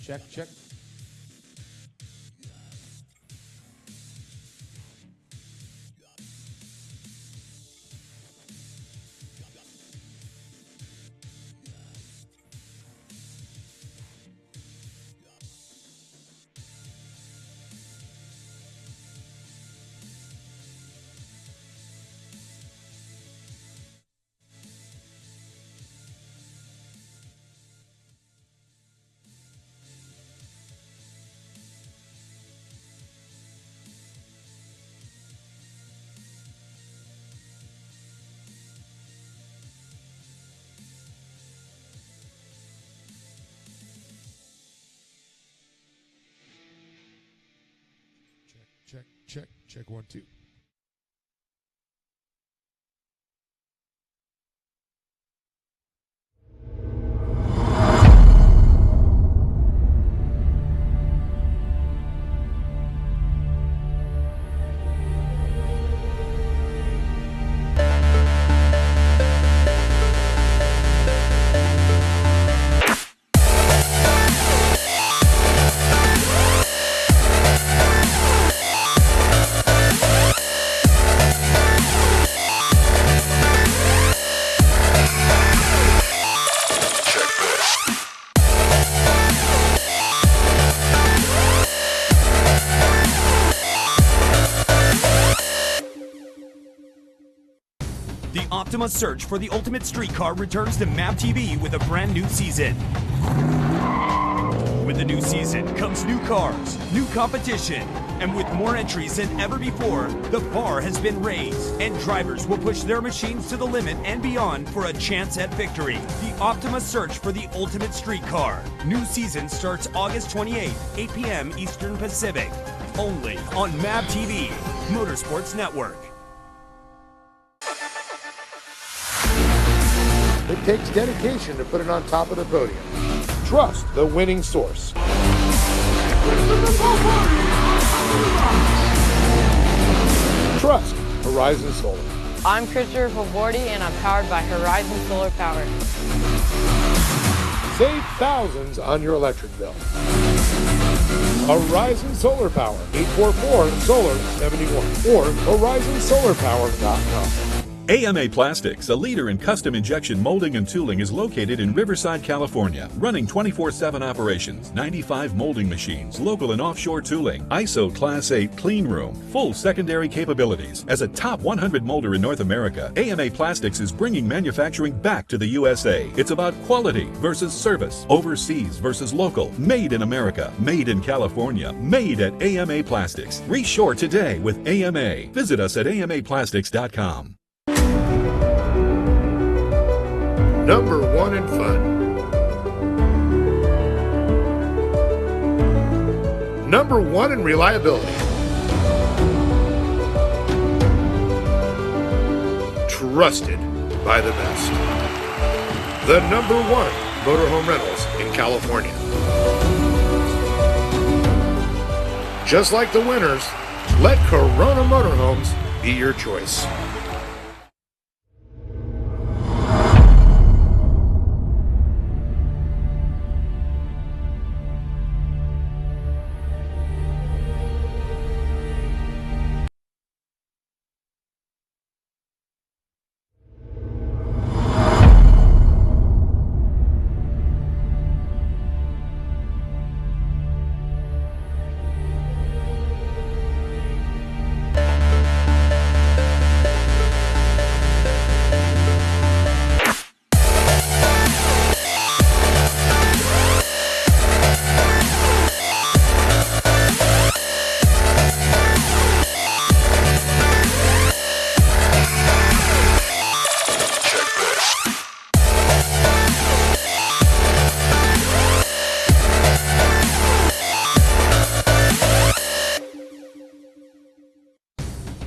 Check, check. Check, check, check, 1, 2. The Optima search for the ultimate streetcar returns to MAP TV with a brand new season. With the new season comes new cars, new competition, and with more entries than ever before, the bar has been raised, and drivers will push their machines to the limit and beyond for a chance at victory. The Optima search for the ultimate streetcar. New season starts August 28th, 8 p.m. Eastern Pacific. Only on MAP TV, Motorsports Network. It takes dedication to put it on top of the podium. Trust the winning source. Trust Horizon Solar. I'm Christopher Favordi and I'm powered by Horizon Solar Power. Save thousands on your electric bill. Horizon Solar Power, 844-SOLAR-71 or horizonsolarpower.com. AMA Plastics, a leader in custom injection molding and tooling, is located in Riverside, California, running 24/7 operations, 95 molding machines, local and offshore tooling, ISO Class 8 clean room, full secondary capabilities. As a top 100 molder in North America, AMA Plastics is bringing manufacturing back to the USA. It's about quality versus service, overseas versus local, made in America, made in California, made at AMA Plastics. Reshore today with AMA. Visit us at amaplastics.com. Number 1 in fun. Number 1 in reliability. Trusted by the best. The number 1 motorhome rentals in California. Just like the winners, let Corona Motorhomes be your choice.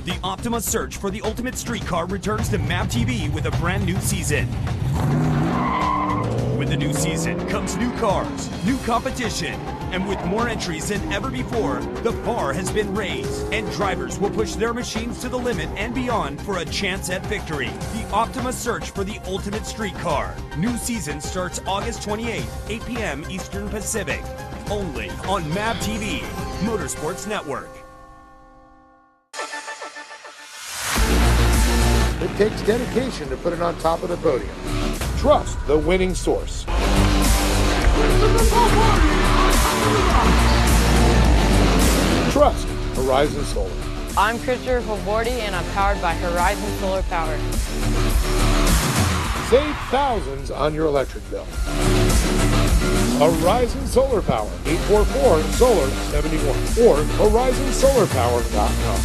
The Optima search for the ultimate streetcar returns to MAP TV with a brand new season. With the new season comes new cars, new competition, and with more entries than ever before, the bar has been raised, and drivers will push their machines to the limit and beyond for a chance at victory. The Optima search for the ultimate streetcar. New season starts August 28th, 8 p.m. Eastern Pacific. only on MAB TV, Motorsports Network. It takes dedication to put it on top of the podium. Trust the winning source. Trust Horizon Solar. I'm Christopher Havarti, and I'm powered by Horizon Solar Power. Save thousands on your electric bill. Horizon Solar Power, 844-SOLAR-71 or horizonsolarpower.com.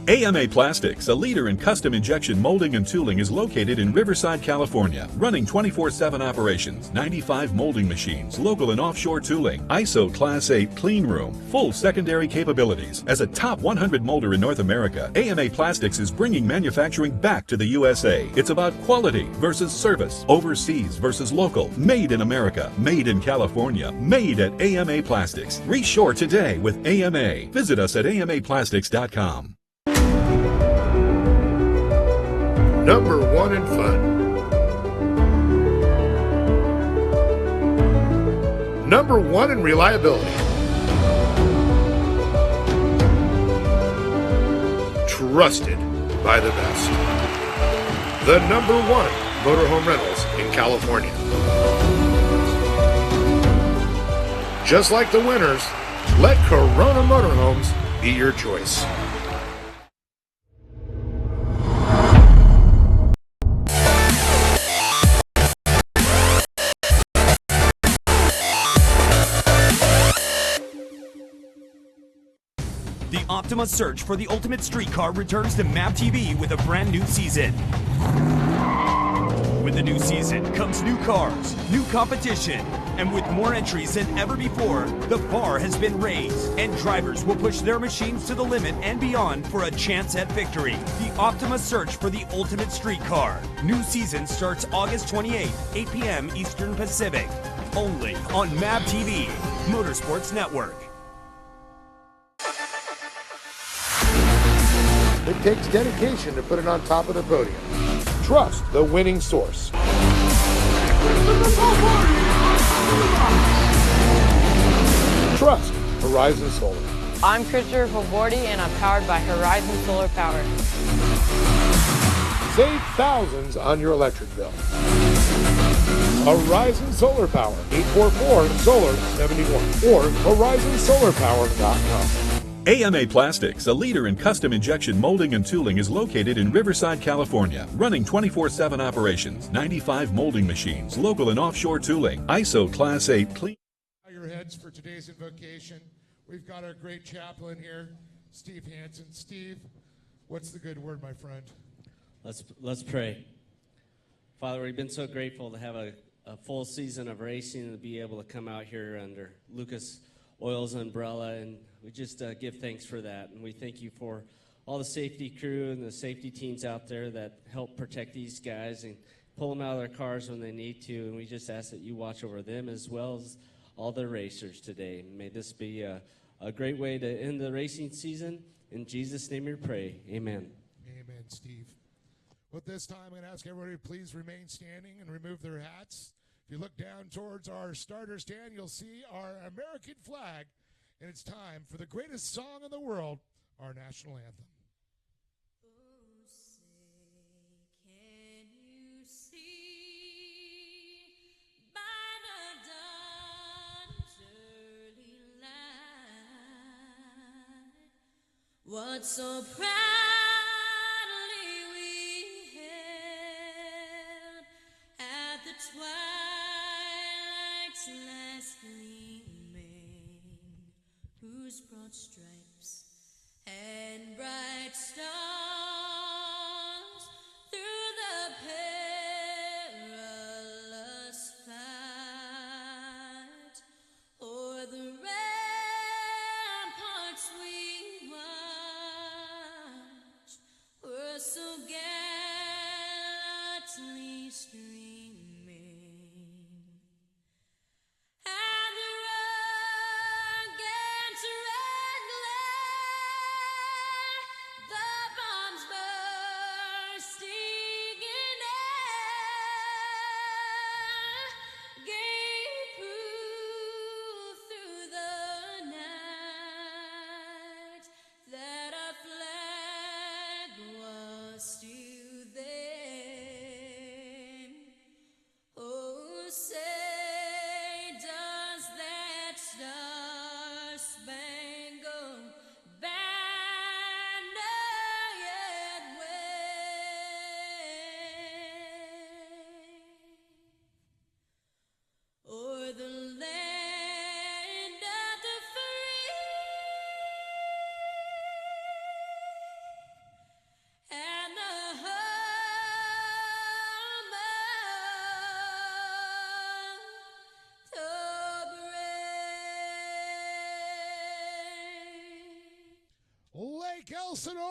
AMA Plastics, a leader in custom injection molding and tooling, is located in Riverside, California, running 24/7 operations, 95 molding machines, local and offshore tooling, ISO Class 8 clean room, full secondary capabilities. As a top 100 molder in North America, AMA Plastics is bringing manufacturing back to the USA. It's about quality versus service, overseas versus local, made in America, made in California, made at AMA Plastics. Reshore today with AMA. Visit us at amaplastics.com. Number one in fun. Number one in reliability. Trusted by the best. The number one motorhome rentals in California. Just like the winners, let Corona Motorhomes be your choice. The Optima search for the ultimate street car returns to MAP TV with a brand new season. With the new season comes new cars, new competition, and with more entries than ever before, the bar has been raised, and drivers will push their machines to the limit and beyond for a chance at victory. The Optima search for the ultimate street car. New season starts August 28th, 8 p.m. Eastern Pacific. Only on MAB TV, Motorsports Network. It takes dedication to put it on top of the podium. Trust the winning source. Trust Horizon Solar. I'm Christopher Havarti, and I'm powered by Horizon Solar Power. Save thousands on your electric bill. Horizon Solar Power, 844-SOLAR-71 or horizonsolarpower.com. AMA Plastics, a leader in custom injection molding and tooling, is located in Riverside, California, running 24/7 operations, 95 molding machines, local and offshore tooling, ISO Class 8 clean. Your heads for today's invocation. We've got our great chaplain here, Steve Hansen. Steve, what's the good word, my friend? Let's pray. Father, we've been so grateful to have a full season of racing and to be able to come out here under Lucas Oil's umbrella, and we just give thanks for that. And we thank you for all the safety crew and the safety teams out there that help protect these guys and pull them out of their cars when they need to. And we just ask that you watch over them as well as all the racers today. May this be a great way to end the racing season. In Jesus' name we pray. Amen. Amen, Steve. Well, this time I'm going to ask everybody to please remain standing and remove their hats. If you look down towards our starter stand, you'll see our American flag. And it's time for the greatest song in the world, our national anthem. Oh, say, can you see by the dawn's early light what so proudly we held at the twilight's last gleaming, whose broad stripes and bright stars through the perilous fight o'er the ramparts we watched were so gallantly streaming. And the rugged red glare, the Lake Elsinore.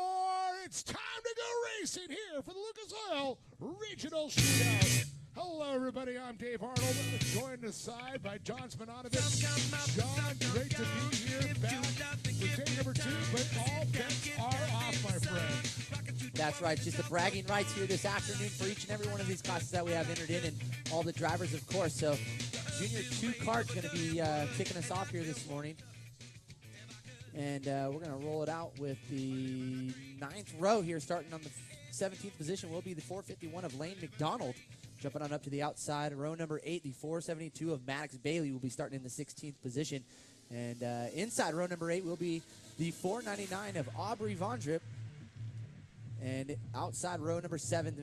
It's time to go racing here for the Lucas Oil Regional Shootout. Hello, everybody. I'm Dave Arnold. I'm joined aside by John Smananovich. John, great to be here back with day number 2, but all bets are off, my friend. That's right. Just the bragging rights here this afternoon for each and every one of these classes that we have entered in, and all the drivers, of course. So Junior 2 card's going to be kicking us off here this morning. And we're going to roll it out with the 9th row here, starting on the 17th position will be the 451 of Lane McDonald. Jumping on up to the outside, row number 8, the 472 of Maddox Bailey will be starting in the 16th position. And inside row number 8 will be the 499 of Aubrey Vondrip. And outside row number 7,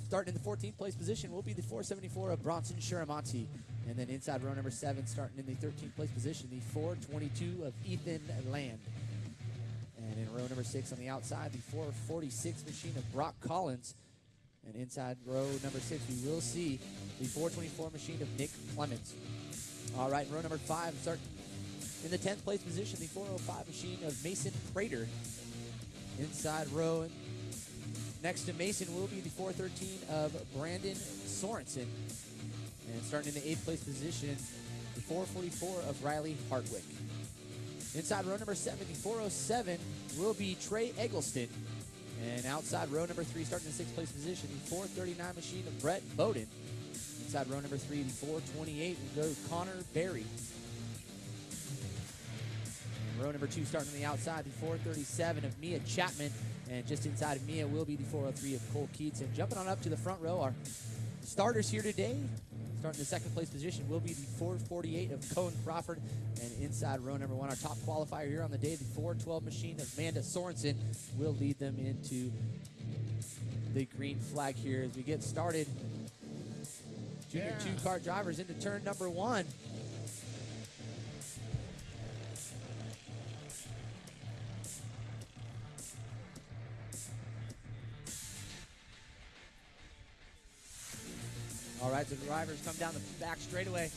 starting in the 14th place position, will be the 474 of Bronson Shiramonti. And then inside row number 7, starting in the 13th place position, the 422 of Ethan Land. And in row number 6 on the outside, the 446 machine of Brock Collins. And inside row number 6, we will see the 424 machine of Nick Clements. All right, in row number 5, start in the 10th place position, the 405 machine of Mason Prater. Inside row next to Mason will be the 413 of Brandon Sorensen. And starting in the 8th place position, the 444 of Riley Hardwick. Inside row number 7, the 407 will be Trey Eggleston. And outside row number 3, starting in the 6th place position, the 439 machine of Brett Bowden. Inside row number 3, the 428 will go Connor Berry. And row number 2, starting on the outside, the 437 of Mia Chapman. And just inside of Mia will be the 403 of Cole Keats. And jumping on up to the front row, our starters here today, starting in the 2nd place position, will be the 448 of Cohen Crawford. And inside row number 1, our top qualifier here on the day, the 412 machine of Amanda Sorensen, will lead them into the green flag here as we get started. Junior 2 car drivers into turn number 1. All right, so the drivers come down the back straightaway.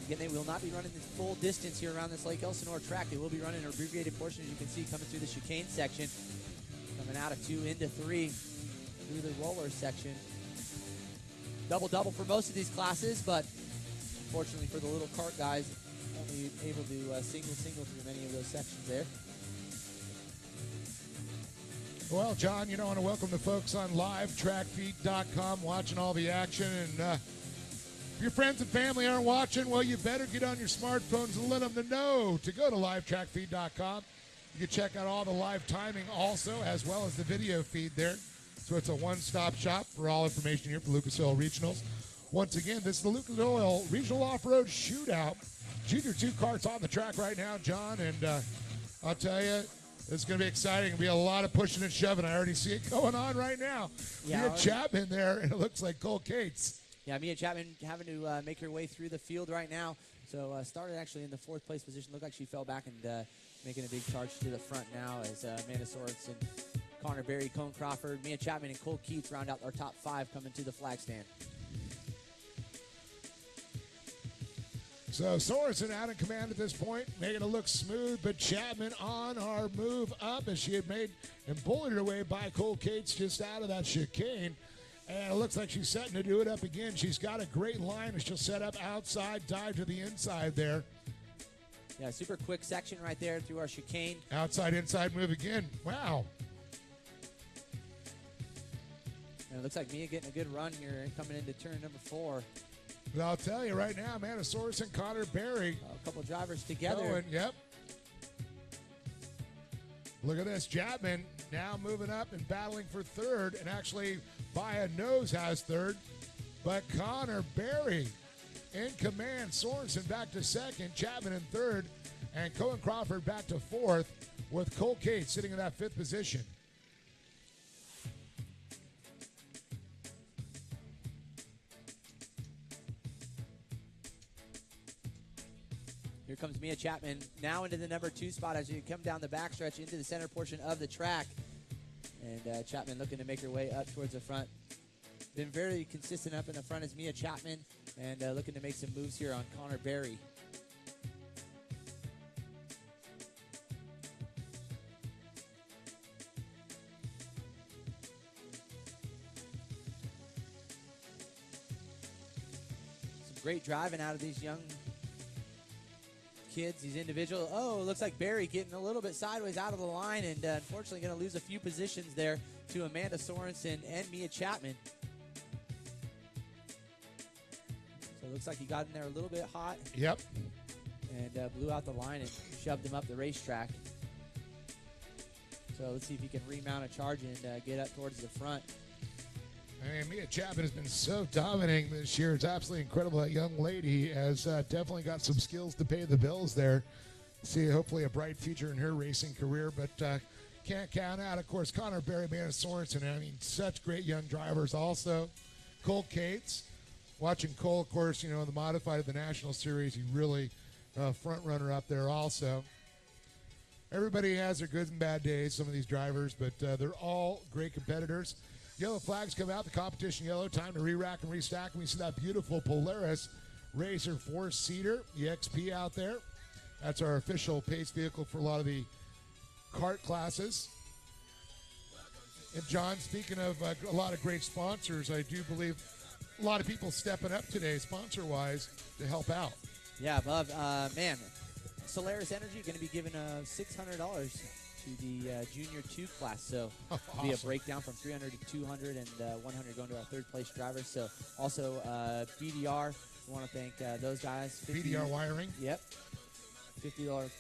Again, they will not be running this full distance here around this Lake Elsinore track. They will be running an abbreviated portion, as you can see, coming through the chicane section, coming out of 2 into 3 through the roller section. Double-double for most of these classes, but unfortunately for the little kart guys, only able to single through many of those sections there. Well, John, I want to welcome the folks on livetrackfeed.com watching all the action. And if your friends and family aren't watching, well, you better get on your smartphones and let them know to go to livetrackfeed.com. You can check out all the live timing also, as well as the video feed there. So it's a one-stop shop for all information here for Lucas Oil Regionals. Once again, this is the Lucas Oil Regional Off-Road Shootout. Junior 2 karts on the track right now, John, and I'll tell you, it's going to be exciting. There'll be a lot of pushing and shoving. I already see it going on right now. Yeah, Mia Chapman there, and it looks like Cole Cates. Yeah, Mia Chapman having to make her way through the field right now. So started actually in the 4th place position. Looked like she fell back and making a big charge to the front now as Amanda Sorensen, Connor Berry, Cone Crawford, Mia Chapman, and Cole Keats round out our top 5 coming to the flag stand. So Sorensen out in command at this point, making it look smooth, but Chapman on our move up as she had made and bullied her way by Cole Cates just out of that chicane. And it looks like she's setting to do it up again. She's got a great line as she'll set up outside, dive to the inside there. Yeah, super quick section right there through our chicane. Outside, inside move again. Wow. And it looks like Mia getting a good run here coming into turn number 4. But I'll tell you right now, Amanda Sorensen, Connor Berry. A couple drivers together. Going, yep. Look at this. Chapman now moving up and battling for 3rd, and actually by a nose has 3rd. But Connor Berry in command. Sorensen back to 2nd, Chapman in 3rd, and Cohen Crawford back to 4th with Cole Cates sitting in that 5th position. Here comes Mia Chapman now into the number 2 spot as you come down the backstretch into the center portion of the track. And Chapman looking to make her way up towards the front. Been very consistent up in the front is Mia Chapman, and looking to make some moves here on Connor Berry. Great driving out of these young kids, these individuals. Oh, it looks like Barry getting a little bit sideways out of the line, and unfortunately going to lose a few positions there to Amanda Sorensen and Mia Chapman. So it looks like he got in there a little bit hot. Yep. And blew out the line and shoved him up the racetrack. So let's see if he can remount a charge and get up towards the front. I mean, Mia Chapman has been so dominating this year. It's absolutely incredible. That young lady has definitely got some skills to pay the bills there. See, hopefully a bright future in her racing career, but can't count out, of course, Connor Berry, Amanda Sorensen. I mean, such great young drivers also. Cole Cates. Watching Cole, of course, in the modified of the National Series, he really front runner up there also. Everybody has their good and bad days, some of these drivers, but they're all great competitors. Yellow flags come out, the competition yellow, time to re-rack and restack. And we see that beautiful Polaris Racer 4-seater, the XP out there. That's our official pace vehicle for a lot of the kart classes. And John, speaking of a lot of great sponsors, I do believe a lot of people stepping up today, sponsor-wise, to help out. Yeah, Bob, man, Solaris Energy going to be giving $600 to the Junior 2 class. So it'll be a breakdown from 300 to 200 and 100 going to our third place drivers. So also BDR, we want to thank those guys. BDR Wiring. Yep. $50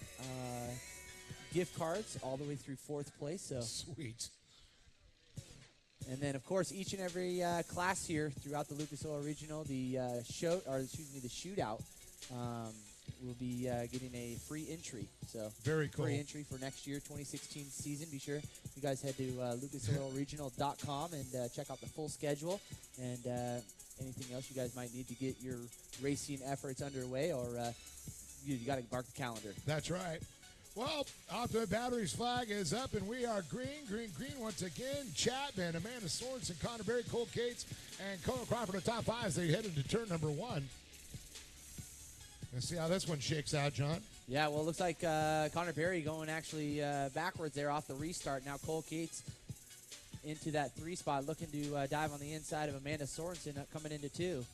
gift cards all the way through fourth place. So sweet. And then, of course, each and every class here throughout the Lucas Oil Regional, the shootout, will be getting a free entry. So very cool. Free entry for next year, 2016 season. Be sure you guys head to lucasoilregional.com and check out the full schedule and anything else you guys might need to get your racing efforts underway, or you got to mark the calendar. That's right. Well, Optima Batteries flag is up, and we are green once again. Chapman, Amanda Sorensen, Connor Berry, Cole Cates, and Cole Crawford in the top five as they head into turn number one. Let's see how this one shakes out, John. Yeah, well, it looks like Connor Berry going actually backwards there off the restart. Now Cole Cates into that 3 spot, looking to dive on the inside of Amanda Sorensen coming into 2.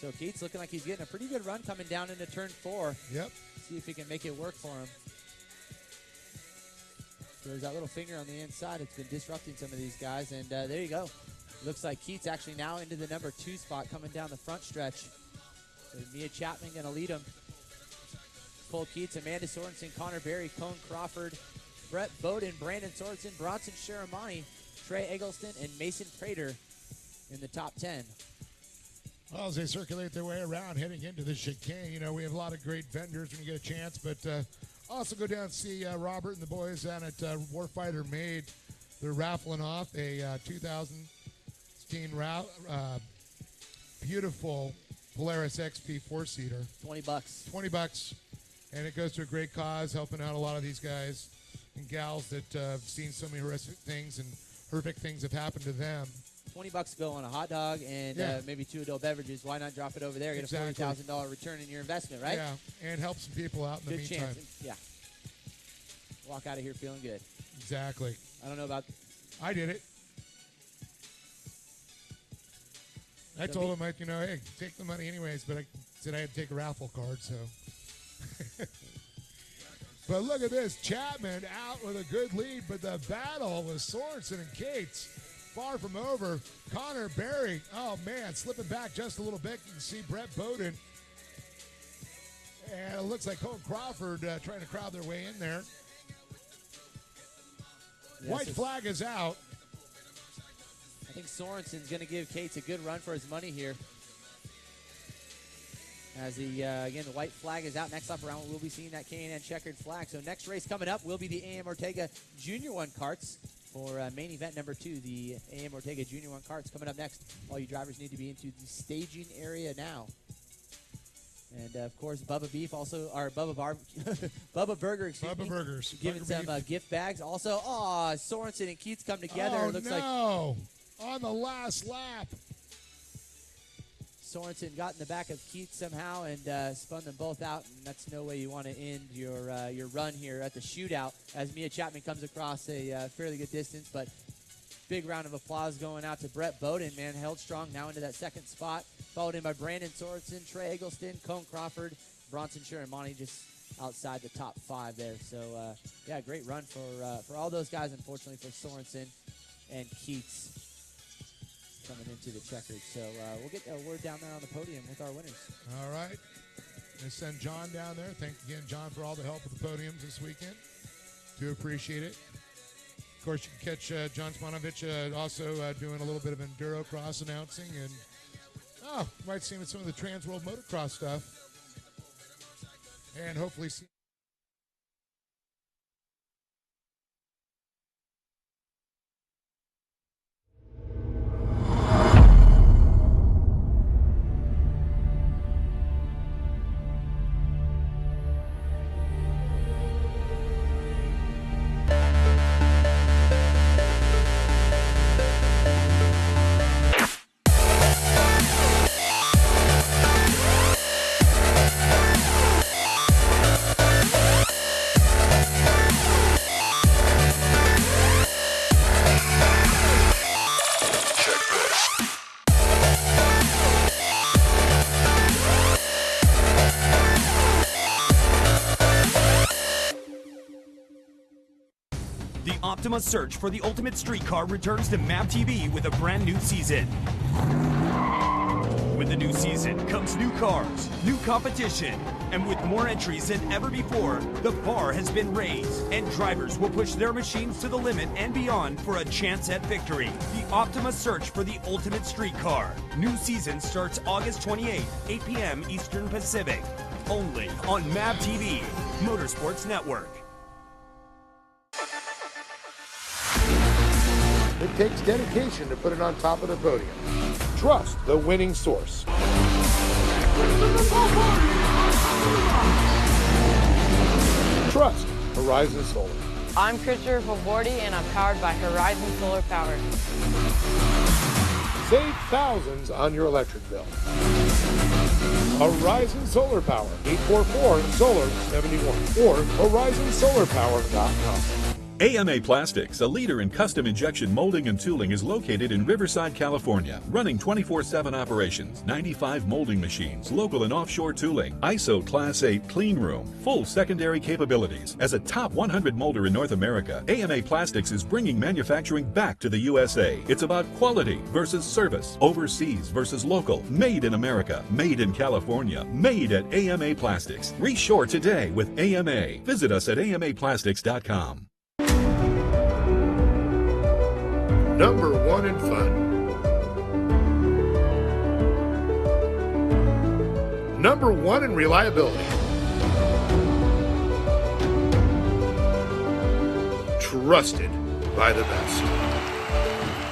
So Cates looking like he's getting a pretty good run coming down into turn 4. Yep. See if he can make it work for him. So there's that little finger on the inside. It's been disrupting some of these guys. And there you go. Looks like Keats actually now into the number 2 spot coming down the front stretch. So Mia Chapman going to lead him. Cole Keats, Amanda Sorensen, Connor Berry, Cone Crawford, Brett Bowden, Brandon Sorensen, Bronson Sharamani, Trey Eggleston, and Mason Prater in the top 10. Well, as they circulate their way around heading into the chicane, we have a lot of great vendors when you get a chance, but also go down and see Robert and the boys down at Warfighter Made. They're raffling off a 2016 beautiful Polaris XP 4-seater. $20. $20, and it goes to a great cause, helping out a lot of these guys and gals that have seen so many horrific things have happened to them. $20 to go on a hot dog and maybe 2 adult beverages. Why not drop it over there? Get exactly. a $40,000 return in your investment, right? Yeah, and help some people out in the meantime. Chance. Yeah. Walk out of here feeling good. Exactly. I don't know about... I did it. I told him, hey, take the money anyways, but I said I had to take a raffle card, so. But look at this. Chapman out with a good lead, but the battle with Sorensen and Cates far from over. Connor Berry, oh man, slipping back just a little bit. You can see Brett Bowden. And it looks like Cole Crawford trying to crowd their way in there. Yes, white flag is out. I think Sorensen's going to give Cates a good run for his money here. As again, the white flag is out. Next up around, we'll be seeing that K&N checkered flag. So next race coming up will be the A.M. Ortega Junior 1 karts for main event number 2. The A.M. Ortega Junior 1 karts coming up next. All you drivers need to be into the staging area now. And of course, Bubba Beef also, or Bubba Burger, excuse me. Bubba Burgers. Giving some gift bags. Also, Sorensen and Keats come together. Oh, it looks no. On the last lap. Sorensen got in the back of Keats somehow and spun them both out, and that's no way you want to end your run here at the shootout as Mia Chapman comes across a fairly good distance, but Big round of applause going out to Brett Bowden, man. Held strong now into that second spot. Followed in by Brandon Sorensen, Trey Eggleston, Cone Crawford, Bronson Shure, and Monty just outside the top 5 there. So, yeah, great run for all those guys, unfortunately, for Sorensen and Keats coming into the checkers. So we'll get a word down there on the podium with our winners. All right. Let's send John down there. Thank again, John, for all the help with the podiums this weekend. Do appreciate it. Of course, you can catch John Spanovich also doing a little bit of enduro cross announcing. And, you might see him at some of the Trans World Motocross stuff. And hopefully see. Optima's search for the ultimate street car returns to MAP TV with a brand new season. With the new season comes new cars, new competition, and with more entries than ever before, the bar has been raised, and drivers will push their machines to the limit and beyond for a chance at victory. The Optima search for the ultimate street car. New season starts August 28th, 8 p.m. Eastern Pacific. Only on MAP TV, Motorsports Network. It takes dedication to put it on top of the podium. Trust the winning source. Trust Horizon Solar. I'm Christopher Favordi, and I'm powered by Horizon Solar Power. Save thousands on your electric bill. Horizon Solar Power, 844-SOLAR-71 or horizonsolarpower.com. AMA Plastics, a leader in custom injection molding and tooling, is located in Riverside, California, running 24/7 operations, 95 molding machines, local and offshore tooling, ISO Class 8 clean room, full secondary capabilities. As a top 100 molder in North America, AMA Plastics is bringing manufacturing back to the USA. It's about quality versus service, overseas versus local, made in America, made in California, made at AMA Plastics. Reshore today with AMA. Visit us at amaplastics.com. Number 1 in fun. Number 1 in reliability. Trusted by the best.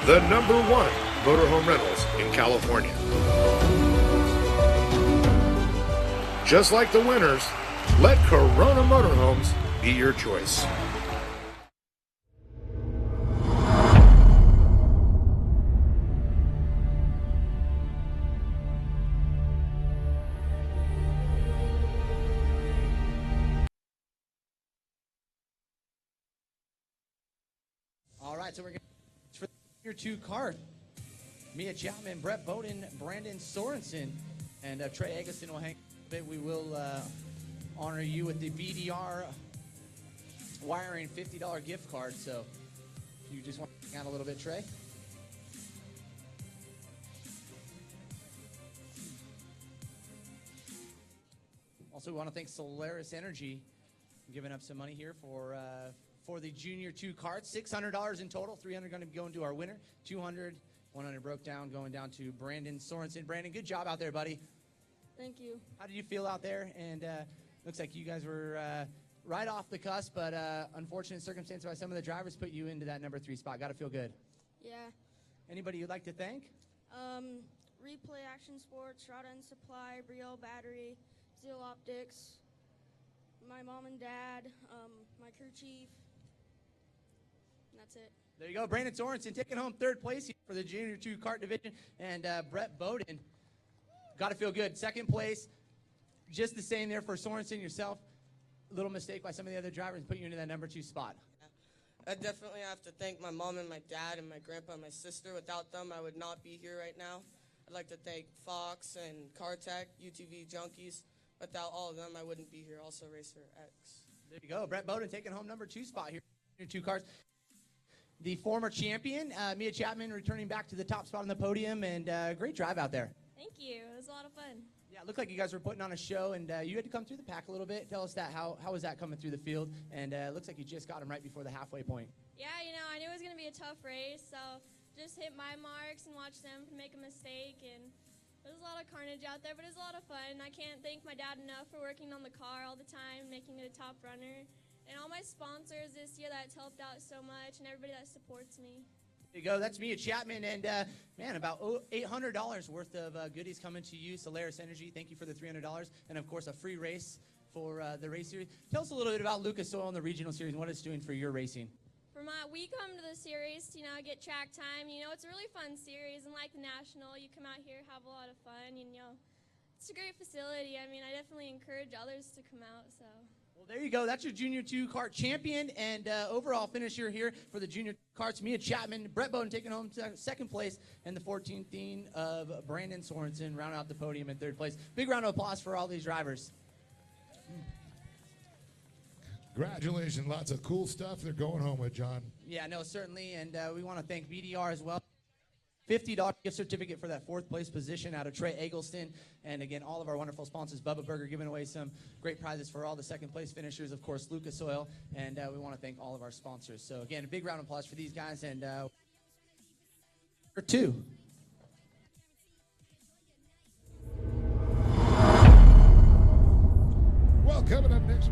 The number 1 motorhome rentals in California. Just like the winners, let Corona Motorhomes be your choice. So we're going to for your 2 card. Mia Chapman, Brett Bowden, Brandon Sorensen, and Trey Eggleston will hang a bit. We will honor you with the BDR wiring $50 gift card. So if you just want to hang out a little bit, Trey. Also, we want to thank Solaris Energy for giving up some money here for the Junior 2 cards. $600 in total. $300 going to be going to our winner. $200, $100 broke down, going down to Brandon Sorensen. Brandon, good job out there, buddy. Thank you. How did you feel out there? And looks like you guys were right off the cusp, but unfortunate circumstance by some of the drivers put you into that number 3 spot. Got to feel good. Yeah. Anybody you'd like to thank? Replay Action Sports, Shootout and Supply, Brio Battery, Zeal Optics, my mom and dad, my crew chief. That's it. There you go. Brandon Sorensen taking home 3rd place for the Junior 2 kart division. And Brett Bowden, got to feel good. 2nd place, just the same there for Sorensen yourself. A little mistake by some of the other drivers put you into that number 2 spot. I definitely have to thank my mom and my dad and my grandpa and my sister. Without them, I would not be here right now. I'd like to thank Fox and CarTech, UTV Junkies. Without all of them, I wouldn't be here. Also, Racer X. There you go. Brett Bowden taking home number 2 spot here. 2 cars. The former champion, Mia Chapman, returning back to the top spot on the podium, and great drive out there. Thank you. It was a lot of fun. Yeah, it looked like you guys were putting on a show, and you had to come through the pack a little bit. Tell us that. How was that coming through the field? And it looks like you just got him right before the halfway point. Yeah, I knew it was going to be a tough race, so just hit my marks and watch them make a mistake. And there was a lot of carnage out there, but it was a lot of fun. I can't thank my dad enough for working on the car all the time, making it a top runner. And all my sponsors this year that's helped out so much, and everybody that supports me. There you go. That's Mia Chapman, and man, about $800 worth of goodies coming to you. Solaris Energy, thank you for the $300, and of course a free race for the race series. Tell us a little bit about Lucas Oil and the regional series and what it's doing for your racing. We come to the series to get track time. It's a really fun series, and like the national, you come out here, have a lot of fun, and it's a great facility. I definitely encourage others to come out. So. Well, there you go. That's your Junior 2 kart champion and overall finisher here for the Junior karts. Mia Chapman, Brett Bowden taking home second place, and the 14th team of Brandon Sorensen round out the podium in third place. Big round of applause for all these drivers. Congratulations. Lots of cool stuff they're going home with, John. Yeah, no, certainly. And we want to thank BDR as well. $50 gift certificate for that 4th place position out of Trey Eggleston. And again, all of our wonderful sponsors, Bubba Burger, giving away some great prizes for all the 2nd place finishers, of course, Lucas Oil. And we want to thank all of our sponsors. So again, a big round of applause for these guys. And number 2. Well, coming up next.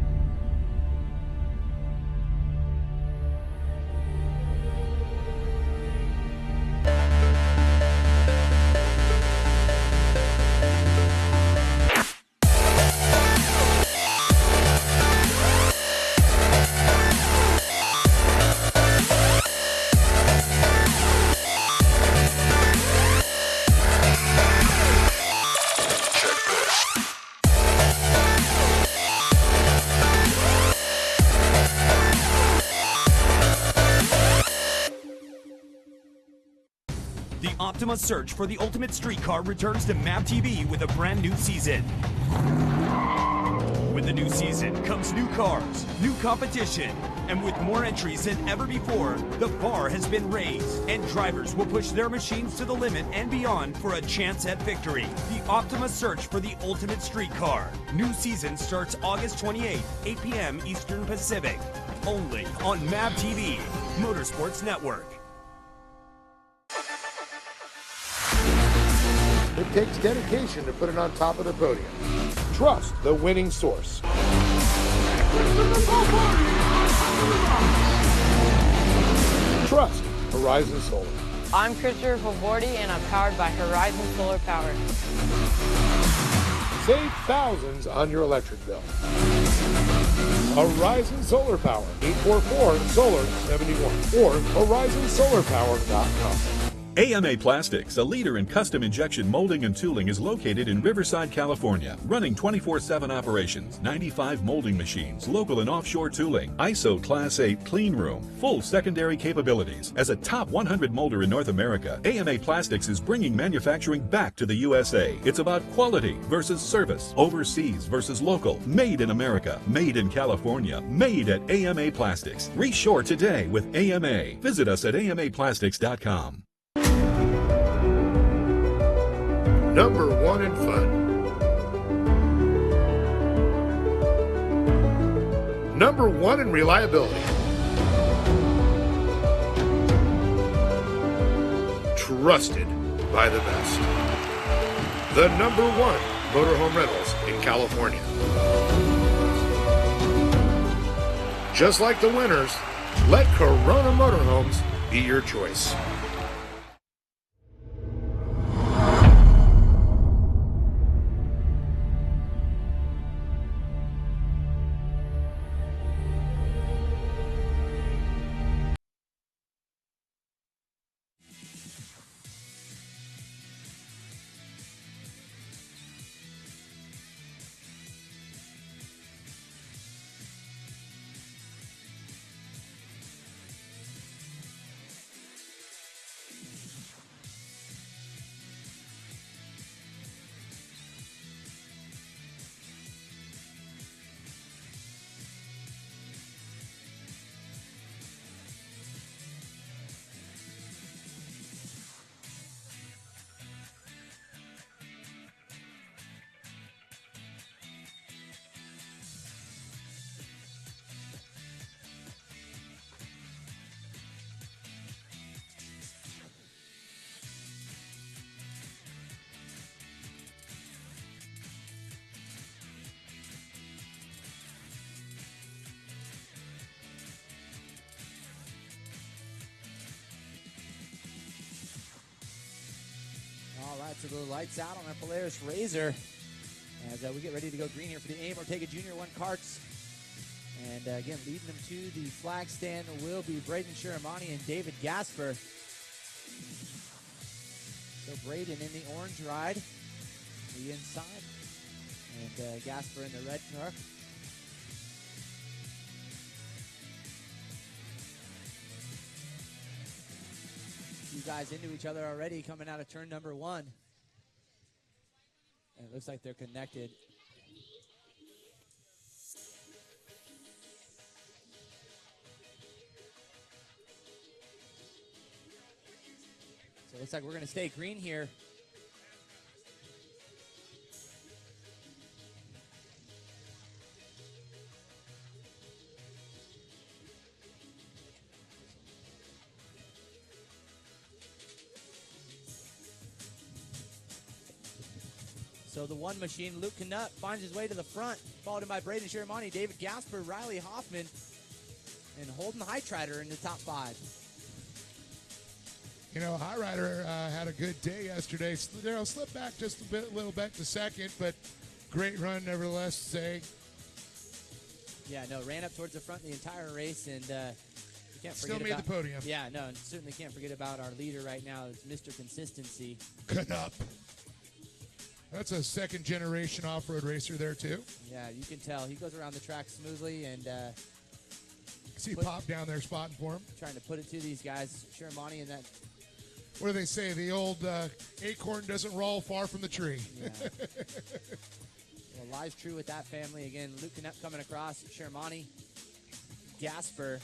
Optima's search for the ultimate street car returns to MAP TV with a brand new season. With the new season comes new cars, new competition, and with more entries than ever before, the bar has been raised, and drivers will push their machines to the limit and beyond for a chance at victory. The Optima search for the ultimate street car. New season starts August 28th, 8 p.m. Eastern Pacific. Only on MAP TV, Motorsports Network. It takes dedication to put it on top of the podium. Trust the winning source. Trust Horizon Solar. I'm Christopher Favordi, and I'm powered by Horizon Solar Power. Save thousands on your electric bill. Horizon Solar Power, 844-SOLAR-71 or horizonsolarpower.com. AMA Plastics, a leader in custom injection molding and tooling, is located in Riverside, California, running 24/7 operations, 95 molding machines, local and offshore tooling, ISO Class 8 clean room, full secondary capabilities. As a top 100 molder in North America, AMA Plastics is bringing manufacturing back to the USA. It's about quality versus service, overseas versus local, made in America, made in California, made at AMA Plastics. Reshore today with AMA. Visit us at amaplastics.com. Number 1 in fun. Number 1 in reliability. Trusted by the best. The number 1 motorhome rentals in California. Just like the winners, let Corona Motorhomes be your choice. All right, so the lights out on our Polaris Razor as we get ready to go green here for the AIM Ortega Junior 1 carts. And again, leading them to the flag stand will be Braden Shiramani and David Gasper. So Braden in the orange ride, the inside, and Gasper in the red car. You guys into each other already coming out of turn number 1. And it looks like they're connected. So it looks like we're going to stay green here. So the one machine, Luke Canutt, finds his way to the front, followed in by Braden Shiramani, David Gasper, Riley Hoffman, and Holden Heitrider in the top 5. You know, High Rider had a good day yesterday. Slipped back just a little bit to second, but great run nevertheless, say. Yeah, no, ran up towards the front the entire race, and you can't Still forget made the podium. Yeah, no, and certainly can't forget about our leader right now. It's Mr. Consistency. Canutt. That's a second-generation off-road racer there, too. Yeah, you can tell. He goes around the track smoothly, and see Pop down there spotting for him. Trying to put it to these guys. Shiramani and that. What do they say? The old acorn doesn't roll far from the tree. Yeah. Well, lies true with that family. Again, Luke Canutt coming across. Shiramani, Gasper,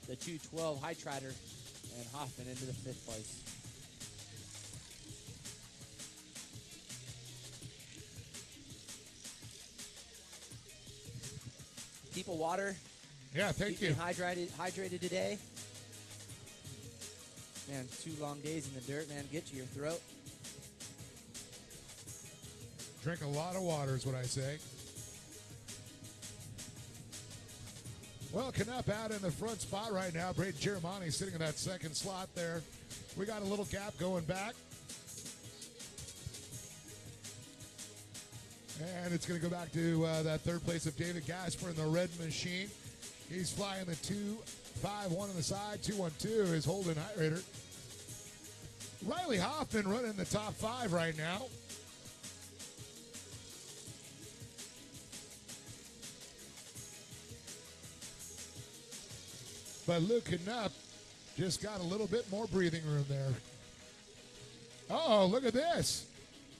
the 212 Heitrider, and Hoffman into the 5th place. People water. Yeah, thank you. Hydrated today. Man, 2 long days in the dirt, man, get to your throat. Drink a lot of water is what I say. Well, Canutt out in the front spot right now. Braden Shiramani sitting in that second slot there. We got a little gap going back. And it's going to go back to that 3rd place of David Gasper in the red machine. He's flying the 2.51 on the side. 2.12 is Holden Heitrider. Riley Hoffman running the top 5 right now. But Luke Canutt just got a little bit more breathing room there. Oh, look at this.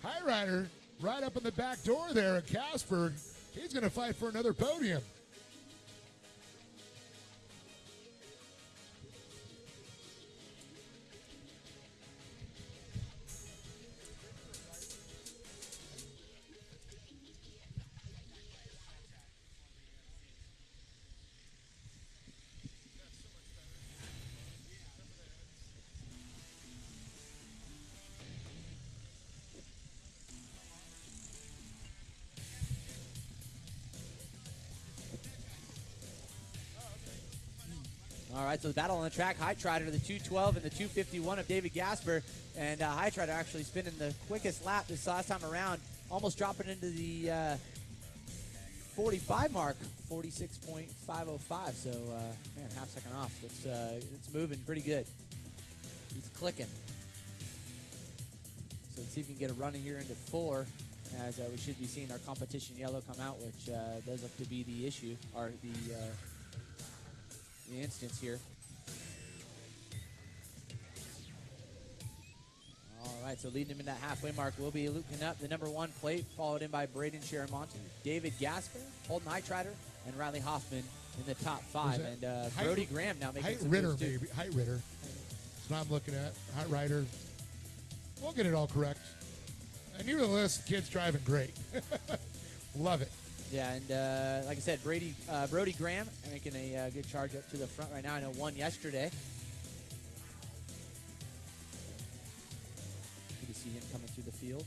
Heitrider right up in the back door there at Casper. He's going to fight for another podium. All right, so the battle on the track, Heitrider to the 212 and the 251 of David Gasper. And Heitrider actually spinning the quickest lap this last time around, almost dropping into the 45 mark, 46.505. So, man, half second off. It's moving pretty good. He's clicking. So let's see if we can get a run here into 4, as we should be seeing our competition yellow come out, which does look to be the issue, or the instance here. All right, so leading him in that halfway mark will be Luke Canutt, the number 1 plate, followed in by Braden Shiramani, David Gasper, Holden Heitrider, and Riley Hoffman in the top 5. And Brody Graham now making some moves too. Heitrider. That's what I'm looking at. Heitrider. We'll get it all correct. And nevertheless, the kid's driving great. Love it. Yeah, and like I said, Brody Graham making a good charge up to the front right now. I know won yesterday. Good to see him coming through the field.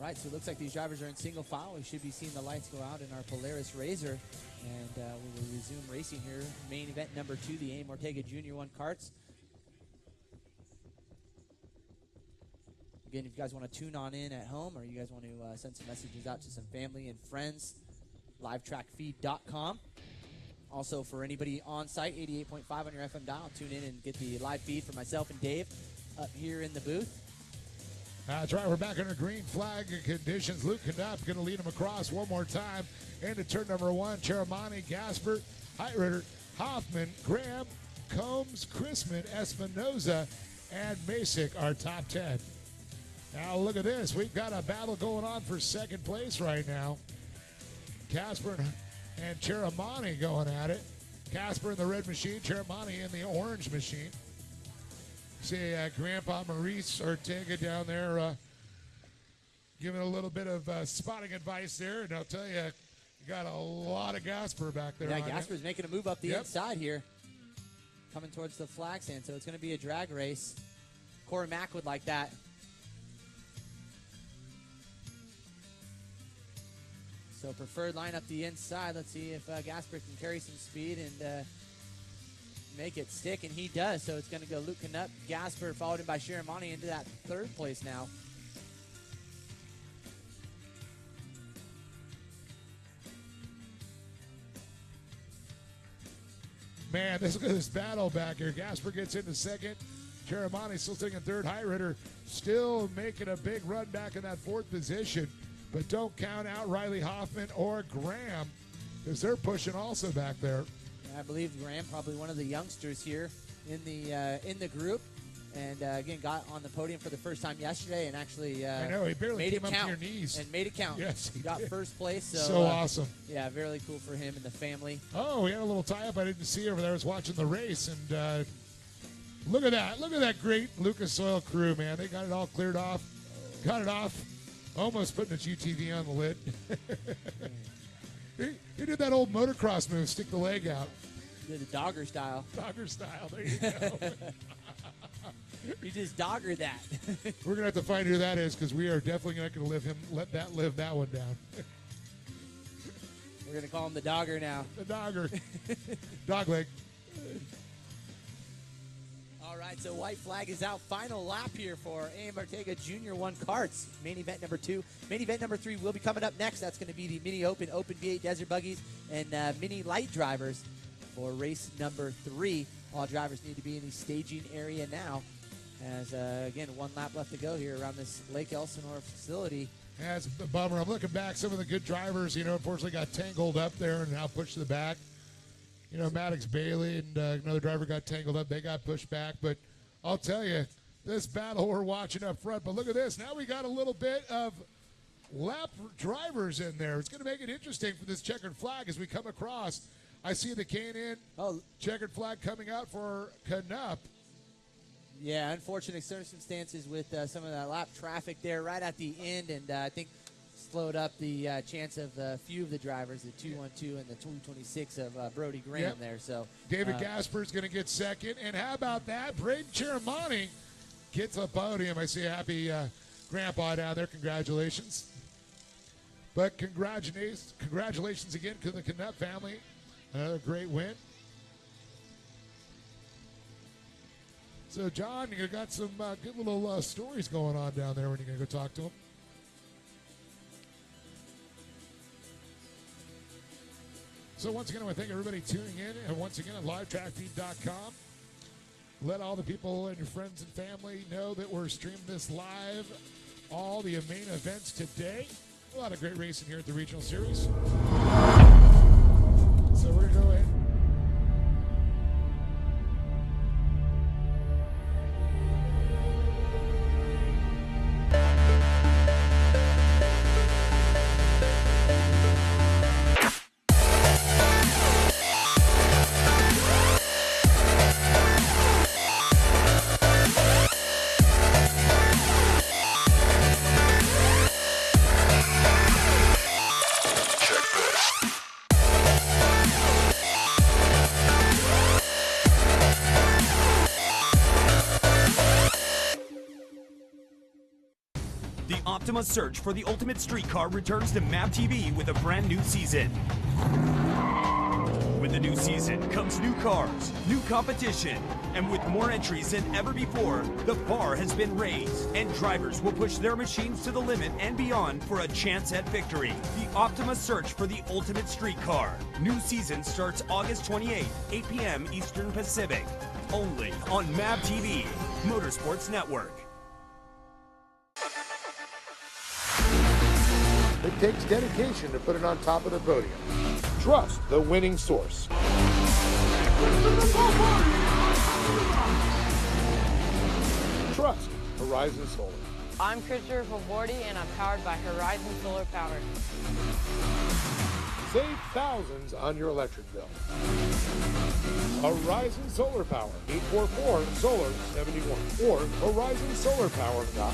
right, so it looks like these drivers are in single file. We should be seeing the lights go out in our Polaris Razor, and we will resume racing here. Main event number 2, the Aim Ortega Jr. 1 karts. Again, if you guys want to tune on in at home, or you guys want to send some messages out to some family and friends, livetrackfeed.com. Also, for anybody on site, 88.5 on your FM dial, tune in and get the live feed for myself and Dave up here in the booth. That's right. We're back under green flag conditions. Luke Knapp going to lead him across one more time into turn number 1. Cheramani, Gasper, Heitritter, Hoffman, Graham, Combs, Chrisman, Espinoza, and Masick are top 10. Now look at this. We've got a battle going on for second place right now. Casper and Cheramani going at it. Casper in the red machine, Cheramani in the orange machine. See Grandpa Maurice Ortega down there giving a little bit of spotting advice there. And I'll tell you, you got a lot of Gasper back there. Yeah, Gasper's making a move up the inside here, coming towards the flag stand. So it's going to be a drag race. Corey Mack would like that. So preferred line up the inside. Let's see if Gasper can carry some speed and make it stick, and he does. So it's going to go Luke Knupp, Gasper, followed in by Cheramani into that third place now. Man, look at this battle back here. Gasper gets into second. Cheramani still taking third. Heitritter still making a big run back in that fourth position. But don't count out Riley Hoffman or Graham, because they're pushing also back there. I believe Graham, probably one of the youngsters here in the group, and again got on the podium for the first time yesterday, and actually I know he barely made came it up count to your knees and made it count. Yes, he got first place. So awesome. Yeah, very cool for him and the family. Oh, we had a little tie-up I didn't see over there. I was watching the race, and look at that. Look at that great Lucas Oil crew, man. They got it all cleared off. Got it off. Almost putting its UTV on the lid. He did that old motocross move, stick the leg out. Did the dogger style. Dogger style, there you go. You just doggered that. We're going to have to find who that is, because we are definitely not going to let that live that one down. We're going to call him the dogger now. The dogger. Dog leg. All right, so white flag is out. Final lap here for A.M. Ortega Jr. 1 karts. Main event number 2. Main event number 3 will be coming up next. That's going to be the Mini Open V8 Desert Buggies, and Mini Light Drivers for race number 3. All drivers need to be in the staging area now. As, again, 1 lap left to go here around this Lake Elsinore facility. Yeah, it's a bummer. I'm looking back. Some of the good drivers, unfortunately got tangled up there and now pushed to the back. Maddox Bailey and another driver got tangled up. They got pushed back. But I'll tell you, this battle we're watching up front. But look at this. Now we got a little bit of lap drivers in there. It's going to make it interesting for this checkered flag as we come across. I see the K&N checkered flag coming out for Knupp. Yeah, unfortunate circumstances with some of that lap traffic there right at the end. And I think slowed up the chance of a few of the drivers, the 212 and the 226 of Brody Graham there. So David Gasper's going to get second. And how about that? Braden Cheramani gets a podium. I see a happy grandpa down there. Congratulations. But congratulations again to the Knupp family. Another great win. So, John, you got some good little stories going on down there when you're going to go talk to them. So once again, I want to thank everybody tuning in. And once again, at livetrackfeed.com. Let all the people and your friends and family know that we're streaming this live. All the main events today. A lot of great racing here at the Regional Series. So we're going to go ahead. Check this. Optima's search for the ultimate street car returns to MAP TV with a brand new season. With the new season comes new cars, new competition, and with more entries than ever before, the bar has been raised, and drivers will push their machines to the limit and beyond for a chance at victory. The Optima search for the ultimate street car. New season starts August 28th, 8 p.m. Eastern Pacific. Only on MAP TV, Motorsports Network. It takes dedication to put it on top of the podium. Trust the winning source. Trust Horizon Solar. I'm Christopher Favordi, and I'm powered by Horizon Solar Power. Save thousands on your electric bill. Horizon Solar Power, 844-SOLAR-71 or horizonsolarpower.com.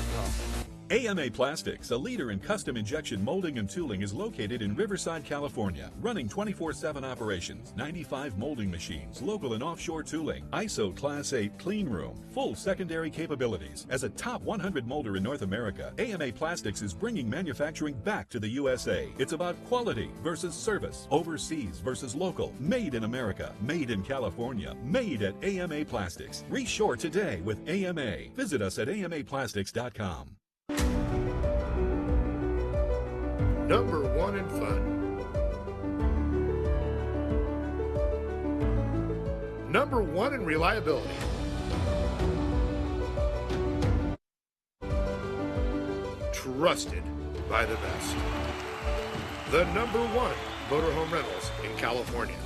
AMA Plastics, a leader in custom injection molding and tooling, is located in Riverside, California, running 24/7 operations, 95 molding machines, local and offshore tooling, ISO Class 8 clean room, full secondary capabilities. As a top 100 molder in North America, AMA Plastics is bringing manufacturing back to the USA. It's about quality versus service, overseas versus local, made in America, made in California, made at AMA Plastics. Reshore today with AMA. Visit us at amaplastics.com. Number 1 in fun. Number 1 in reliability. Trusted by the best. The number 1 motorhome rentals in California.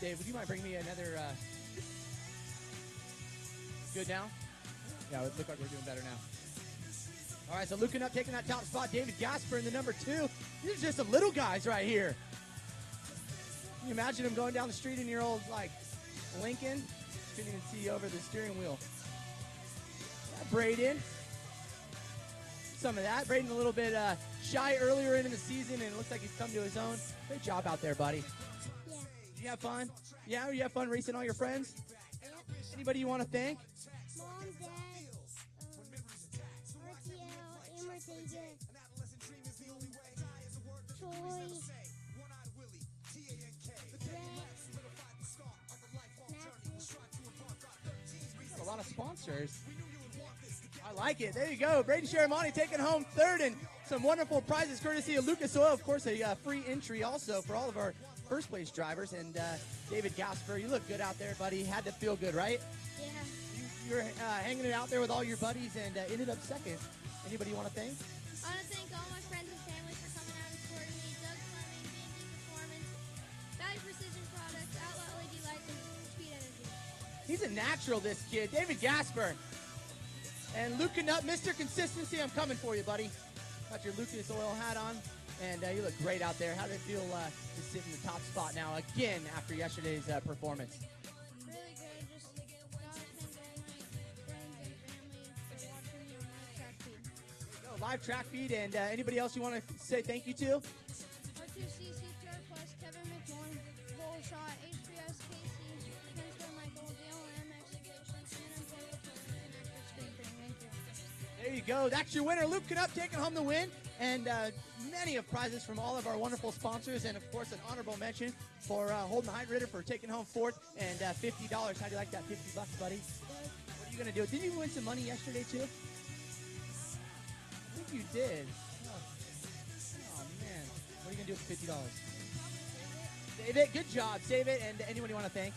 Dave, would you mind bringing me another, good now? Yeah, it looks like we're doing better now. All right, so looking up, taking that top spot, David Gasper in the number 2. These are just some little guys right here. Can you imagine them going down the street in your old, like, Lincoln? Couldn't even see over the steering wheel. Yeah, Braden. Some of that. Braden a little bit shy earlier in the season, and it looks like he's come to his own. Great job out there, buddy. Did you have fun? Yeah, you have fun racing all your friends? Yep. Anybody you want to thank? Mom, Dad, RTL, Amortega, Troy, Got a lot of sponsors. I like it. There you go. Braden Sharamani taking home 3rd, and some wonderful prizes courtesy of Lucas Oil. Of course, a free entry also for all of our first place drivers. And David Gasper, you look good out there, buddy. Had to feel good, right? Yeah. You were hanging it out there with all your buddies and ended up 2nd. Anybody you want to thank? I want to thank all my friends and family for coming out and supporting me. Doug Fleming, B&D Performance, Value Precision Products, Outlaw LED Lights, and Speed Energy. He's a natural, this kid. David Gasper. And Luke Canutt, Mr. Consistency, I'm coming for you, buddy. Got your Lucas Oil hat on, and you look great out there. How did it feel to sit in the top spot now again after yesterday's performance? Really good. Just got to thank all my friends and family for watching me on my track feed. Live track feed, and anybody else you want to say thank you to? R2CC Pure Plus, Kevin McMillan, Bull Shot, HBS Casey, Spencer Michael, Dale MX Station, Shannon Toyota, and Actor Screen Thing. Thank you. There you go. That's your winner. Luke Canutt taking home the win. And many of prizes from all of our wonderful sponsors. And, of course, an honorable mention for Holden Heidritter for taking home 4th and $50. How do you like that $50, buddy? What are you going to do? Did you win some money yesterday, too? I think you did. Oh, man. What are you going to do with the $50? Save it. Good job. Save it. And anyone you want to thank?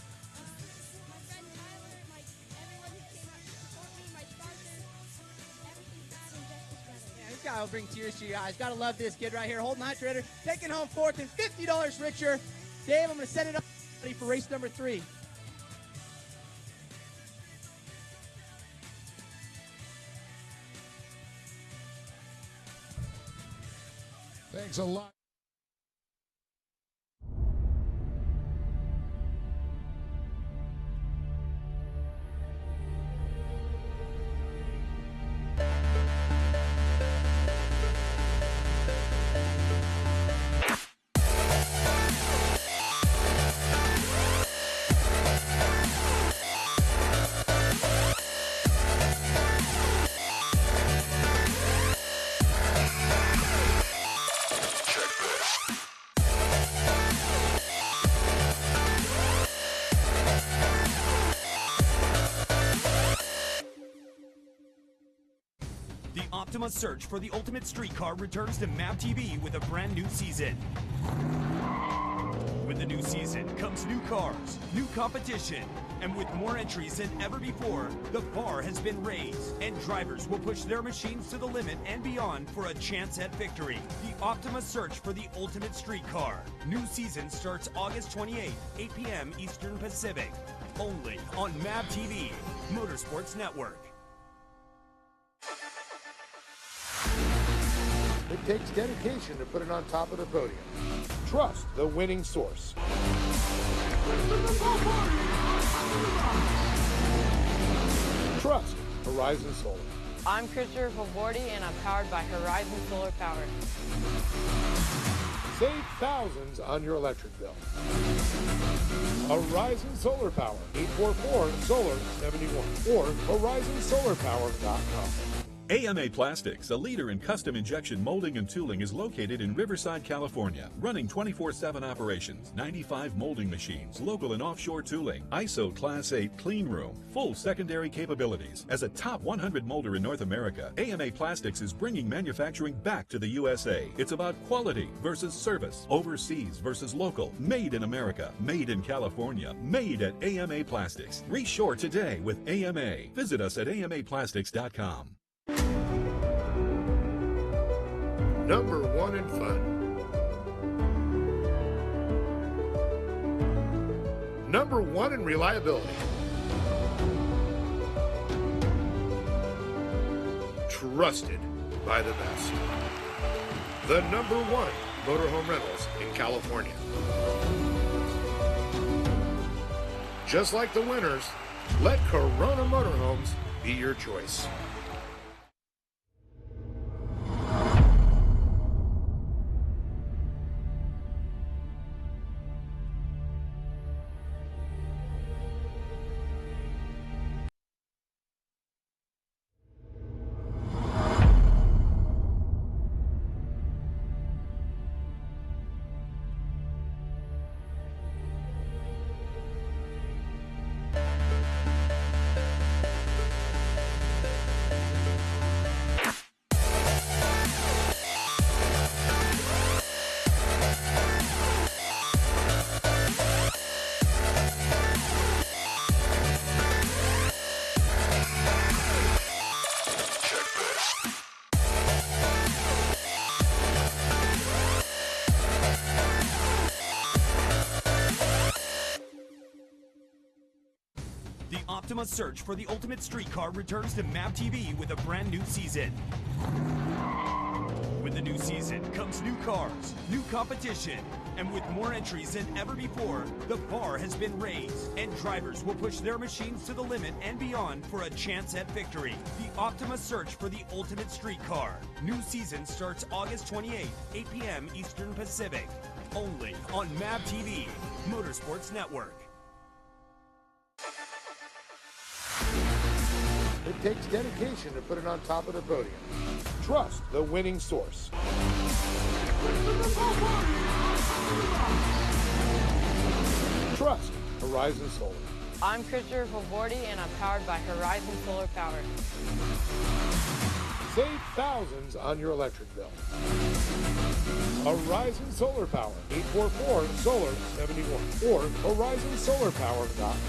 This guy will bring tears to your eyes. Gotta love this kid right here. Holden Heidritter taking home 4th and $50 richer. Dave, I'm gonna set it up ready for race number 3. Thanks a lot. Optima's search for the ultimate street car returns to MAP TV with a brand new season. With the new season comes new cars, new competition, and with more entries than ever before, the bar has been raised, and drivers will push their machines to the limit and beyond for a chance at victory. The Optima search for the ultimate street car. New season starts August 28th, 8 p.m. Eastern Pacific. Only on MAP TV, Motorsports Network. It takes dedication to put it on top of the podium. Trust the winning source. Trust Horizon Solar. I'm Christopher Favordi, and I'm powered by Horizon Solar Power. Save thousands on your electric bill. Horizon Solar Power, 844-SOLAR-71 or horizonsolarpower.com. AMA Plastics, a leader in custom injection molding and tooling, is located in Riverside, California, running 24/7 operations, 95 molding machines, local and offshore tooling, ISO Class 8 clean room, full secondary capabilities. As a top 100 molder in North America, AMA Plastics is bringing manufacturing back to the USA. It's about quality versus service, overseas versus local, made in America, made in California, made at AMA Plastics. Reshore today with AMA. Visit us at amaplastics.com. Number 1 in fun. Number 1 in reliability. Trusted by the best. The number 1 motorhome rentals in California. Just like the winners, let Corona Motorhomes be your choice. Optima's search for the ultimate street car returns to MAP TV with a brand new season. With the new season comes new cars, new competition, and with more entries than ever before, the bar has been raised, and drivers will push their machines to the limit and beyond for a chance at victory. The Optima search for the ultimate street car. New season starts August 28th, 8 p.m. Eastern Pacific. Only on MAP TV, Motorsports Network. It takes dedication to put it on top of the podium. Trust the winning source. Trust Horizon Solar. I'm Christopher Favordi, and I'm powered by Horizon Solar Power. Save thousands on your electric bill. Horizon Solar Power, 844-SOLAR-71 or horizonsolarpower.com.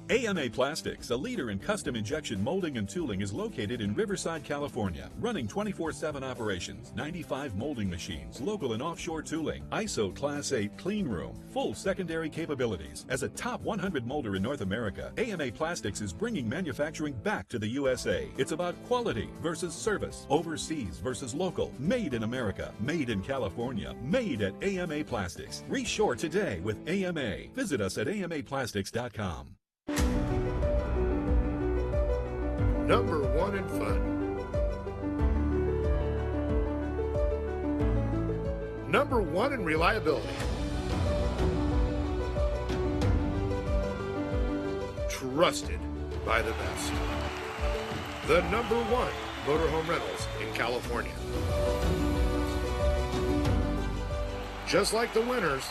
AMA Plastics, a leader in custom injection molding and tooling, is located in Riverside, California, running 24/7 operations, 95 molding machines, local and offshore tooling, ISO Class 8 clean room, full secondary capabilities. As a top 100 molder in North America, AMA Plastics is bringing manufacturing back to the USA. It's about quality versus service, overseas versus local, made in America, made in California, made at AMA Plastics. Reshore today with AMA. Visit us at amaplastics.com. Number 1 in fun. Number 1 in reliability. Trusted by the best. The number 1 motorhome rentals in California. Just like the winners,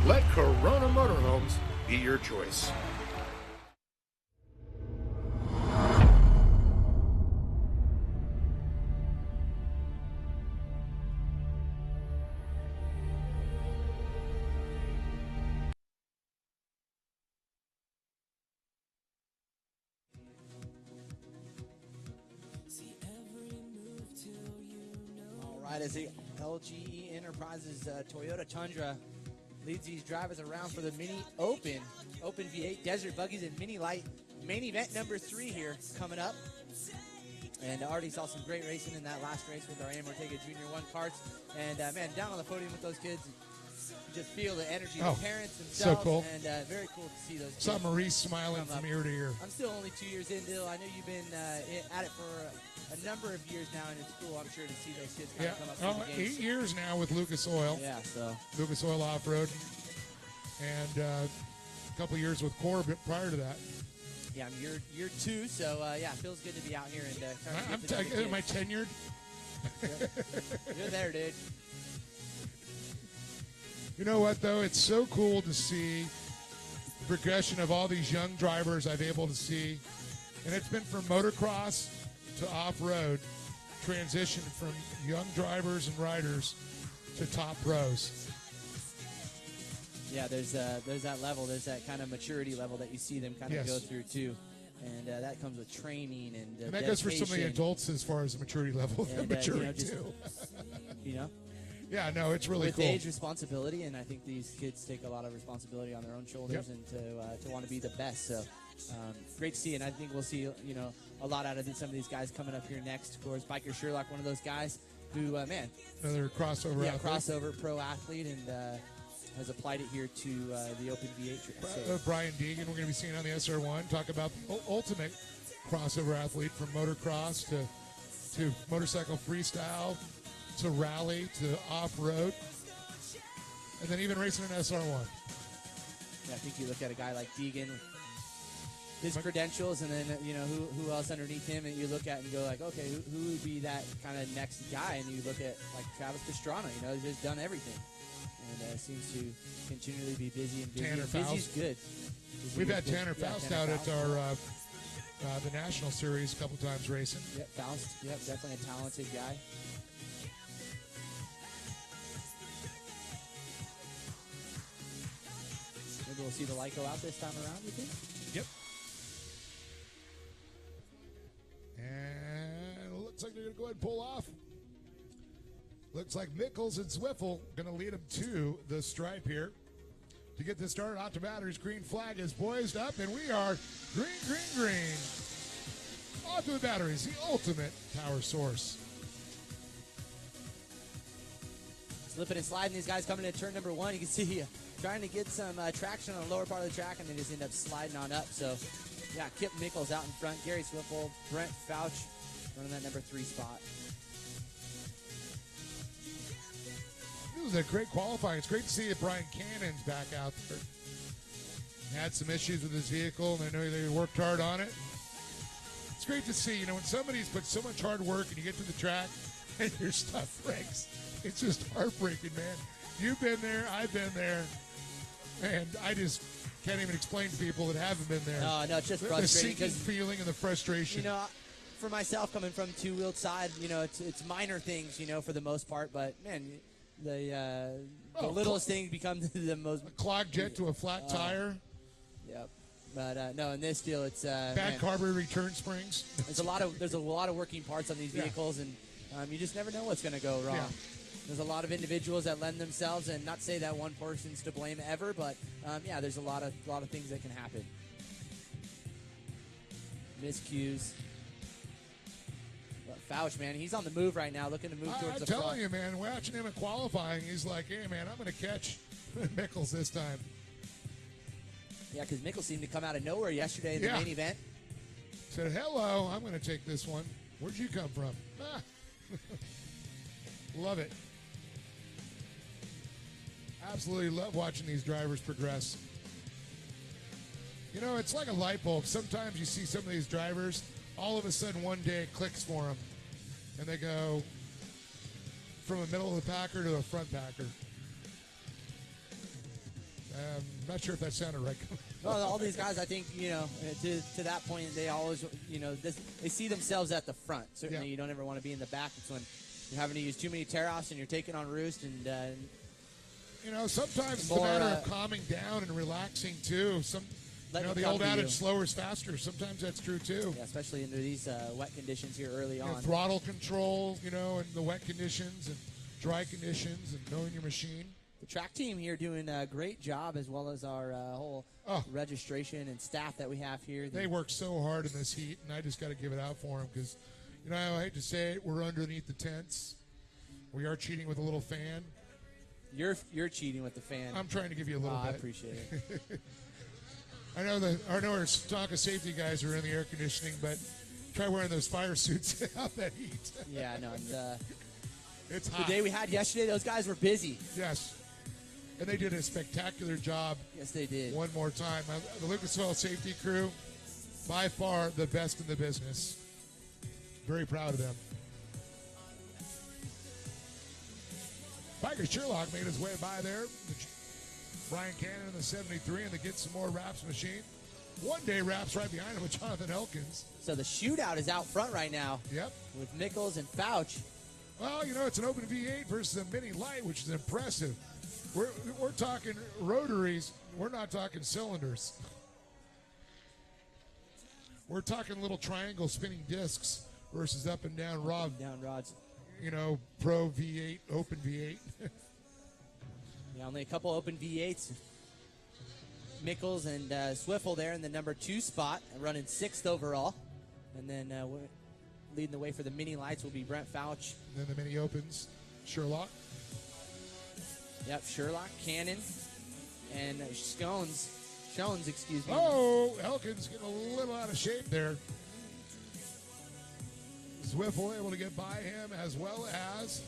let Corona Motorhomes be your choice. That is a LGE Enterprises Toyota Tundra. Leads these drivers around for the Mini Open V8 Desert Buggies and Mini Light main event number 3 here coming up. And already saw some great racing in that last race with our Am Ortega Junior 1 carts. And man, down on the podium with those kids, you just feel the energy of the parents themselves. So cool. And very cool to see those kids. Saw Maurice smiling from ear to ear. I'm still only 2 years in, Dill. I know you've been at it for a number of years now, and it's cool, I'm sure, to see those kids kind of come up through the games. 8 years now with Lucas Oil. Yeah, so. Lucas Oil Off-Road. And a couple years with Corbett prior to that. Yeah, I'm year 2, so yeah, it feels good to be out here and am I tenured? You're there, dude. You know what, though? It's so cool to see the progression of all these young drivers I've able to see. And it's been from motocross to off-road, transition from young drivers and riders to top pros. Yeah, there's that level. There's that kind of maturity level that you see them kind of go through, too. And that comes with training and that goes for some of the adults as far as the maturity level. And, maturity, too. Yeah, no, it's really with cool. With age, responsibility, and I think these kids take a lot of responsibility on their own shoulders and to want to be the best. So great to see, and I think we'll see a lot out of some of these guys coming up here next. Of course, Biker Sherlock, one of those guys who, man. Another crossover athlete. Crossover pro athlete, and has applied it here to the Open V8 track. So. Brian Deegan, we're going to be seeing on the SR1, talk about the ultimate crossover athlete from motocross to motorcycle freestyle to rally to off-road, and then even racing an SR1. Yeah, I think you look at a guy like Deegan, his credentials, and then who else underneath him, and you look at and go like, okay, who would be that kind of next guy? And you look at like Travis Pastrana, he's just done everything. And seems to continually be busy and busy. Tanner Faust. Busy's good. We've had Tanner Faust out at our the National Series a couple times racing. Yep, Faust. Yep, definitely a talented guy. Maybe we'll see the Lyco out this time around, you think? Yep. And it looks like they're going to go ahead and pull off. Looks like Mickles and Swiffle going to lead them to the stripe here. To get this started, off to batteries, green flag is poised up, and we are green, green, green. Off to the batteries, the ultimate power source. Slipping and sliding, these guys coming into turn number 1. You can see trying to get some traction on the lower part of the track, and they just end up sliding on up. So, yeah, Kip Mickles out in front, Gary Swiffle, Brent Fouch running that number 3 spot. It was a great qualifying. It's great to see that Brian Cannon's back out there. Had some issues with his vehicle, and I know they worked hard on it. It's great to see, when somebody's put so much hard work and you get to the track and your stuff breaks. It's just heartbreaking, man. You've been there, I've been there, and I just can't even explain to people that haven't been there. No, it's just frustrating. The sinking feeling and the frustration. For myself, coming from two-wheeled side, it's minor things, for the most part, but, man, the littlest thing becomes the most. A clogged jet to a flat tire. Yep. But no, in this deal, it's bad carburetor return springs. There's a lot of working parts on these vehicles, and you just never know what's going to go wrong. Yeah. There's a lot of individuals that lend themselves, and not say that one person's to blame ever, but there's a lot of things that can happen. Miscues. Fouch, man, he's on the move right now, looking to move towards the front. I'm telling you, man, watching him in qualifying, he's like, hey, man, I'm going to catch Mickles this time. Yeah, because Mickles seemed to come out of nowhere yesterday in the main event. Said, hello, I'm going to take this one. Where'd you come from? Love it. Absolutely love watching these drivers progress. It's like a light bulb. Sometimes you see some of these drivers, all of a sudden one day it clicks for them, and they go from a middle of the packer to a front packer. Not sure if that sounded right. Well, all these guys, I think, to that point, they always, they see themselves at the front. Certainly, you don't ever want to be in the back. It's when you're having to use too many tear-offs and you're taking on roost. And sometimes it's a matter of calming down and relaxing too. let You know, it the come old to adage, you. slower is faster. Sometimes that's true, too. Yeah, especially under these wet conditions here early You know, on. throttle control, you know, and the wet conditions and dry conditions and knowing your machine. The track team here doing a great job, as well as our whole registration and staff that we have here. They work so hard in this heat, and I just got to give it out for them because, you know, I hate to say it, we're underneath the tents. We are cheating with a little fan. You're cheating with the fan. I'm trying to give you a little bit. I appreciate it. I know our SoCal safety guys are in the air conditioning, but try wearing those fire suits out that heat. Yeah, no. And, it's the hot. day we had yesterday, those guys were busy. Yes. And they did a spectacular job. Yes, they did. One more time. The Lucas Oil safety crew, by far the best in the business. Very proud of them. Biker Sherlock made his way by there. Brian Cannon in the 73 and the Get Some More Wraps machine. One day Wraps right behind him with Jonathan Elkins. So the shootout is out front right now. Yep. With Nichols and Fouch. Well, you know, it's an open V8 versus a mini light, which is impressive. We're talking rotaries. We're not talking cylinders. We're talking little triangle spinning discs versus up and down rods. You know, Pro V8, open V8. Yeah, only a couple open V8s. Mickles and Swiffle there in the number 2 spot, running 6th overall. And then leading the way for the mini lights will be Brent Fouch. And then the mini opens, Sherlock. Yep, Sherlock, Cannon, and Shones, excuse me. Oh, Elkins getting a little out of shape there. Swiffle able to get by him, as well as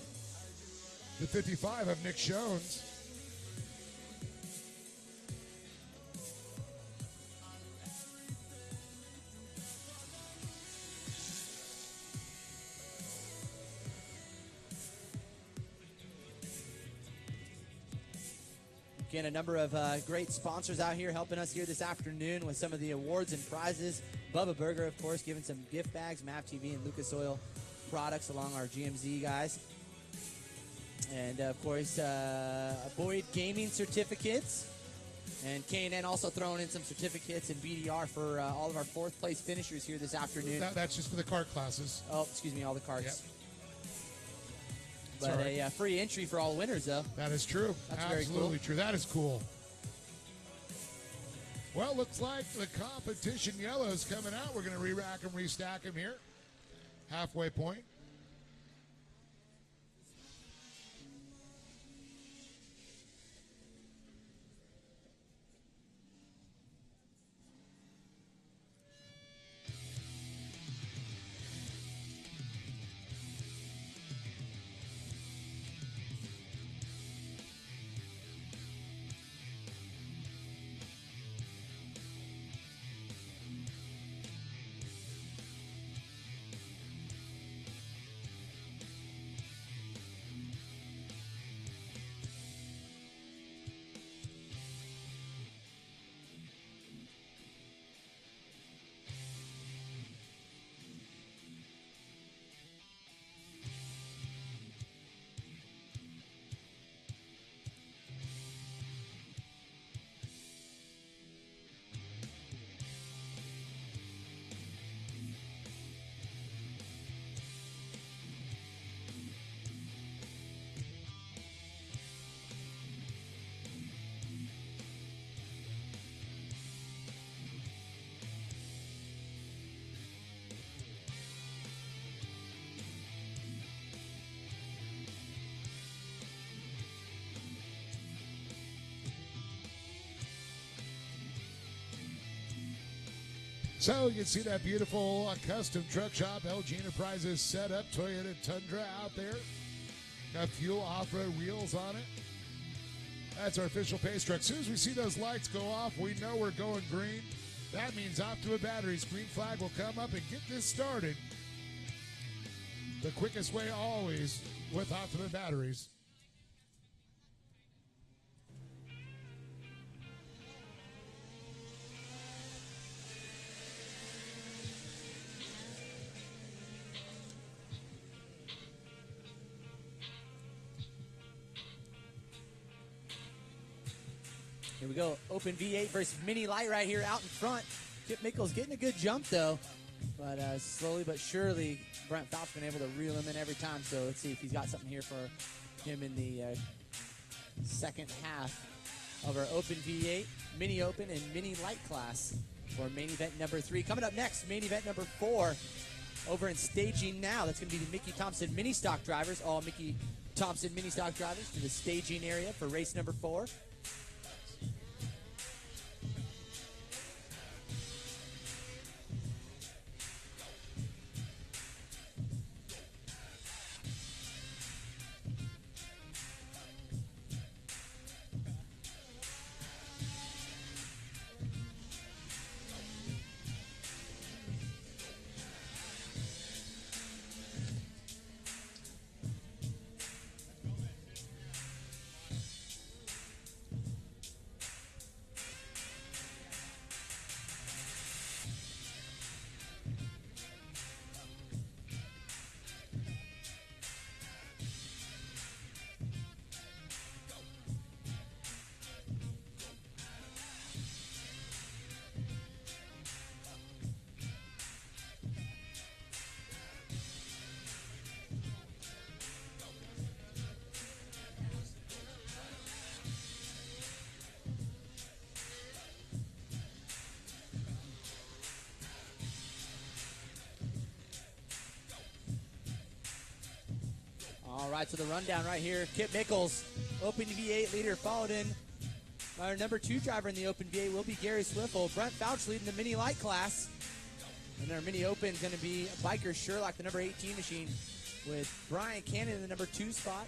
the 55 of Nick Shones. Again, a number of great sponsors out here helping us here this afternoon with some of the awards and prizes. Bubba Burger, of course, giving some gift bags, MAP TV and Lucas Oil products along our GMZ guys. And, of course, Boyd Gaming certificates. And K&N also throwing in some certificates and BDR for all of our 4th place finishers here this afternoon. That's just for the kart classes. Oh, excuse me, all the karts. Yep. But a free entry for all winners, though. That is true. That's Absolutely very cool. true. That is cool. Well, looks like the competition yellow is coming out. We're going to re-rack them, restack them here. Halfway point. So you can see that beautiful custom truck shop, LG Enterprises setup, Toyota Tundra out there. Got fuel off-road wheels on it. That's our official pace truck. As soon as we see those lights go off, we know we're going green. That means Optima Batteries green flag will come up and get this started. The quickest way always with Optima Batteries. Here Here we go. Open V8 versus Mini Light right here out in front. Kip Mickles getting a good jump, though. But slowly but surely, Brent Phelps been able to reel him in every time. So let's see if he's got something here for him in the second half of our Open V8, Mini Open, and Mini Light class for main event number 3. Coming up next, main event number 4 over in staging now. That's going to be the Mickey Thompson Mini Stock drivers. All Mickey Thompson Mini Stock drivers to the staging area for race number 4. All right, so the rundown right here. Kip Mickles, Open V8 leader, followed in by our number 2 driver in the Open V8 will be Gary Swiffle. Brent Fouch leading the Mini Light class. And our Mini Open is going to be Biker Sherlock, the number 18 machine, with Brian Cannon in the number 2 spot.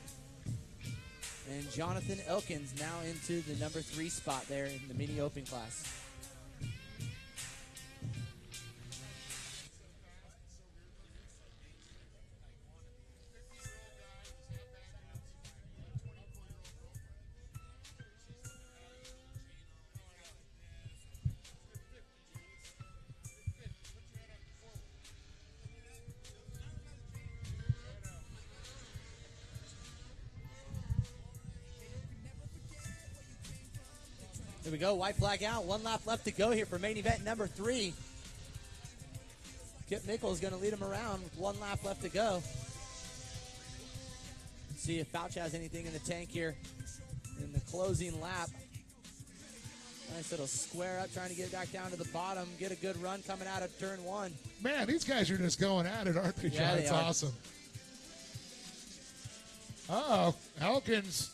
And Jonathan Elkins now into the number 3 spot there in the Mini Open class. Here we go, white flag out. 1 lap left to go here for main event number 3. Kip Mickles going to lead him around with 1 lap left to go. See if Fouch has anything in the tank here in the closing lap. Nice little square up, trying to get it back down to the bottom. Get a good run coming out of turn 1. Man, these guys are just going at it, aren't they, John? Yeah, It's awesome. Uh-oh, Elkins.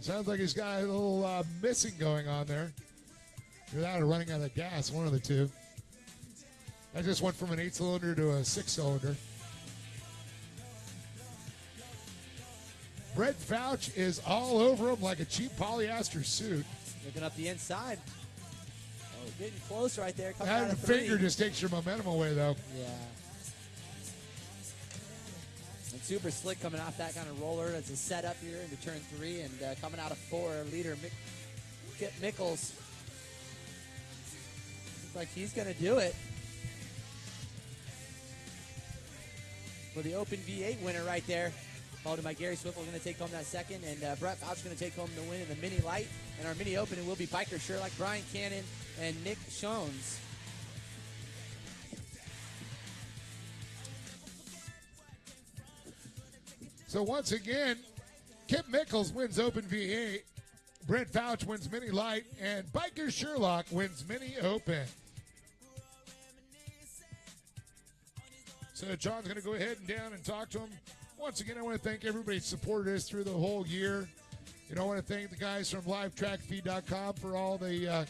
Sounds like he's got a little missing going on there. Either that or running out of gas, one of the two. I just went from an 8-cylinder to a 6-cylinder. Brett Fouch is all over him like a cheap polyester suit. Looking up the inside. Oh, getting close right there. Coming That out of 3. finger just takes your momentum away, though. Yeah. And super slick coming off that kind of roller as a setup here into turn 3, and coming out of 4, leader Kip Mickles. Looks like he's going to do it. For the Open V8 winner right there. Followed by Gary Swiffle going to take home that second, and Brett Fouch going to take home the win in the Mini Light. And our Mini Open will be Biker Sherlock, Brian Cannon, and Nick Schoens. So once again, Kip Mickles wins Open V8, Brent Fouch wins Mini Light, and Biker Sherlock wins Mini Open. So John's going to go ahead and down and talk to him. Once again, I want to thank everybody who supported us through the whole year. You know, I want to thank the guys from LiveTrackFeed.com for all the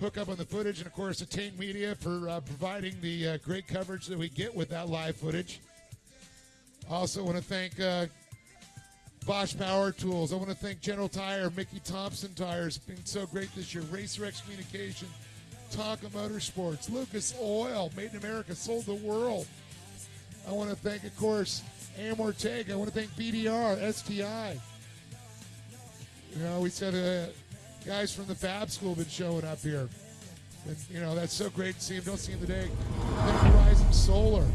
hookup on the footage, and of course, Attain Media for providing the great coverage that we get with that live footage. Also want to thank Bosch Power Tools. I want to thank General Tire, Mickey Thompson Tires. It's been so great this year. RacerX Communication, Tonka Motorsports, Lucas Oil, Made in America, sold the world. I want to thank, of course, Am Ortega. I want to thank BDR, STI. You know, we said guys from the Fab School have been showing up here. And, you know, that's so great to see them. Don't see them today. Thank Horizon Solar.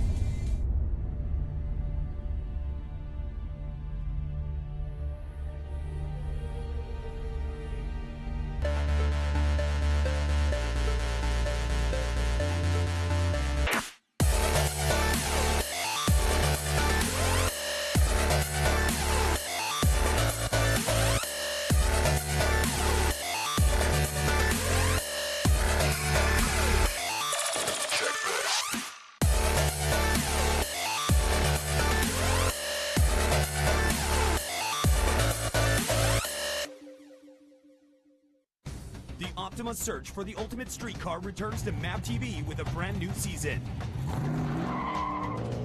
Optima's search for the ultimate streetcar returns to MAP TV with a brand new season.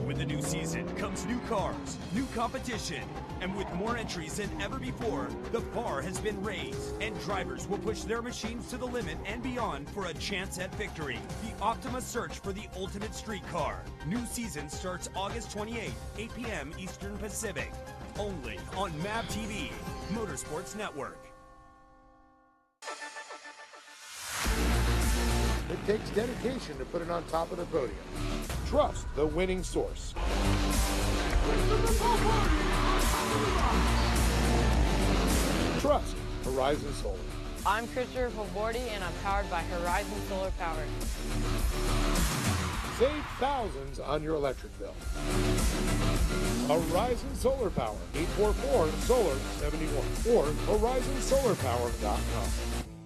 With the new season comes new cars, new competition, and with more entries than ever before, the bar has been raised, and drivers will push their machines to the limit and beyond for a chance at victory. The Optima search for the ultimate streetcar. New season starts August 28th, 8 p.m. Eastern Pacific. Only on MAP TV, Motorsports Network. It takes dedication to put it on top of the podium. Trust the winning source. Trust Horizon Solar. I'm Christopher Favordi, and I'm powered by Horizon Solar Power. Save thousands on your electric bill. Horizon Solar Power, 844-SOLAR-71 or horizonsolarpower.com.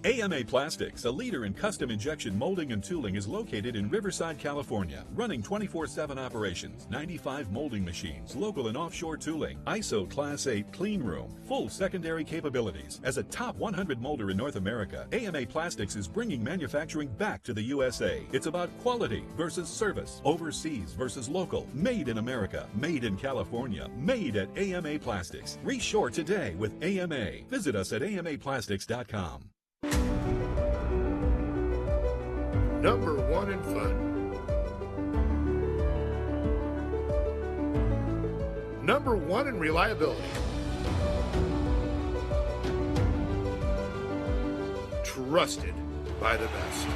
AMA Plastics, a leader in custom injection molding and tooling, is located in Riverside, California, running 24/7 operations, 95 molding machines, local and offshore tooling, ISO Class 8 clean room, full secondary capabilities. As a top 100 molder in North America, AMA Plastics is bringing manufacturing back to the USA. It's about quality versus service, overseas versus local, made in America, made in California, made at AMA Plastics. Reshore today with AMA. Visit us at amaplastics.com. Number 1 in fun. Number 1 in reliability. Trusted by the best.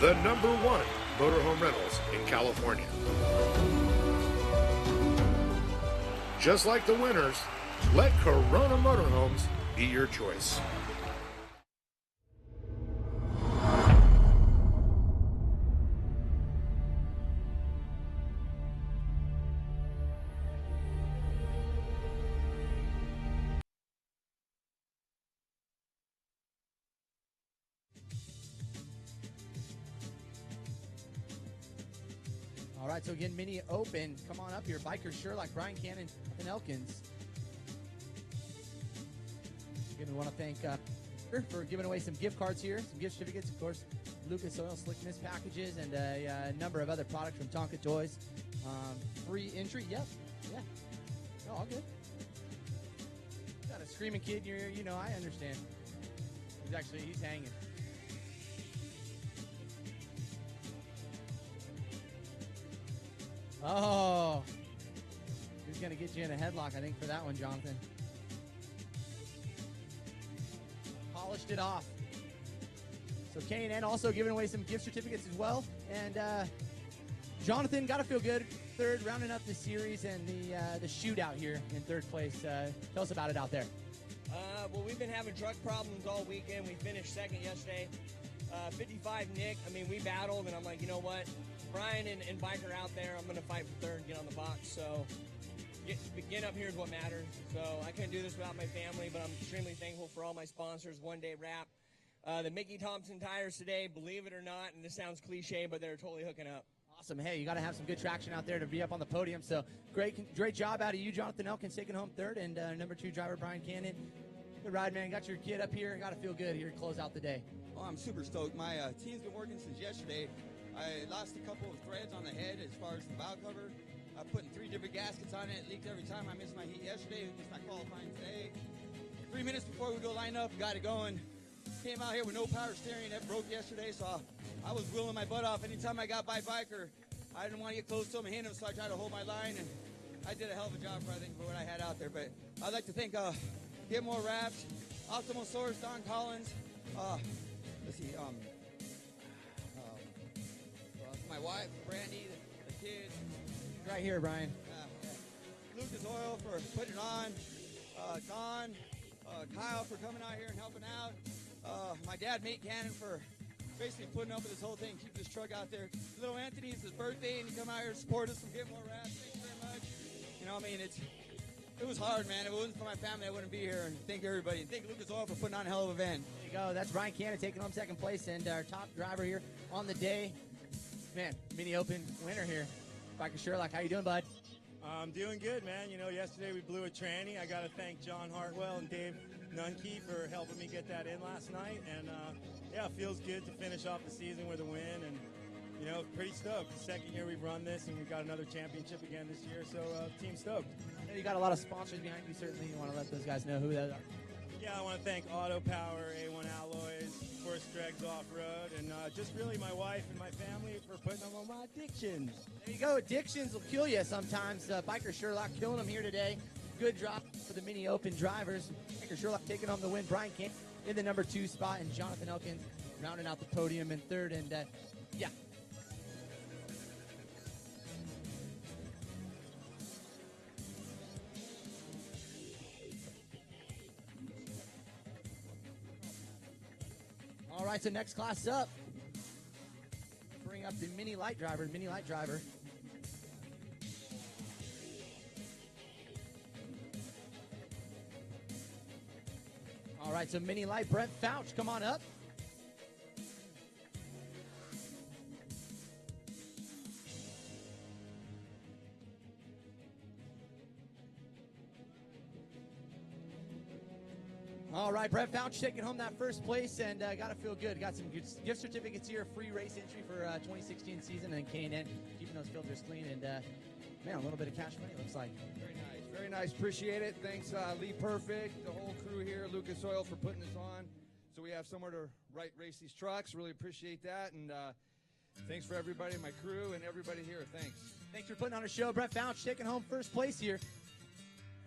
The number 1 motorhome rentals in California. Just like the winners, let Corona Motorhomes be your choice. All right, so again, mini open. Come on up here. Bikers Sherlock, Brian Cannon, and Elkins. Again, we want to thank for giving away some gift cards here, some gift certificates, of course, Lucas Oil Slick Mist packages, and a number of other products from Tonka Toys. Free entry. Yep. Yeah. No, all good. Got a screaming kid in your ear. You know, I understand. He's hanging. Oh, he's going to get you in a headlock, I think, for that one, Jonathan. Polished it off. So K&N also giving away some gift certificates as well. And Jonathan, got to feel good. Third, rounding up the series and the shootout here in third place. Tell us about it out there. Well, we've been having truck problems all weekend. We finished second yesterday. 55 Nick, I mean, we battled, and I'm like, you know what? Brian and Bike are out there. I'm going to fight for third and get on the box. So getting up here is what matters. So I couldn't do this without my family, but I'm extremely thankful for all my sponsors. One Day Wrap. The Mickey Thompson tires today, believe it or not, and this sounds cliche, but they're totally hooking up. Awesome. Hey, you got to have some good traction out there to be up on the podium. So great job out of you, Jonathan Elkins, taking home third, and number 2 driver, Brian Cannon. Good ride, man. Got your kid up here. Got to feel good here to close out the day. Oh, I'm super stoked. My team's been working since yesterday. I lost a couple of threads on the head as far as the bow cover. I put 3 different gaskets on it. It leaked every time. I missed my heat yesterday. Missed my qualifying today. 3 minutes before we go line up, got it going. Came out here with no power steering. That broke yesterday, so I was wheeling my butt off. Anytime I got by Biker, I didn't want to get close to him and hit him, so I tried to hold my line, and I did a hell of a job, I think, for what I had out there. But I'd like to thank Get More Wraps, Optimal Source, Don Collins. Let's see, my wife, Brandy, the kids. Right here, Brian. Lucas Oil for putting it on. Don, Kyle for coming out here and helping out. My dad, Mate Cannon, for basically putting up with this whole thing, keep this truck out there. Little Anthony, it's his birthday, and he come out here to support us from Get More Wraps. Thank you very much. You know, I mean, it was hard, man. If it wasn't for my family, I wouldn't be here. And thank everybody. And thank Lucas Oil for putting on a hell of an event. There you go. That's Brian Cannon taking home second place, and our top driver here on the day. Man, mini open winner here. Biker Sherlock, how you doing, bud? I'm doing good, man. You know, yesterday we blew a tranny. I got to thank John Hartwell and Dave Nunke for helping me get that in last night. And Yeah, it feels good to finish off the season with a win, and you know, pretty stoked. The second year we've run this, and we've got another championship again this year, so team stoked. I know you got a lot of sponsors behind you. Certainly, you want to let those guys know who they are. Yeah, I want to thank Auto Power, A1 Alloys, of course, Dregs Off-Road, and just really my wife and my family for putting on my addictions. There you go. Addictions will kill you sometimes. Biker Sherlock killing them here today. Good drop for the Mini Open drivers. Biker Sherlock taking home the win. Brian Kent in the number 2 spot, and Jonathan Elkins rounding out the podium in third. And yeah. All right, so next class up. Bring up the Mini Light Driver. All right, so Mini Light, Brent Fouch, come on up. All right, Brett Fouch taking home that first place, and got to feel good. Got some good gift certificates here, free race entry for 2016 season, and K&N keeping those filters clean, and man, a little bit of cash money, looks like. Very nice. Appreciate it. Thanks, Lee Perfect, the whole crew here, Lucas Oil for putting this on, so we have somewhere to race these trucks. Really appreciate that, and thanks for everybody, my crew, and everybody here. Thanks. Thanks for putting on a show. Brett Fouch taking home first place here,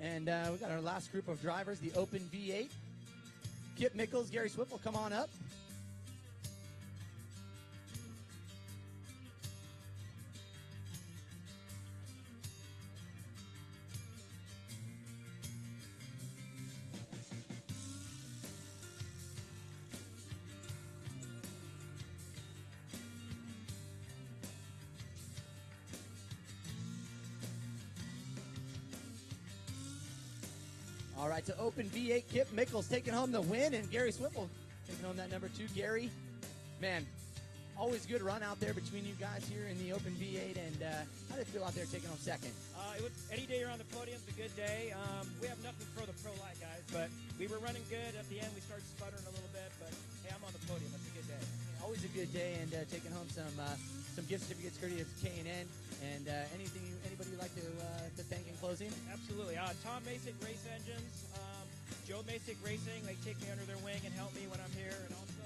and we got our last group of drivers, the Open V8. Kip Mickles, Gary Swift will come on up. All right, so Open V8, Kip Mickles taking home the win, and Gary Swiffle taking home that number 2. Gary, man, always good run out there between you guys here in the Open V8, and how did it feel out there taking home second? Any day you're on the podium is a good day. We have nothing for the Pro Light guys, but we were running good. At the end, we started sputtering a little bit, but hey, I'm on the podium. That's a good day. Always a good day, and taking home some gift certificates courtesy of K&N. And anybody you'd like to thank in closing? Absolutely. Tom Masick Race Engines, Joe Masick Racing. They take me under their wing and help me when I'm here. And also,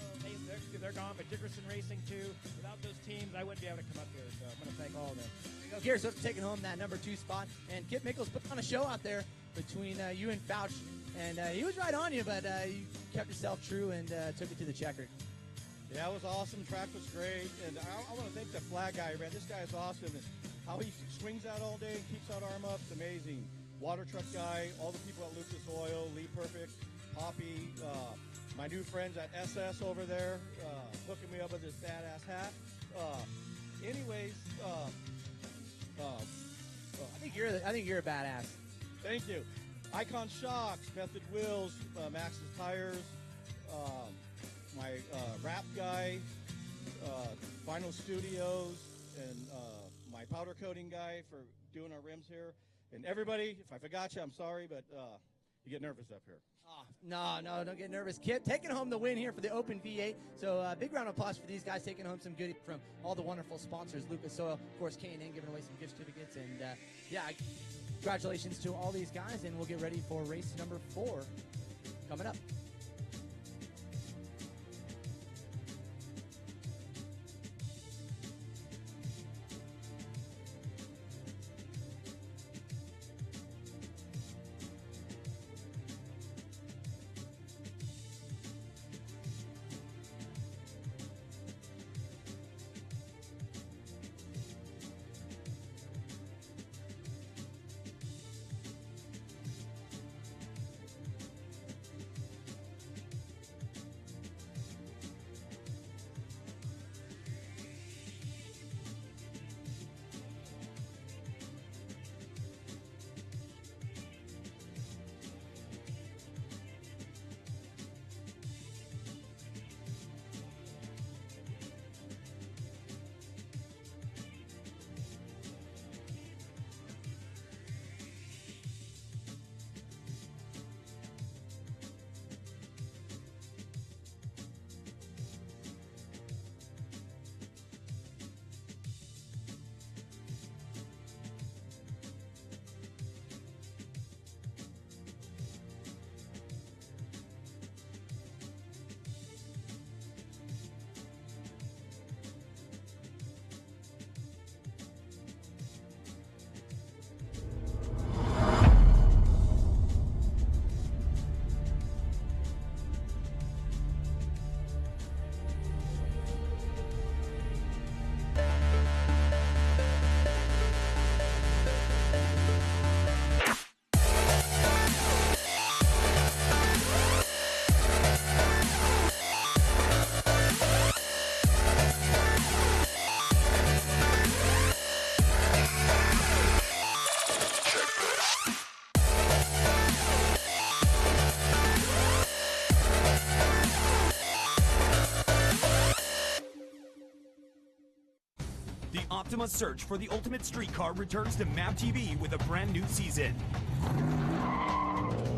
they're gone, but Dickerson Racing too. Without those teams, I wouldn't be able to come up here. So I'm going to thank all of them. Gary Swift taking home that number 2 spot, and Kip Mickles put on a show out there between you and Fouch, and he was right on you, but you kept yourself true and took it to the checkered. Yeah, it was awesome. Track was great, and I want to thank the flag guy, man. This guy is awesome. And how he swings out all day and keeps that arm up, it's amazing. Water truck guy, all the people at Lucas Oil, Lee Perfect, Poppy, my new friends at SS over there, hooking me up with this badass hat. Anyways, I think you're a badass. Thank you. Icon Shocks, Method Wheels, Max's Tires, my rap guy, Vinyl Studios, and my powder coating guy for doing our rims here. And everybody, if I forgot you, I'm sorry, but you get nervous up here. No, don't get nervous. Kip taking home the win here for the Open V8. So big round of applause for these guys taking home some goodies from all the wonderful sponsors. Lucas Oil, of course, K&N giving away some gift certificates. And yeah, congratulations to all these guys. And we'll get ready for race number 4 coming up. The Optima search for the ultimate street car returns to MAP TV with a brand new season.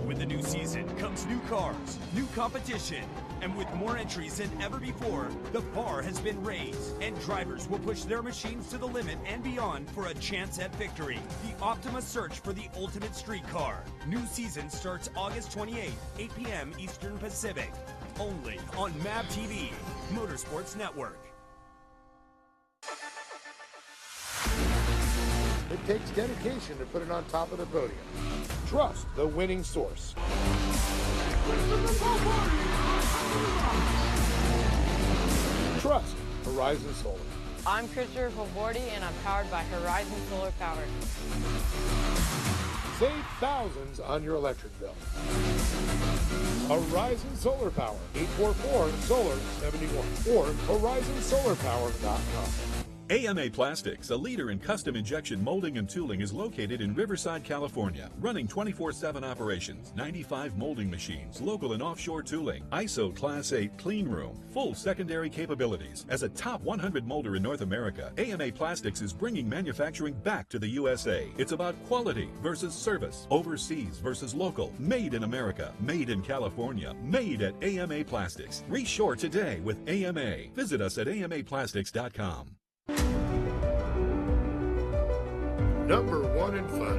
With the new season comes new cars, new competition, and with more entries than ever before, the bar has been raised, and drivers will push their machines to the limit and beyond for a chance at victory. The Optima search for the ultimate street car. New season starts August 28th, 8 p.m. Eastern Pacific. Only on MAP TV, Motorsports Network. It takes dedication to put it on top of the podium. Trust the winning source. Trust Horizon Solar. I'm Christopher Havordi, and I'm powered by Horizon Solar Power. Save thousands on your electric bill. Horizon Solar Power, 844-SOLAR-71 or horizonsolarpower.com. AMA Plastics, a leader in custom injection molding and tooling, is located in Riverside, California, running 24/7 operations, 95 molding machines, local and offshore tooling, ISO Class 8 clean room, full secondary capabilities. As a top 100 molder in North America, AMA Plastics is bringing manufacturing back to the USA. It's about quality versus service, overseas versus local, made in America, made in California, made at AMA Plastics. Reshore today with AMA. Visit us at amaplastics.com. Number one in fun.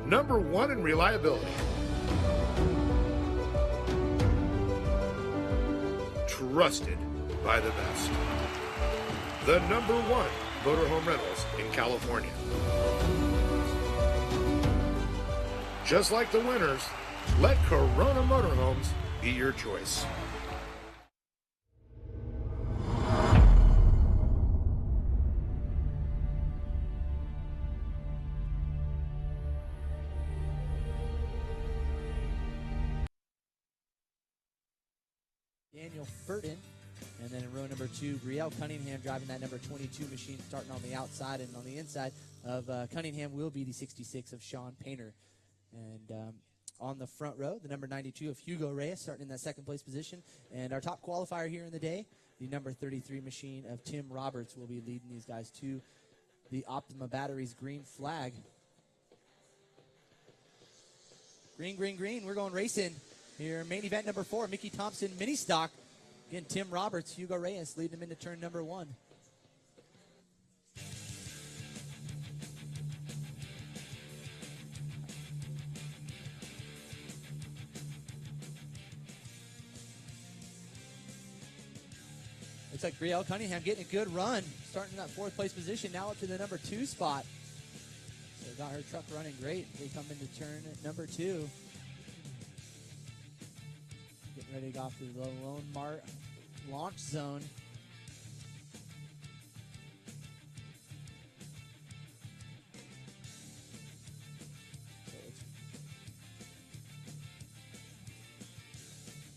Number one in reliability. Trusted by the best. The number one motorhome rentals in California. Just like the winners, let Corona Motorhomes be your choice. Daniel Furton. And then in row number 2, Brielle Cunningham driving that number 22 machine, starting on the outside. And on the inside of Cunningham will be the 66 of Sean Painter. And on the front row, the number 92 of Hugo Reyes starting in that second place position. And our top qualifier here in the day, the number 33 machine of Tim Roberts will be leading these guys to the Optima Batteries green flag. Green, green, green. We're going racing. Here, main event number 4, Mickey Thompson mini stock. Again, Tim Roberts, Hugo Reyes leading him into turn number 1. Looks like Brielle Cunningham getting a good run, starting in that 4th place position, now up to the number 2 spot. So got her truck running great. They come into turn number 2. Getting ready to go off to the Lone Mart launch zone.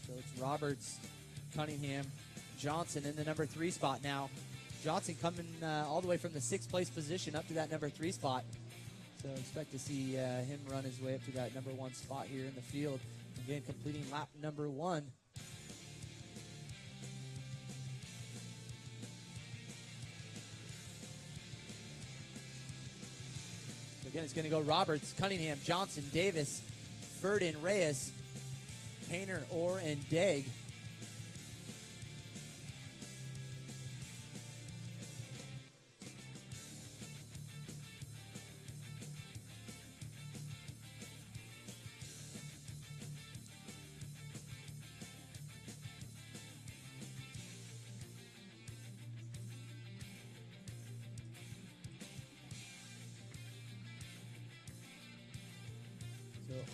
So it's Roberts, Cunningham, Johnson in the number 3 spot now. Johnson coming all the way from the 6th place position up to that number 3 spot. So expect to see him run his way up to that number 1 spot here in the field. Again, completing lap number 1. So again, it's going to go Roberts, Cunningham, Johnson, Davis, Furden, Reyes, Painter, Orr, and Degg.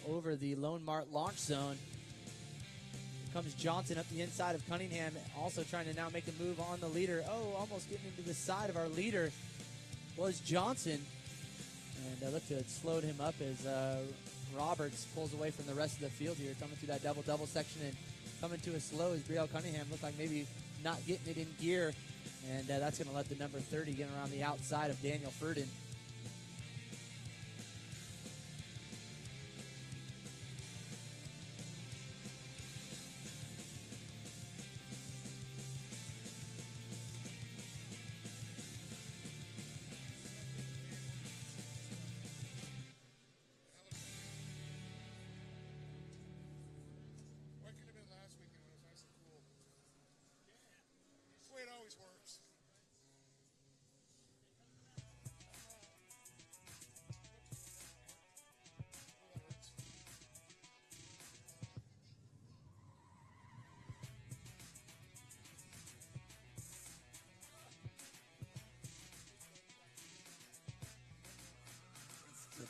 Over the Lone Mart launch zone. Here comes Johnson up the inside of Cunningham, also trying to now make a move on the leader. Oh, almost getting into the side of our leader was Johnson. And look to it slowed him up as Roberts pulls away from the rest of the field here, coming through that double section and coming to a slow as Brielle Cunningham looked like maybe not getting it in gear. And that's going to let the number 30 get around the outside of Daniel Furden.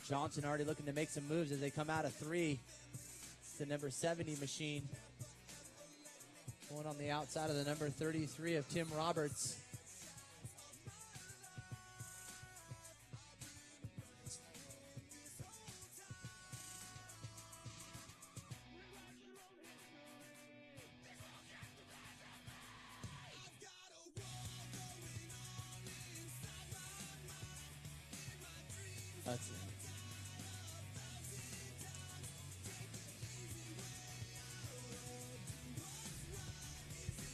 Johnson already looking to make some moves as they come out of 3. It's the number 70 machine. Going on the outside of the number 33 of Tim Roberts. That's it.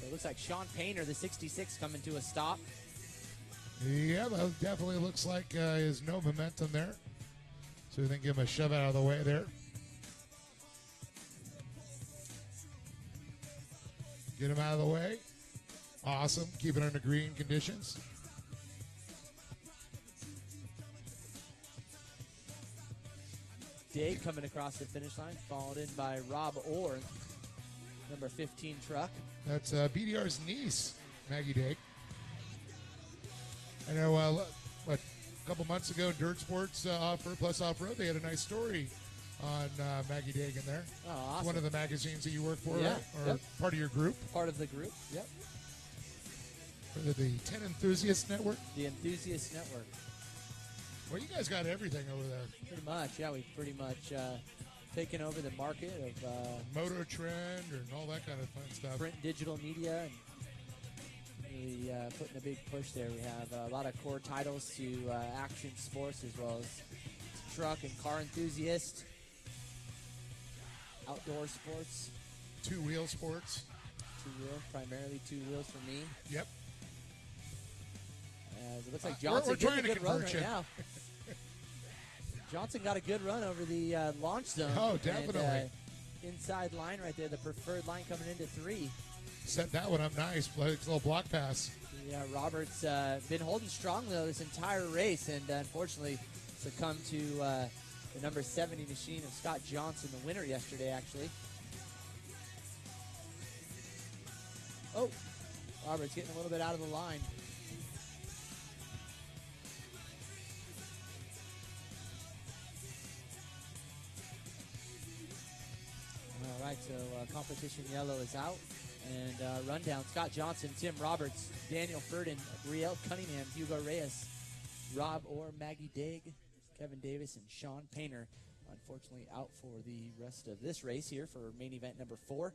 It looks like Sean Painter, the 66, coming to a stop. Yeah, that definitely looks like there's no momentum there. So we think give him a shove out of the way there. Get him out of the way. Awesome. Keep it under green conditions. Day coming across the finish line, followed in by Rob Orr, number 15 truck. That's BDR's niece, Maggie Dake. I know a couple months ago, Dirt Sports Off-Road Plus Off-Road, they had a nice story on Maggie Dake in there. Oh, awesome. It's one of the magazines that you work for, Yeah, right? Or part of your group? Part of the group, yep. For the 10 Enthusiast Network? The Enthusiast Network. Well, you guys got everything over there. Pretty much, yeah. We've pretty much taken over the market of Motor Trend and all that kind of fun stuff. print digital media. And really putting a big push there. We have a lot of core titles to action sports as well as truck and car enthusiast, outdoor sports. Two-wheel sports. Two-wheel, primarily two wheels for me. Yep. It looks like Johnson we're trying getting a to good run convert right you. now. Johnson got a good run over the launch zone. Oh, definitely. And, inside line right there, the preferred line coming into 3. Set that one up nice. Like a little block pass. Yeah, Roberts been holding strong, though, this entire race, and unfortunately succumbed to the number 70 machine of Scott Johnson, the winner yesterday, actually. Oh, Roberts getting a little bit out of the line. All right, so competition yellow is out. And rundown, Scott Johnson, Tim Roberts, Daniel Furden, Brielle Cunningham, Hugo Reyes, Rob Orr, Maggie Daig, Kevin Davis, and Sean Painter. Unfortunately out for the rest of this race here for main event number 4.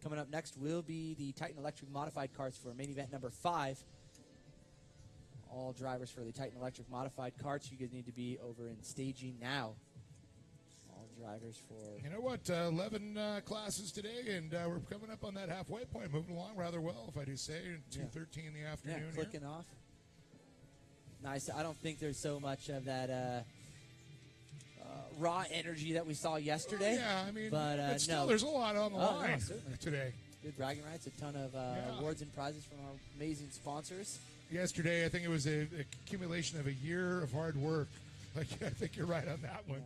Coming up next will be the Titan Electric Modified Carts for main event number 5. All drivers for the Titan Electric Modified Carts, you guys need to be over in staging now. All drivers for... You know what? 11 classes today, and we're coming up on that halfway point, moving along rather well, if I do say. 2:13 in the afternoon. Yeah, clicking off. Nice. I don't think there's so much of that raw energy that we saw yesterday. Yeah, I mean, but still, no. there's a lot on the line certainly. today. Good bragging rights, a ton of awards and prizes from our amazing sponsors. Yesterday, I think it was a accumulation of a year of hard work. Like, I think you're right on that one.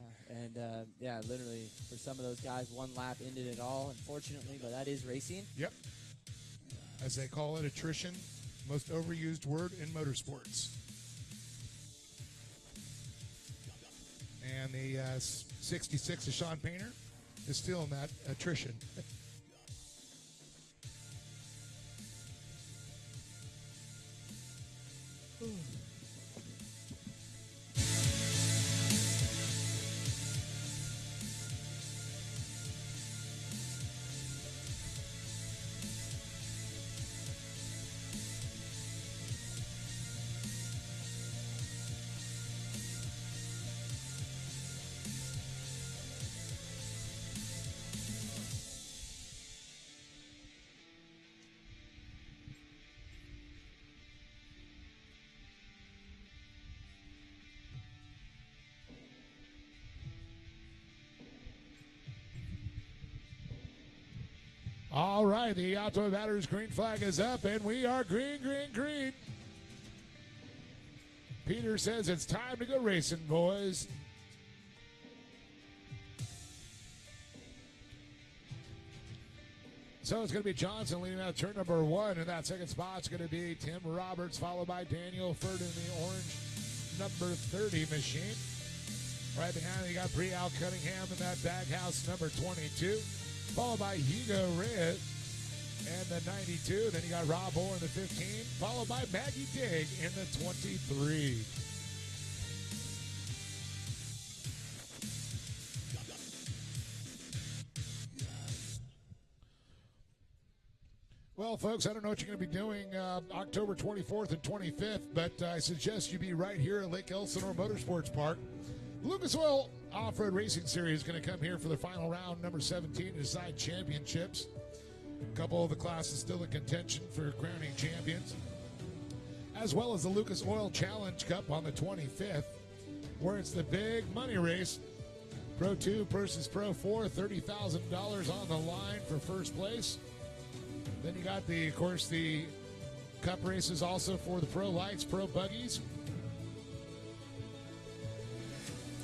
Yeah, and literally, for some of those guys, one lap ended it all, unfortunately, but that is racing. Yep. As they call it, attrition, most overused word in motorsports. And the 66 of Sean Painter is still in that attrition. All right, the Alto Batter's green flag is up, and we are green, green, green. Peter says it's time to go racing, boys. So it's going to be Johnson leading out turn number 1, and that second spot's going to be Tim Roberts, followed by Daniel Furden in the orange number 30 machine. Right behind, you got Brielle Cunningham in that baghouse, number 22. Followed by Hugo Reyes and the 92. Then you got Rob Orr in the 15. Followed by Maggie Digg in the 23. Well, folks, I don't know what you're going to be doing October 24th and 25th, but I suggest you be right here at Lake Elsinore Motorsports Park. Lucas Oil Off-Road Racing Series is going to come here for the final round, number 17, to decide championships. A couple of the classes still in contention for crowning champions, as well as the Lucas Oil Challenge Cup on the 25th, where it's the big money race. Pro 2 versus Pro 4, $30,000 on the line for first place. Then you got, of course, the cup races also for the Pro Lights, Pro Buggies,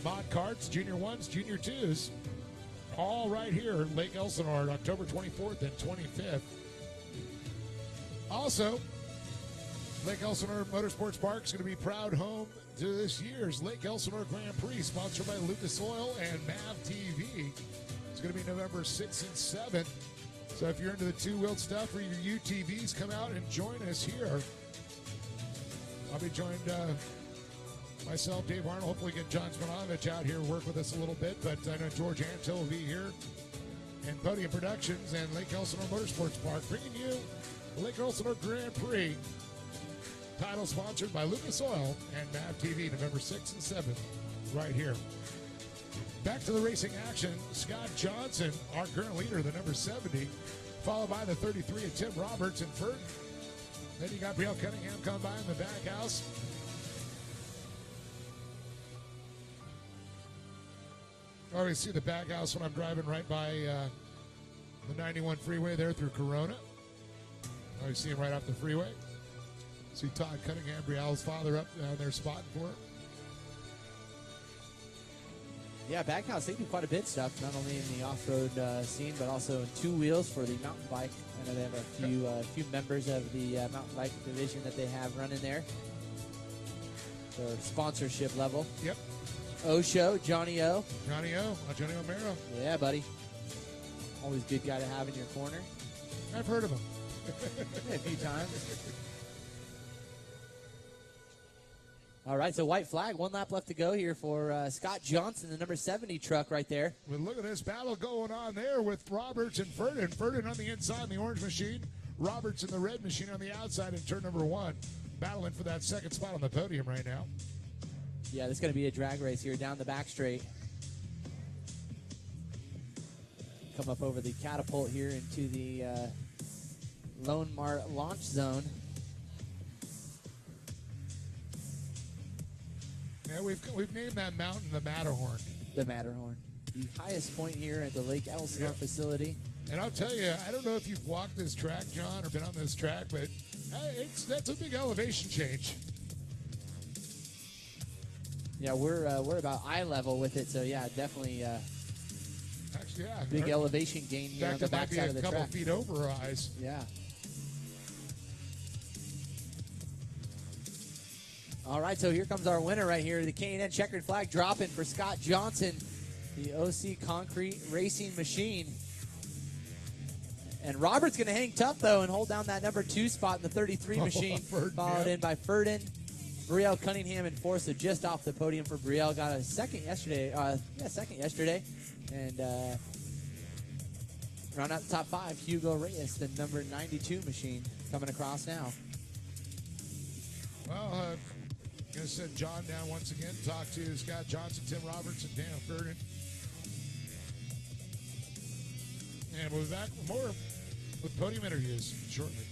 Mod Carts, Junior 1s, Junior 2s, all right here at Lake Elsinore, October 24th and 25th. Also, Lake Elsinore Motorsports Park is going to be proud home to this year's Lake Elsinore Grand Prix, sponsored by Lucas Oil and MAV TV. It's going to be November 6th and 7th. So if you're into the two-wheeled stuff or your UTVs, come out and join us here. I'll be joined, myself, Dave Arnold, hopefully get John Smanovich out here, work with us a little bit, but I know George Antill will be here. And Podium Productions and Lake Elsinore Motorsports Park, bringing you the Lake Elsinore Grand Prix. Title sponsored by Lucas Oil and MAV TV, November 6th and 7th, right here. Back to the racing action. Scott Johnson, our current leader, the number 70, followed by the 33 of Tim Roberts and Furton. Then you got Brielle Cunningham coming by in the back house. I always see the back house when I'm driving right by the 91 freeway there through Corona. I always see him right off the freeway. See Todd Cunningham, Brielle's father, up down there spotting for it. Yeah, Baghouse, they do quite a bit of stuff, not only in the off-road scene, but also in two wheels for the mountain bike. I know they have a few members of the mountain bike division that they have running there. So sponsorship level. Yep. O-Show, Johnny O. Johnny O'Mara. Yeah, buddy. Always good guy to have in your corner. I've heard of him. A few times. All right, so white flag, one lap left to go here for Scott Johnson, the number 70 truck right there. Well, look at this battle going on there with Roberts and Furton. Furton on the inside in the orange machine. Roberts in the red machine on the outside in turn number 1. Battling for that second spot on the podium right now. Yeah, this is going to be a drag race here down the back straight. Come up over the catapult here into the Lone Mart launch zone. Yeah, we've named that mountain the Matterhorn. The Matterhorn. The highest point here at the Lake Elsinore facility. And I'll tell you, I don't know if you've walked this track, John, or been on this track, but that's a big elevation change. Yeah, we're about eye level with it, so yeah, definitely actually, yeah, big elevation gain here on the backside of the track. A couple feet over our eyes. Yeah. All right, so here comes our winner right here. The K&N checkered flag dropping for Scott Johnson, the OC Concrete Racing Machine. And Robert's going to hang tough, though, and hold down that number 2 spot in the 33 machine, followed in by Furton. Brielle Cunningham in fourth, so just off the podium for Brielle. Got a second yesterday. And round out the top 5, Hugo Reyes, the number 92 machine, coming across now. Well, going to send John down once again to talk to Scott Johnson, Tim Roberts, and Dan Furton. And we'll be back with more with podium interviews shortly.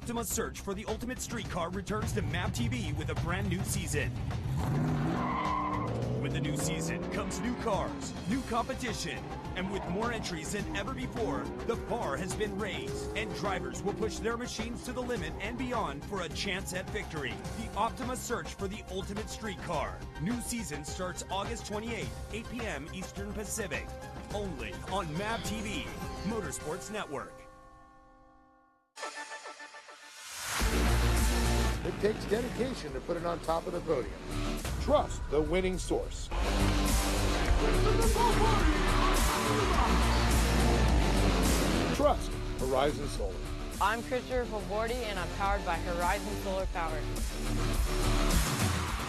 Optima's search for the ultimate streetcar returns to MAP TV with a brand new season. With the new season comes new cars, new competition, and with more entries than ever before, the bar has been raised, and drivers will push their machines to the limit and beyond for a chance at victory. The Optima search for the ultimate streetcar. New season starts August 28th, 8 p.m. Eastern Pacific. Only on MAP TV, Motorsports Network. It takes dedication to put it on top of the podium. Trust the winning source. Trust Horizon Solar. I'm Christopher Favordi, and I'm powered by Horizon Solar Power.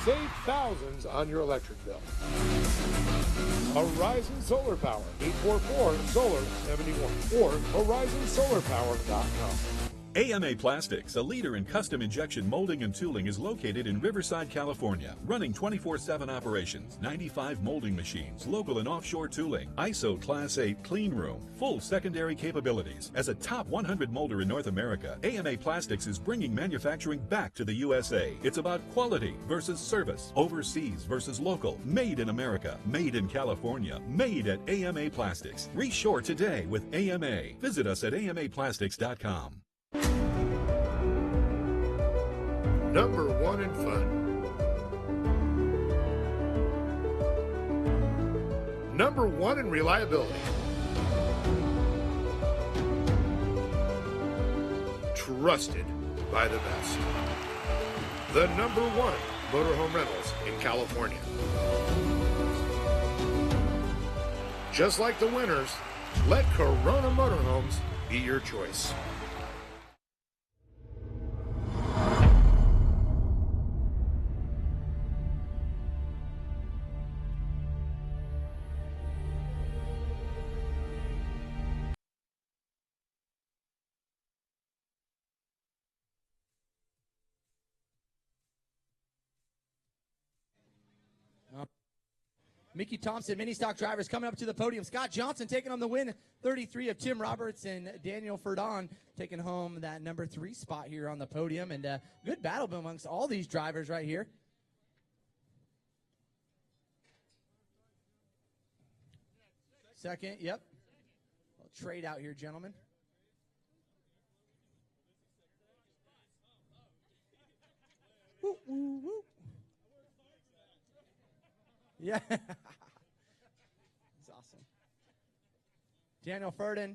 Save thousands on your electric bill. Horizon Solar Power, 844-SOLAR-71 or horizonsolarpower.com. AMA Plastics, a leader in custom injection molding and tooling, is located in Riverside, California, running 24/7 operations, 95 molding machines, local and offshore tooling, ISO Class 8 clean room, full secondary capabilities. As a top 100 molder in North America, AMA Plastics is bringing manufacturing back to the USA. It's about quality versus service, overseas versus local, made in America, made in California, made at AMA Plastics. Reshore today with AMA. Visit us at amaplastics.com. Number one in fun. Number one in reliability. Trusted by the best. The number one motorhome rentals in California. Just like the winners, let Corona Motorhomes be your choice. Mickey Thompson, mini stock drivers coming up to the podium. Scott Johnson taking on the win, 33 of Tim Roberts, and Daniel Ferdon taking home that number 3 spot here on the podium. And good battle amongst all these drivers right here. Second, yep. I'll trade out here, gentlemen. Woo, woo, woo. Yeah. That's awesome. Daniel Ferdin,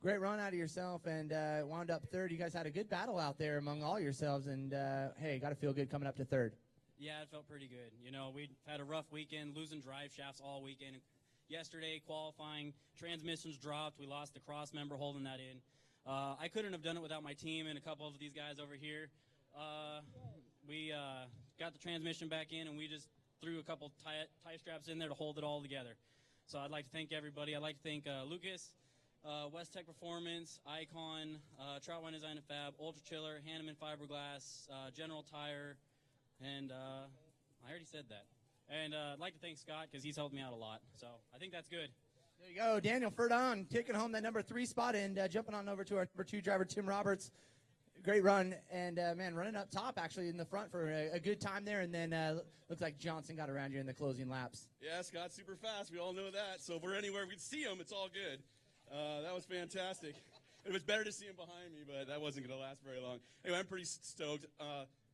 great run out of yourself and wound up third. You guys had a good battle out there among all yourselves, and hey, got to feel good coming up to third. Yeah, it felt pretty good. You know, we had a rough weekend, losing drive shafts all weekend. Yesterday, qualifying, transmissions dropped. We lost the cross member holding that in. I couldn't have done it without my team and a couple of these guys over here. We got the transmission back in, and we just threw a couple tie straps in there to hold it all together. So I'd like to thank everybody. I'd like to thank Lucas, West Tech Performance, Icon, Troutwine Design and Fab, Ultra Chiller, Hanneman Fiberglass, General Tire, and I already said that. And I'd like to thank Scott because he's helped me out a lot. So I think that's good. There you go. Daniel Ferdon taking home that number 3 spot and jumping on over to our number 2 driver, Tim Roberts. Great run, and man, running up top actually in the front for a good time there, and then looks like Johnson got around you in the closing laps. Yeah, Scott's super fast. We all know that. So if we're anywhere we see him, it's all good. That was fantastic. It was better to see him behind me, but that wasn't going to last very long. Anyway, I'm pretty stoked.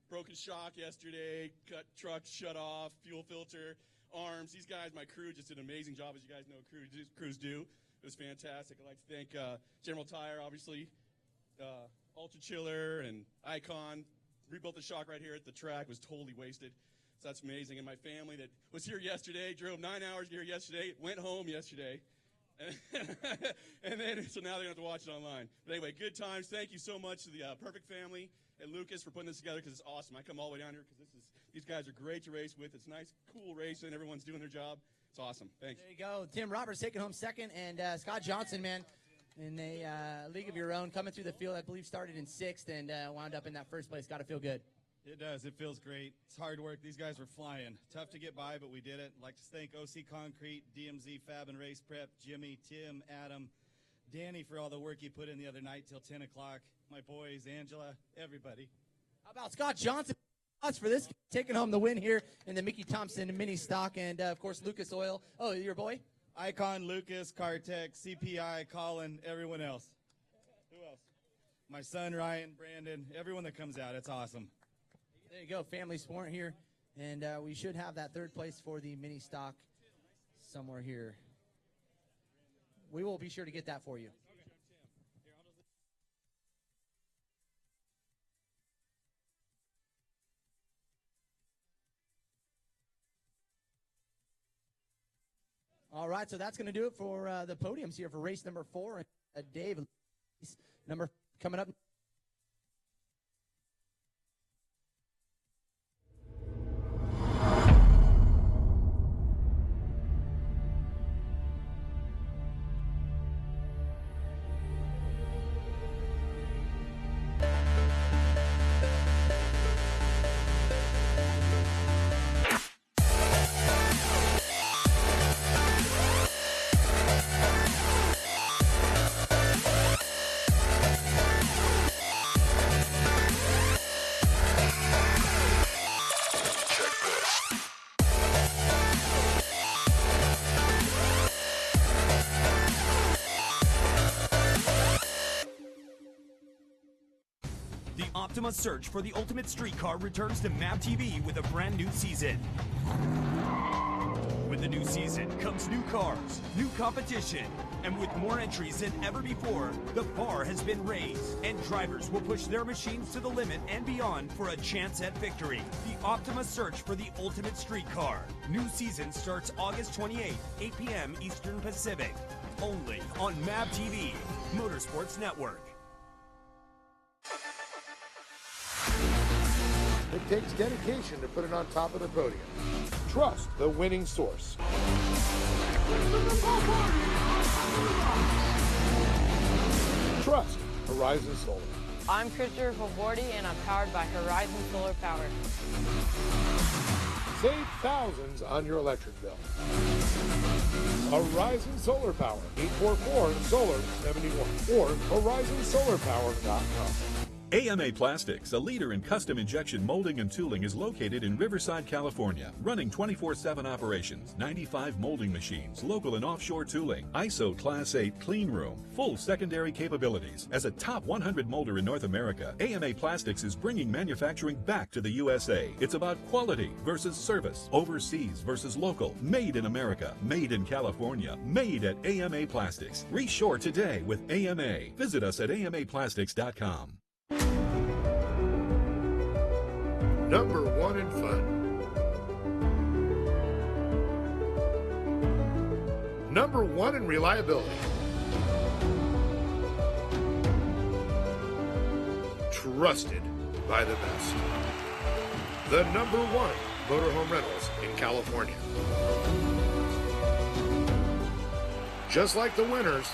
Broken shock yesterday, cut truck shut off, fuel filter, arms. These guys, my crew, just did an amazing job, as you guys know crews do. It was fantastic. I'd like to thank General Tire, obviously, Ultra Chiller and Icon. Rebuilt the shock right here at the track. Was totally wasted. So that's amazing. And my family that was here yesterday, drove 9 hours here yesterday, went home yesterday. And then, so now they're going to have to watch it online. But anyway, good times. Thank you so much to the Perfect family and Lucas for putting this together because it's awesome. I come all the way down here because these guys are great to race with. It's nice, cool racing. Everyone's doing their job. It's awesome. Thanks. There you go. Tim Roberts taking home second, and Scott Johnson, man, in a league of your own, coming through the field, I believe started in 6th and wound up in that first place. Got to feel good. It does. It feels great. It's hard work. These guys were flying. Tough to get by, but we did it. I'd like to thank OC Concrete, DMZ Fab and Race Prep, Jimmy, Tim, Adam, Danny for all the work he put in the other night till 10 o'clock. My boys, Angela, everybody. How about Scott Johnson for this, taking home the win here in the Mickey Thompson mini stock, and of course Lucas Oil. Oh, your boy? Icon, Lucas, Cartech, CPI, Colin, everyone else. Who else? My son, Ryan, Brandon, everyone that comes out. It's awesome. There you go, family sport here. And we should have that third place for the mini stock somewhere here. We will be sure to get that for you. All right, so that's going to do it for the podiums here for race number 4. Dave, number coming up. Optima's search for the ultimate street car returns to MAP TV with a brand new season. With the new season comes new cars, new competition, and with more entries than ever before, the bar has been raised, and drivers will push their machines to the limit and beyond for a chance at victory. The Optima search for the ultimate street car. New season starts August 28th, 8 p.m. Eastern Pacific. Only on MAP TV, Motorsports Network. It takes dedication to put it on top of the podium. Trust the winning source. Trust Horizon Solar. I'm Christopher Favordi, and I'm powered by Horizon Solar Power. Save thousands on your electric bill. Horizon Solar Power, 844-SOLAR-71 or horizonsolarpower.com. AMA Plastics, a leader in custom injection molding and tooling, is located in Riverside, California, running 24/7 operations, 95 molding machines, local and offshore tooling, ISO Class 8 clean room, full secondary capabilities. As a top 100 molder in North America, AMA Plastics is bringing manufacturing back to the USA. It's about quality versus service, overseas versus local, made in America, made in California, made at AMA Plastics. Reshore today with AMA. Visit us at amaplastics.com. Number 1 in fun. Number 1 in reliability. Trusted by the best. The number 1 motorhome rentals in California. Just like the winners,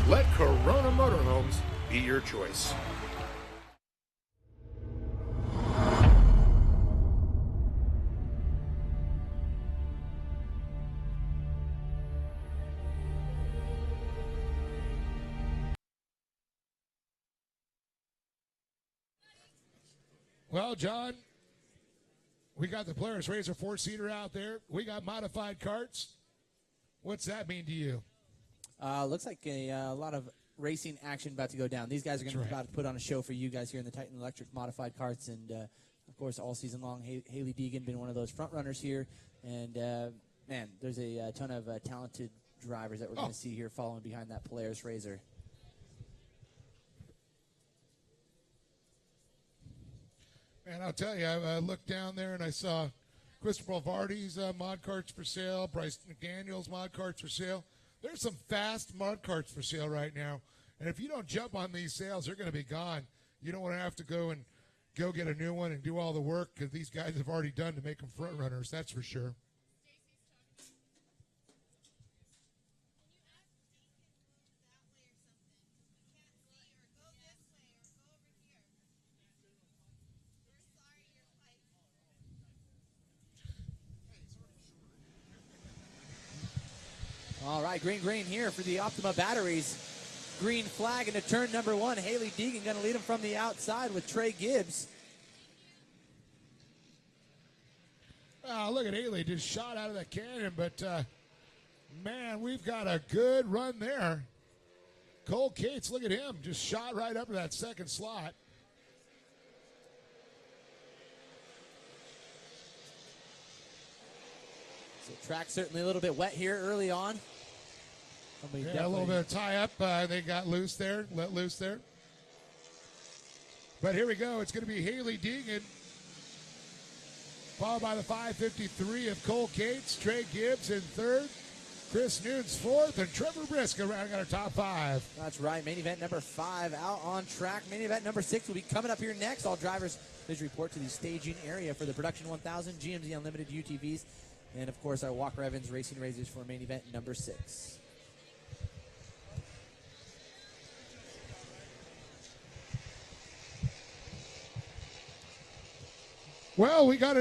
let Corona Motorhomes be your choice. Well, John, we got the Polaris Razor 4-seater out there. We got modified carts. What's that mean to you? Looks like a lot of racing action about to go down. These guys are going to about to put on a show for you guys here in the Titan Electric modified carts. And, of course, all season long, Haley Deegan been one of those front runners here. And, man, there's a ton of talented drivers that we're going to see here following behind that Polaris Razor. Man, I'll tell you, I looked down there and I saw Christopher Vardy's mod carts for sale, Bryce McDaniel's mod carts for sale. There's some fast mod carts for sale right now. And if you don't jump on these sales, they're going to be gone. You don't want to have to go get a new one and do all the work because these guys have already done to make them front runners, that's for sure. All right, green here for the Optima batteries. green flag into turn number 1. Haley Deegan going to lead him from the outside with Trey Gibbs. Oh, look at Haley, just shot out of that cannon, but man, we've got a good run there. Cole Cates, look at him, just shot right up to that second slot. So track certainly a little bit wet here early on. Yeah, a little bit of tie up. They got loose there, let loose there. But here we go. It's going to be Haley Deegan, followed by the 5:53 of Cole Cates, Trey Gibbs in third, Chris Nunes fourth, and Trevor Briscoe rounding out our top 5. That's right. Main event number 5 out on track. Main event number 6 will be coming up here next. All drivers, please report to the staging area for the Production 1000, GMZ Unlimited UTVs, and of course our Walker Evans Racing Razors for main event number 6. Well, we got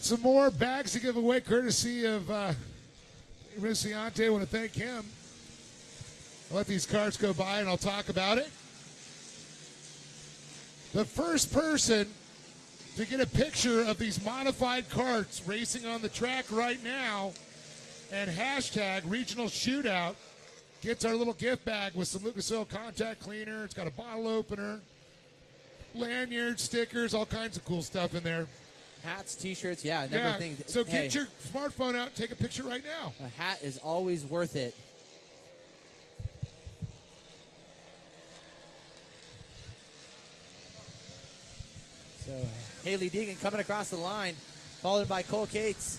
some more bags to give away, courtesy of Riciante. I want to thank him. I'll let these cards go by, and I'll talk about it. The first person to get a picture of these modified carts racing on the track right now and hashtag Regional Shootout gets our little gift bag with some Lucas Oil contact cleaner. It's got a bottle opener, lanyard, stickers, all kinds of cool stuff in there. Hats, T-shirts, yeah, and everything. So get your smartphone out, take a picture right now. A hat is always worth it. So Haley Deegan coming across the line, followed by Cole Cates,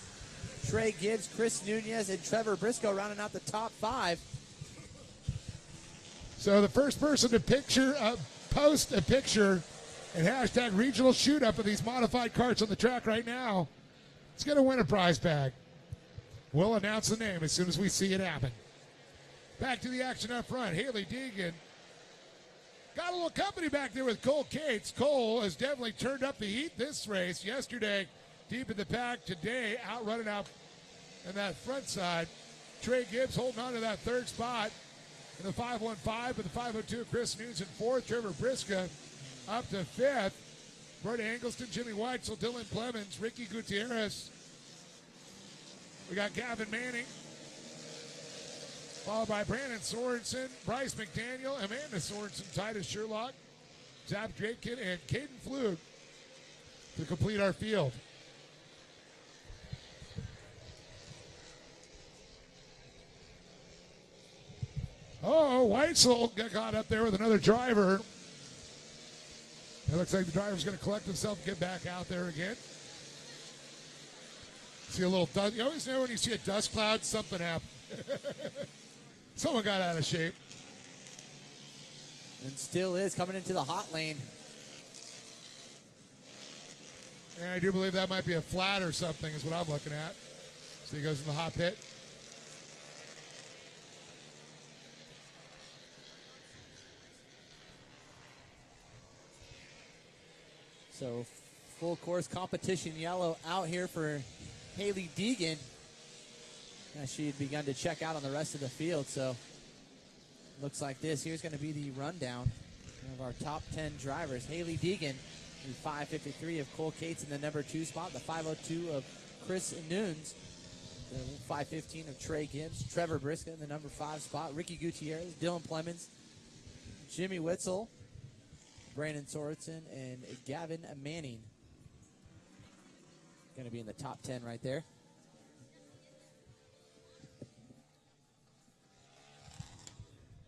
Trey Gibbs, Chris Nunez, and Trevor Briscoe rounding out the top 5. So the first person to post a picture and hashtag Regional Shootout of these modified carts on the track right now, it's going to win a prize bag. We'll announce the name as soon as we see it happen. Back to the action up front. Haley Deegan got a little company back there with Cole Cates. Cole has definitely turned up the heat this race. Yesterday, deep in the pack. Today, running out in that front side. Trey Gibbs holding on to that third spot in the 515, but the 502, Chris Nunes in fourth. Trevor Briscoe up to fifth. Brody Eggleston, Jimmy Weitzel, Dylan Clemens, Ricky Gutierrez. We got Gavin Manning, followed by Brandon Sorensen, Bryce McDaniel, Amanda Sorensen, Titus Sherlock, Zap Drakekin, and Caden Flug to complete our field. Oh, Weitzel got caught up there with another driver. It looks like the driver's going to collect himself and get back out there again. See a little dust. You always know when you see a dust cloud, something happened. Someone got out of shape. And still is coming into the hot lane. And I do believe that might be a flat or something is what I'm looking at. So he goes in the hot pit. So full course competition yellow out here for Haley Deegan. She had begun to check out on the rest of the field, so looks like this. Here's going to be the rundown of our top 10 drivers. Haley Deegan, the 553 of Cole Cates in the number 2 spot, the 502 of Chris Nunes, the 515 of Trey Gibbs, Trevor Briscoe in the number 5 spot, Ricky Gutierrez, Dylan Clemens, Jimmy Witzel, Brandon Sorensen, and Gavin Manning. Going to be in the top 10 right there.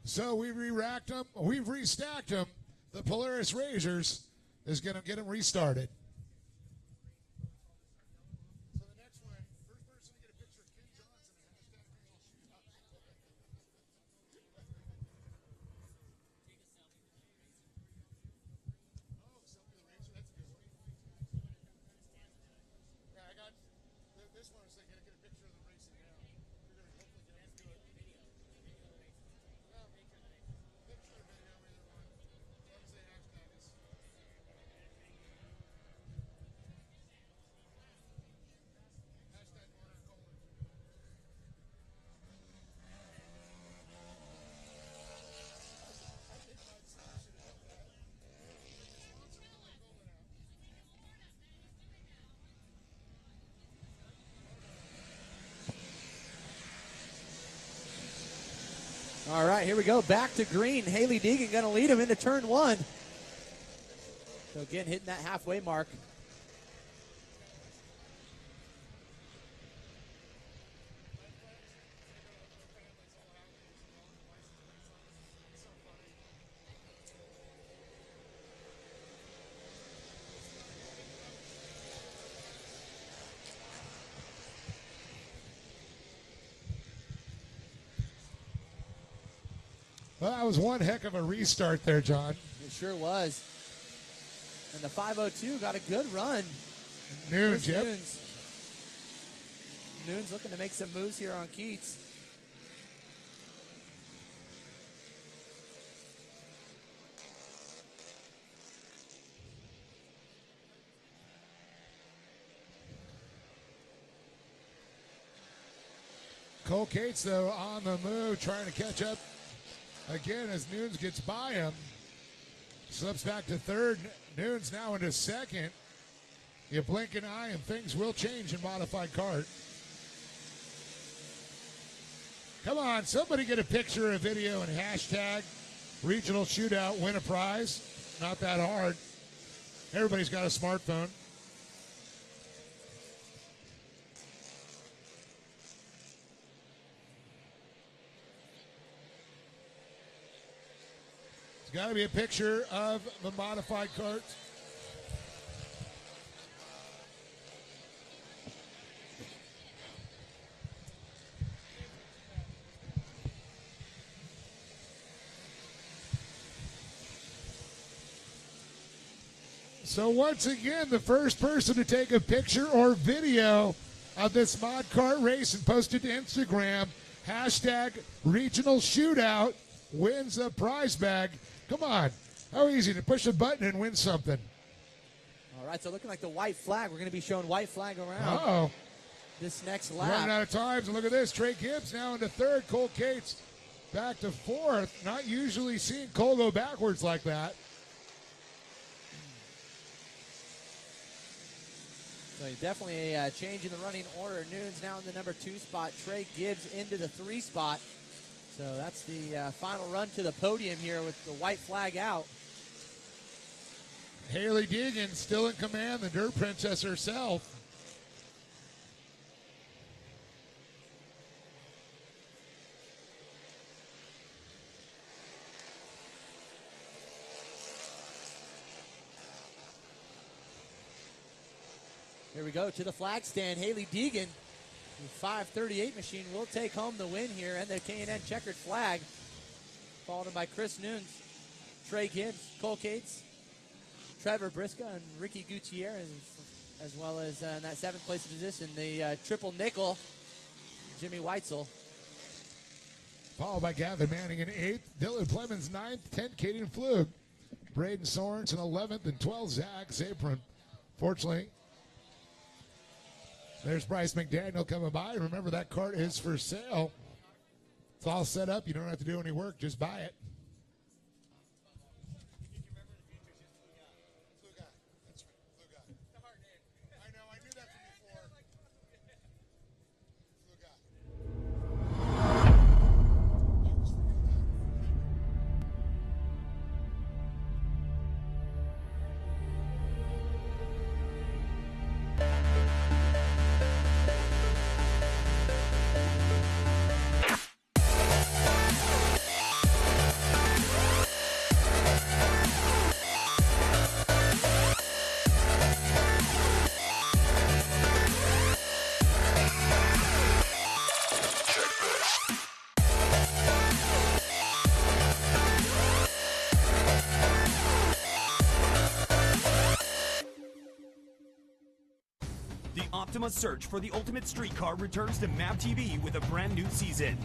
So we've re-racked them. We've restacked them. The Polaris Razors is going to get them restarted. All right, here we go. Back to green. Haley Deegan going to lead him into turn one. So again, hitting that halfway mark. Well, that was one heck of a restart there, John. It sure was. And the 502 got a good run. Nunes, yep. Nunes looking to make some moves here on Keats. Cole Cates, though, on the move, trying to catch up again as Nunes gets by him. Slips back to third. Nunes now into second. You blink an eye and things will change in modified kart. Come on, somebody get a picture, a video, and hashtag regional shootout, win a prize. Not that hard. Everybody's got a smartphone. It's got to be a picture of the modified kart. So once again, the first person to take a picture or video of this mod kart race and post it to Instagram, hashtag regional shootout, wins a prize bag. Come on. How easy to push a button and win something. All right, so looking like the white flag. We're going to be showing white flag around Uh-oh. this next lap. Running out of times. And look at this. Trey Gibbs now into third. Cole Cates back to fourth. Not usually seeing Cole go backwards like that. So definitely a change in the running order. Nunes now in the number 2 spot. Trey Gibbs into the 3 spot. So that's the final run to the podium here with the white flag out. Haley Deegan still in command, the Dirt Princess herself. Here we go to the flag stand. Haley Deegan, the 538 machine, will take home the win here and the K&N checkered flag. Followed by Chris Nunes, Trey Gibbs, Cole Cates, Trevor Brisca, and Ricky Gutierrez, as well as in that 7th place position, the triple nickel, Jimmy Weitzel. Followed by Gavin Manning in 8th, Dylan Clemens 9th, 10th, Caden Flug, Braden Sorensen 11th, and 12th, Zach Zapron. Fortunately, there's Bryce McDaniel coming by. Remember, that cart is for sale. It's all set up. You don't have to do any work. Just buy it. Optima search for the ultimate street car returns to MAP TV with a brand new season.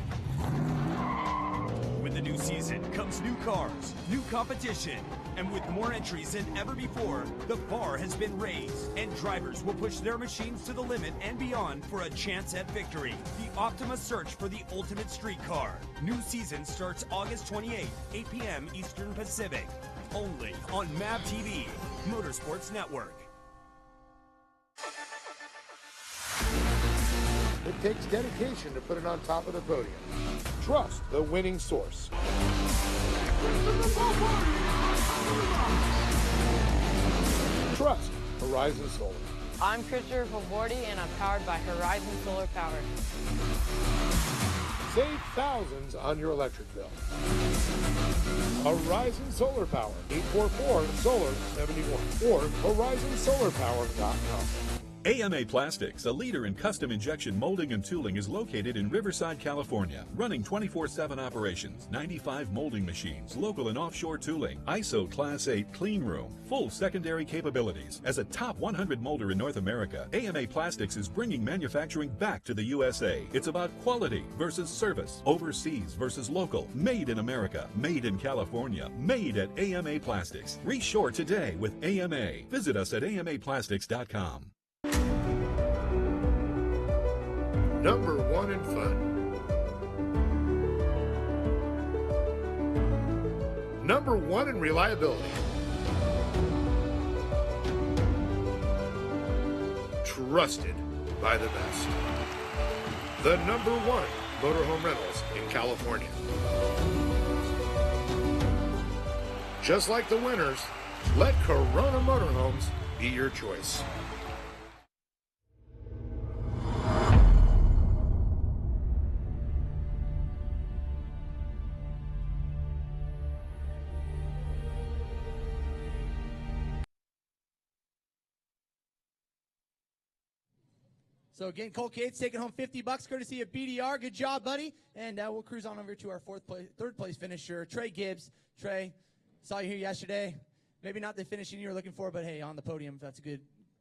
With the new season comes new cars, new competition, and with more entries than ever before, the bar has been raised, and drivers will push their machines to the limit and beyond for a chance at victory. The Optima search for the ultimate street car. New season starts August 28th, 8 p.m. Eastern Pacific. Only on MAP TV, Motorsports Network. The takes dedication to put it on top of the podium. Trust the winning source. Trust Horizon Solar. I'm Christopher Favordi, and I'm powered by Horizon Solar Power. Save thousands on your electric bill. Horizon Solar Power, 844-SOLAR-71 or horizonsolarpower.com. AMA Plastics, a leader in custom injection molding and tooling, is located in Riverside, California, running 24/7 operations, 95 molding machines, local and offshore tooling, ISO Class 8 clean room, full secondary capabilities. As a top 100 molder in North America, AMA Plastics is bringing manufacturing back to the USA. It's about quality versus service, overseas versus local, made in America, made in California, made at AMA Plastics. Reshore today with AMA. Visit us at amaplastics.com. Number 1 in fun. Number 1 in reliability. Trusted by the best. The number 1 motorhome rentals in California. Just like the winners, let Corona Motorhomes be your choice. So again, Cole Cates taking home $50 courtesy of BDR. Good job, buddy. And we'll cruise on over to our third place finisher, Trey Gibbs. Trey, saw you here yesterday. Maybe not the finishing you were looking for, but hey, on the podium, that's a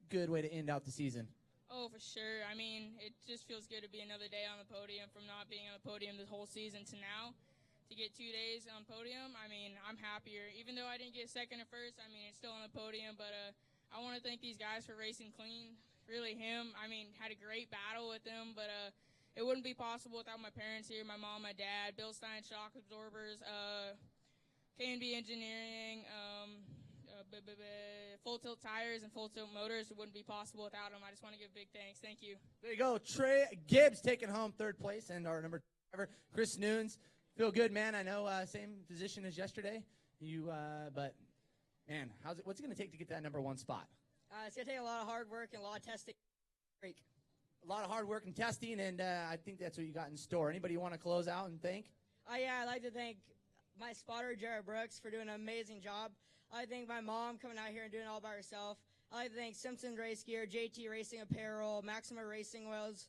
good way to end out the season. Oh, for sure. I mean, it just feels good to be another day on the podium from not being on the podium this whole season to now. To get 2 days on podium, I mean, I'm happier. Even though I didn't get second or first, I mean, it's still on the podium. But I want to thank these guys for racing clean. Really him. I mean, had a great battle with him, but it wouldn't be possible without my parents here, my mom, my dad, Bill Stein Shock Absorbers, K&B Engineering, Full Tilt Tires, and Full Tilt Motors. It wouldn't be possible without them. I just want to give big thanks. Thank you. There you go. Trey Gibbs taking home third place, and our number 2 driver, Chris Noons. Feel good, man. I know same position as yesterday. But man, what's it going to take to get that number 1 spot? It's going to take a lot of hard work and a lot of testing. A lot of hard work and testing, and I think that's what you got in store. Anybody you want to close out and thank? Yeah, I'd like to thank my spotter, Jared Brooks, for doing an amazing job. I'd like to thank my mom coming out here and doing it all by herself. I'd like to thank Simpson Race Gear, JT Racing Apparel, Maxima Racing Oils,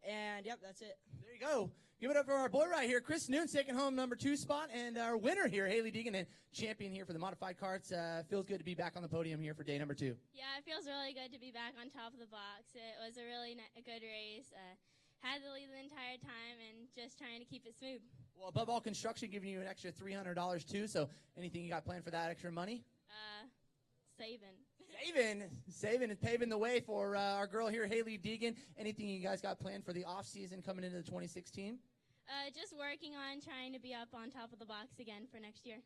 and yep, that's it. There you go. Give it up for our boy right here, Chris Noons, taking home number 2 spot, and our winner here, Haley Deegan, and champion here for the modified carts. Feels good to be back on the podium here for day number 2. Yeah, it feels really good to be back on top of the box. It was a really good race. Had the lead the entire time and just trying to keep it smooth. Well, above all, construction giving you an extra $300 too, so anything you got planned for that extra money? Saving and paving the way for our girl here, Haley Deegan. Anything you guys got planned for the off season coming into the 2016? Just working on trying to be up on top of the box again for next year.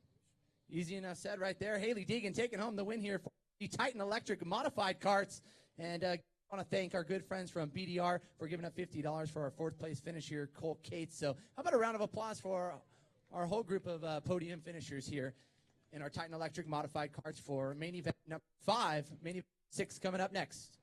Easy enough said right there. Haley Deegan taking home the win here for the Titan Electric modified carts. And I want to thank our good friends from BDR for giving up $50 for our 4th place finish here, Cole Cates. So how about a round of applause for our whole group of podium finishers here in our Titan Electric modified carts for main event number 5, main event 6 coming up next.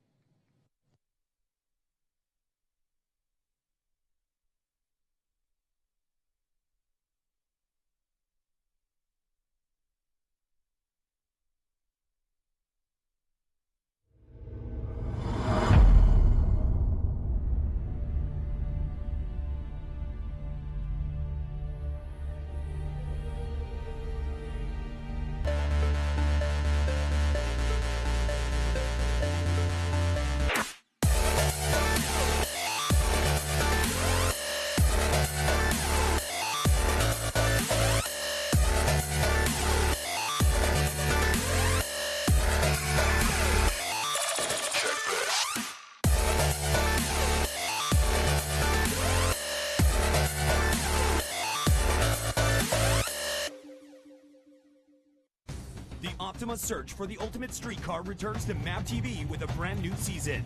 Optima's search for the ultimate street car returns to MAP TV with a brand new season.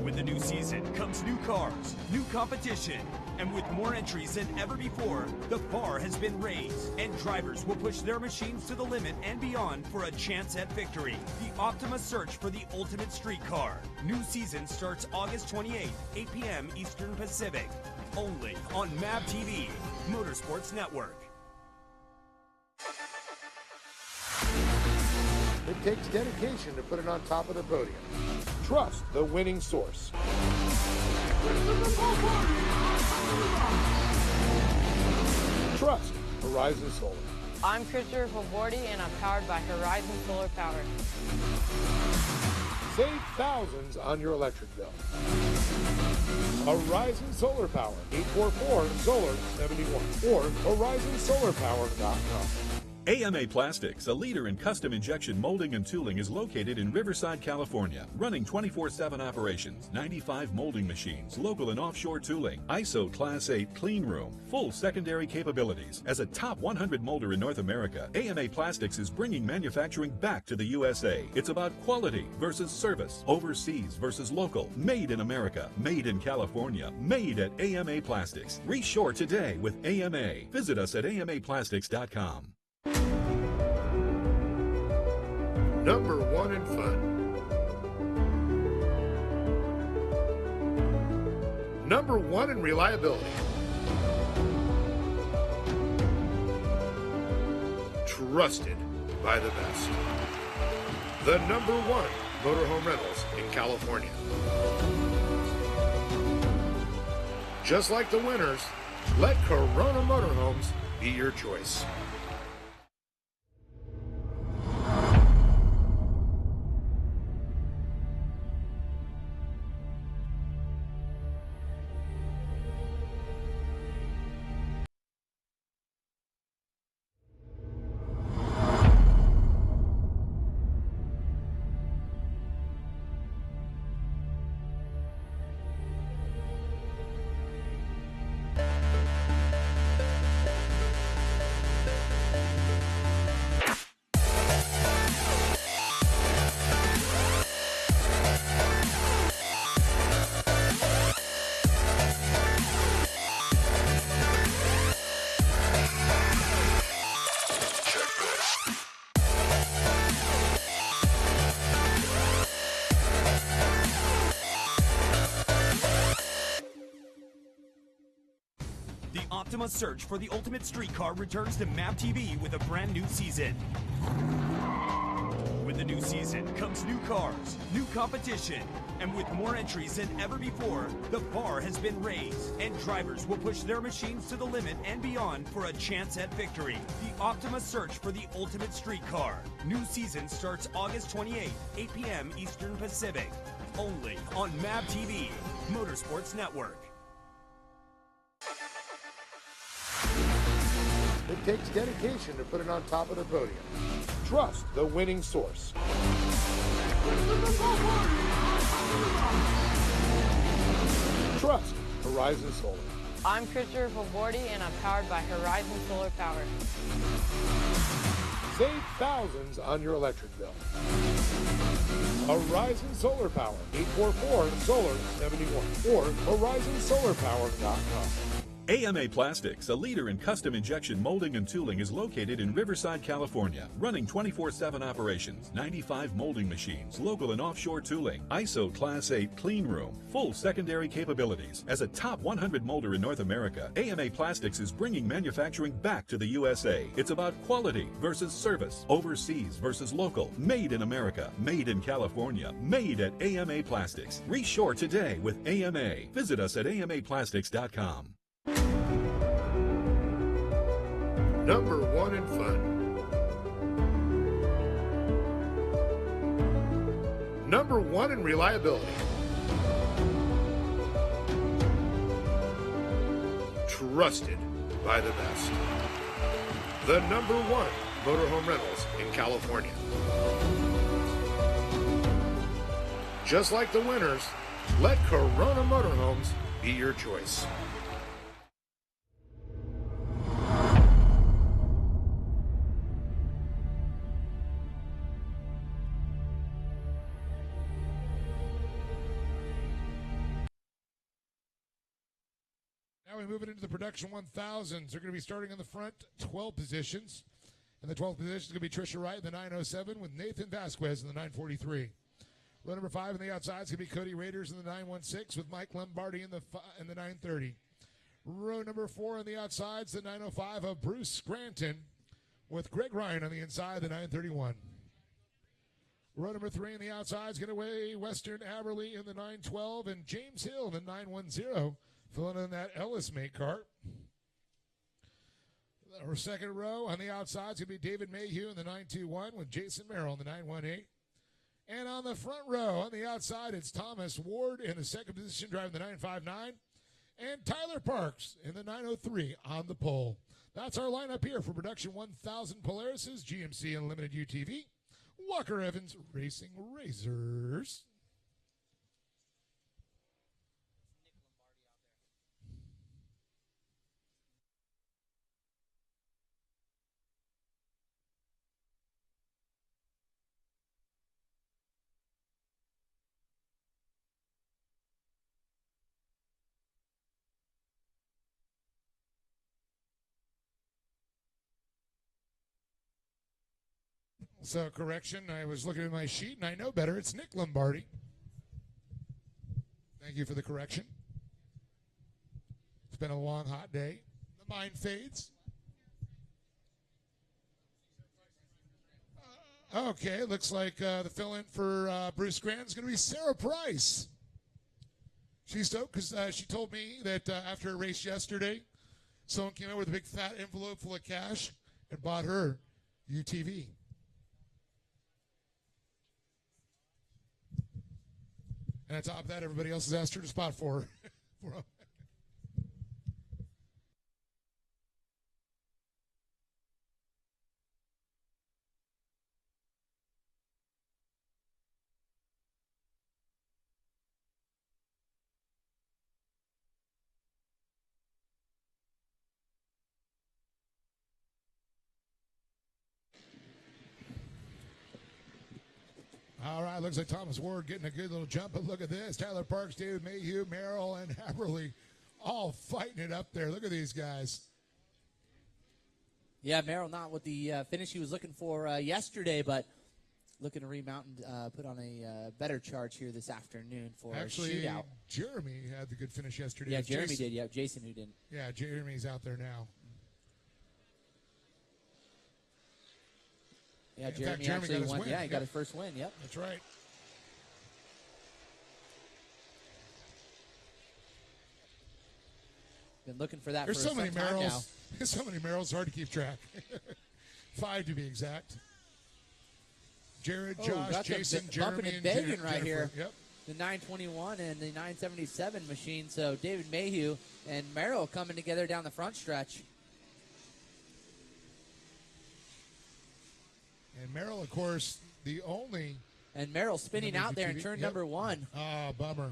With With the new season comes new cars, new competition, and with more entries than ever before, the bar has been raised, and drivers will push their machines to the limit and beyond for a chance at victory. The Optima search for the ultimate street car. New season starts August 28th, 8 p.m. Eastern Pacific. Only on MAV TV, Motorsports Network. It takes dedication to put it on top of the podium. Trust the winning source. Trust Horizon Solar. I'm Christopher Favordi, and I'm powered by Horizon Solar Power. Save thousands on your electric bill. Horizon Solar Power, 844-SOLAR-71 or horizonsolarpower.com. AMA Plastics, a leader in custom injection molding and tooling, is located in Riverside, California, running 24/7 operations, 95 molding machines, local and offshore tooling, ISO Class 8 clean room, full secondary capabilities. As a top 100 molder in North America, AMA Plastics is bringing manufacturing back to the USA. It's about quality versus service, overseas versus local, made in America, made in California, made at AMA Plastics. Reshore today with AMA. Visit us at amaplastics.com. Number 1 in fun. Number 1 in reliability. Trusted by the best. The number 1 motorhome rentals in California. Just like the winners, let Corona Motorhomes be your choice. Optima search for the ultimate street car returns to MAV TV with a brand new season. With the new season comes new cars, new competition, and with more entries than ever before, the bar has been raised, and drivers will push their machines to the limit and beyond for a chance at victory. The Optima search for the ultimate street car. New season starts August 28th, 8 p.m. Eastern Pacific. Only on MAV TV, Motorsports Network. It takes dedication to put it on top of the podium. Trust the winning source. Trust Horizon Solar. I'm Christopher Favordi, and I'm powered by Horizon Solar Power. Save thousands on your electric bill. Horizon Solar Power, 844-SOLAR-71 or horizonsolarpower.com. AMA Plastics, a leader in custom injection molding and tooling, is located in Riverside, California, running 24/7 operations, 95 molding machines, local and offshore tooling, ISO Class 8 clean room, full secondary capabilities. As a top 100 molder in North America, AMA Plastics is bringing manufacturing back to the USA. It's about quality versus service, overseas versus local, made in America, made in California, made at AMA Plastics. Reshore today with AMA. Visit us at amaplastics.com. Number 1 in fun. Number 1 in reliability. Trusted by the best. The number 1 motorhome rentals in California. Just like the winners, let Corona Motorhomes be your choice. Now we move it into the production 1000s. They're going to be starting in the front 12 positions. In the 12th position is going to be Trisha Wright in the 907 with Nathan Vasquez in the 943. Row number 5 on the outside is going to be Cody Raiders in the 916 with Mike Lombardi in the 930. Row number 4 on the outside is the 905 of Bruce Scranton with Greg Ryan on the inside, the 931. Row number 3 on the outside is going to weigh Western Aberley in the 912 and James Hill in the 910, filling in that Ellis mate cart. Our second row on the outside is going to be David Mayhew in the 921 with Jason Merrill in the 918. And on the front row on the outside, it's Thomas Ward in the second position driving the 959 and Tyler Parks in the 903 on the pole. That's our lineup here for production 1000 Polaris's GMC Unlimited UTV. Walker Evans Racing Razors. So, correction, I was looking at my sheet, and I know better. It's Nick Lombardi. Thank you for the correction. It's been a long, hot day. The mind fades. Okay, looks like the fill-in for Bruce Grant is going to be Sarah Price. She's stoked because she told me that after a race yesterday, someone came out with a big fat envelope full of cash and bought her UTV. And on top of that, everybody else has asked her to spot for her. All right, looks like Thomas Ward getting a good little jump, but look at this. Tyler Parks, David Mayhew, Merrill, and Haverly all fighting it up there. Look at these guys. Yeah, Merrill not with the finish he was looking for yesterday, but looking to remount and put on a better charge here this afternoon for Actually, a shootout. Jeremy had the good finish yesterday. Yeah, It's Jeremy Jason. did. Yeah, Jason who didn't. Yeah, Jeremy's out there now. Yeah, In fact, Jeremy Jeremy actually got his won. win. Yeah, he got Yep. his first win. Yep. That's right. Been looking for that There's for so many some time now. Merrills. There's so many Merrills, hard to keep track. 5 to be exact. Jared, Oh, Josh, got the Jason, bumping Jeremy, and and begging Jennifer. right here. Yep. The 921 and the 977 machine. So David Mayhew and Merrill coming together down the front stretch. And Merrill, of course, the only. And Merrill spinning out there in turn number 1. Ah, bummer.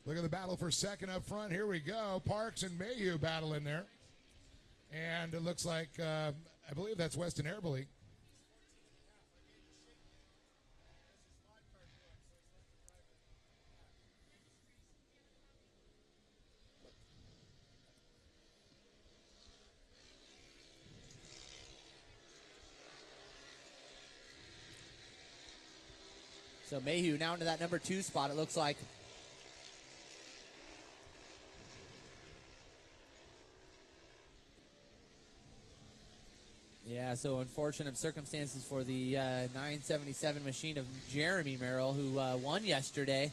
Look at the battle for second up front. Here we go. Parks and Mayhew battle in there. And it looks like, I believe that's Weston Airbley. So Mayhew now into that number 2 spot, it looks like. Yeah, so unfortunate circumstances for the 977 machine of Jeremy Merrill, who won yesterday.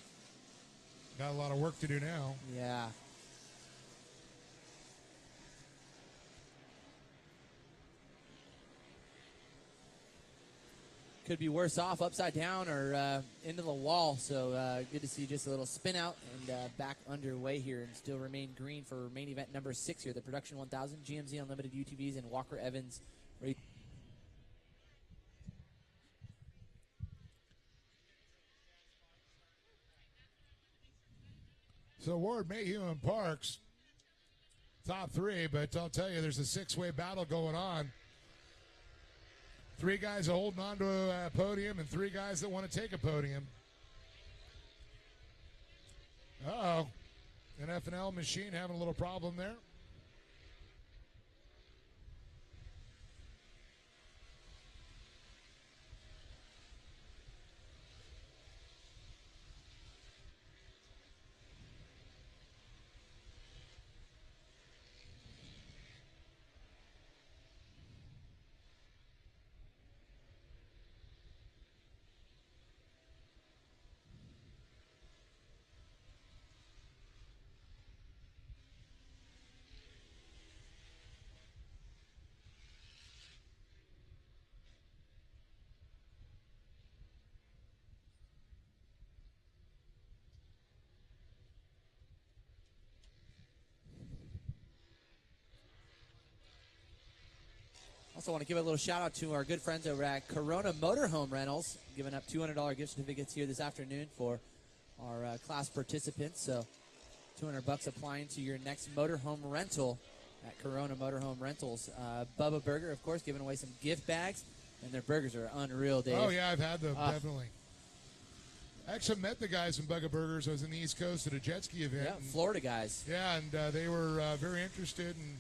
Got a lot of work to do now. Yeah. Could be worse off, upside down or into the wall. So good to see just a little spin out and back underway here and still remain green for main event number 6 here, the Production 1000 GMZ Unlimited UTVs and Walker Evans. So Ward, Mayhew, and Parks, top 3, but I'll tell you, there's a 6-way battle going on. 3 guys holding on to a podium and 3 guys that want to take a podium. Uh-oh. An F&L machine having a little problem there. Also want to give a little shout out to our good friends over at Corona Motorhome Rentals, giving up $200 gift certificates here this afternoon for our class participants. So $200 applying to your next motorhome rental at Corona Motorhome Rentals. Bubba Burger, of course, giving away some gift bags, and their burgers are unreal, Dave. Oh, yeah, I've had them, definitely. I actually met the guys from Buggy Burgers. I was in the East Coast at a jet ski event. Yeah, Florida guys. Yeah, and they were very interested, and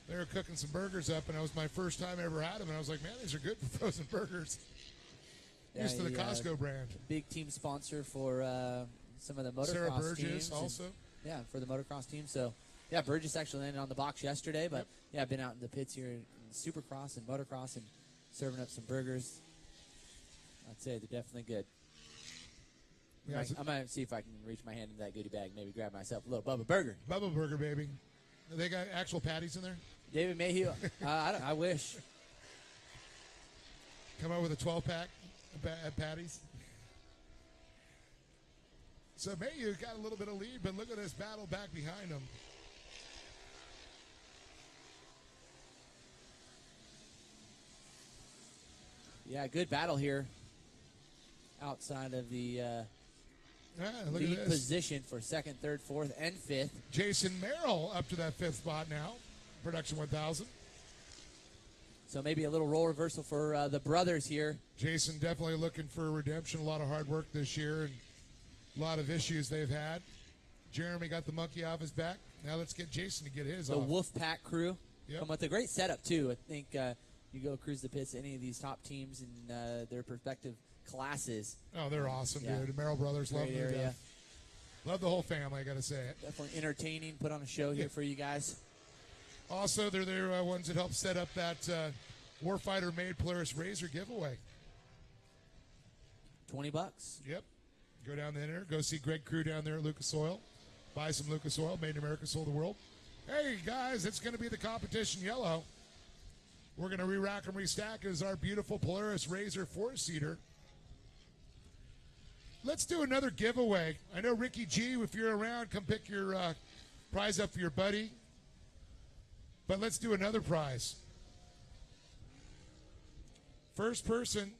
they were cooking some burgers up, and it was my first time I ever had them, and I was like, man, these are good for frozen burgers. Yeah, Used to the Costco brand. Big team sponsor for some of the motocross Sarah Burgess teams. also. Yeah, for the motocross team. So, yeah, Burgess actually landed on the box yesterday, but, yeah, I've been out in the pits here in Supercross and motocross and serving up some burgers. I'd say they're definitely good. Yeah, I might see if I can reach my hand in that goodie bag, maybe grab myself a little Bubba Burger. Bubba Burger, baby. They got actual patties in there? David Mayhew, I wish. Come out with a 12-pack of patties. So Mayhew got a little bit of lead, but look at this battle back behind him. Yeah, good battle here outside of the look lead at this. position for second, third, fourth, and fifth. Jason Merrill up to that fifth spot now. Production 1000. So maybe a little role reversal for the brothers here. Jason definitely looking for redemption. A lot of hard work this year and a lot of issues they've had. Jeremy got the monkey off his back. Now let's get Jason to get his The off. Wolf Pack crew. Yep. Come with a great setup, too. I think you go cruise the pits, any of these top teams in their respective classes. Oh, they're awesome, Yeah. dude. The Merrill brothers, love Great them to area. death. Love the whole family, I got to say it. Definitely entertaining. Put on a show here for you guys. Also, they're the ones that helped set up that Warfighter Made Polaris Razor giveaway. $20. Yep. Go down there. Go see Greg Crew down there at Lucas Oil. Buy some Lucas Oil. Made in America, sold the world. Hey, guys, it's going to be the competition yellow. We're going to re-rack and restack as our beautiful Polaris Razor 4-seater. Let's do another giveaway. I know Ricky G, if you're around, come pick your prize up for your buddy. But let's do another prize. First person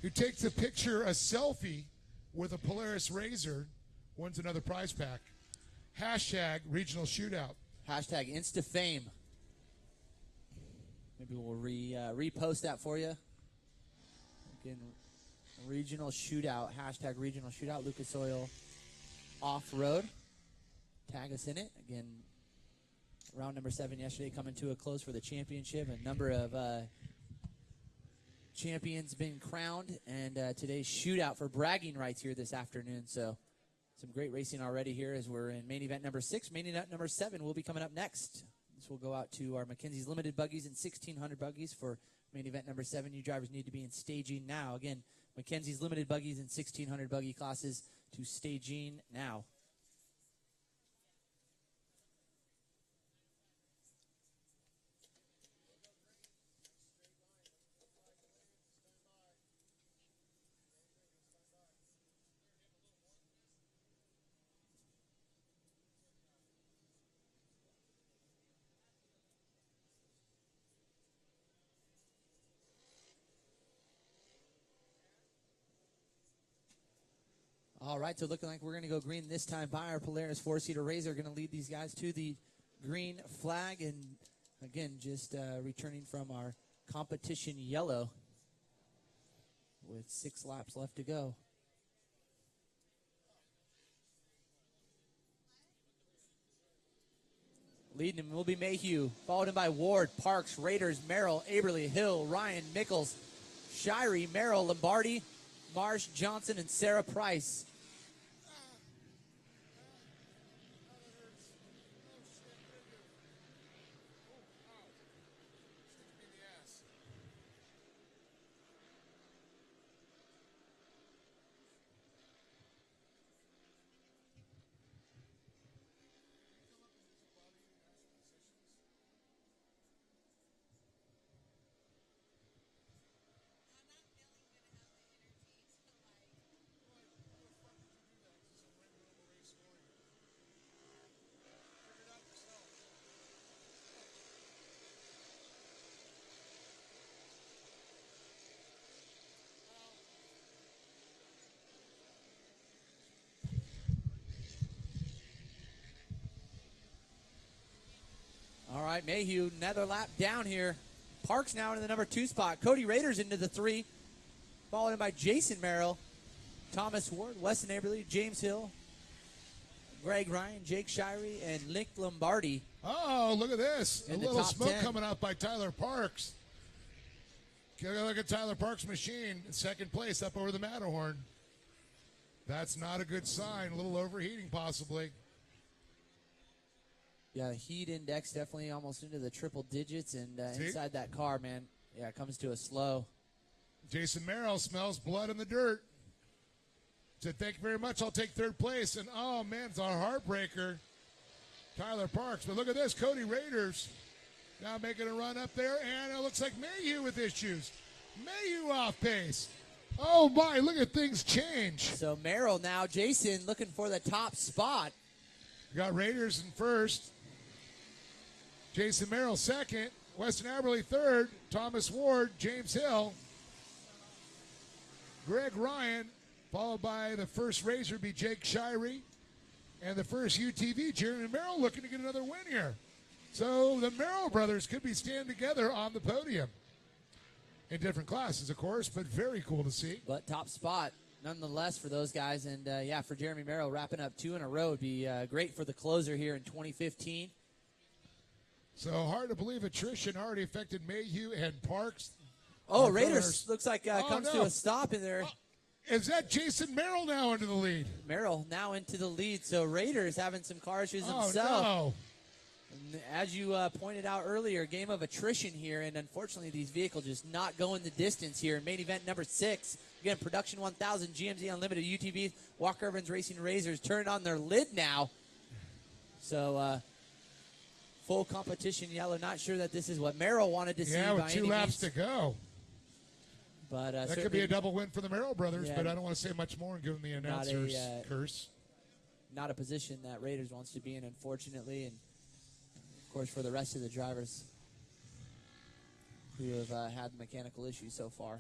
who takes a picture, a selfie with a Polaris Razor, wins another prize pack. Hashtag regional shootout. Hashtag InstaFame. Maybe we'll repost that for you. Again, regional shootout. Hashtag regional shootout. Lucas Oil Off-Road. Tag us in it. Again, round number 7 yesterday coming to a close for the championship. A number of champions been crowned, and today's shootout for bragging rights here this afternoon. So some great racing already here as we're in main event number 6. Main event number 7 will be coming up next. This will go out to our Mackenzie's Limited Buggies and 1600 Buggies for main event number 7. You drivers need to be in staging now. Again, Mackenzie's Limited Buggies and 1600 Buggy classes to staging now. All right, so looking like we're going to go green this time by our Polaris 4-seater Razor. Going to lead these guys to the green flag. And, again, just returning from our competition yellow. with 6 laps left to go. Leading him will be Mayhew, followed in by Ward, Parks, Raiders, Merrill, Aberly, Hill, Ryan, Mickles, Shirey, Merrill, Lombardi, Marsh, Johnson, and Sarah Price. All right, Mayhew, another lap down here. Parks now in the number 2 spot. Cody Raiders into the 3, followed in by Jason Merrill, Thomas Ward, Weston Aberly, James Hill, Greg Ryan, Jake Shirey, and Lick Lombardi. Oh, look at this. A In the little top smoke 10. coming out by Tyler Parks. Look at Tyler Parks' machine in second place up over the Matterhorn. That's not a good sign. A little overheating possibly. Yeah, the heat index definitely almost into the triple digits, and See? inside that car, man, yeah, it comes to a slow. Jason Merrill smells blood in the dirt. Said, thank you very much. I'll take third place. And, oh, man, it's our heartbreaker, Tyler Parks. But look at this. Cody Raiders now making a run up there. And it looks like Mayhew with issues. Mayhew off pace. Oh, my. Look at things change. So Merrill now, Jason looking for the top spot. We got Raiders in first. Jason Merrill second. Weston Aberly third. Thomas Ward, James Hill. Greg Ryan, followed by the first Razor be Jake Shirey. And the first UTV, Jeremy Merrill looking to get another win here. So the Merrill brothers could be standing together on the podium. In different classes, of course, but very cool to see. But top spot, nonetheless, for those guys. And, yeah, for Jeremy Merrill, wrapping up 2 in a row would be great for the closer here in 2015. So hard to believe attrition already affected Mayhew and Parks. Oh, Raiders looks like comes to no. a stop in there. Is that Jason Merrill now into the lead? Merrill now into the lead. So Raiders having some car issues Oh, himself. no. And as you pointed out earlier, game of attrition here, and unfortunately these vehicles just not going the distance here. Main event number 6, again, Production 1000, GMZ Unlimited UTVs, Walker Evans Racing Razors turned on their lid now. So full competition yellow. Not sure that this is what Merrill wanted to see. Yeah, with by 2 any laps means. to go. But that could be certainly a double win for the Merrill brothers, Yeah. but I don't want to say much more and give them the Not a, announcer's curse. not a position that Raiders wants to be in, unfortunately. And, of course, for the rest of the drivers who have had mechanical issues so far.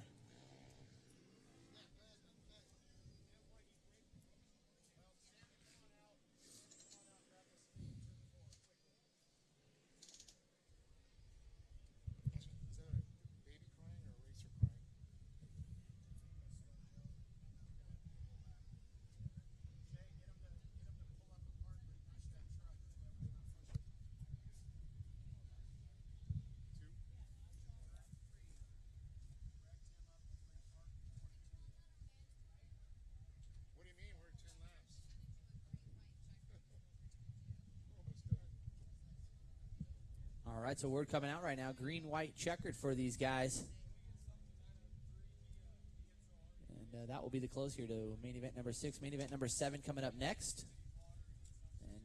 All right, so word coming out right now, green, white, checkered for these guys. And that will be the close here to main event number 6. Main event number 7 coming up next.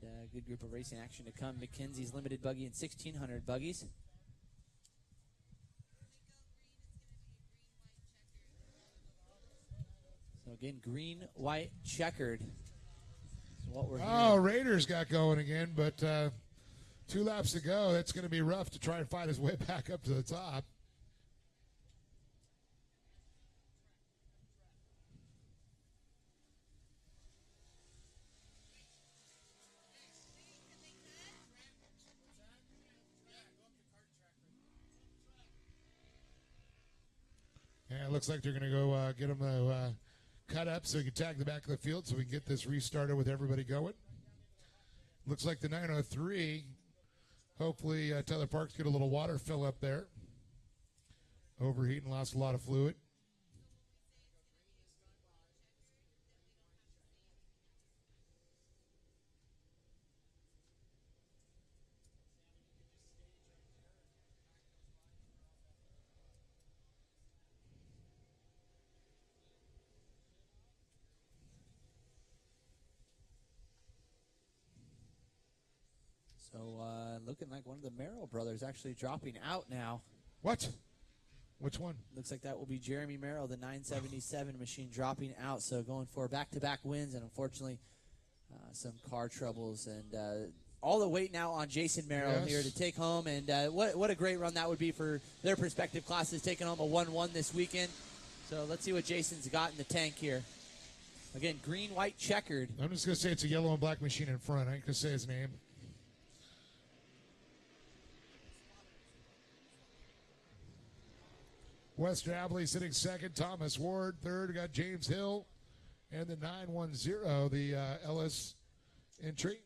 And a good group of racing action to come. McKenzie's Limited Buggy and 1,600 buggies. So again, green, white, checkered. Is what we're Oh, hearing. Raiders got going again, but 2 laps to go. That's going to be rough to try and fight his way back up to the top. Yeah, it looks like they're going to go get them cut up so we can tag the back of the field so we can get this restarted with everybody going. Looks like the 903, hopefully Tyler Parks get a little water fill up there. Overheating, lost a lot of fluid. So looking like one of the Merrill brothers actually dropping out now. What? Which one? Looks like that will be Jeremy Merrill, the 977 machine, dropping out. So going for back-to-back wins, and unfortunately some car troubles. And all the weight now on Jason Merrill here to take home. And what a great run that would be for their respective classes, taking home a 1-1 this weekend. So let's see what Jason's got in the tank here. Again, green, white, checkered. I'm just going to say it's a yellow and black machine in front. I ain't going to say his name. Western Abilene sitting second. Thomas Ward third. We got James Hill and the 910, the Ellis entry.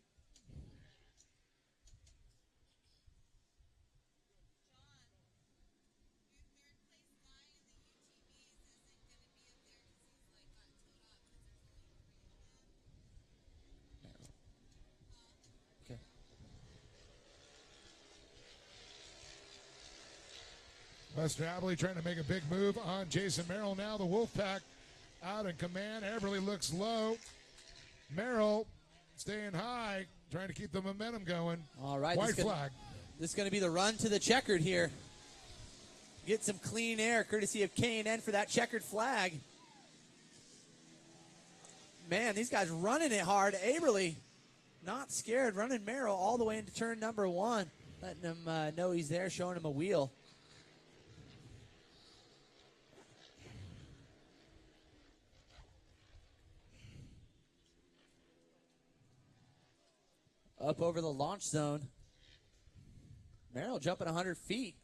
Western Abilene trying to make a big move on Jason Merrill. Now the Wolfpack out in command. Everly looks low. Merrill staying high, trying to keep the momentum going. All right. White flag. This is going to be the run to the checkered here. Get some clean air, courtesy of K&N for that checkered flag. Man, these guys running it hard. Aberly not scared, running Merrill all the way into turn number 1. Letting him know he's there, showing him a wheel. Up over the launch zone. Merrill jumping 100 feet.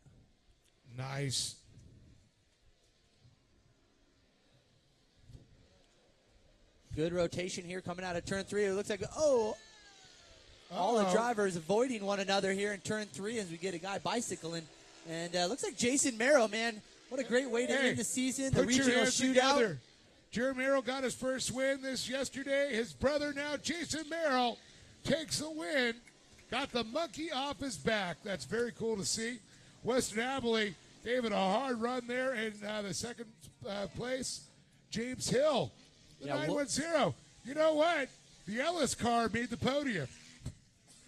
Nice. Good rotation here coming out of turn 3. It looks like, all the drivers avoiding one another here in turn 3 as we get a guy bicycling. And looks like Jason Merrill, man. What a great way to end the season. The regional shootout. Jeremy Merrill got his first win yesterday. His brother now, Jason Merrill, takes the win. Got the monkey off his back. That's very cool to see. Western Abilene gave it a hard run there in the second place. James Hill, the 910. You know what? The Ellis car made the podium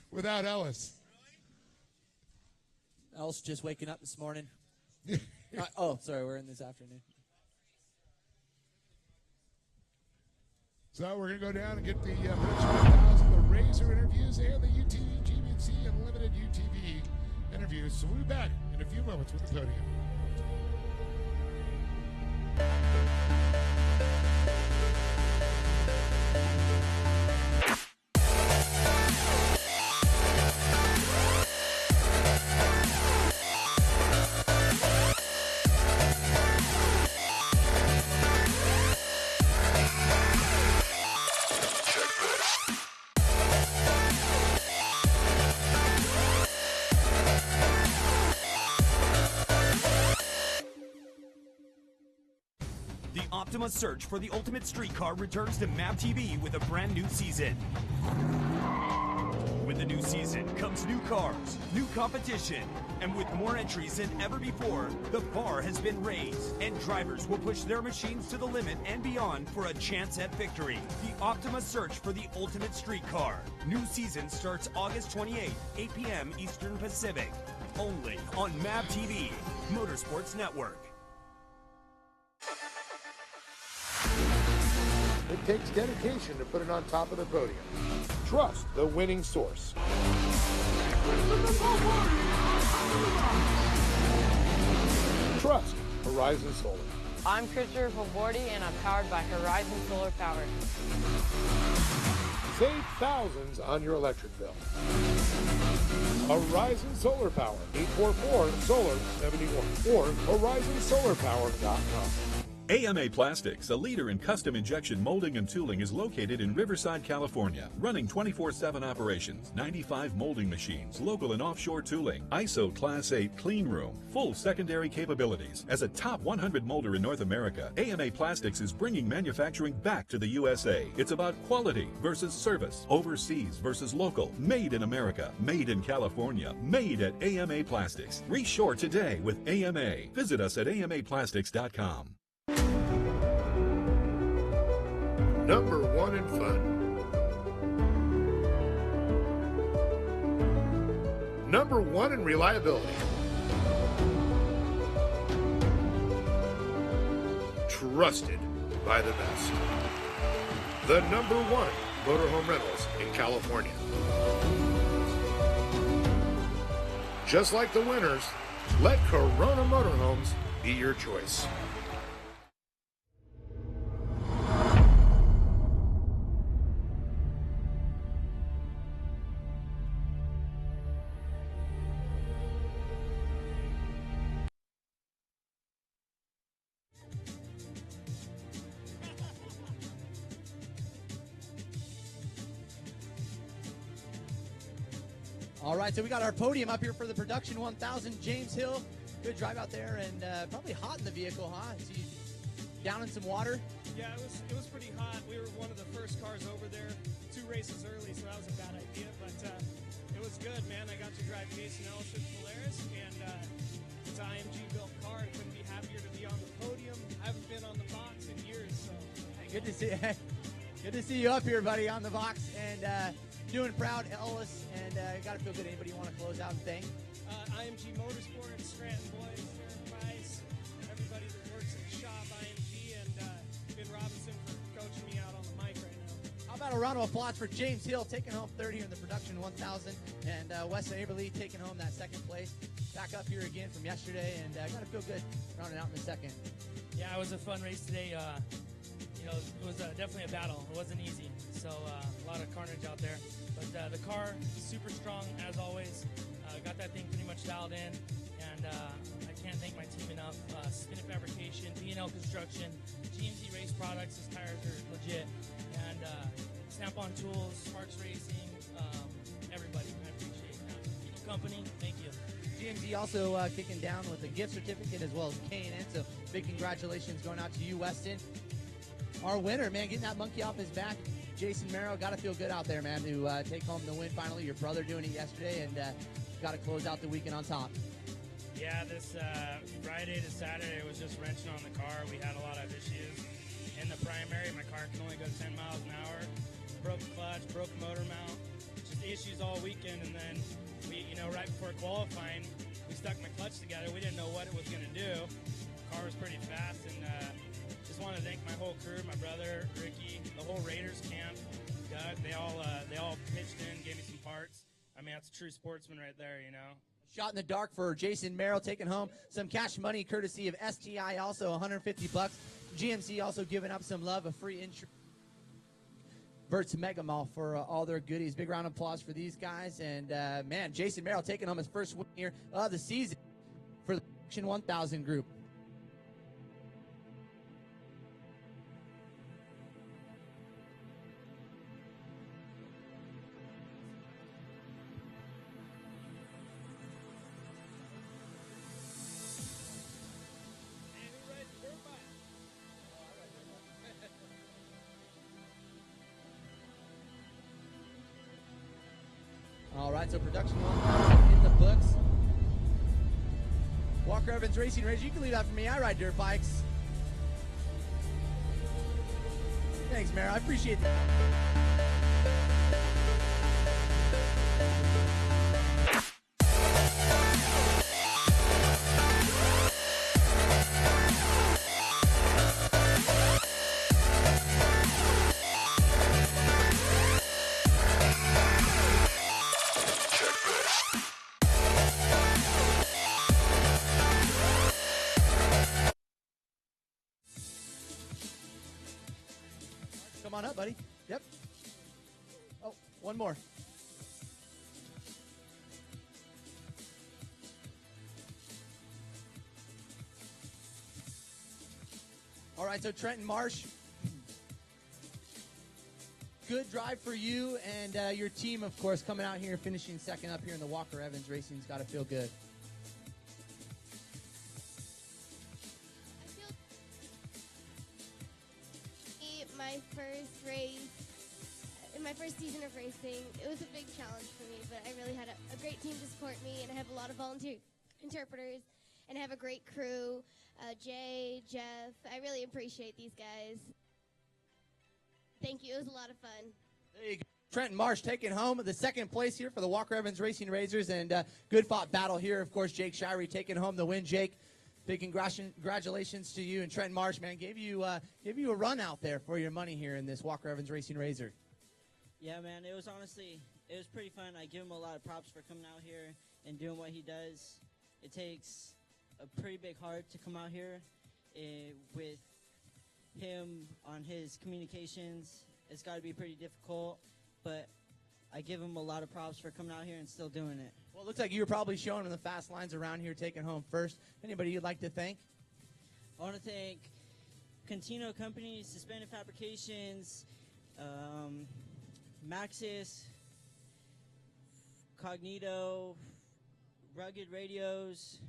without Ellis. Ellis just waking up this morning. Sorry, we're in this afternoon. So we're going to go down and get the British 1000, the Razor interviews, and the UTV, GBC, and limited UTV interviews. So we'll be back in a few moments with the podium. Optima's search for the ultimate streetcar returns to MAP TV with a brand new season. With the new season comes new cars, new competition, and with more entries than ever before, the bar has been raised, and drivers will push their machines to the limit and beyond for a chance at victory. The Optima search for the ultimate streetcar. New season starts August 28th, 8 p.m. Eastern Pacific. Only on MAP TV, Motorsports Network. It takes dedication to put it on top of the podium. Trust the winning source. Trust Horizon Solar. I'm Christopher Favordi, and I'm powered by Horizon Solar Power. Save thousands on your electric bill. Horizon Solar Power, 844-SOLAR-71 or horizonsolarpower.com. AMA Plastics, a leader in custom injection molding and tooling, is located in Riverside, California, running 24/7 operations, 95 molding machines, local and offshore tooling, ISO Class 8 clean room, full secondary capabilities. As a top 100 molder in North America, AMA Plastics is bringing manufacturing back to the USA. It's about quality versus service, overseas versus local, made in America, made in California, made at AMA Plastics. Reshore today with AMA. Visit us at amaplastics.com. Number 1 in fun. Number 1 in reliability. Trusted by the best. The number 1 motorhome rentals in California. Just like the winners, let Corona Motorhomes be your choice. All right, so we got our podium up here for the Production 1000. James Hill, good drive out there, and probably hot in the vehicle, huh? So you down in some water? Yeah, it was pretty hot. We were one of the first cars over there, 2 races early, so that was a bad idea. But it was good, man. I got to drive Jason Ellis's Polaris, and it's an IMG built car. I couldn't be happier to be on the podium. I haven't been on the box in years, so Hey, good to see you. Good to see you up here, buddy, on the box, and doing proud, Ellis, and got to feel good. Anybody want to close out and thank? IMG Motorsports, Scranton Boys, Aaron Price, everybody that works at the shop, IMG, and Ben Robinson for coaching me out on the mic right now. How about a round of applause for James Hill taking home 30 in the Production 1000, and Wes Aberly taking home that second place. Back up here again from yesterday, and got to feel good rounding out in the second. Yeah, it was a fun race today. It was definitely a battle. It wasn't easy, so a lot of carnage out there. But the car, super strong as always. Got that thing pretty much dialed in, and I can't thank my team enough. Spin Fabrication, B&L Construction, GMC Race Products. His tires are legit, and Snap-on Tools, Sparks Racing, everybody. I appreciate that. Company, thank you. GMZ also kicking down with a gift certificate as well as K&N, so big congratulations going out to you, Weston. Our winner, man, getting that monkey off his back, Jason Merrow. Got to feel good out there, man, to take home the win finally. Your brother doing it yesterday, and got to close out the weekend on top. Yeah, this Friday to Saturday was just wrenching on the car. We had a lot of issues. In the primary, my car can only go 10 miles an hour. Broke the clutch, broke the motor mount. Just issues all weekend, and then we, right before qualifying, we stuck my clutch together. We didn't know what it was going to do. The car was pretty fast, and just want to thank my whole crew, my brother, Ricky, the whole Raiders camp, Doug. They all pitched in, gave me some parts. I mean, that's a true sportsman right there, Shot in the dark for Jason Merrill, taking home some cash money courtesy of STI, also $150. GMC also giving up some love, a free insurance. Bert's Mega Mall for all their goodies. Big round of applause for these guys. And, man, Jason Merrill taking home his first win here of the season for the Action 1000 group. All right, so Production 1000 in the books. Walker Evans Racing Ridge, you can leave that for me. I ride dirt bikes. Thanks, Mayor. I appreciate that. Come on up, buddy. Yep. Oh, one more. All right. right, so Trenton Marsh, good drive for you and your team, of course, coming out here and finishing second up here in the Walker Evans Racing's got to feel good. My first race, in my first season of racing, it was a big challenge for me, but I really had a great team to support me, and I have a lot of volunteer interpreters, and I have a great crew, Jay, Jeff. I really appreciate these guys. Thank you. It was a lot of fun. There you go. Trenton Marsh taking home the second place here for the Walker Evans Racing Razors, and good fought battle here. Of course, Jake Shirey taking home the win. Jake, big congratulations to you and Trenton Marsh, man. Gave you a run out there for your money here in this Walker Evans Racing Razor. Yeah, man, it was pretty fun. I give him a lot of props for coming out here and doing what he does. It takes a pretty big heart to come out here with him on his communications. It's got to be pretty difficult, but I give him a lot of props for coming out here and still doing it. Well, it looks like you were probably showing him the fast lines around here, taking home first. Anybody you'd like to thank? I want to thank Contino Company, Suspended Fabrications, Maxis, Cognito, Rugged Radios,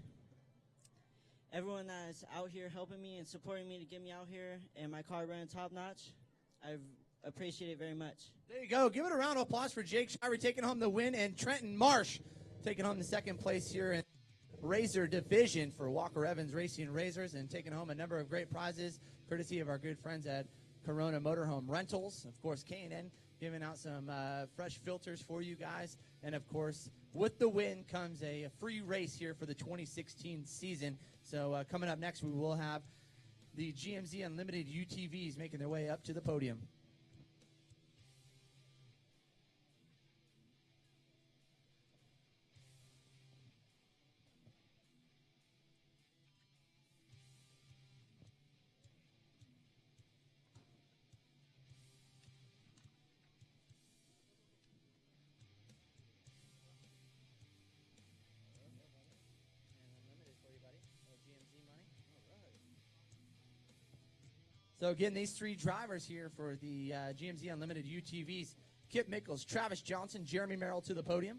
everyone that's out here helping me and supporting me to get me out here and my car running top notch. I appreciate it very much. There you go. Give it a round of applause for Jake Shirey taking home the win and Trenton Marsh taking home the second place here in Razor Division for Walker Evans Racing Razors and taking home a number of great prizes courtesy of our good friends at Corona Motorhome Rentals. Of course, K&N giving out some fresh filters for you guys. And, of course, with the win comes a free race here for the 2016 season. So coming up next, we will have the GMZ Unlimited UTVs making their way up to the podium. So, again, these three drivers here for the GMZ Unlimited UTVs, Kip Mickles, Travis Johnson, Jeremy Merrill to the podium.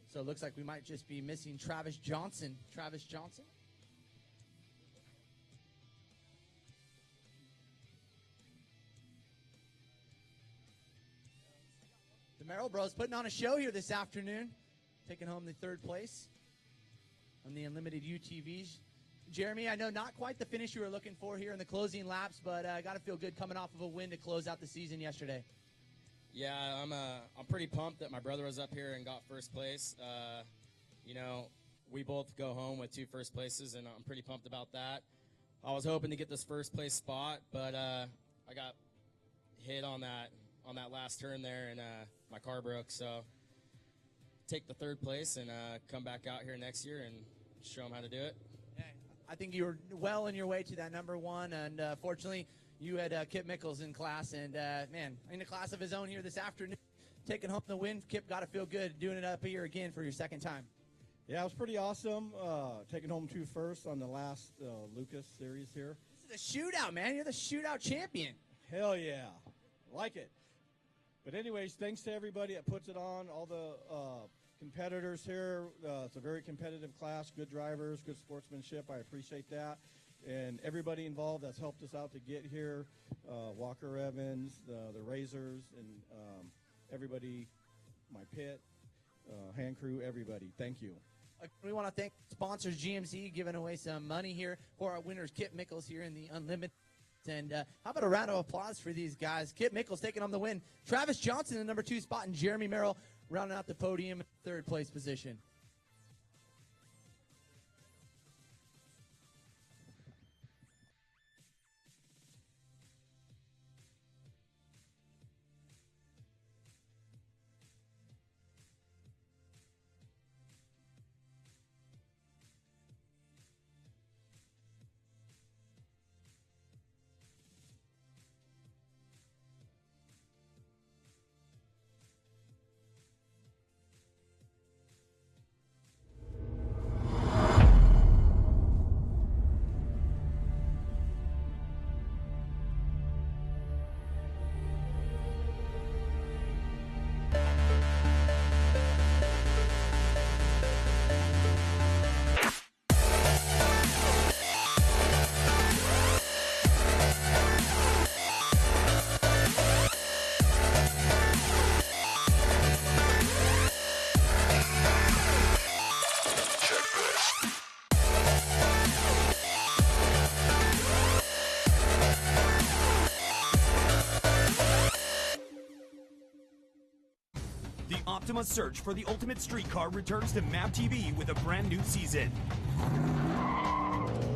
So it looks like we might just be missing Travis Johnson. Travis Johnson. The Merrill Bros putting on a show here this afternoon, taking home the third place on the Unlimited UTVs. Jeremy, I know not quite the finish you were looking for here in the closing laps, but got to feel good coming off of a win to close out the season yesterday. Yeah, I'm pretty pumped that my brother was up here and got first place. We both go home with 2 first places, and I'm pretty pumped about that. I was hoping to get this first place spot, but I got hit on that last turn there, and my car broke. So take the third place and come back out here next year and show them how to do it. I think you were well on your way to that number one, and fortunately, you had Kip Mickles in class, and man, in a class of his own here this afternoon, taking home the win. Kip, got to feel good doing it up here again for your second time. Yeah, it was pretty awesome. Taking home 2 firsts on the last Lucas series here. This is a shootout, man. You're the shootout champion. Hell yeah, like it. But anyways, thanks to everybody that puts it on, all the competitors here. It's a very competitive class, good drivers, good sportsmanship. I appreciate that. And everybody involved that's helped us out to get here, Walker Evans, the Razors, and everybody, my pit, hand crew, everybody. Thank you. We want to thank sponsors GMC giving away some money here for our winners, Kip Mickles here in the Unlimited. And how about a round of applause for these guys? Kip Mickles taking on the win. Travis Johnson in the number 2 spot, and Jeremy Merrill rounding out the podium in third place position. Optima's search for the ultimate streetcar returns to MAP TV with a brand new season.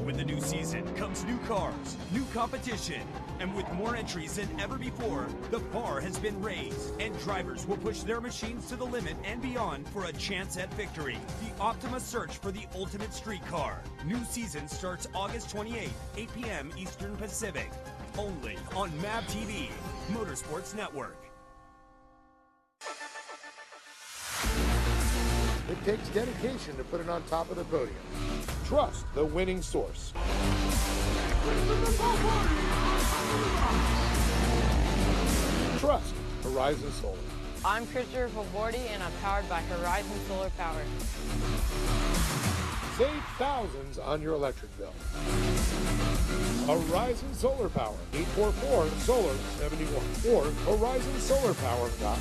With the new season comes new cars, new competition, and with more entries than ever before, the bar has been raised, and drivers will push their machines to the limit and beyond for a chance at victory. The Optima search for the ultimate streetcar. New season starts August 28th, 8 p.m. Eastern Pacific. Only on MAP TV, Motorsports Network. It takes dedication to put it on top of the podium. Trust the winning source. Trust Horizon Solar. I'm Christopher Favordi, and I'm powered by Horizon Solar Power. Save thousands on your electric bill. Horizon Solar Power, 844-SOLAR-71 or horizonsolarpower.com.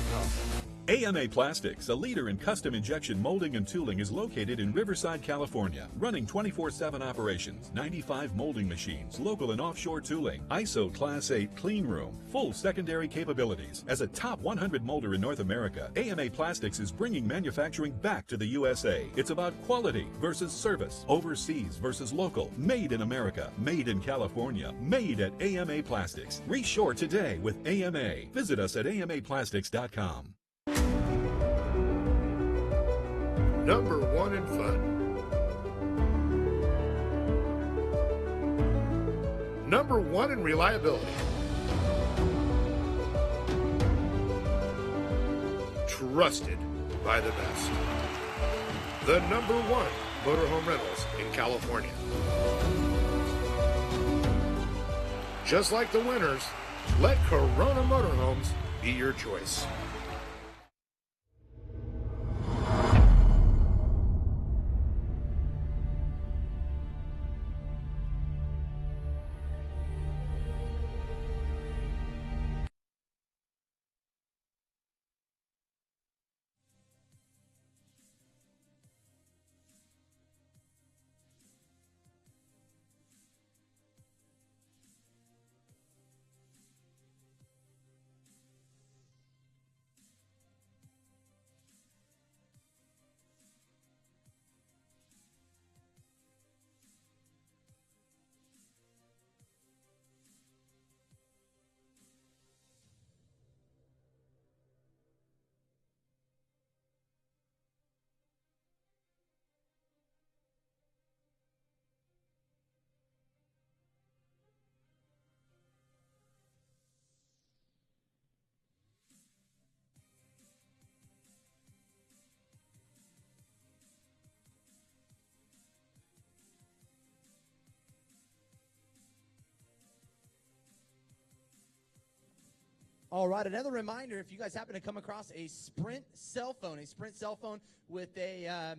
AMA Plastics, a leader in custom injection molding and tooling, is located in Riverside, California, running 24/7 operations, 95 molding machines, local and offshore tooling, ISO Class 8 clean room, full secondary capabilities. As a top 100 molder in North America, AMA Plastics is bringing manufacturing back to the USA. It's about quality versus service, overseas versus local, made in America, made in California, made at AMA Plastics. Reshore today with AMA. Visit us at amaplastics.com. Number one in fun. Number one in reliability. Trusted by the best. The number one motorhome rentals in California. Just like the winners, let Corona Motorhomes be your choice. All right, another reminder, if you guys happen to come across a Sprint cell phone with a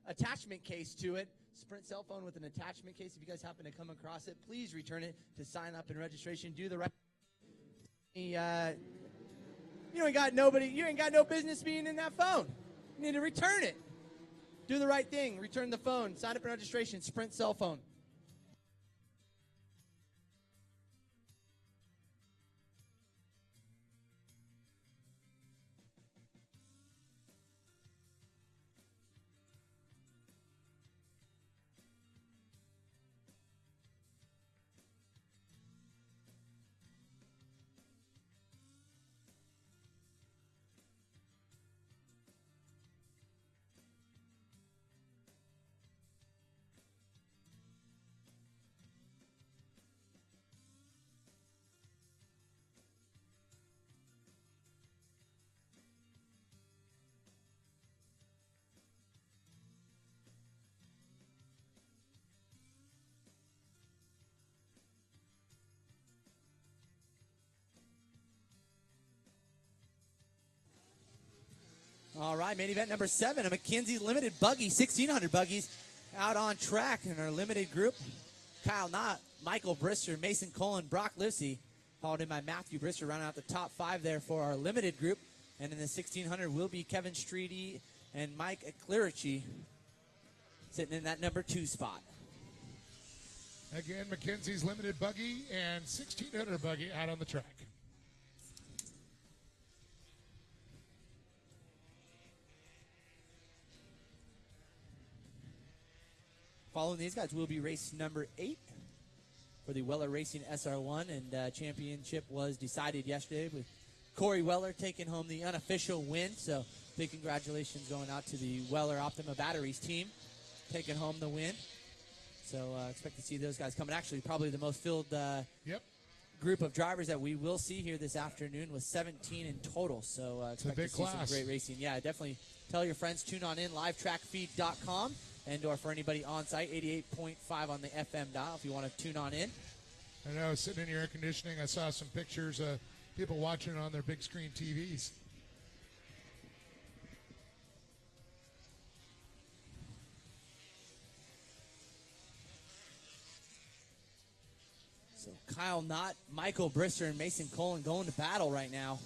attachment case to it, Sprint cell phone with an attachment case, if you guys happen to come across it, please return it to sign up and registration. Do the right you ain't got no business being in that phone. You need to return it. Do the right thing. Return the phone. Sign up and registration. Sprint cell phone. All right, main event number 7, a McKinsey Limited Buggy, 1,600 buggies out on track in our limited group. Kyle Knott, Michael Brister, Mason Cullen, Brock Livesey, followed in by Matthew Brister, rounding out the top 5 there for our limited group. And in the 1,600 will be Kevin Streety and Mike Clerici sitting in that number 2 spot. Again, McKinsey's Limited Buggy and 1,600 Buggy out on the track. following these guys will be race number 8 for the Weller Racing SR1, and championship was decided yesterday with Corey Weller taking home the unofficial win. So big congratulations going out to the Weller Optima Batteries team taking home the win. So expect to see those guys coming. Actually, probably the most filled group of drivers that we will see here this afternoon with 17 in total. So expect to see some great racing. Yeah, definitely tell your friends, tune on in, livetrackfeed.com, and or for anybody on site, 88.5 on the FM dial if you want to tune on in. I know, sitting in your air conditioning, I saw some pictures of people watching it on their big screen TVs. So Kyle Knott, Michael Brister, and Mason Colin going to battle right now.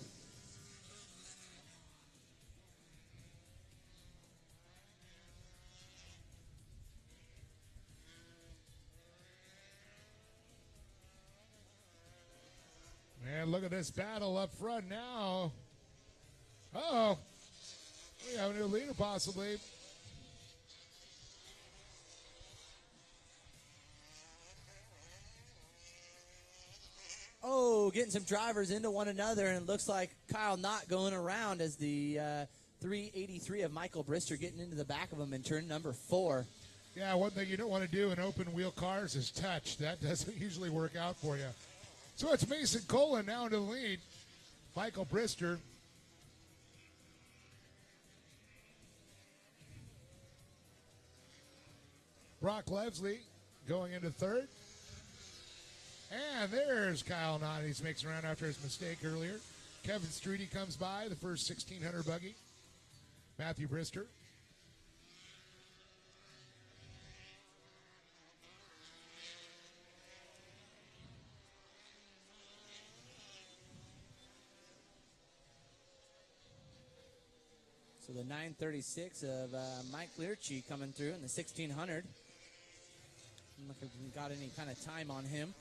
Man, look at this battle up front now. Uh-oh. We have a new leader possibly. Oh, getting some drivers into one another, and it looks like Kyle Knott going around as the 383 of Michael Brister getting into the back of him in turn number 4. Yeah, one thing you don't want to do in open wheel cars is touch. That doesn't usually work out for you. So it's Mason Colin now into the lead. Michael Brister. Brock Lesley going into third. And there's Kyle Knott. He's mixing around after his mistake earlier. Kevin Streety comes by, the first 1600 buggy. Matthew Brister. So the 936 of Mike Learchie coming through in the 1600. Look if we got any kind of time on him.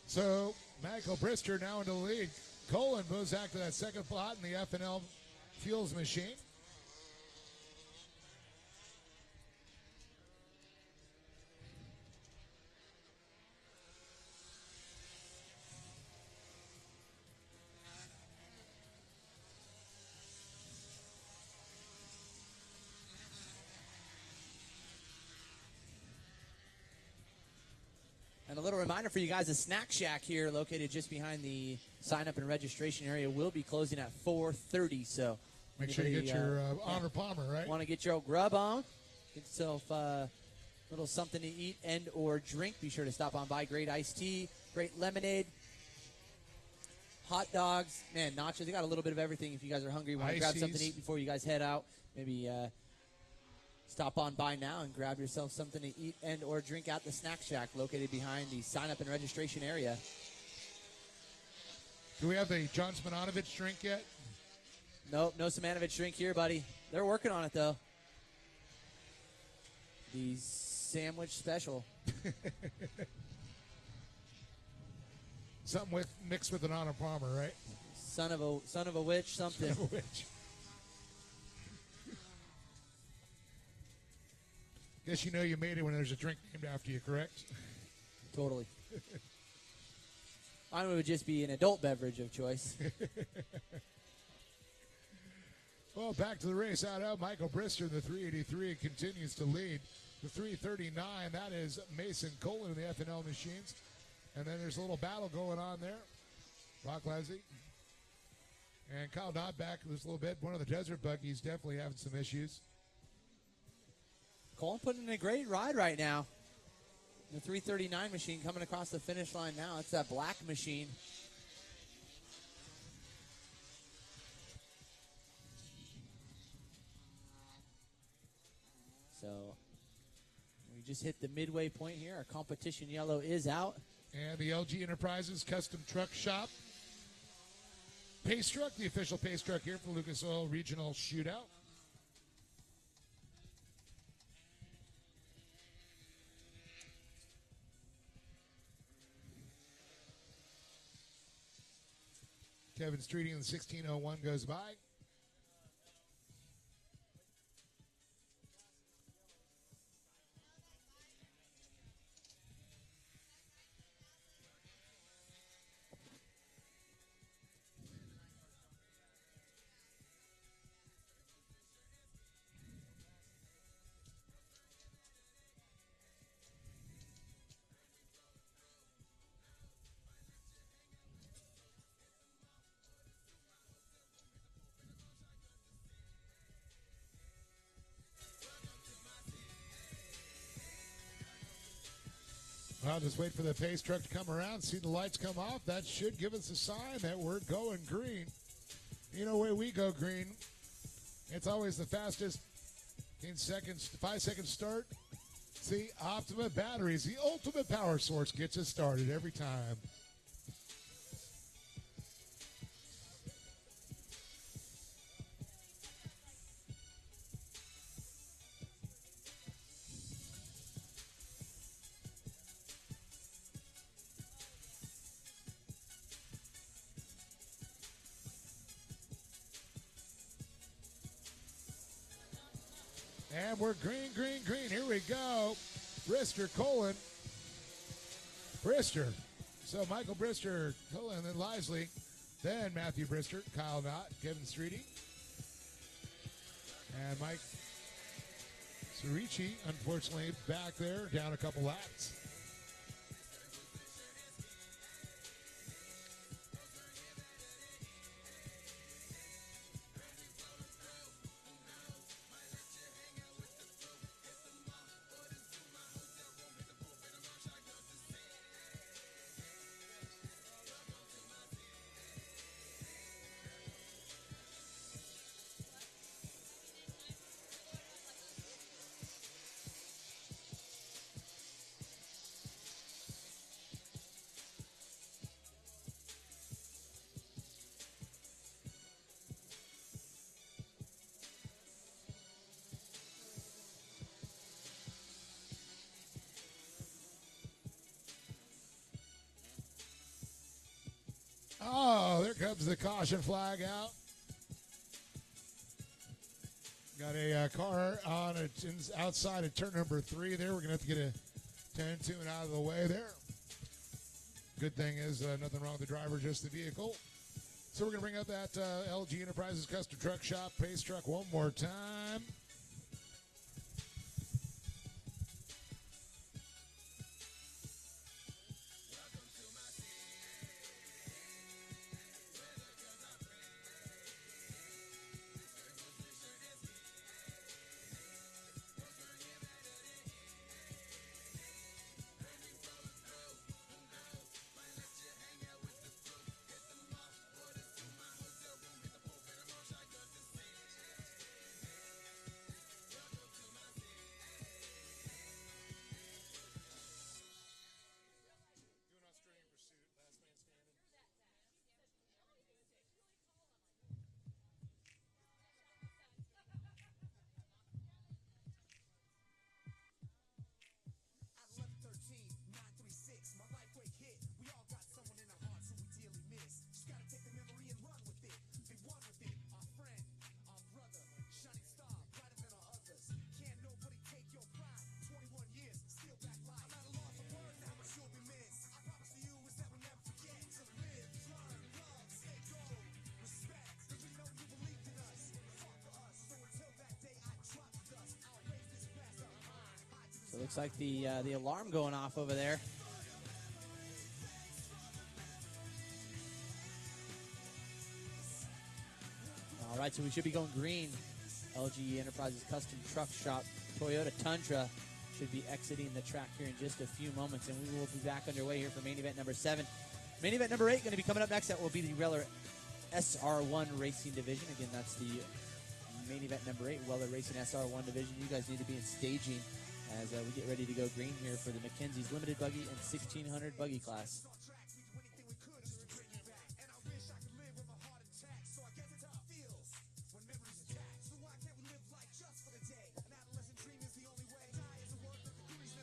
So Michael Brister now into the lead. Colin moves back to that second spot in the F&L Fuels machine. And a little reminder for you guys, the Snack Shack here located just behind the sign-up and registration area will be closing at 4:30. So make sure you get your Honor Palmer, right? Want to get your old grub on? Get yourself a little something to eat and or drink. Be sure to stop on by. Great iced tea, great lemonade, hot dogs, man, nachos. They got a little bit of everything if you guys are hungry. Want to grab something to eat before you guys head out. Maybe stop on by now and grab yourself something to eat and or drink at the Snack Shack located behind the sign-up and registration area. Do we have the John Simonovich drink yet? Nope, no Simonovich drink here, buddy. They're working on it, though. The sandwich special. Something mixed with an Honor Palmer, right? Son of a witch, something. Son of a witch. Guess you know you made it when there's a drink named after you, correct? Totally. Mine would just be an adult beverage of choice. Well, back to the race. Out Michael Brister in the 383 continues to lead. The 339, that is Mason Colin in the F&L machines. And then there's a little battle going on there. Brock Lesley and Kyle Knott back this little bit. One of the desert buggies definitely having some issues. Colin putting in a great ride right now. The 339 machine coming across the finish line now. It's that black machine. So we just hit the midway point here. Our competition yellow is out. And the LG Enterprises Custom Truck Shop. Pace Truck, the official pace truck here for Lucas Oil Regional Shootout. Kevin Streeting in the 1601 goes by. Well, just wait for the pace truck to come around, see the lights come off. That should give us a sign that we're going green. You know, where we go green, it's always the fastest in seconds, 5 seconds start. See, Optima Batteries, the ultimate power source, gets us started every time. And we're green, green, green. Here we go. Brister, Colin. Brister. So Michael Brister, Colin, then Lisley. Then Matthew Brister, Kyle Knott, Kevin Streeting. And Mike Cerici, unfortunately, back there, down a couple laps. Oh, there comes the caution flag out. Got a car on outside of turn number 3 there. We're going to have to get a 10-2 and out of the way there. Good thing is nothing wrong with the driver, just the vehicle. So we're going to bring up that LG Enterprises Custom Truck Shop pace truck one more time. So it looks like the alarm going off over there. All right, so we should be going green. LG Enterprises Custom Truck Shop Toyota Tundra should be exiting the track here in just a few moments, and we will be back underway here for main event number 7. Main event number 8 going to be coming up next. That will be the Weller SR1 Racing Division. Again, that's the main event number 8, Weller Racing SR1 Division. You guys need to be in staging as we get ready to go green here for the McKenzie's Limited Buggy and 1600 Buggy class.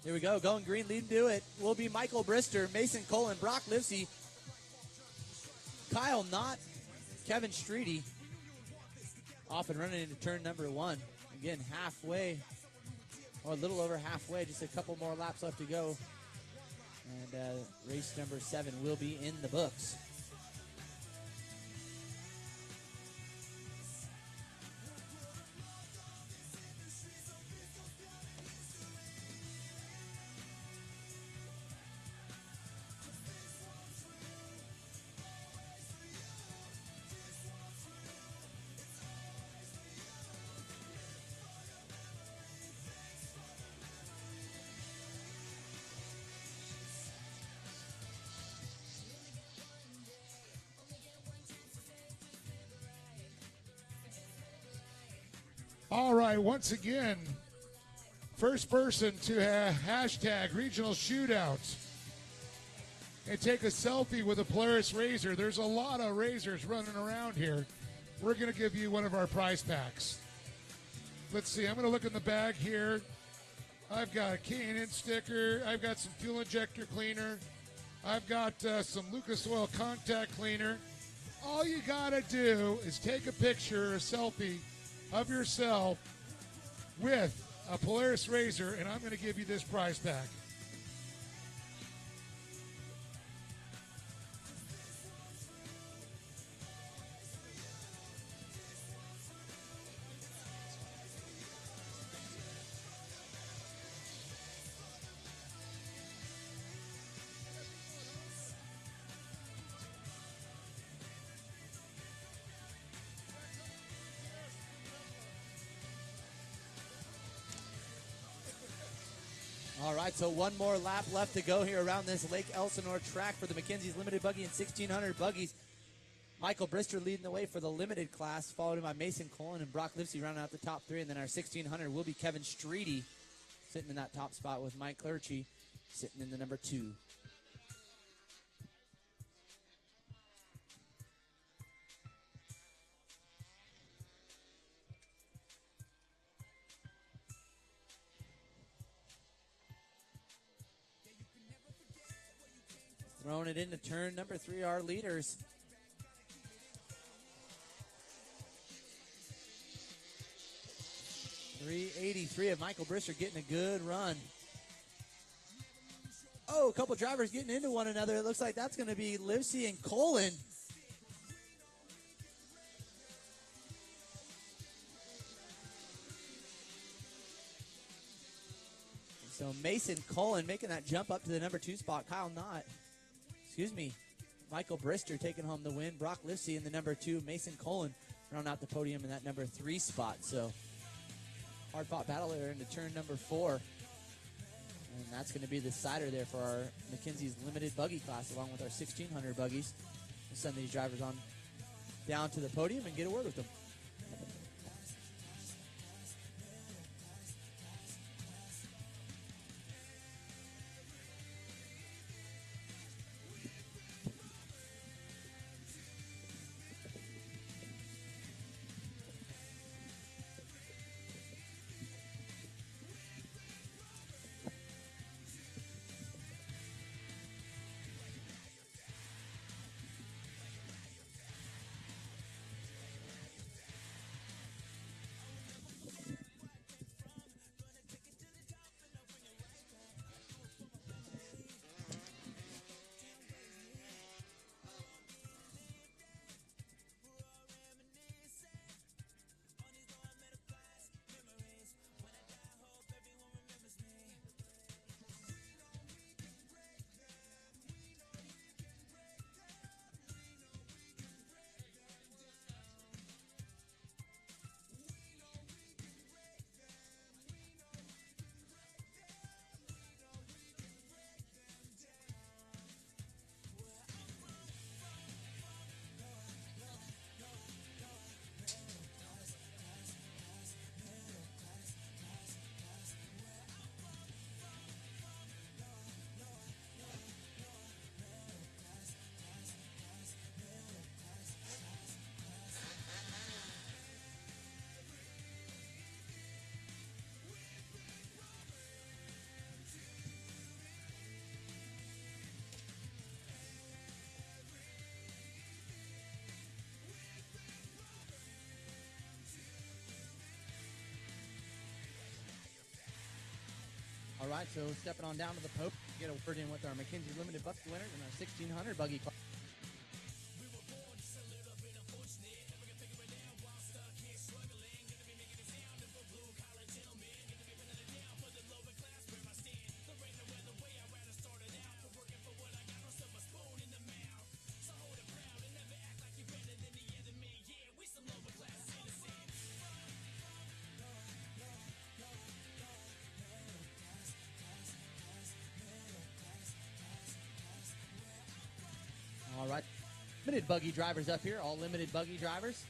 Here we go, going green, leading to it will be Michael Brister, Mason Cole, and Brock Livesey. Kyle Knott Kevin Streety off and running into turn number 1. Again, halfway, or a little over halfway, just a couple more laps left to go. And race number 7 will be in the books. All right, once again, first person to hashtag regional shootout and take a selfie with a Polaris Razor. There's a lot of Razors running around here. We're going to give you one of our prize packs. Let's see, I'm going to look in the bag here. I've got a K&N sticker. I've got some fuel injector cleaner. I've got some Lucas Oil contact cleaner. All you got to do is take a picture, a selfie of yourself with a Polaris Razor, and I'm going to give you this prize pack. All right, so one more lap left to go here around this Lake Elsinore track for the McKenzie's Limited Buggy and 1600 Buggies. Michael Brister leading the way for the limited class, followed by Mason Cullen and Brock Lipsy rounding out the top 3. And then our 1600 will be Kevin Streety sitting in that top spot with Mike Clerchie sitting in the number 2. Throwing it into turn number 3, our leaders. .383 of Michael Brister getting a good run. Oh, a couple drivers getting into one another. It looks like that's going to be Livesey and Colin. So Mason Cullen making that jump up to the number 2 spot. Michael Brister taking home the win. Brock Livesey in the number 2. Mason Cullen round out the podium in that number 3 spot. So hard-fought battle there into turn number 4. And that's going to be the decider there for our McKenzie's limited buggy class along with our 1600 buggies. We'll send these drivers on down to the podium and get a word with them. All right, so stepping on down to the Pope, get a word in with our McKenzie Limited Bucks winners and our 1600 buggy class. All right, limited buggy drivers up here, all limited buggy drivers.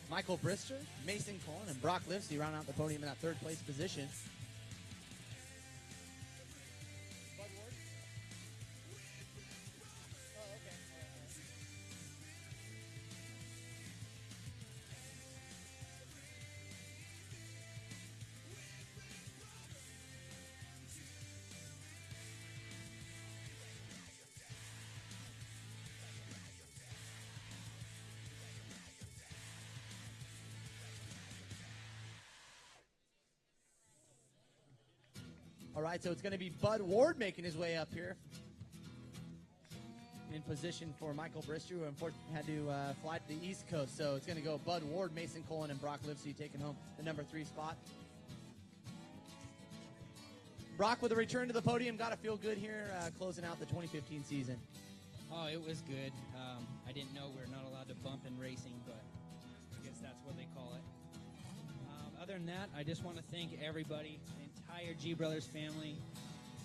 Michael Brister, Mason Cullen, and Brock Livesey round out the podium in that third place position. All right, so it's going to be Bud Ward making his way up here in position for Michael Brister, who unfortunately had to fly to the East Coast. So it's going to go Bud Ward, Mason Cullen, and Brock Livesey taking home the number 3 spot. Brock, with a return to the podium, got to feel good here closing out the 2015 season. Oh, it was good. I didn't know we're not allowed to bump in racing, but I guess that's what they call it. Other than that, I just want to thank everybody, the entire G Brothers family,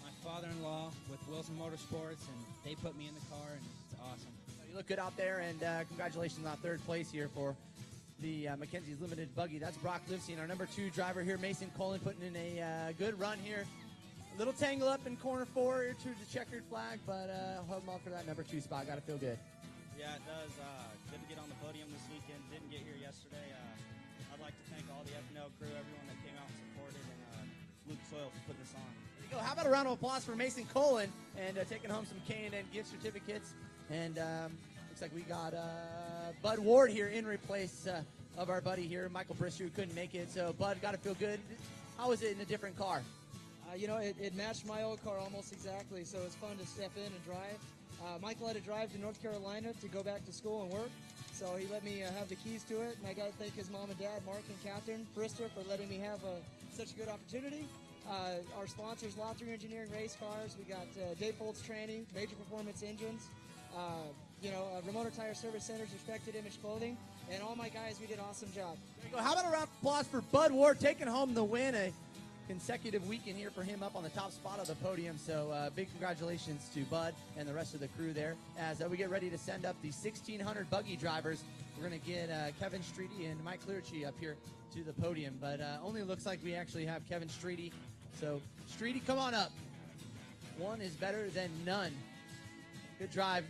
my father-in-law with Wilson Motorsports, and they put me in the car, and it's awesome. You look good out there, and congratulations on third place here for the McKenzie's Limited Buggy. That's Brock Livesey, and our number 2 driver here, Mason Cullen, putting in a good run here. A little tangle up in corner 4 here to the checkered flag, but hold him on for that number 2 spot. Got to feel good. Yeah, it does. Good to get on the podium this weekend. Didn't get here yesterday. I'd like to thank all the FNL crew, everyone that came out and supported, and Lucas Oil for putting this on. There you go. How about a round of applause for Mason Cullen and taking home some K&N gift certificates. And looks like we got Bud Ward here in replace of our buddy here, Michael Brister, who couldn't make it. So, Bud, got to feel good. How was it in a different car? It matched my old car almost exactly, so it's fun to step in and drive. Michael had to drive to North Carolina to go back to school and work, so he let me have the keys to it, and I got to thank his mom and dad, Mark and Catherine Brister, for letting me have such a good opportunity. Our sponsors, Lothar Engineering Race Cars, we got Dave Foltz Training, Major Performance Engines, Remoter Tire Service Centers, Respected Image Clothing, and all my guys, we did an awesome job. There you go. How about a round of applause for Bud Ward taking home the win? A consecutive weekend here for him up on the top spot of the podium. So big congratulations to Bud and the rest of the crew there. As we get ready to send up the 1600 buggy drivers, we're going to get Kevin Streety and Mike Clearchi up here to the podium. But only looks like we actually have Kevin Streety. So Streety, come on up. One is better than none. Good drive.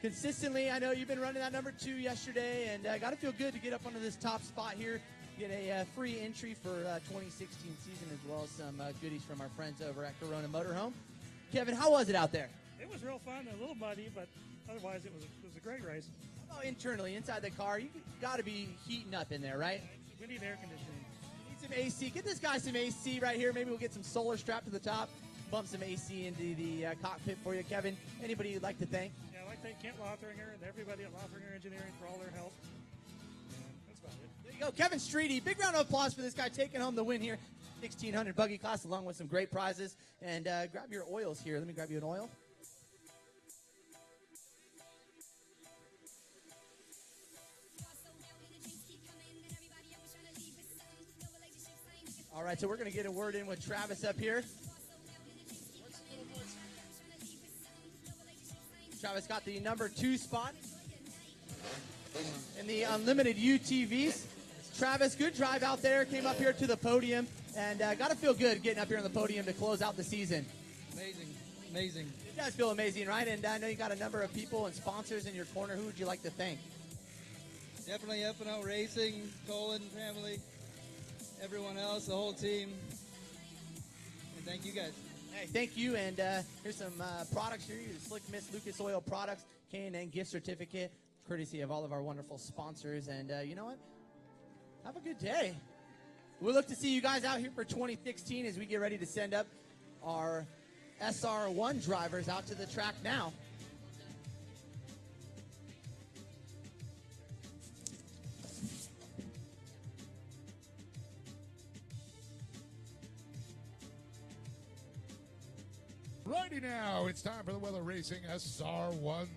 Consistently, I know you've been running that number 2 yesterday, and got to feel good to get up onto this top spot here. Get a free entry for 2016 season, as well as some goodies from our friends over at Corona Motorhome. Kevin, how was it out there? It was real fun, a little muddy, but otherwise it was a great race. Oh, internally, inside the car, you got to be heating up in there, right? We need air conditioning. Need some AC. Get this guy some AC right here. Maybe we'll get some solar strapped to the top. Bump some AC into the cockpit for you, Kevin. Anybody you'd like to thank? Yeah, I'd like to thank Kent Lothringer and everybody at Lothringer Engineering for all their help. That's about it. There you go, Kevin Streety. Big round of applause for this guy taking home the win here. 1600 buggy class, along with some great prizes. And grab your oils here. Let me grab you an oil. All right, so we're going to get a word in with Travis up here. Travis got the number 2 spot in the Unlimited UTVs. Travis, good drive out there. Came up here to the podium and got to feel good getting up here on the podium to close out the season. Amazing. It does feel amazing, right? And I know you got a number of people and sponsors in your corner. Who would you like to thank? Definitely F&L Racing, Colin family, everyone else, the whole team. And thank you guys. Hey, thank you. And here's some products here. Your Slick Miss Lucas Oil products, K&N gift certificate, courtesy of all of our wonderful sponsors. And you know what? Have a good day. We'll look to see you guys out here for 2016 as we get ready to send up our SR1 drivers out to the track now. Righty now, it's time for the Weller Racing SR1s.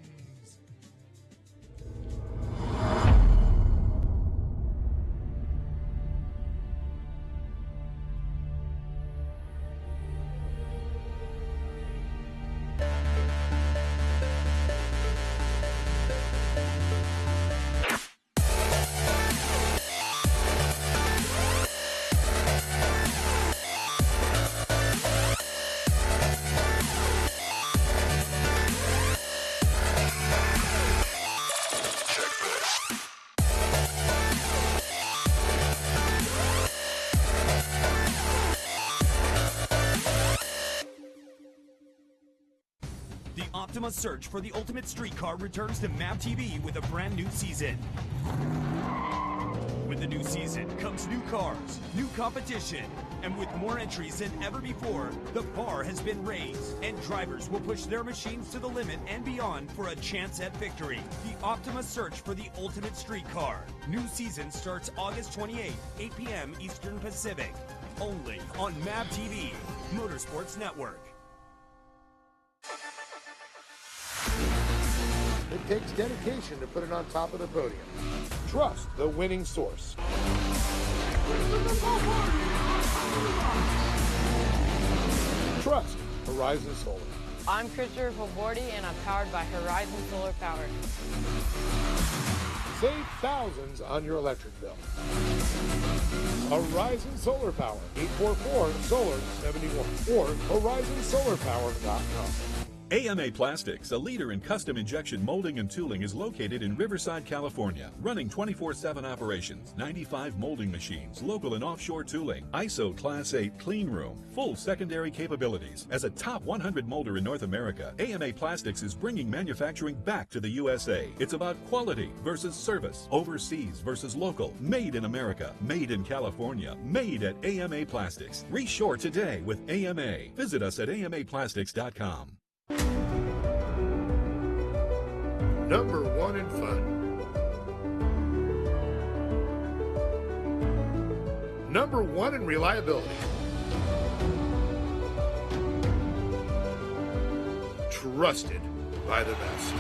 Optima's search for the ultimate streetcar returns to MAV TV with a brand new season. With the new season comes new cars, new competition, and with more entries than ever before, the bar has been raised, and drivers will push their machines to the limit and beyond for a chance at victory. The Optima search for the ultimate streetcar. New season starts August 28th, 8 p.m. Eastern Pacific. Only on MAV TV, Motorsports Network. It takes dedication to put it on top of the podium. Trust the winning source. Trust Horizon Solar. I'm Christopher Valbordi, and I'm powered by Horizon Solar Power. Save thousands on your electric bill. Horizon Solar Power, 844-SOLAR-71 or horizonsolarpower.com. AMA Plastics, a leader in custom injection molding and tooling, is located in Riverside, California, running 24/7 operations, 95 molding machines, local and offshore tooling, ISO Class 8 clean room, full secondary capabilities. As a top 100 molder in North America, AMA Plastics is bringing manufacturing back to the USA. It's about quality versus service, overseas versus local, made in America, made in California, made at AMA Plastics. Reshore today with AMA. Visit us at amaplastics.com. Number 1 in fun. Number 1 in reliability. Trusted by the best.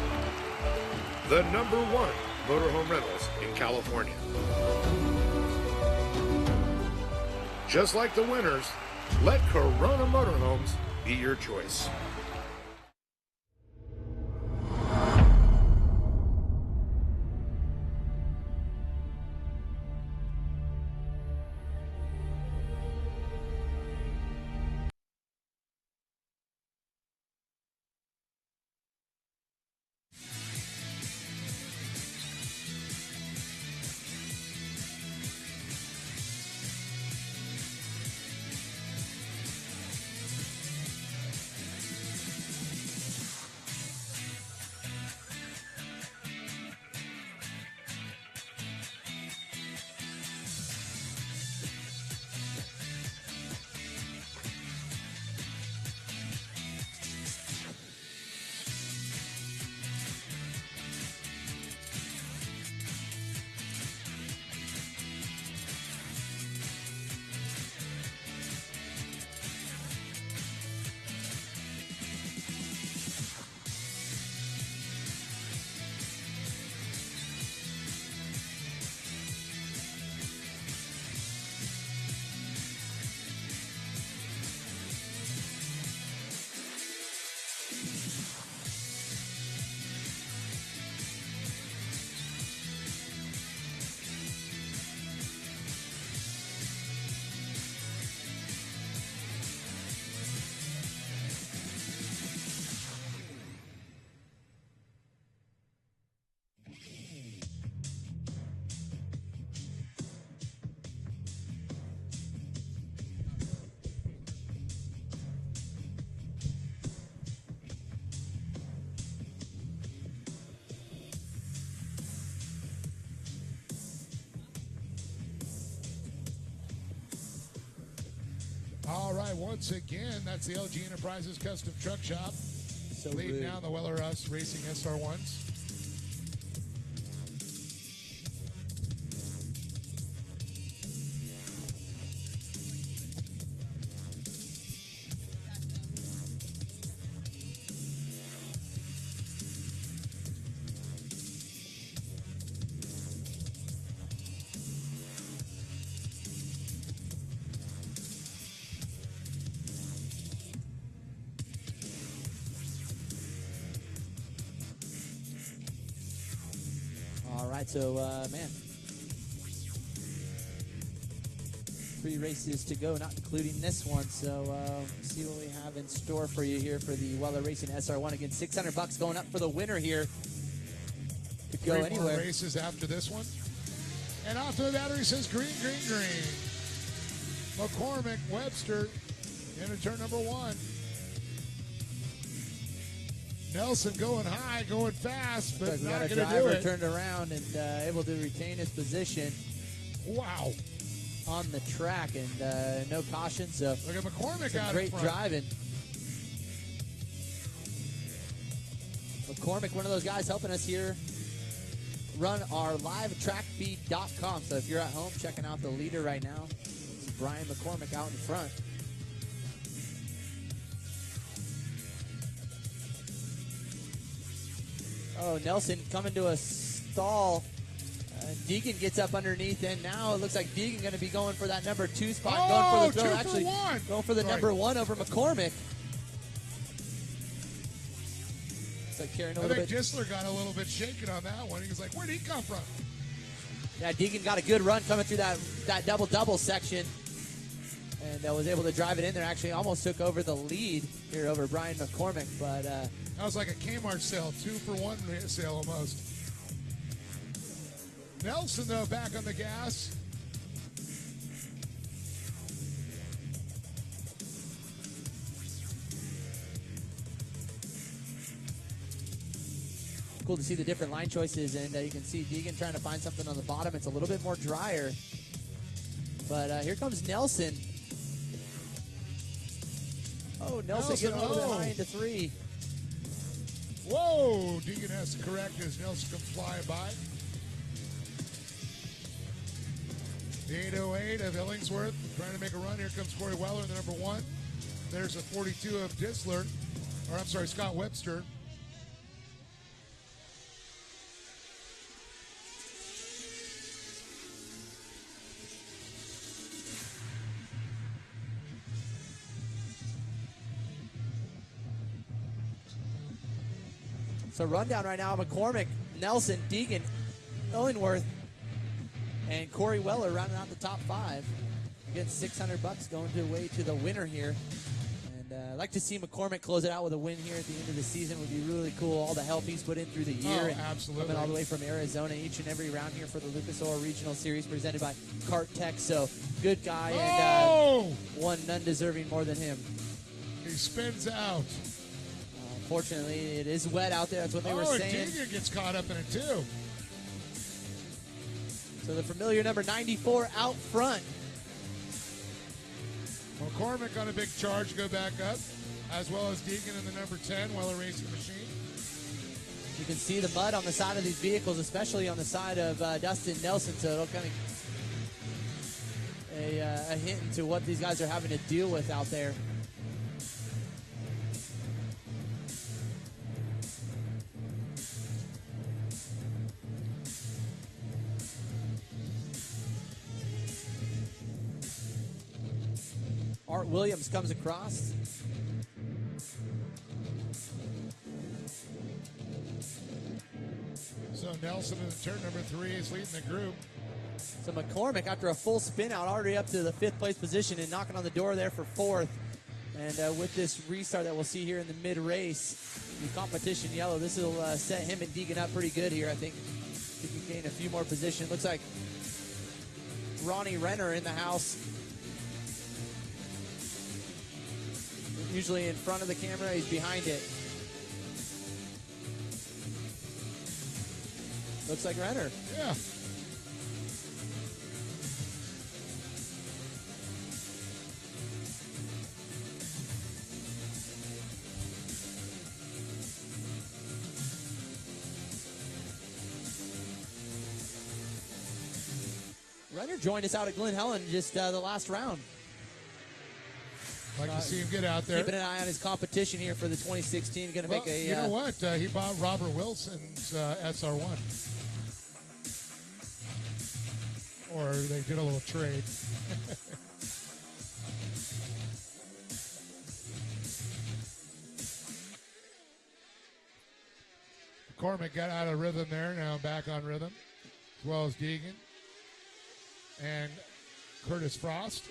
The number 1 motorhome rentals in California. Just like the winners, let Corona Motorhomes be your choice. once again. That's the LG Enterprises Custom Truck Shop. So leading rude. down the Weller Us Racing SR1s. All right, so, man. 3 races to go, not including this one. So, see what we have in store for you here for the Weller Racing SR1. Again, $600 going up for the winner here. Could go 3 more anywhere. races after this one. And off to the battery says green, green, green. McCormick, Webster into turn number 1. Nelson going high, going fast, but We not got a going to do driver it. turned around and able to retain his position. Wow. On the track, and no caution. So look at McCormick some out in great front. driving. McCormick, one of those guys helping us here run our livetrackfeed.com. So if you're at home checking out the leader right now, it's Brian McCormick out in front. Oh, Nelson coming to a stall. Deegan gets up underneath, and now it looks like Deegan going to be going for that number 2 spot. Going for the throw. 2 for Actually, 1. going for the number 1 over McCormick. It's like carrying a I little think bit. Gisler got a little bit shaken on that one. He was like, where'd he come from? Yeah, Deegan got a good run coming through that double-double section, and was able to drive it in there. Actually, almost took over the lead here over Brian McCormick, but that was like a Kmart sale, 2 for 1 sale almost. Nelson, though, back on the gas. cool to see the different line choices, and you can see Deegan trying to find something on the bottom. It's a little bit more drier. But here comes Nelson. Oh, Nelson getting a little bit high into 3. Whoa! Deegan has to correct as Nelson comes flying by. The 808 of Illingsworth trying to make a run. Here comes Corey Weller in the number 1. There's a 42 of Disler, or I'm sorry, Scott Webster. So rundown right now, McCormick, Nelson, Deegan, Illingworth, and Corey Weller rounding out the top 5. Getting $600 going away to the winner here. And I'd like to see McCormick close it out with a win here at the end of the season. Would be really cool. All the help he's put in through the year. Oh, and absolutely. Coming all the way from Arizona each and every round here for the Lucas Oil Regional Series presented by Kart Tech. So good guy, and one none deserving more than him. He spins out. Fortunately, it is wet out there. That's what they were saying. Deegan gets caught up in it too. So the familiar number 94 out front. McCormick on a big charge to go back up, as well as Deegan in the number 10, Weller Racing Machine. You can see the mud on the side of these vehicles, especially on the side of Dustin Nelson, so it'll kind of a hint into what these guys are having to deal with out there. Art Williams comes across. So Nelson in turn number 3 is leading the group. So McCormick, after a full spin out, already up to the 5th place position and knocking on the door there for 4th. And with this restart that we'll see here in the mid-race, the competition yellow, this will set him and Deegan up pretty good here, I think. He can gain a few more positions. Looks like Ronnie Renner in the house. Usually in front of the camera, he's behind it. Looks like Renner. Yeah. Leonard joined us out at Glen Helen just the last round. Like to see him get out there. Keeping an eye on his competition here for the 2016. Going to make a. You know what? He bought Robert Wilson's SR1. Or they did a little trade. McCormick got out of rhythm there. Now back on rhythm. As well as Deegan. And Curtis Frost.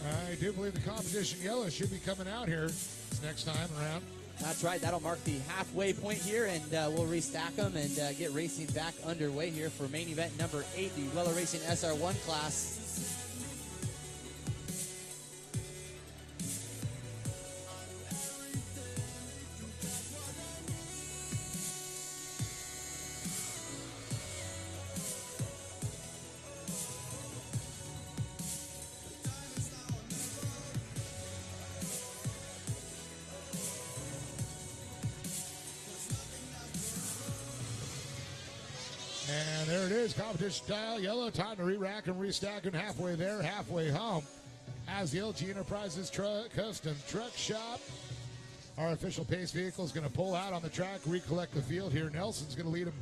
I do believe the competition yellow should be coming out here this next time around. That's right. That'll mark the halfway point here, and we'll restack them and get racing back underway here for main event number 8, the Weller Racing SR1 class. And there it is, competition style yellow. Time to re-rack and restack and halfway there, halfway home. As the LG Enterprises Custom Truck Shop, our official pace vehicle is going to pull out on the track, recollect the field here. Nelson's going to lead him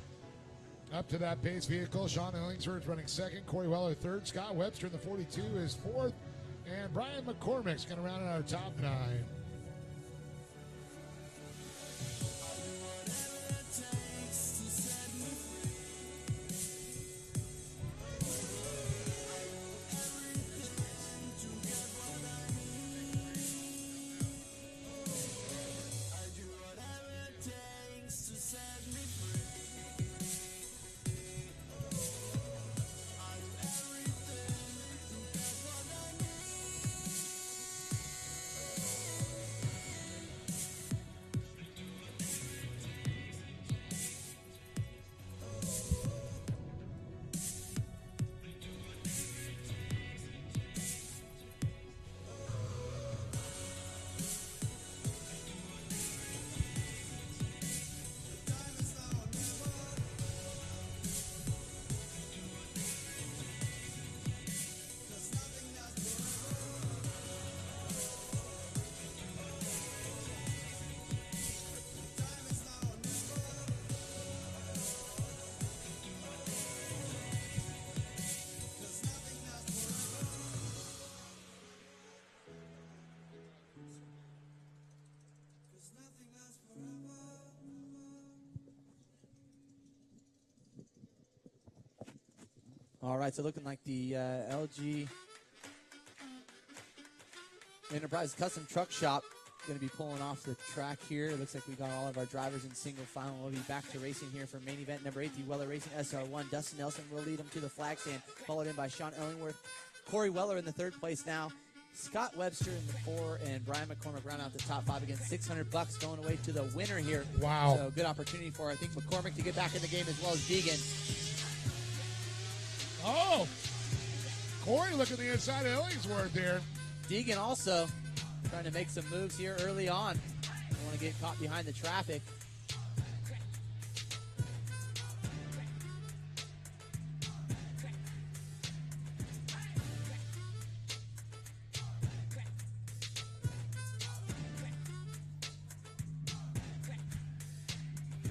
up to that pace vehicle. Sean Ellingsworth's running second, Corey Weller third, Scott Webster in the 42 is fourth, and Brian McCormick's going to round out our top 9. All right, so looking like the LG Enterprise Custom Truck Shop going to be pulling off the track here. It looks like we got all of our drivers in single file. We'll be back to racing here for main event number 8, the Weller Racing SR1. Dustin Nelson will lead them to the flag stand, followed in by Sean Ellingworth. Corey Weller in the 3rd place now. Scott Webster in the 4, and Brian McCormick round out the top 5 against $600 going away to the winner here. Wow. So good opportunity for, I think, McCormick to get back in the game as well as Deegan. Oh, Corey looking the inside of Ellingsworth there. Deegan also trying to make some moves here early on. Don't want to get caught behind the traffic.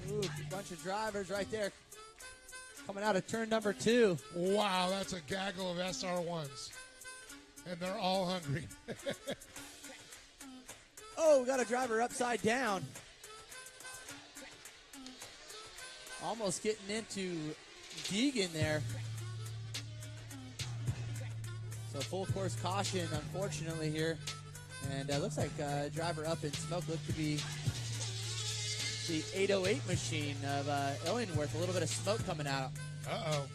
Ooh, a bunch of drivers right there. Coming out of turn number 2. Wow, that's a gaggle of SR1s. And they're all hungry. Oh, we got a driver upside down. Almost getting into Deegan there. So full course caution, unfortunately, here. And looks like driver up in smoke looked to be the 808 machine of Illingworth. A little bit of smoke coming out. Uh-oh.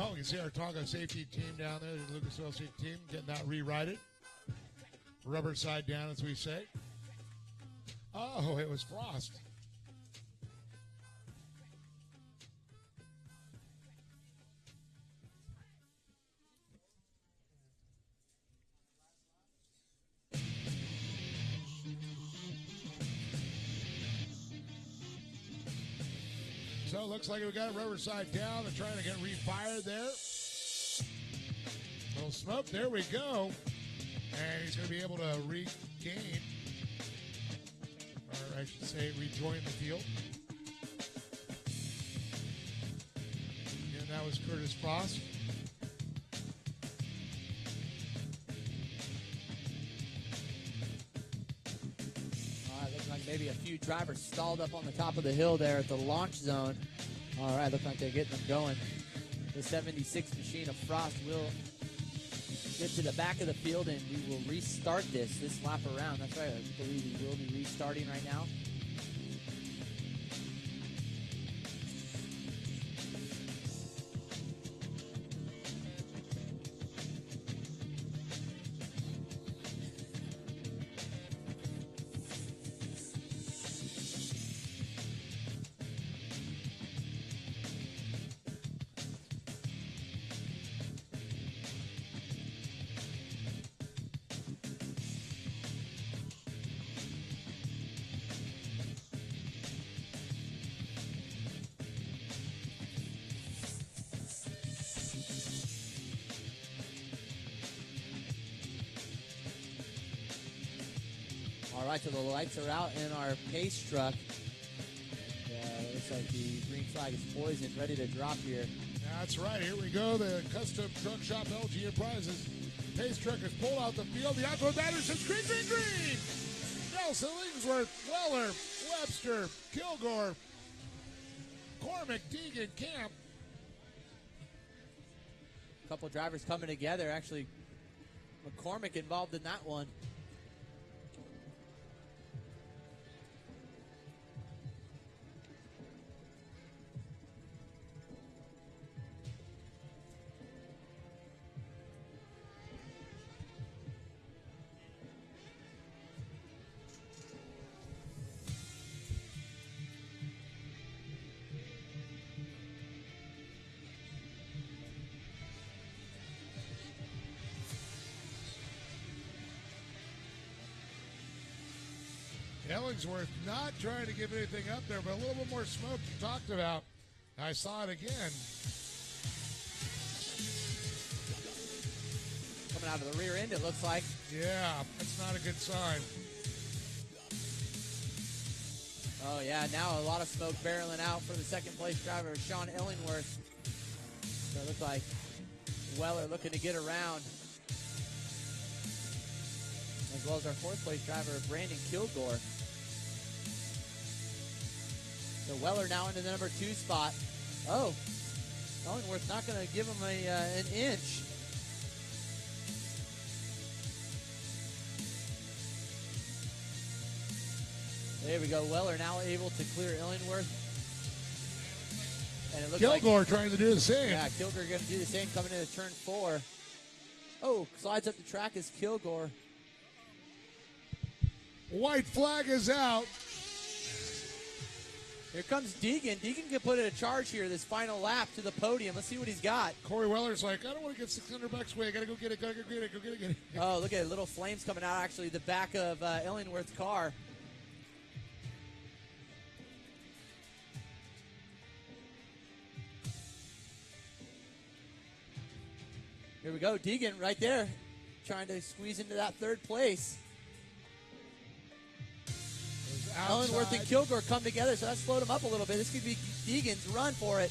Well, we can see our Tonga safety team down there, the Lucas Oil safety team, getting that re-righted. Rubber side down, as we say. Oh, it was frost. So it looks like we got rubber side down. They're trying to get refired there. Little smoke. There we go. And he's going to be able to regain, or I should say rejoin the field. And that was Curtis Frost. Looks like maybe a few drivers stalled up on the top of the hill there at the launch zone. All right, looks like they're getting them going. The 76 machine of Frost will get to the back of the field, and we will restart this lap around. That's right, I believe we will be restarting right now. All right, so the lights are out in our pace truck. And, looks like the green flag is poised and ready to drop here. That's right. Here we go. The custom truck shop LG Enterprises pace truck is pulled out the field. The outdoor batter says green, green, green. Nelson, Lingsworth, Weller, Webster, Kilgore, Cormick, Deegan, Camp. A couple drivers coming together. Actually, McCormick involved in that one. Ellingsworth not trying to give anything up there, but a little bit more smoke you talked about. I saw it again. Coming out of the rear end, it looks like. Yeah, that's not a good sign. Oh, yeah, now a lot of smoke barreling out for the second place driver, Sean Illingworth. So it looks like Weller looking to get around, as well as our fourth place driver, Brandon Kilgore. So Weller now into the number 2 spot. Oh, Illingworth not going to give him an inch. There we go. Weller now able to clear Illingworth. And it looks Kilgore like, trying to do the same. Yeah, Kilgore going to do the same coming into turn 4. Oh, slides up the track is Kilgore. White flag is out. Here comes Deegan. Deegan can put in a charge here this final lap to the podium. Let's see what he's got. Corey Weller's like, I don't want to get $600 away. I got to go get it, go get it. Oh, look at it. Little flames coming out, actually, the back of Illingworth's car. Here we go. Deegan right there trying to squeeze into that third place. Illingworth and Kilgore come together, so that slowed him up a little bit. This could be Deegan's run for it.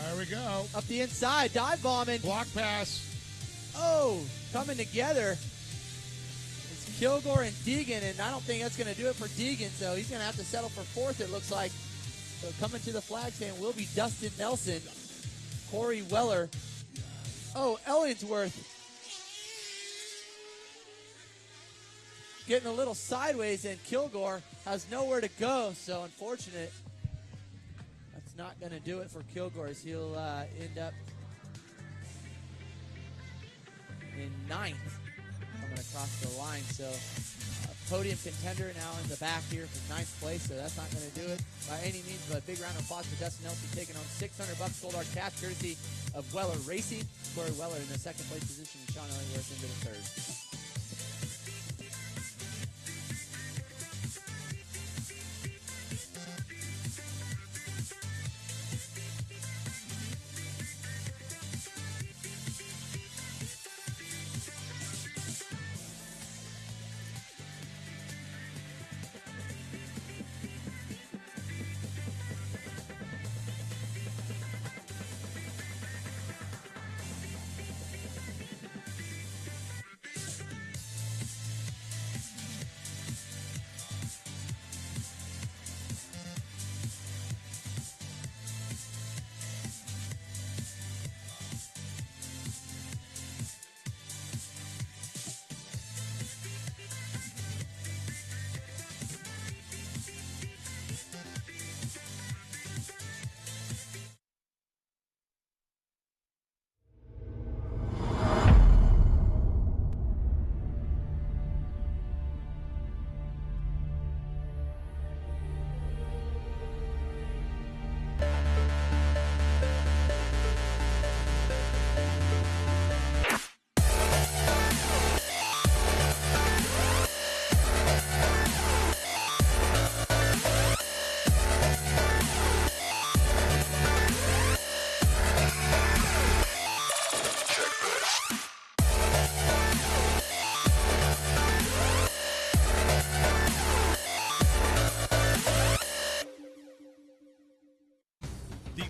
There we go. Up the inside, dive bombing. Block pass. Oh, coming together. It's Kilgore and Deegan, and I don't think that's going to do it for Deegan, so he's going to have to settle for 4th, it looks like. So coming to the flag stand will be Dustin Nelson, Corey Weller. Oh, Ellingsworth getting a little sideways, and Kilgore has nowhere to go, so unfortunate. That's not going to do it for Kilgore, as he'll end up in 9th coming across the line. So podium contender now in the back here for 9th place, so that's not going to do it by any means. But a big round of applause for Dustin Nelson taking home $600 gold hard cash courtesy of Weller Racing. Corey Weller in the 2nd place position, and Sean Ellingworth into the 3rd.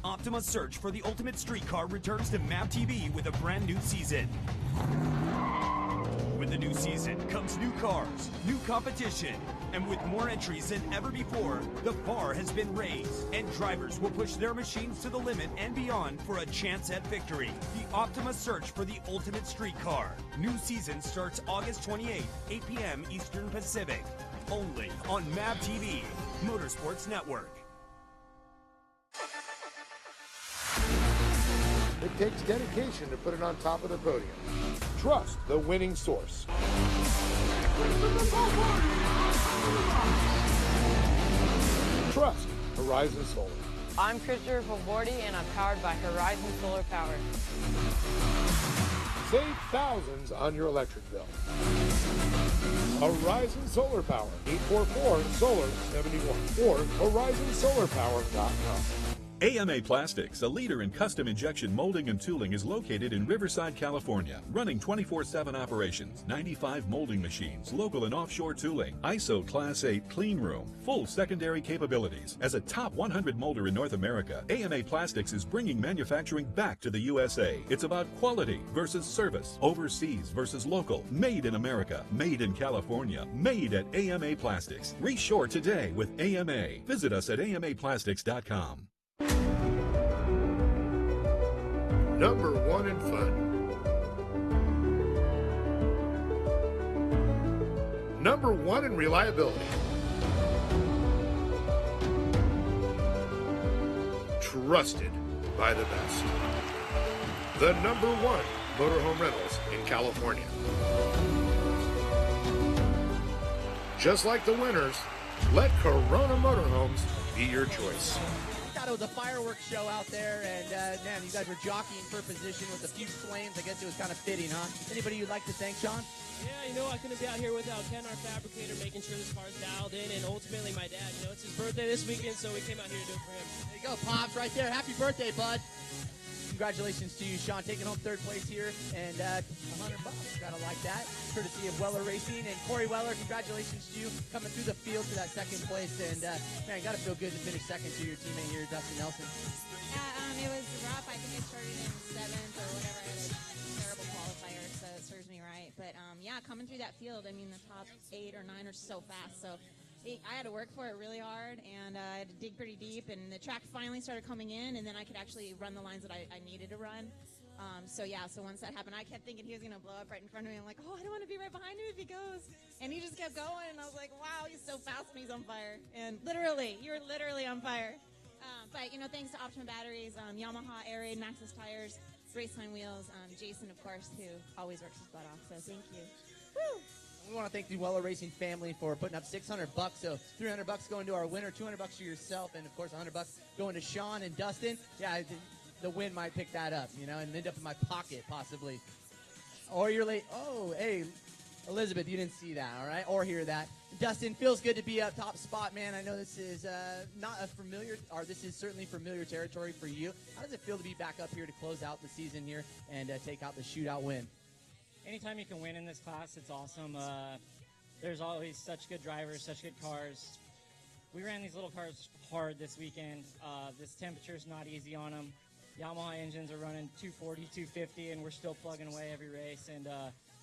Optima's search for the ultimate streetcar returns to MAP TV with a brand new season. With the new season comes new cars, new competition, and with more entries than ever before, the bar has been raised, and drivers will push their machines to the limit and beyond for a chance at victory. The Optima search for the ultimate streetcar. New season starts August 28th, 8 p.m. Eastern Pacific. Only on MAP TV, Motorsports Network. It takes dedication to put it on top of the podium. Trust the winning source. Trust Horizon Solar. I'm Christopher Favordi, and I'm powered by Horizon Solar Power. Save thousands on your electric bill. Horizon Solar Power, 844-SOLAR-71 or horizonsolarpower.com. AMA Plastics, a leader in custom injection molding and tooling, is located in Riverside, California, running 24/7 operations, 95 molding machines, local and offshore tooling, ISO Class 8 clean room, full secondary capabilities. As a top 100 molder in North America, AMA Plastics is bringing manufacturing back to the USA. It's about quality versus service, overseas versus local, made in America, made in California, made at AMA Plastics. Reshore today with AMA. Visit us at amaplastics.com. Number one in fun. Number one in reliability. Trusted by the best. The number one motorhome rentals in California. Just like the winners, let Corona Motorhomes be your choice. It was a fireworks show out there, and man, you guys were jockeying for position with a few flames. I guess it was kind of fitting, huh? Anybody you'd like to thank, Sean? Yeah, I couldn't be out here without Ken, our fabricator, making sure this car's dialed in, and ultimately my dad. It's his birthday this weekend, so we came out here to do it for him. There you go, Pops, right there. Happy birthday, bud. Congratulations to you, Sean, taking home 3rd place here, and $100. Gotta like that. Courtesy of Weller Racing. And Corey Weller, congratulations to you coming through the field to that 2nd place. And man, gotta feel good to finish 2nd to your teammate here, Dustin Nelson. Yeah, it was rough. I think I started in 7th or whatever. I had a terrible qualifier, so it serves me right. But yeah, coming through that field, I mean, the top 8 or 9 are so fast. So I had to work for it really hard, and I had to dig pretty deep, and the track finally started coming in, and then I could actually run the lines that I needed to run. So once that happened, I kept thinking he was going to blow up right in front of me. I'm like, oh, I don't want to be right behind him if he goes. And he just kept going, and I was like, wow, he's so fast and he's on fire. And literally, you're literally on fire. But, you know, thanks to Optima Batteries, Yamaha, Air Raid, Maxxis Tires, Raceline Wheels, Jason, of course, who always works his butt off. So thank you. Woo! We want to thank the Weller Racing family for putting up $600. So $300 going to our winner, $200 to yourself, and of course $100 going to Sean and Dustin. Yeah, the win might pick that up, you know, and end up in my pocket possibly. Or you're late. Oh, hey, Elizabeth, you didn't see that, all right, or hear that. Dustin, feels good to be up top spot, man. I know this is not a familiar, or this is certainly familiar territory for you. How does it feel to be back up here to close out the season here and take out the shootout win? Anytime you can win in this class, it's awesome. There's always such good drivers, such good cars. We ran these little cars hard this weekend. This temperature's not easy on them. Yamaha engines are running 240, 250, and we're still plugging away every race, and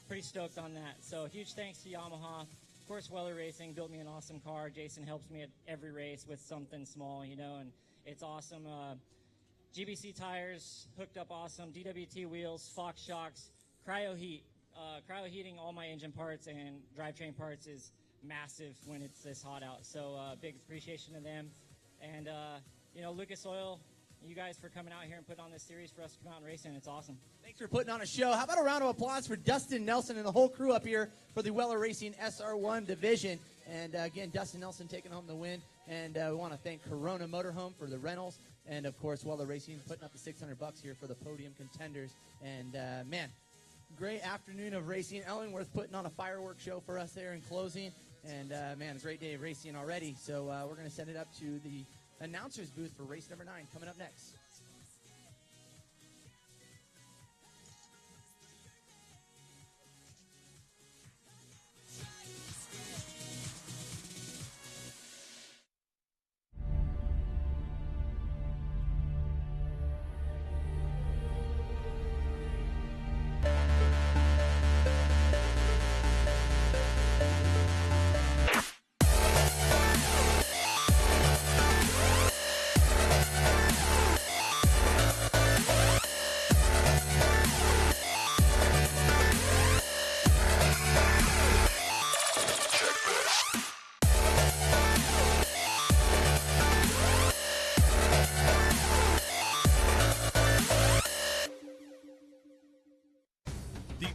pretty stoked on that. So huge thanks to Yamaha. Of course, Weller Racing built me an awesome car. Jason helps me at every race with something small, you know, and it's awesome. GBC tires hooked up awesome. DWT wheels, Fox shocks, cryo heat. Cryo heating all my engine parts and drivetrain parts is massive when it's this hot out. So big appreciation to them. And, you know, Lucas Oil, you guys for coming out here and putting on this series for us to come out and racing. It's awesome. Thanks for putting on a show. How about a round of applause for Dustin Nelson and the whole crew up here for the Weller Racing SR1 division. And, again, Dustin Nelson taking home the win. And we want to thank Corona Motorhome for the rentals. And, of course, Weller Racing putting up the $600 here for the podium contenders. And, man, great afternoon of racing. Ellenworth putting on a fireworks show for us there in closing. And, man, a great day of racing already. So we're going to send it up to the announcer's booth for race number 9 coming up next.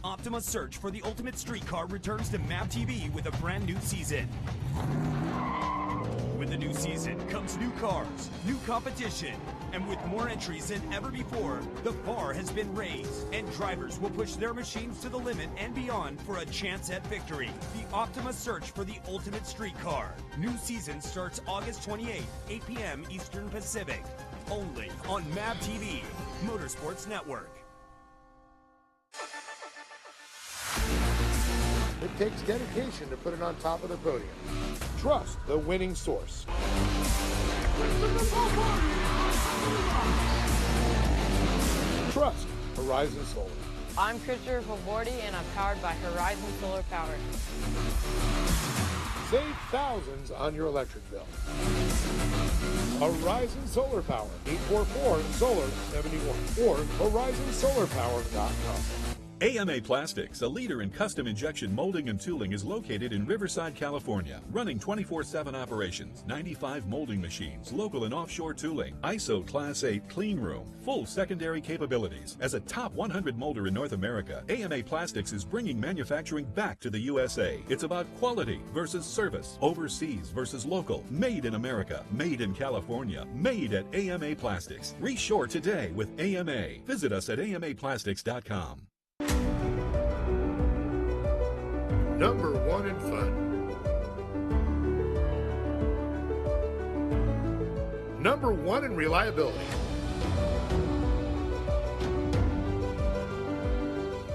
Optima search for the ultimate street car returns to MAP TV with a brand new season. With the new season comes new cars, new competition, and with more entries than ever before, the bar has been raised, and drivers will push their machines to the limit and beyond for a chance at victory. The Optima search for the ultimate street car. New season starts August 28th, 8 p.m. Eastern Pacific. Only on MAP TV, Motorsports Network. It takes dedication to put it on top of the podium. Trust the winning source. Trust Horizon Solar. I'm Christopher Favordi, and I'm powered by Horizon Solar Power. Save thousands on your electric bill. Horizon Solar Power, 844-SOLAR-71 or horizonsolarpower.com. AMA Plastics, a leader in custom injection molding and tooling, is located in Riverside, California, running 24/7 operations, 95 molding machines, local and offshore tooling, ISO Class 8 clean room, full secondary capabilities. As a top 100 molder in North America, AMA Plastics is bringing manufacturing back to the USA. It's about quality versus service, overseas versus local, made in America, made in California, made at AMA Plastics. Reshore today with AMA. Visit us at amaplastics.com. Number 1 in fun. Number 1 in reliability.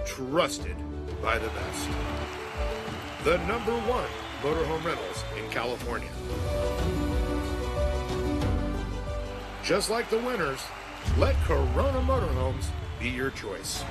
Trusted by the best. The number 1 motorhome rentals in California. Just like the winners, let Corona Motorhomes be your choice.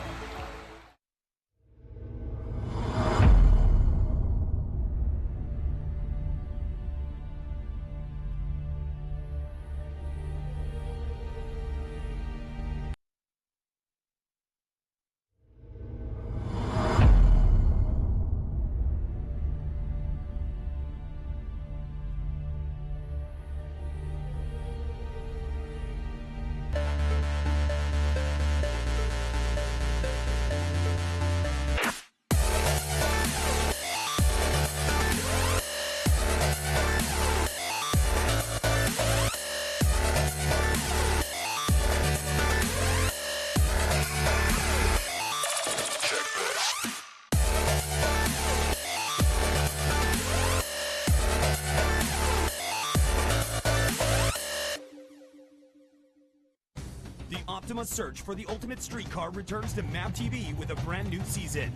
search for the ultimate street car returns to MAP TV with a brand new season.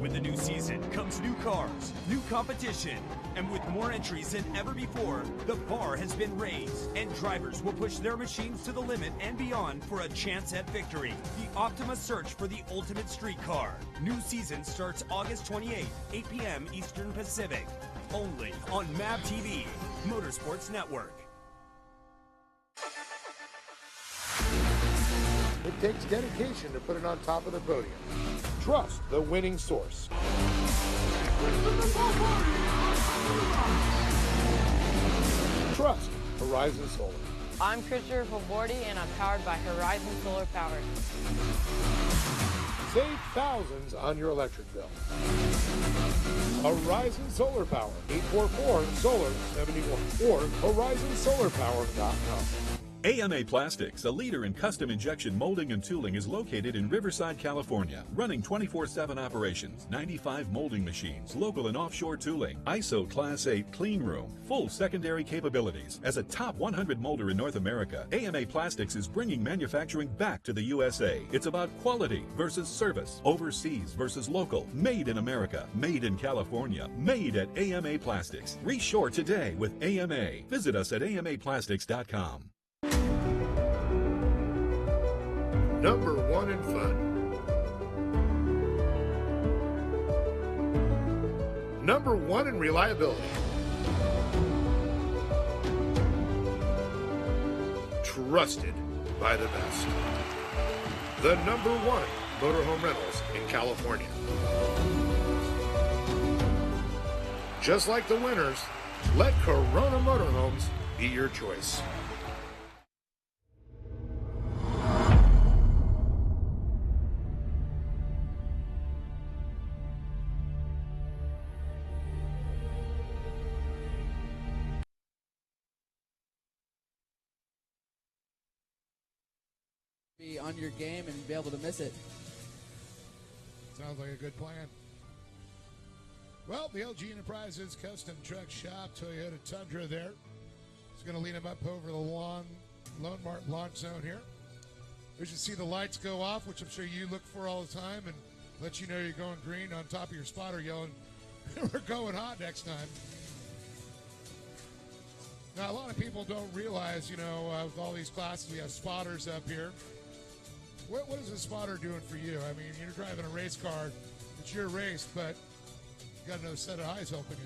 With the new season comes new cars, new competition, and with more entries than ever before, the bar has been raised, and drivers will push their machines to the limit and beyond for a chance at victory. The Optima search for the ultimate street car. New season starts August 28th, 8 p.m. Eastern Pacific. Only on MAP TV, Motorsports Network. It takes dedication to put it on top of the podium. Trust the winning source. Trust Horizon Solar. I'm Christopher Favordi, and I'm powered by Horizon Solar Power. Save thousands on your electric bill. Horizon Solar Power, 844-SOLAR-71 or horizonsolarpower.com. AMA Plastics, a leader in custom injection molding and tooling, is located in Riverside, California, running 24/7 operations, 95 molding machines, local and offshore tooling, ISO Class 8 clean room, full secondary capabilities. As a top 100 molder in North America, AMA Plastics is bringing manufacturing back to the USA. It's about quality versus service, overseas versus local, made in America, made in California, made at AMA Plastics. Reshore today with AMA. Visit us at amaplastics.com. Number 1 in fun. Number 1 in reliability. Trusted by the best. The number 1 motorhome rentals in California. Just like the winners, let Corona Motorhomes be your choice. Be on your game and be able to miss it. Sounds like a good plan. Well, the LG Enterprises Custom Truck Shop, Toyota Tundra there. It's going to lead him up over the Lone Martin launch zone here. We should see the lights go off, which I'm sure you look for all the time, and let you know you're going green on top of your spotter yelling, we're going hot next time. Now, a lot of people don't realize, with all these classes, we have spotters up here. What is a spotter doing for you? I mean, you're driving a race car. It's your race, but you got another set of eyes helping you.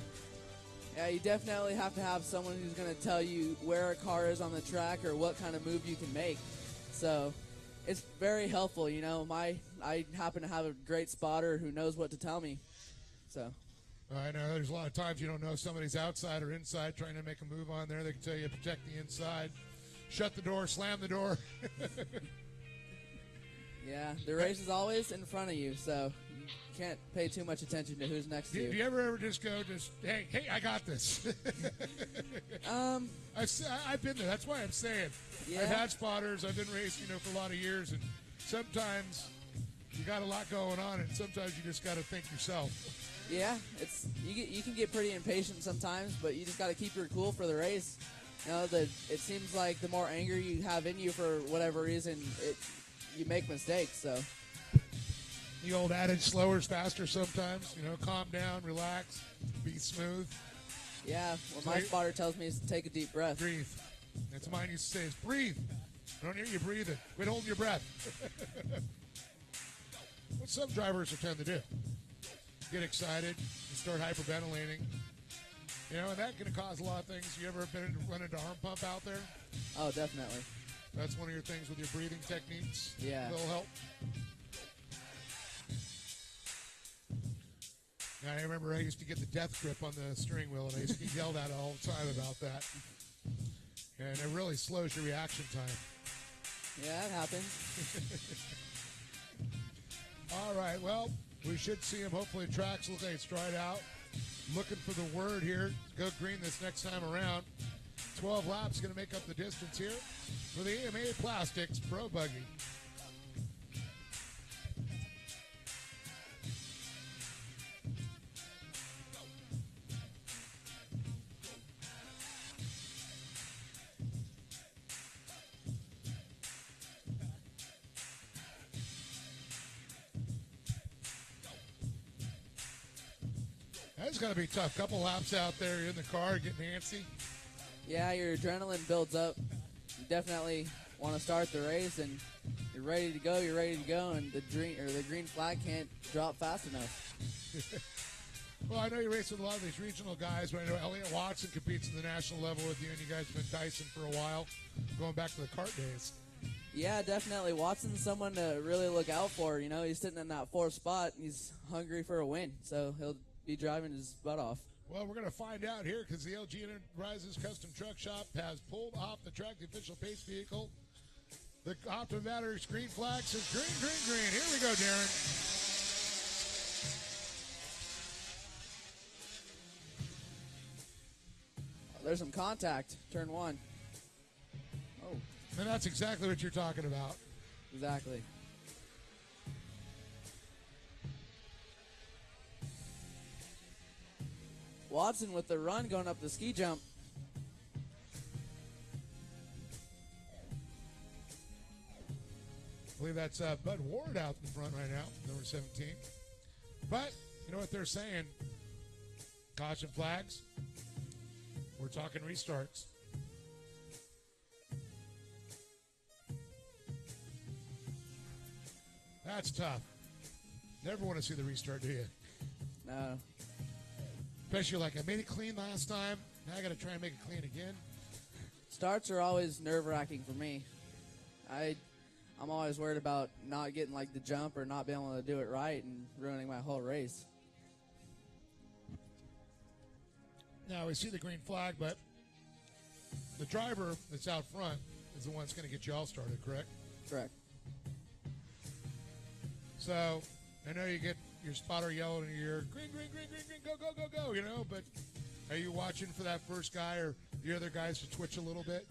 Yeah, you definitely have to have someone who's going to tell you where a car is on the track or what kind of move you can make. So it's very helpful. I happen to have a great spotter who knows what to tell me. So I know there's a lot of times you don't know if somebody's outside or inside trying to make a move on there. They can tell you protect the inside, shut the door, slam the door. Yeah, the race is always in front of you, so you can't pay too much attention to who's next to you. Do you ever just go, hey, I got this? I've been there. That's why I'm saying. Yeah. I've had spotters. I've been racing, for a lot of years, and sometimes you got a lot going on, and sometimes you just got to think yourself. Yeah, you can get pretty impatient sometimes, but you just got to keep your cool for the race. It seems like the more anger you have in you for whatever reason, you make mistakes. So the old adage, slower is faster sometimes. Calm down, relax, be smooth. Yeah, my spotter tells me is to take a deep breath. Breathe. That's mine used to say is breathe. I don't hear you breathing. Quit holding your breath. What some drivers will tend to do. Get excited and start hyperventilating. And that can cause a lot of things. You ever run into arm pump out there? Oh, definitely. That's one of your things with your breathing techniques. Yeah. That'll help. Now, I remember I used to get the death grip on the steering wheel, and I used to get yelled at all the time about that. And it really slows your reaction time. Yeah, it happens. All right, well, we should see him. Hopefully the tracks look like it's dried out. Looking for the word here. Go green this next time around. 12 laps going to make up the distance here for the AMA Plastics Pro Buggy. That's got to be tough. Couple laps out there in the car, getting antsy. Yeah, your adrenaline builds up. You definitely want to start the race, and you're ready to go. And the green flag can't drop fast enough. Well, I know you race with a lot of these regional guys, but I know Elliott Watson competes at the national level with you, and you guys have been Dyson for a while, going back to the kart days. Yeah, definitely. Watson's someone to really look out for. You know, he's sitting in that 4th spot, and he's hungry for a win, so he'll be driving his butt off. Well, we're going to find out here because the LG Enterprises Custom Truck Shop has pulled off the track, the official pace vehicle. The Optima Battery green flag says green, green, green. Here we go, Darren. There's some contact, turn 1. Oh. And that's exactly what you're talking about. Exactly. Watson with the run going up the ski jump. I believe that's Bud Ward out in front right now, number 17. But you know what they're saying? Caution flags. We're talking restarts. That's tough. Never want to see the restart, do you? No. Especially like, I made it clean last time. Now I got to try and make it clean again. Starts are always nerve-wracking for me. I'm always worried about not getting like the jump or not being able to do it right and ruining my whole race. Now we see the green flag, but the driver that's out front is the one that's going to get you all started, correct? Correct. So I know you get your spotter yelling in your ear, green, green, green, green, green, go, go, go, go, you know, but are you watching for that first guy or the other guys to twitch a little bit?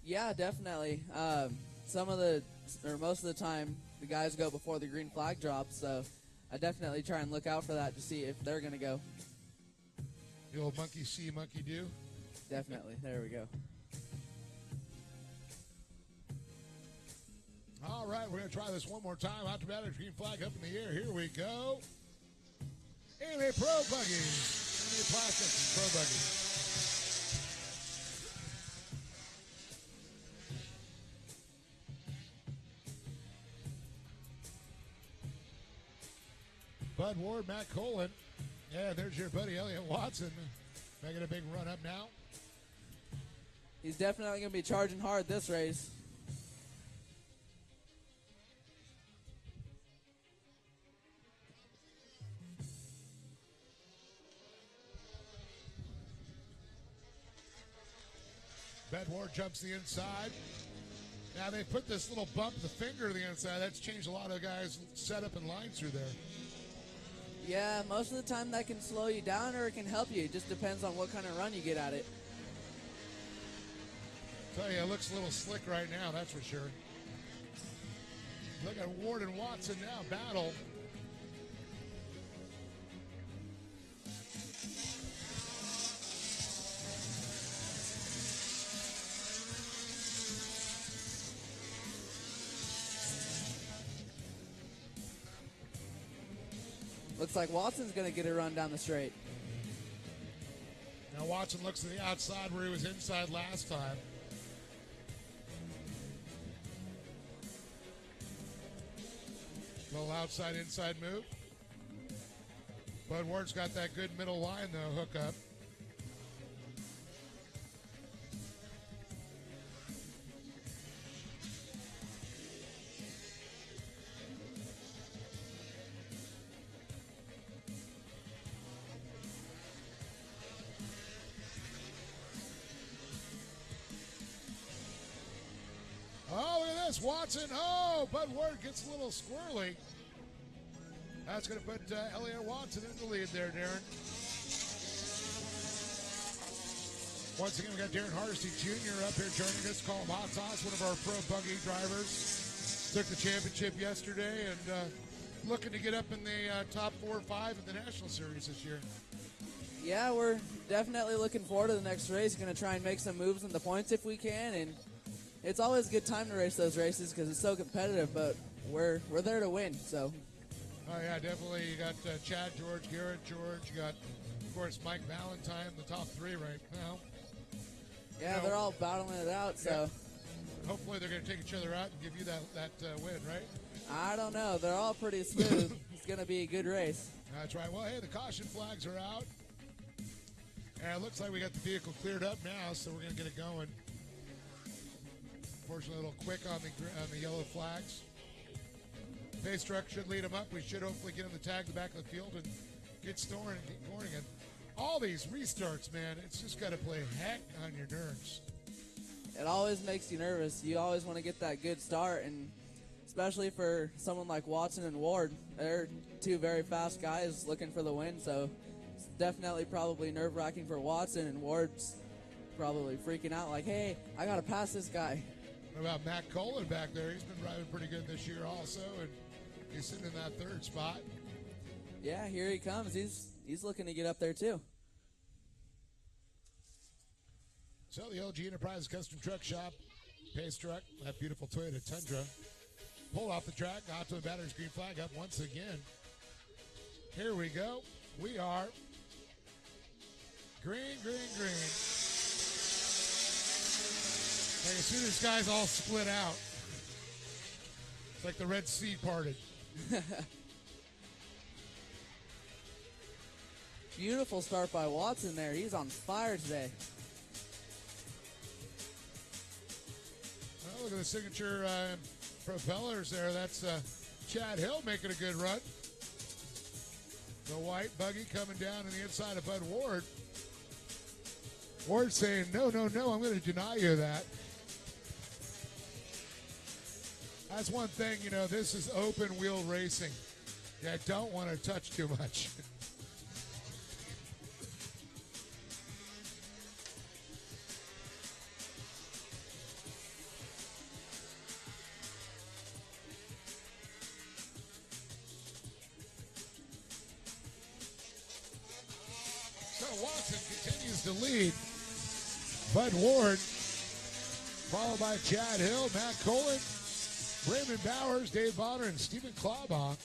Yeah, definitely. Most of the time, the guys go before the green flag drops, so I definitely try and look out for that to see if they're going to go. The old monkey see, monkey do? Definitely. There we go. All right, we're going to try this one more time. Automatic green flag up in the air. Here we go. And a Pro Buggy. And a plastic Pro Buggy. Bud Ward, Matt Colin. Yeah, there's your buddy Elliott Watson making a big run up now. He's definitely going to be charging hard this race. Bud Ward jumps the inside. Now they put this little bump, the finger to the inside. That's changed a lot of guys' setup and lines through there. Yeah, most of the time that can slow you down or it can help you. It just depends on what kind of run you get at it. Tell you, it looks a little slick right now, that's for sure. Look at Ward and Watson now battle. Looks like Watson's going to get a run down the straight. Now Watson looks to the outside where he was inside last time. Little outside inside move. Bud Ward's got that good middle line though, hook up. Oh, look at this, Watson. Oh, Bud Ward gets a little squirrely. That's going to put Elliott Watson in the lead there, Darren. Once again, we got Darren Hardesty Jr. up here joining us. Call him Hot Sauce, one of our pro buggy drivers. Took the championship yesterday and looking to get up in the top 4 or 5 in the National Series this year. Yeah, we're definitely looking forward to the next race. Going to try and make some moves in the points if we can, and it's always a good time to race those races because it's so competitive, but we're there to win, so. Oh, yeah, definitely. You got Chad George, Garrett George. You got, of course, Mike Valentine, the top three right now. Yeah, they're all battling it out, so. Yeah. Hopefully they're going to take each other out and give you that win, right? I don't know. They're all pretty smooth. It's going to be a good race. That's right. Well, hey, the caution flags are out. And it looks like we got the vehicle cleared up now, so we're going to get it going. Unfortunately, a little quick on the yellow flags. Pace truck should lead them up. We should hopefully get them to tag the back of the field and get going again. All these restarts, man, it's just got to play heck on your nerves. It always makes you nervous. You always want to get that good start, and especially for someone like Watson and Ward. They're two very fast guys looking for the win, so it's definitely probably nerve-wracking for Watson, and Ward's probably freaking out like, hey, I got to pass this guy. What about Matt Colin back there? He's been driving pretty good this year also, and he's sitting in that third spot. Yeah, here he comes. He's looking to get up there too. So the LG Enterprise Custom Truck Shop, pace truck, that beautiful Toyota Tundra, pulled off the track, got to the batter's green flag up once again. Here we go. We are green, green, green. Like as soon as these guys all split out, it's like the Red Sea parted. Beautiful start by Watson there. He's on fire today. Well, look at the signature propellers there. That's Chad Hill making a good run. The white buggy coming down on the inside of Bud Ward. Ward saying, no, I'm going to deny you that. That's one thing, this is open wheel racing. You don't want to touch too much. Watson continues to lead. Bud Ward, followed by Chad Hill, Matt Colin, Raymond Bowers, Dave Bonner, and Stephen Clawbaugh.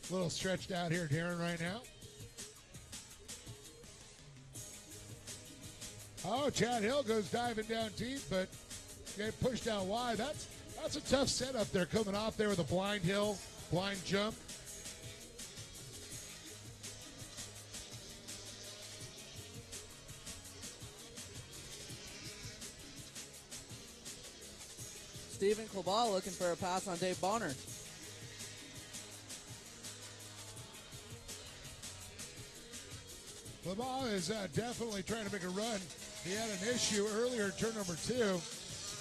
A little stretched out here, Darren, right now. Oh, Chad Hill goes diving down deep, but get pushed out wide. That's a tough setup there, coming off there with a blind hill, blind jump. Stephen Clawbaugh looking for a pass on Dave Bonner. Clawbaugh is definitely trying to make a run. He had an issue earlier, turn number 2.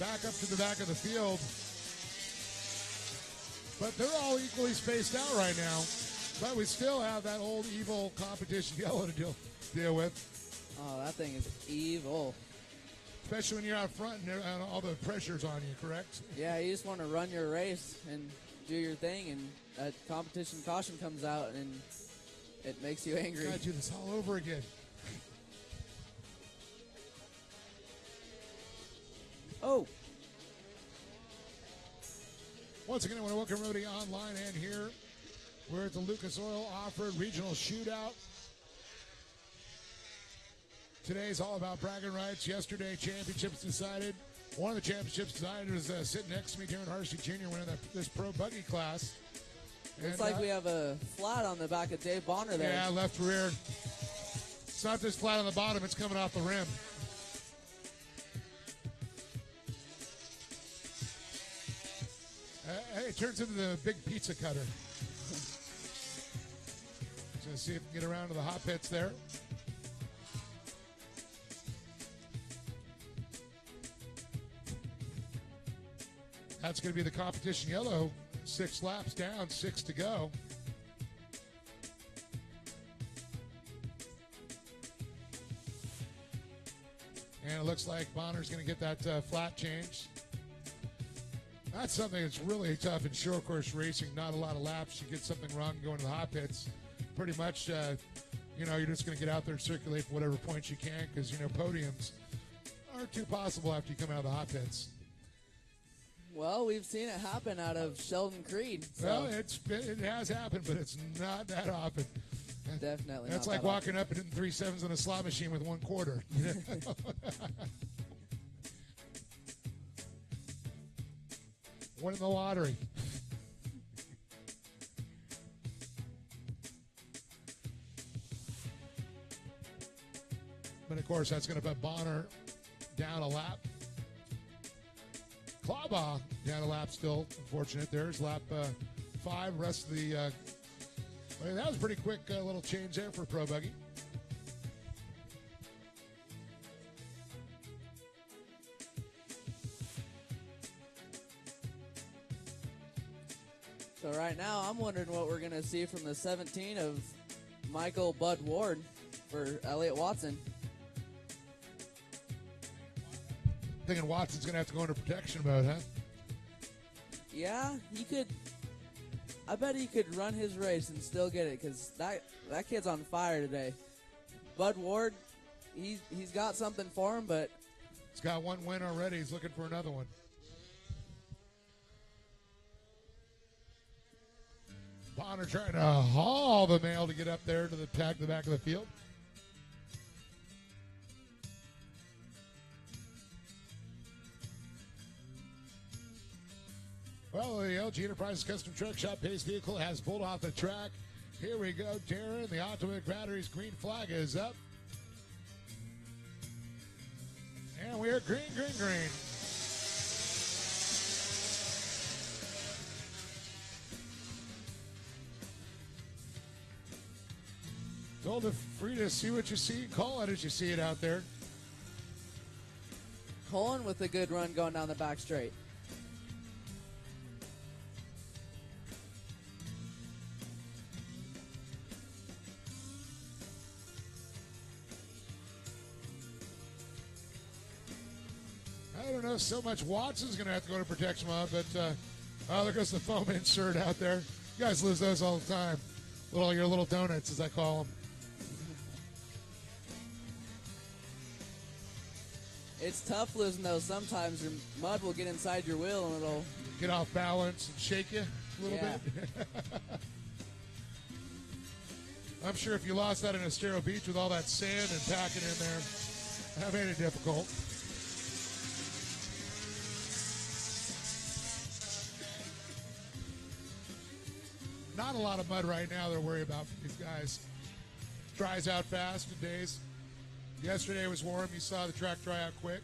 Back up to the back of the field. But they're all equally spaced out right now. But we still have that old evil competition yellow to deal with. Oh, that thing is evil. Especially when you're out front and all the pressure's on you, correct? Yeah, you just want to run your race and do your thing, and that competition caution comes out, and it makes you angry. Gotta do this all over again. Oh. Once again, I want to welcome everybody online and here. We're at the Lucas Oil Off-Road Regional Shootout. Today's all about bragging rights. Yesterday, championships decided. One of the championships decided was sitting next to me, Darren Harsey Jr., winning this pro buggy class. Looks like we have a flat on the back of Dave Bonner there. Yeah, left rear. It's not just flat on the bottom, it's coming off the rim. Hey, it turns into the big pizza cutter. So see if we can get around to the hot pits there. That's going to be the competition yellow. 6 laps down, 6 to go. And it looks like Bonner's going to get that flat change. That's something that's really tough in short course racing. Not a lot of laps. You get something wrong going to the hot pits. Pretty much you're just going to get out there and circulate for whatever points you can because, podiums aren't too possible after you come out of the hot pits. Well, we've seen it happen out of Sheldon Creed. So. Well, it has happened, but it's not that often. Definitely That's not like that walking up and hitting 3 sevens on a slot machine with 1 quarter. Winning the lottery. But of course, that's going to put Bonner down a lap. Clawbaugh down a lap still. Unfortunate. There's lap 5. Rest of the. Well, that was a pretty quick little change there for Pro Buggy. So right now, I'm wondering what we're going to see from the 17 of Michael Bud Ward for Elliott Watson. Thinking Watson's going to have to go into protection mode, huh? Yeah, he could. I bet he could run his race and still get it because that kid's on fire today. Bud Ward, he's got something for him, but he's got 1 win already. He's looking for another one. Bonner trying to haul the male to get up there to the back of the field. Well, the LG Enterprises Custom Truck Shop Pace vehicle has pulled off the track. Here we go, Darren. The Automatic Batteries green flag is up. And we are green, green, green. Told free to see what you see. Call it as you see it out there. Colin with a good run going down the back straight. I don't know so much. Watson's going to have to go to protection mode, but there goes the foam insert out there. You guys lose those all the time. Your little donuts, as I call them. It's tough losing those. Sometimes your mud will get inside your wheel and it'll get off balance and shake you a little bit. I'm sure if you lost that in Estero Beach with all that sand and packing in there, that made it difficult. Not a lot of mud right now they're worried about for these guys. Dries out fast in days. Yesterday was warm. You saw the track dry out quick.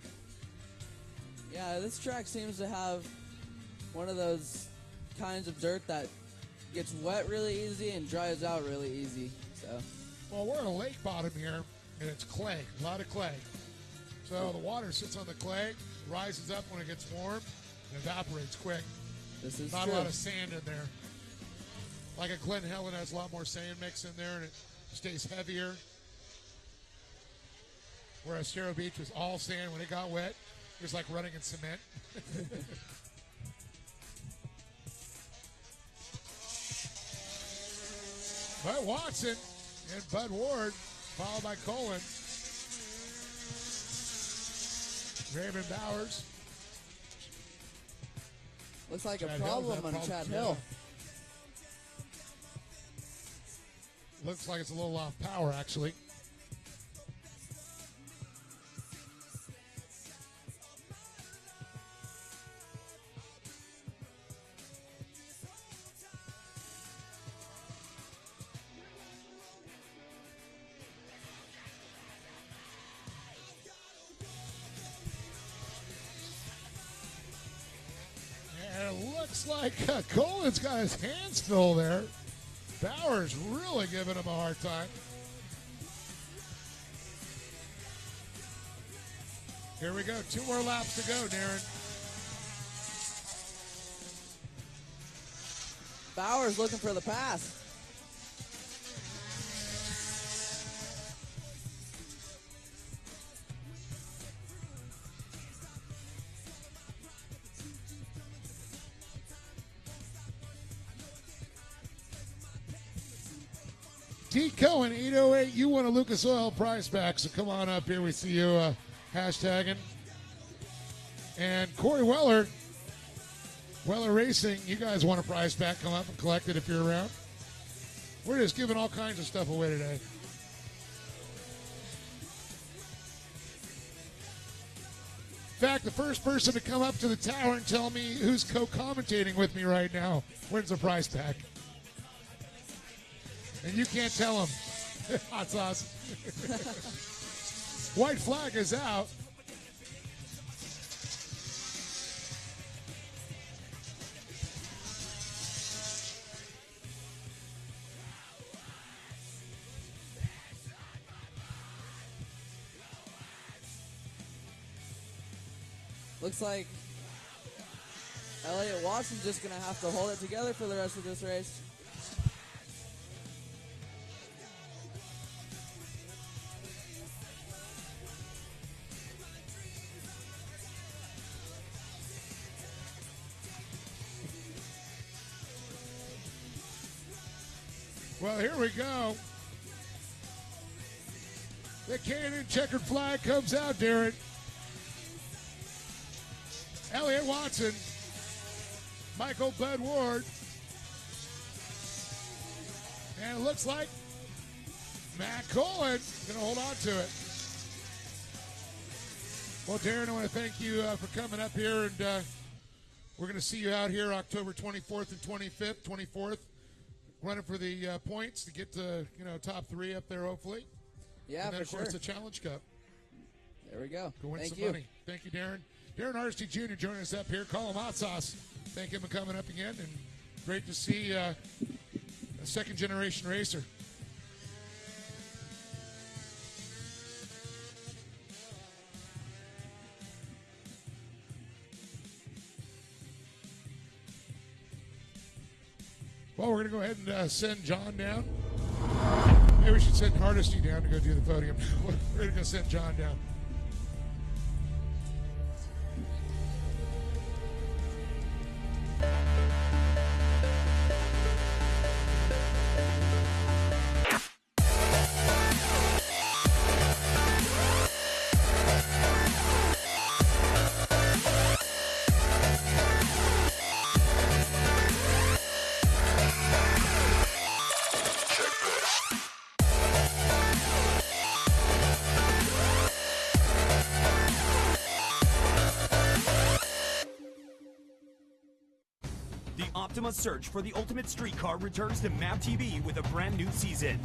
Yeah, this track seems to have one of those kinds of dirt that gets wet really easy and dries out really easy. So, well, we're in a lake bottom here, and it's clay, a lot of clay. So the water sits on the clay, rises up when it gets warm, and evaporates quick. This is not true. A lot of sand in there. Like a Glen Helen has a lot more sand mix in there, and it stays heavier. Whereas Estero Beach was all sand. When it got wet, it was like running in cement. But Watson and Bud Ward, followed by Colin. Raven Bowers. Looks like a problem on Chad Hill. Looks like it's a little off power, actually. Looks like Colin's got his hands full there. Bowers really giving him a hard time. Here we go. 2 more laps to go, Darren. Bowers looking for the pass. T. Cohen, 808. You won a Lucas Oil prize pack, so come on up here. We see you hashtagging. And Corey Weller Racing, you guys want a prize pack, come up and collect it if you're around. We're just giving all kinds of stuff away today. In fact, the first person to come up to the tower and tell me who's co-commentating with me right now wins a prize pack. And you can't tell them. Hot sauce. White flag is out. Looks like Elliott Watson's just going to have to hold it together for the rest of this race. Well, here we go. The K&N checkered flag comes out, Darren. Elliott Watson, Michael Bud Ward, and it looks like Matt Colin going to hold on to it. Well, Darren, I want to thank you for coming up here, and we're going to see you out here October 24th and 25th, 24th, running for the points to get to top 3 up there, hopefully. Yeah, and then, for of course, sure. the Challenge Cup. There we go. Go win Thank some you. money. Thank you, Darren. Darren Hardesty Jr. joining us up here. Call him Hot Sauce. Thank him for coming up again. And great to see a second-generation racer. Well, we're going to go ahead and send John down. Maybe we should send Hardesty down to go do the podium. We're going to go send John down. Optima's search for the ultimate street car returns to MAP TV with a brand new season.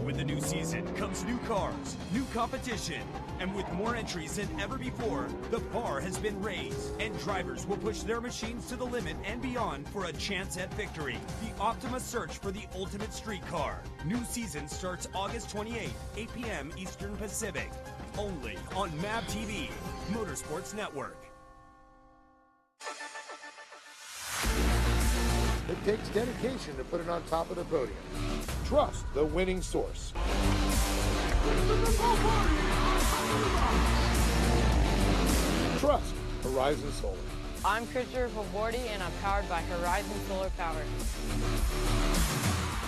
With the new season comes new cars, new competition, and with more entries than ever before, the bar has been raised, and drivers will push their machines to the limit and beyond for a chance at victory. The Optima search for the ultimate street car. New season starts August 28th, 8 p.m. Eastern Pacific. Only on MAP TV, Motorsports Network. It takes dedication to put it on top of the podium. Trust the winning source. Trust Horizon Solar. I'm Christopher Favordi, and I'm powered by Horizon Solar Power.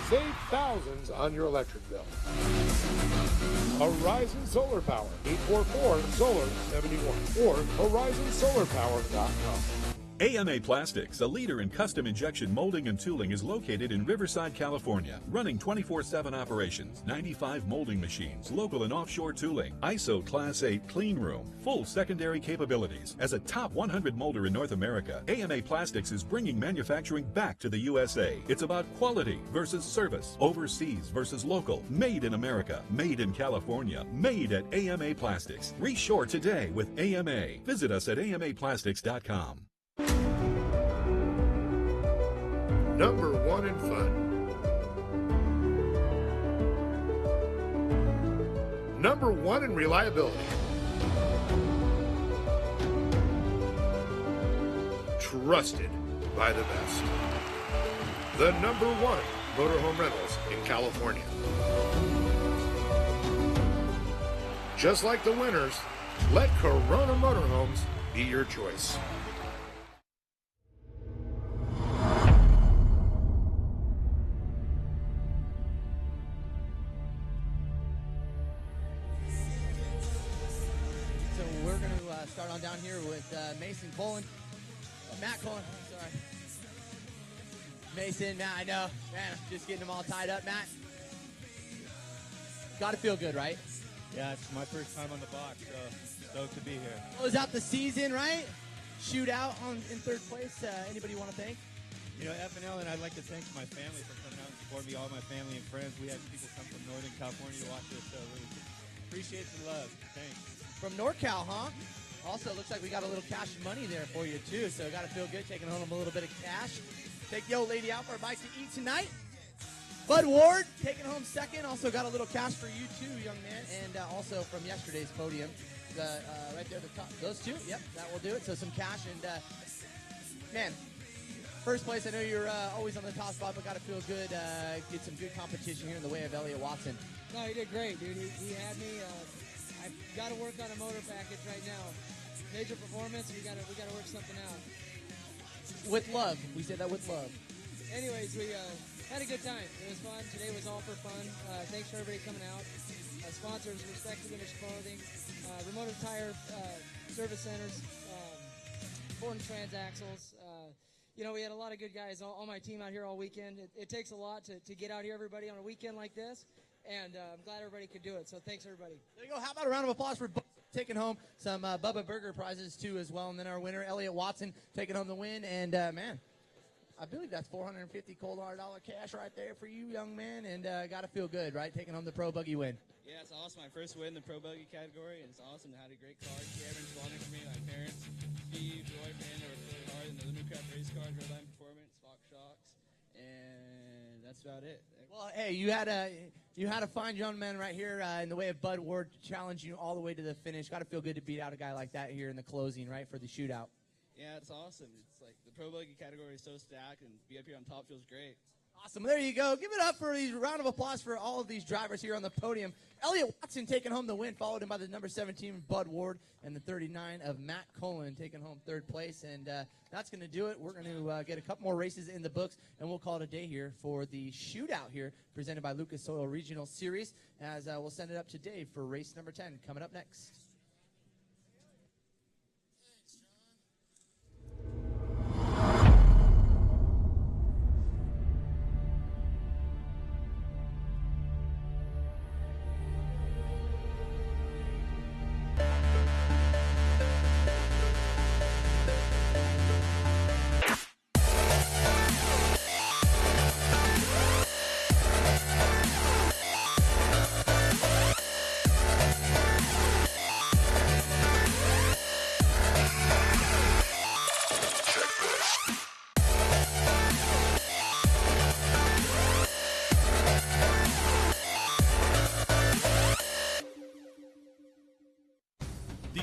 Save thousands on your electric bill. Horizon Solar Power, 844-SOLAR-71 or horizonsolarpower.com. AMA Plastics, a leader in custom injection molding and tooling, is located in Riverside, California, running 24/7 operations, 95 molding machines, local and offshore tooling, ISO Class 8 clean room, full secondary capabilities. As a top 100 molder in North America, AMA Plastics is bringing manufacturing back to the USA. It's about quality versus service, overseas versus local, made in America, made in California, made at AMA Plastics. Reshore today with AMA. Visit us at amaplastics.com. Number 1 in fun. Number 1 in reliability. Trusted by the best. The number 1 motorhome rentals in California. Just like the winners, let Corona Motorhomes be your choice. start on down here with Mason Colin. Matt Colin, sorry. Mason, Matt, I know. Man, I'm just getting them all tied up, Matt. Got to feel good, right? Yeah, it's my first time on the box, so stoked to be here. Close out the season, right? Shootout in third place. Anybody you want to thank? You know, FNL, and I'd like to thank my family for coming out and supporting me, all my family and friends. We had people come from Northern California to watch this, so really appreciate the love. Thanks. From NorCal, huh? Also, looks like we got a little cash money there for you, too, so got to feel good taking home a little bit of cash. Take the old lady out for a bite to eat tonight. Bud Ward taking home second. Also got a little cash for you, too, young man. And also from yesterday's podium, right there at the top. Those two, yep, that will do it. So some cash. And, man, first place, I know you're always on the top spot, but got to feel good. Get some good competition here in the way of Elliott Watson. No, he did great, dude. He had me. I've got to work on a motor package right now. Major performance. We got to work something out. With love. We say that with love. Anyways, we had a good time. It was fun. Today was all for fun. Thanks for everybody coming out. Sponsors, Respect to Finish Clothing, Remote Tire Service Centers, Born Transaxles. You know, we had a lot of good guys, all my team out here all weekend. It takes a lot to get out here, everybody, on a weekend like this. And I'm glad everybody could do it. So thanks, everybody. There you go. How about a round of applause for taking home some Bubba Burger prizes, too, as well. And then our winner, Elliott Watson, taking home the win. And, man, I believe that's $450 cold hard dollar cash right there for you, young man. And got to feel good, right, taking home the Pro Buggy win. Yeah, it's awesome. My first win in the Pro Buggy category, and it's awesome. I had a great car. Cameron sponsored for me, my parents, Steve, Roy, Fran, they worked really hard. And the new craft race cars, Redline Performance, Fox Shocks, and that's about it. Well, hey, you had a fine young man right here in the way of Bud Ward to challenge you all the way to the finish. Got to feel good to beat out a guy like that here in the closing, right, for the shootout. Yeah, it's awesome. It's like the Pro Buggy category is so stacked, and be up here on top feels great. Awesome. There you go. Give it up for a round of applause for all of these drivers here on the podium. Elliott Watson taking home the win, followed him by the number 17, Bud Ward, and the 39 of Matt Colin taking home third place. And that's going to do it. We're going to get a couple more races in the books, and we'll call it a day here for the shootout here, presented by Lucas Oil Regional Series, as we'll send it up to Dave for race number 10 coming up next.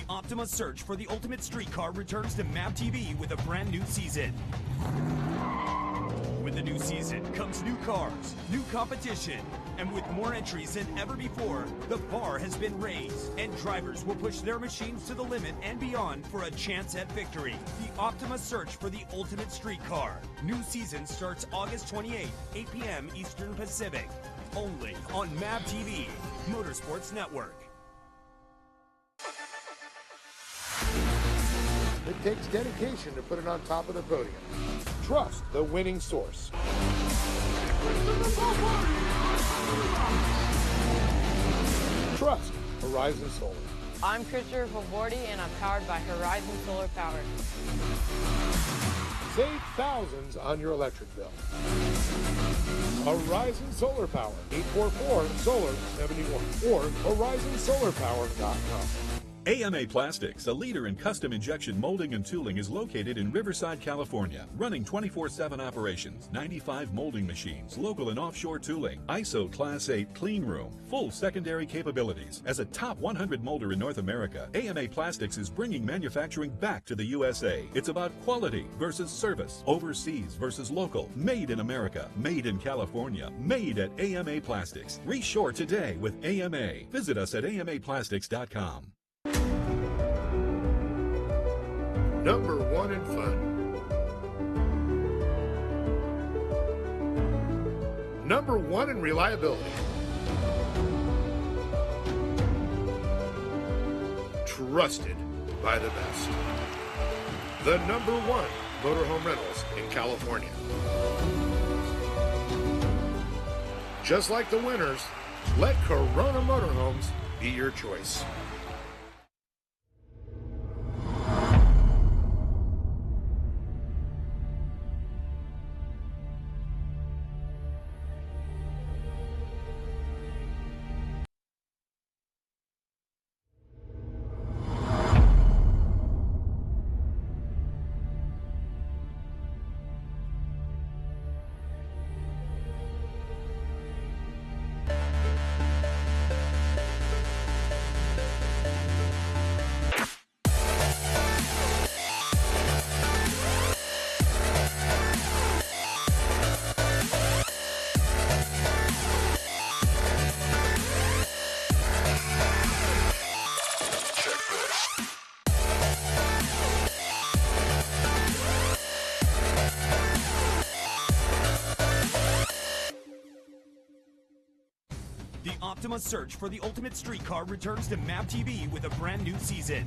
Optima's search for the ultimate street car returns to MAP TV with a brand new season. With the new season comes new cars, new competition, and with more entries than ever before, the bar has been raised, and drivers will push their machines to the limit and beyond for a chance at victory. The Optima search for the ultimate street car. New season starts August 28th, 8 p.m. Eastern Pacific. Only on MAP TV, Motorsports Network. It takes dedication to put it on top of the podium. Trust the winning source. Trust Horizon Solar. I'm Christopher Favordi, and I'm powered by Horizon Solar Power. Save thousands on your electric bill. Horizon Solar Power, 844-SOLAR-71 or horizonsolarpower.com. AMA Plastics, a leader in custom injection molding and tooling, is located in Riverside, California, running 24/7 operations, 95 molding machines, local and offshore tooling, ISO Class 8 clean room, full secondary capabilities. As a top 100 molder in North America, AMA Plastics is bringing manufacturing back to the USA. It's about quality versus service, overseas versus local, made in America, made in California, made at AMA Plastics. Reshore today with AMA. Visit us at amaplastics.com. Number one in fun. Number one in reliability. Trusted by the best. The #1 motorhome rentals in California. Just like the winners, let Corona Motorhomes be your choice. Optima's search for the ultimate street car returns to MAP TV with a brand new season.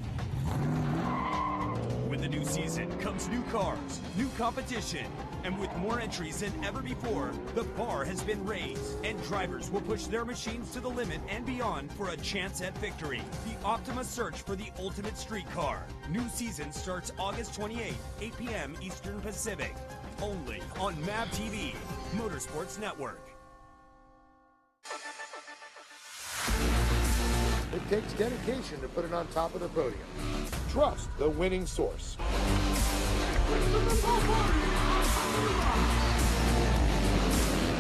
With the new season comes new cars, new competition, and with more entries than ever before, the bar has been raised, and drivers will push their machines to the limit and beyond for a chance at victory. The Optima search for the ultimate street car. New season starts August 28th, 8 p.m. Eastern Pacific. Only on MAP TV, Motorsports Network. It takes dedication to put it on top of the podium. Trust the winning source.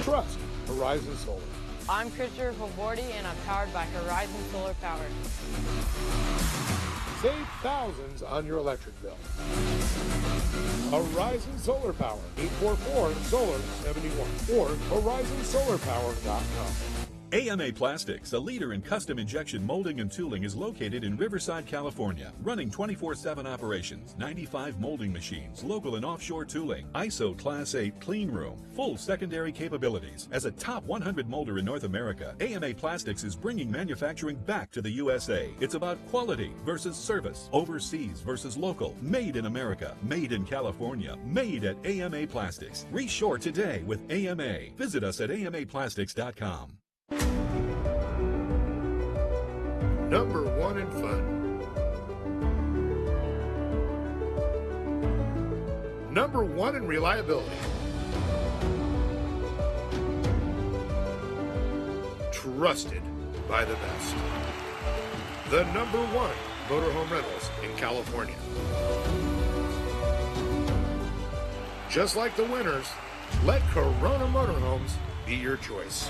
Trust Horizon Solar. I'm Christopher Favordi, and I'm powered by Horizon Solar Power. Save thousands on your electric bill. Horizon Solar Power, 844-SOLAR-71 or horizonsolarpower.com. AMA Plastics, a leader in custom injection molding and tooling, is located in Riverside, California, running 24/7 operations, 95 molding machines, local and offshore tooling, ISO Class 8 clean room, full secondary capabilities. As a top 100 molder in North America, AMA Plastics is bringing manufacturing back to the USA. It's about quality versus service, overseas versus local, made in America, made in California, made at AMA Plastics. Reshore today with AMA. Visit us at amaplastics.com. #1 in fun. #1 in reliability. Trusted by the best. The #1 motorhome rentals in California. Just like the winners, let Corona Motorhomes be your choice.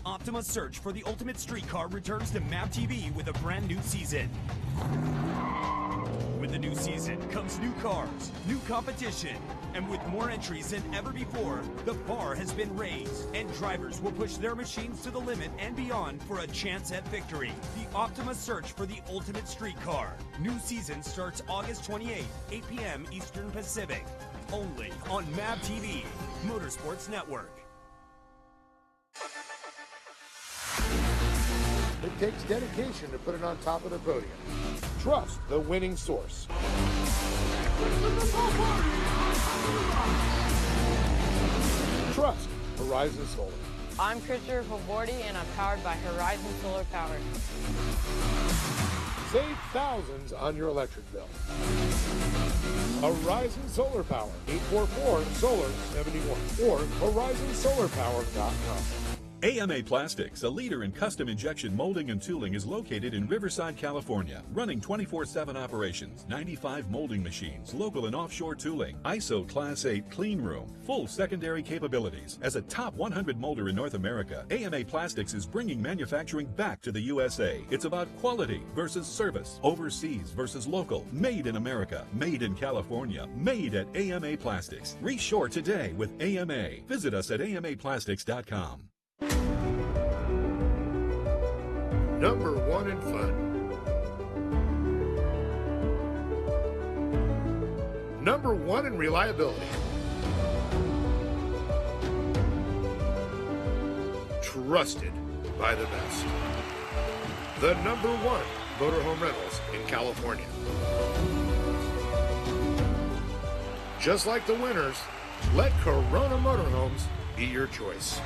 Optima's search for the ultimate street car returns to MAP TV with a brand new season. With the new season comes new cars, new competition, and with more entries than ever before, the bar has been raised, and drivers will push their machines to the limit and beyond for a chance at victory. The Optima search for the ultimate street car. New season starts August 28th, 8 p.m. Eastern Pacific. Only on MAP TV, Motorsports Network. It takes dedication to put it on top of the podium. Trust the winning source. Trust Horizon Solar. I'm Christopher Favordi, and I'm powered by Horizon Solar Power. Save thousands on your electric bill. Horizon Solar Power, 844-SOLAR-71 or horizonsolarpower.com. AMA Plastics, a leader in custom injection molding and tooling, is located in Riverside, California, running 24/7 operations, 95 molding machines, local and offshore tooling, ISO Class 8 clean room, full secondary capabilities. As a top 100 molder in North America, AMA Plastics is bringing manufacturing back to the USA. It's about quality versus service, overseas versus local, made in America, made in California, made at AMA Plastics. Reshore today with AMA. Visit us at amaplastics.com. Number 1 in fun. Number 1 in reliability. Trusted by the best. The number 1 motorhome rentals in California. Just like the winners, let Corona Motorhomes be your choice.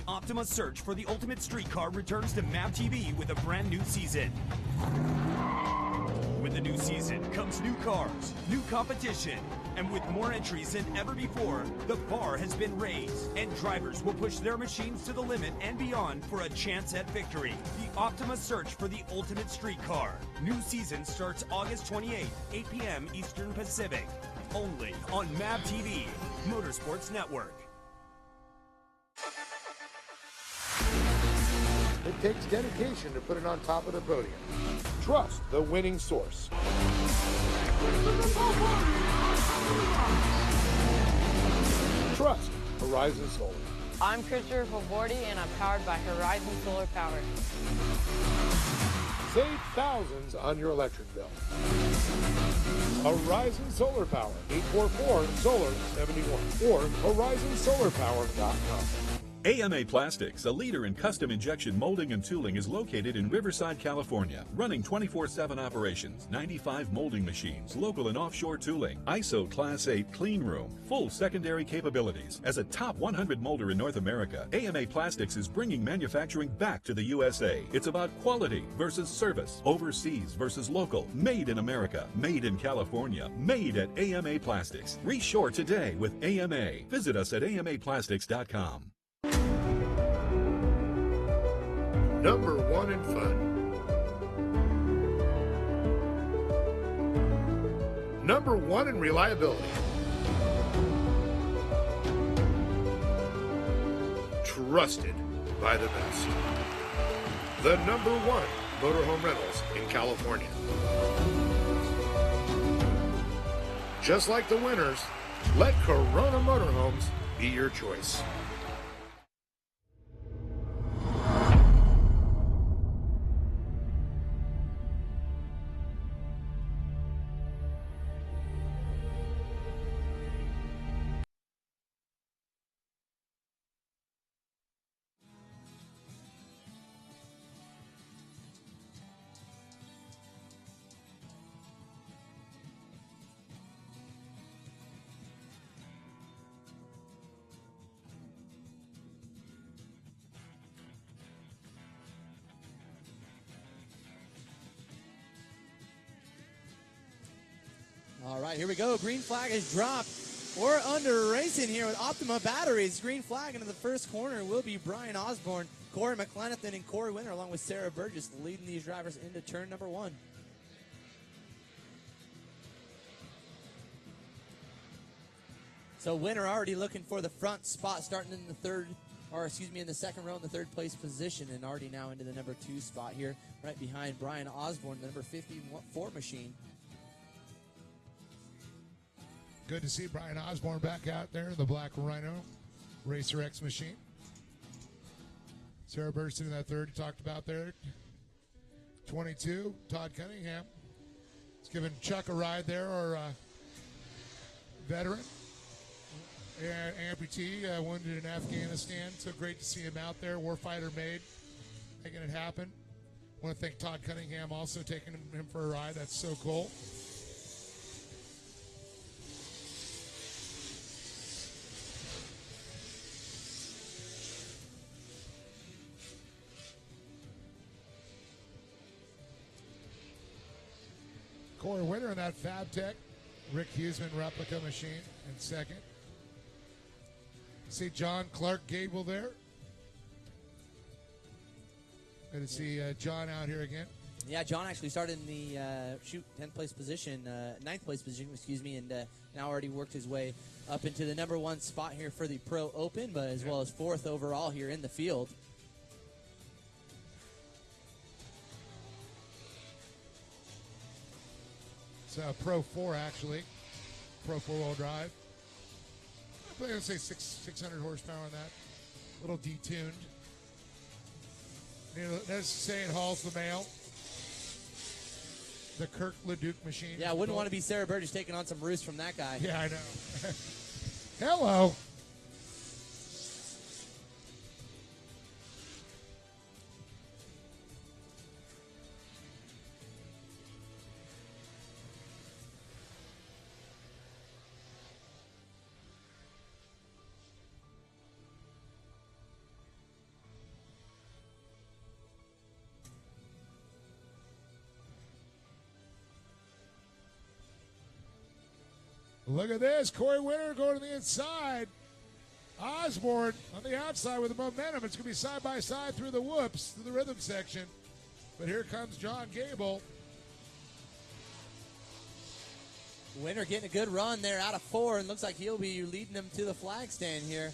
Optima's search for the ultimate street car returns to MAV TV with a brand new season. With the new season comes new cars, new competition, and with more entries than ever before, the bar has been raised, and drivers will push their machines to the limit and beyond for a chance at victory. The Optima search for the ultimate street car. New season starts August 28th, 8 p.m. Eastern Pacific. Only on MAV TV, Motorsports Network. It takes dedication to put it on top of the podium. Trust the winning source. Trust Horizon Solar. I'm Christopher Favordi, and I'm powered by Horizon Solar Power. Save thousands on your electric bill. Horizon Solar Power, 844-SOLAR-71 or horizonsolarpower.com. AMA Plastics, a leader in custom injection molding and tooling, is located in Riverside, California, running 24/7 operations, 95 molding machines, local and offshore tooling, ISO Class 8 clean room, full secondary capabilities. As a top 100 molder in North America, AMA Plastics is bringing manufacturing back to the USA. It's about quality versus service, overseas versus local, made in America, made in California, made at AMA Plastics. Reshore today with AMA. Visit us at amaplastics.com. Number 1 in fun. Number 1 in reliability. Trusted by the best. The number 1 motorhome rentals in California. Just like the winners, let Corona Motorhomes be your choice. All right, here we go. Green flag is dropped. We're under racing here with Optima Batteries. Green flag into the first corner will be Brian Osborne, Corey McLenathan, and Corey Winter, along with Sarah Burgess, leading these drivers into turn number 1. So Winter already looking for the front spot, starting in the second row in the third place position, and already now into the number 2 spot here, right behind Brian Osborne, the number 54 machine. Good to see Brian Osborne back out there in the black Rhino Racer X machine. Sarah Burgess in that third you talked about there. 22, Todd Cunningham. He's giving Chuck a ride there, our veteran. Amputee, wounded in Afghanistan. So great to see him out there. Warfighter made, making it happen. I want to thank Todd Cunningham also taking him for a ride. That's so cool. Corey Winter in that Fab Tech. Rick Huseman replica machine in second. See John Clark Gable there. Good to see John out here again. Yeah, John actually started in the 9th place position, and now already worked his way up into the number 1 spot here for the Pro Open, but as well as 4th overall here in the field. It's Pro 4 actually, Pro 4-wheel drive. I'm going to say 600 horsepower on that. A little detuned. That's saying hauls the mail. The Kirk LeDuc machine. Yeah, I wouldn't want to be Sarah Burgess taking on some roost from that guy. Yeah, I know. Hello. Look at this. Corey Winter going to the inside. Osborne on the outside with the momentum. It's going to be side by side through the whoops, through the rhythm section. But here comes John Gable. Winter getting a good run there out of 4, and looks like he'll be leading them to the flag stand here.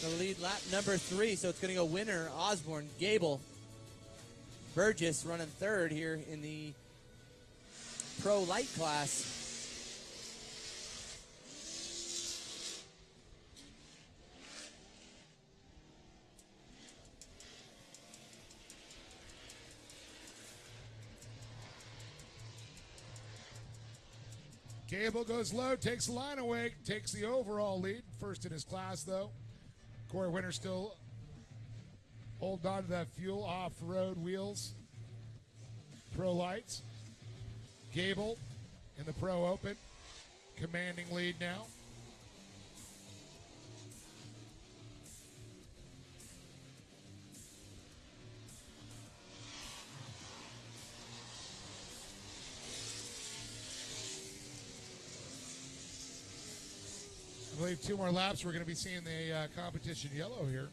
The lead lap number 3, so it's going to go Winter, Osborne, Gable, Burgess running 3rd here in the Pro Light class. Gable goes low, takes the line away, takes the overall lead. First in his class, though. Corey Winter still holding on to that fuel off-road wheels. Pro lights. Gable in the Pro Open. Commanding lead now. I believe 2 more laps, we're going to be seeing the competition yellow here.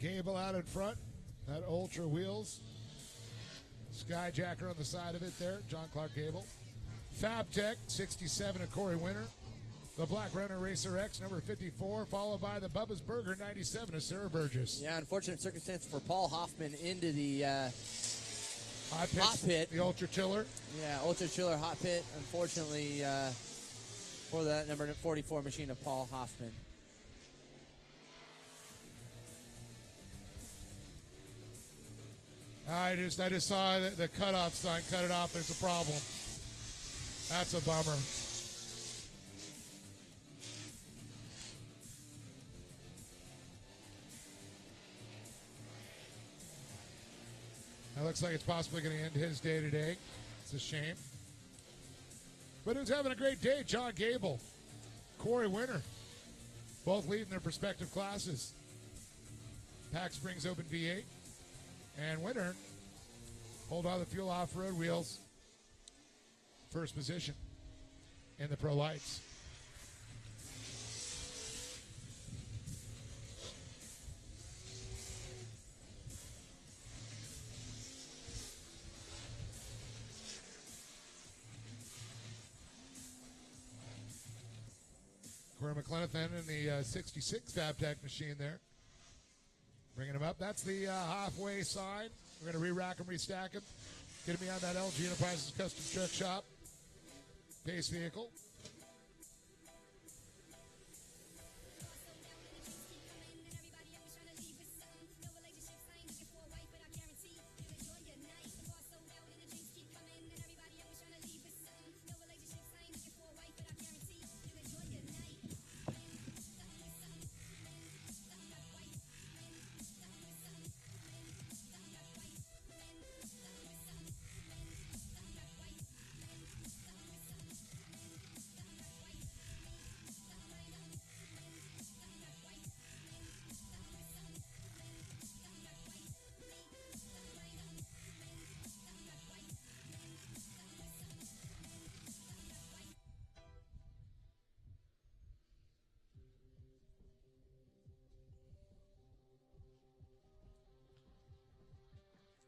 Gable out in front, that Ultra wheels. Skyjacker on the side of it there, John Clark Gable. Fab Tech, 67 of Corey Winter. The Black Runner Racer X, number 54, followed by the Bubba's Burger, 97 of Sarah Burgess. Yeah, unfortunate circumstance for Paul Hoffman into the hot pit. The Ultra Chiller. Yeah, Ultra Chiller hot pit, unfortunately, for that number 44 machine of Paul Hoffman. I just saw the cutoff sign, cut it off, there's a problem. That's a bummer. It looks like it's possibly going to end his day today. It's a shame. But who's having a great day? John Gable, Corey Winter, both leading their respective classes. Pack Springs Open V8. And Winter, hold on the fuel off-road wheels. First position in the Pro Lights. Corey McLenathan in the 66 FabTech machine there. Bringing him up. That's the halfway sign. We're going to re-rack them, restack them. Get me on that LG Enterprises Custom Truck Shop base vehicle.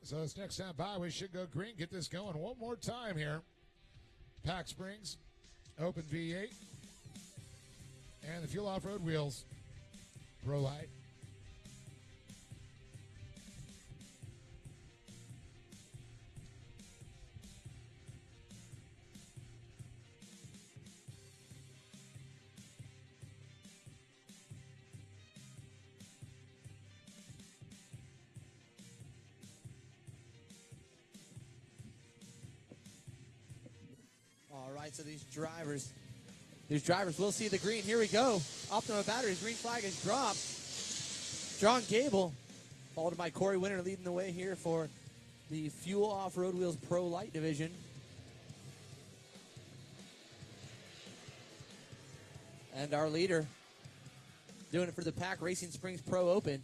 So this next time by, we should go green, get this going one more time here. Pack Springs, Open V8, and the Fuel Off-Road Wheels, Pro Light. All right, so these drivers will see the green. Here we go. Optima Batteries, green flag is dropped. John Gable, followed by Corey Winter, leading the way here for the Fuel Off-Road Wheels Pro Light Division. And our leader, doing it for the Pack Racing Springs Pro Open.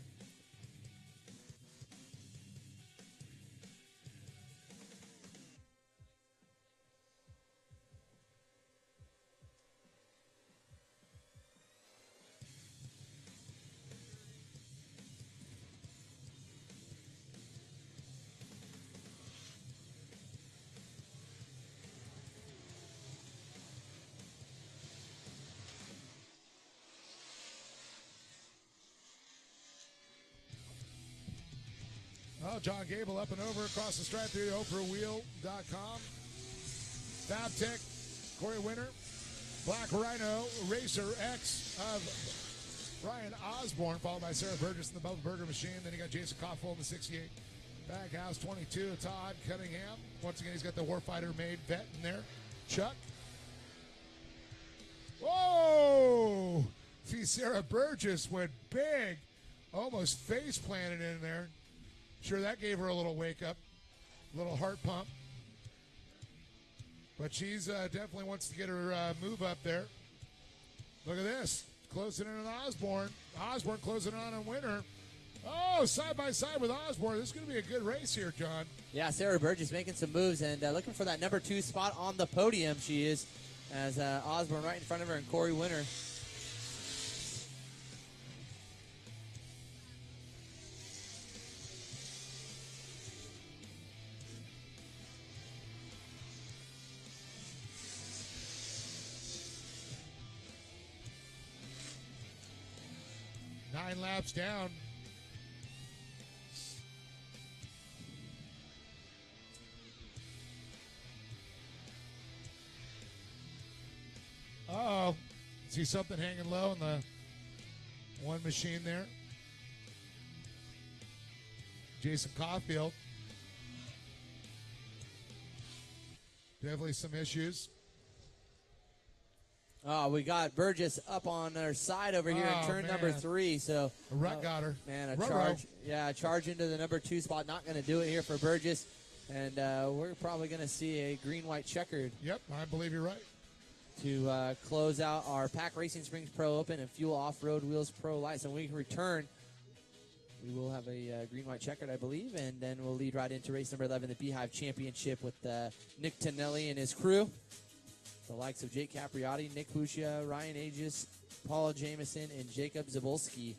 Oh, John Gable up and over across the stripe through OprahWheel.com. FabTech, Corey Winter, Black Rhino, Racer X of Brian Osborne, followed by Sarah Burgess in the Bubba Burger Machine. Then you got Jason Koffel in the 68. Baghouse 22, Todd Cunningham. Once again, he's got the Warfighter made vet in there. Chuck. Whoa! See, Sarah Burgess went big. Almost face planted in there. Sure, that gave her a little wake up, a little heart pump. But she's definitely wants to get her move up there. Look at this. Closing in on Osborne. Osborne closing on Winter. Oh, side by side with Osborne. This is going to be a good race here, John. Yeah, Sarah Burgess making some moves and looking for that number 2 spot on the podium. She is, as Osborne right in front of her and Corey Winter. Nine laps down. Uh-oh. See something hanging low in the one machine there. Jason Caulfield. Definitely some issues. Oh, we got Burgess up on our side over here in turn number 3. So A rut got her. Man, a Ruh-roh. charge. Yeah, a charge into the number 2 spot. Not going to do it here for Burgess. And we're probably going to see a green-white checkered. Yep, I believe you're right. To close out our Pack Racing Springs Pro Open and Fuel Off-Road Wheels Pro Light. So when we return, we will have a green-white checkered, I believe, and then we'll lead right into race number 11, the Beehive Championship with Nick Tonelli and his crew. The likes of Jake Capriotti, Nick Buccia, Ryan Aegis, Paul Jameson, and Jacob Zabolski.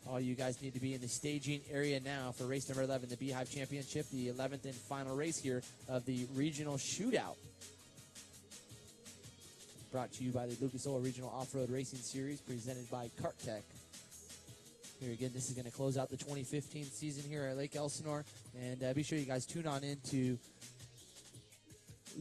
All you guys need to be in the staging area now for race number 11, the Beehive Championship, the 11th and final race here of the Regional Shootout. Brought to you by the Lucas Oil Regional Off-Road Racing Series, presented by Kart Tech. Here again, this is going to close out the 2015 season here at Lake Elsinore. And be sure you guys tune on in to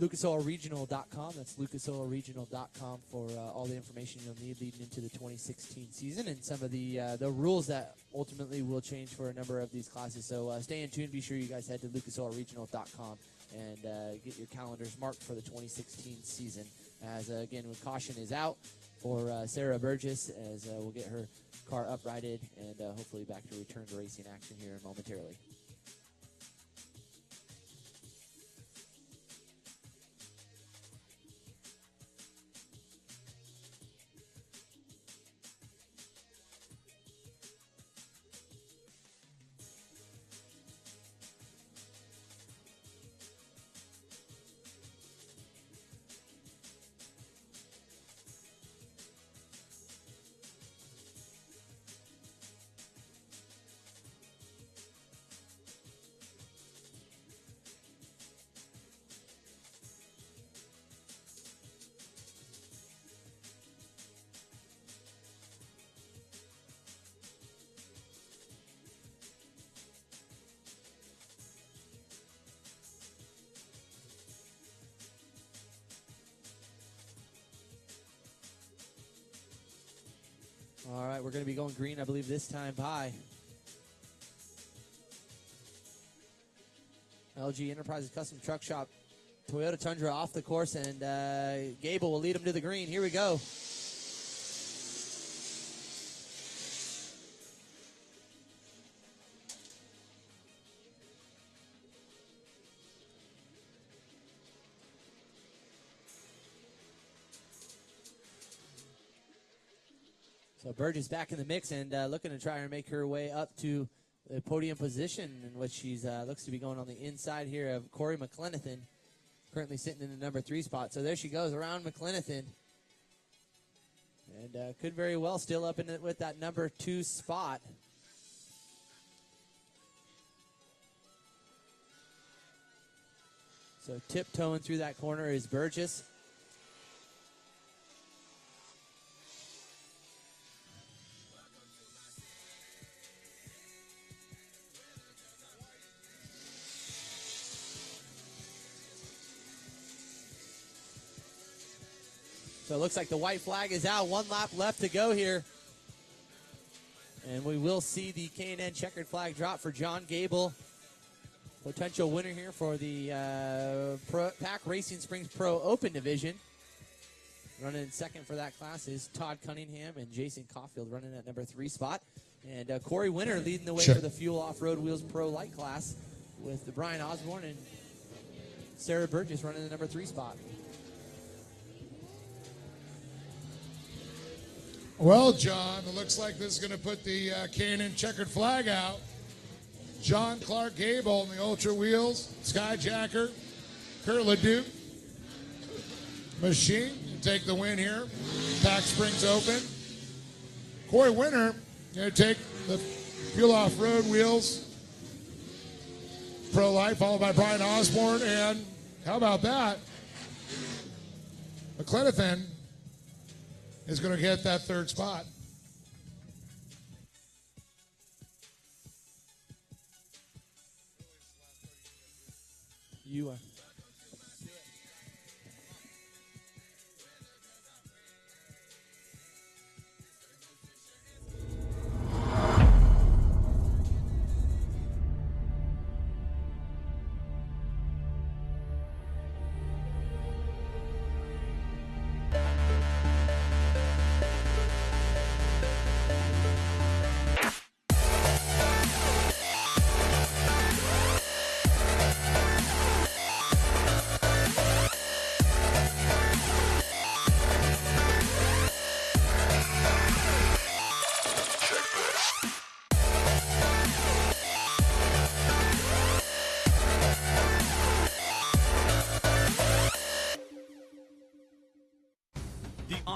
LucasOilRegional.com. That's LucasOilRegional.com for all the information you'll need leading into the 2016 season and some of the rules that ultimately will change for a number of these classes. So stay in tune. Be sure you guys head to LucasOilRegional.com and get your calendars marked for the 2016 season. As, again, when caution is out for Sarah Burgess, as we'll get her car uprighted and hopefully back to return to racing action here momentarily. All right, we're going to be going green, I believe, this time by LG Enterprises Custom Truck Shop. Toyota Tundra off the course, and Gable will lead him to the green. Here we go. So Burgess back in the mix and looking to try and make her way up to the podium position, in which she's looks to be going on the inside here of Corey McLenithan, currently sitting in the number 3 spot. So there she goes around McLenithan, and could very well still up in it with that number 2 spot. So tiptoeing through that corner is Burgess. So it looks like the white flag is out. 1 lap left to go here. And we will see the K&N checkered flag drop for John Gable. Potential winner here for the Pack Racing Springs Pro Open Division. Running in second for that class is Todd Cunningham and Jason Caulfield running at number 3 spot. And Corey Winter leading the way for the Fuel Off-Road Wheels Pro Light class with Brian Osborne and Sarah Burgess running the number 3 spot. Well, John, it looks like this is going to put the K&N checkered flag out. John Clark Gable in the Ultra Wheels, Skyjacker, Kurt LeDuc machine take the win here. Pack Springs Open. Corey Winter going to take the Fuel Off-Road Wheels Pro Light, followed by Brian Osborne, and how about that? McLenithan is going to get that 3rd spot. You are.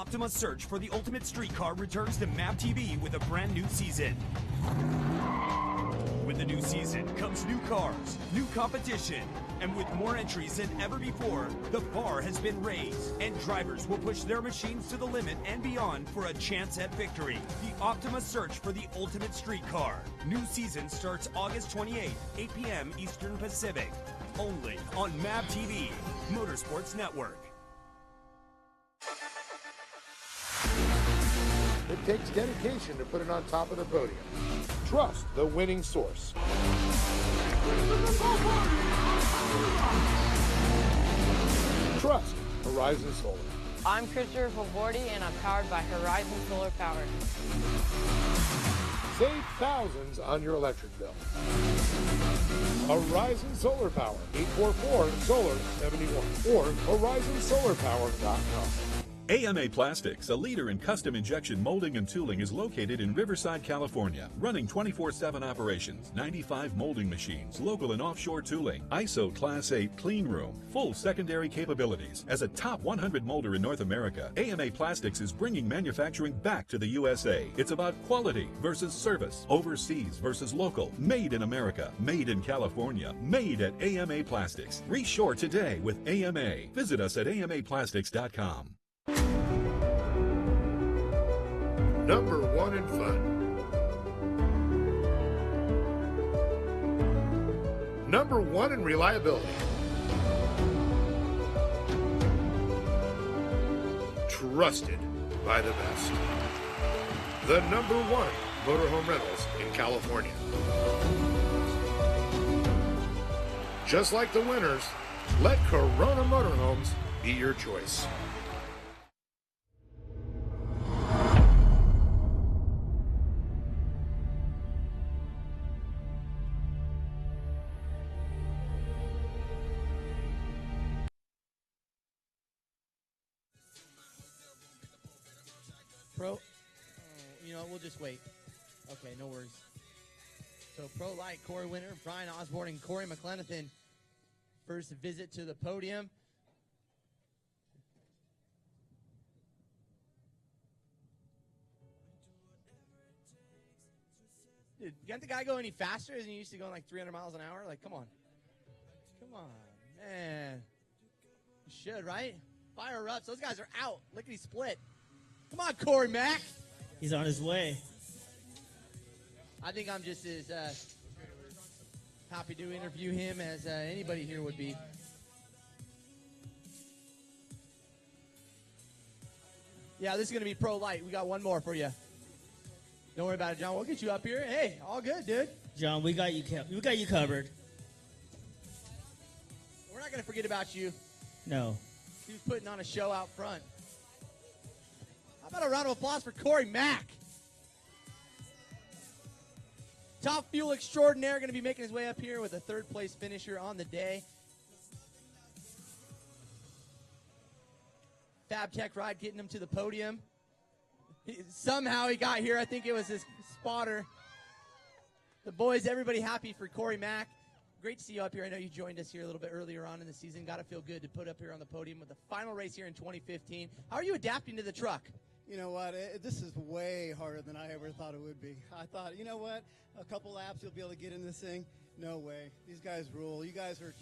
Optima's search for the ultimate streetcar returns to MAP TV with a brand new season. With the new season comes new cars, new competition, and with more entries than ever before, the bar has been raised, and drivers will push their machines to the limit and beyond for a chance at victory. The Optima search for the ultimate streetcar. New season starts August 28th, 8 p.m. Eastern Pacific. Only on MAP TV, Motorsports Network. It takes dedication to put it on top of the podium. Trust the winning source. Trust Horizon Solar. I'm Christopher Favordi, and I'm powered by Horizon Solar Power. Save thousands on your electric bill. Horizon Solar Power, 844-SOLAR-71 or horizonsolarpower.com. AMA Plastics, a leader in custom injection molding and tooling, is located in Riverside, California, running 24/7 operations, 95 molding machines, local and offshore tooling, ISO Class 8 clean room, full secondary capabilities. As a top 100 molder in North America, AMA Plastics is bringing manufacturing back to the USA. It's about quality versus service, overseas versus local, made in America, made in California, made at AMA Plastics. Reshore today with AMA. Visit us at amaplastics.com. Number 1 in fun. Number 1 in reliability. Trusted by the best. The number 1 motorhome rentals in California. Just like the winners, let Corona Motorhomes be your choice. Pro, we'll just wait. Okay, no worries. So Pro Light Corey winner, Brian Osborne and Corey McLenathan. First visit to the podium. Dude, can't the guy go any faster? Isn't he used to going like 300 miles an hour? Like, come on. Come on, man. You should, right? Fire her up. So those guys are out. Lickety split. Come on, Corey Mack. He's on his way. I think I'm just as happy to interview him as anybody here would be. Yeah, this is going to be Pro Light. We got one more for you. Don't worry about it, John. We'll get you up here. Hey, all good, dude. John, we got you covered. We're not going to forget about you. No. He was putting on a show out front. How about a round of applause for Corey Mack? Top Fuel extraordinaire going to be making his way up here with a third-place finisher on the day. Fab Tech ride getting him to the podium. Somehow he got here. I think it was his spotter. The boys, everybody happy for Corey Mack. Great to see you up here. I know you joined us here a little bit earlier on in the season. Got to feel good to put up here on the podium with the final race here in 2015. How are you adapting to the truck? You know what? This is way harder than I ever thought it would be. I thought, you know what? A couple laps, you'll be able to get in this thing. No way. These guys rule. You guys are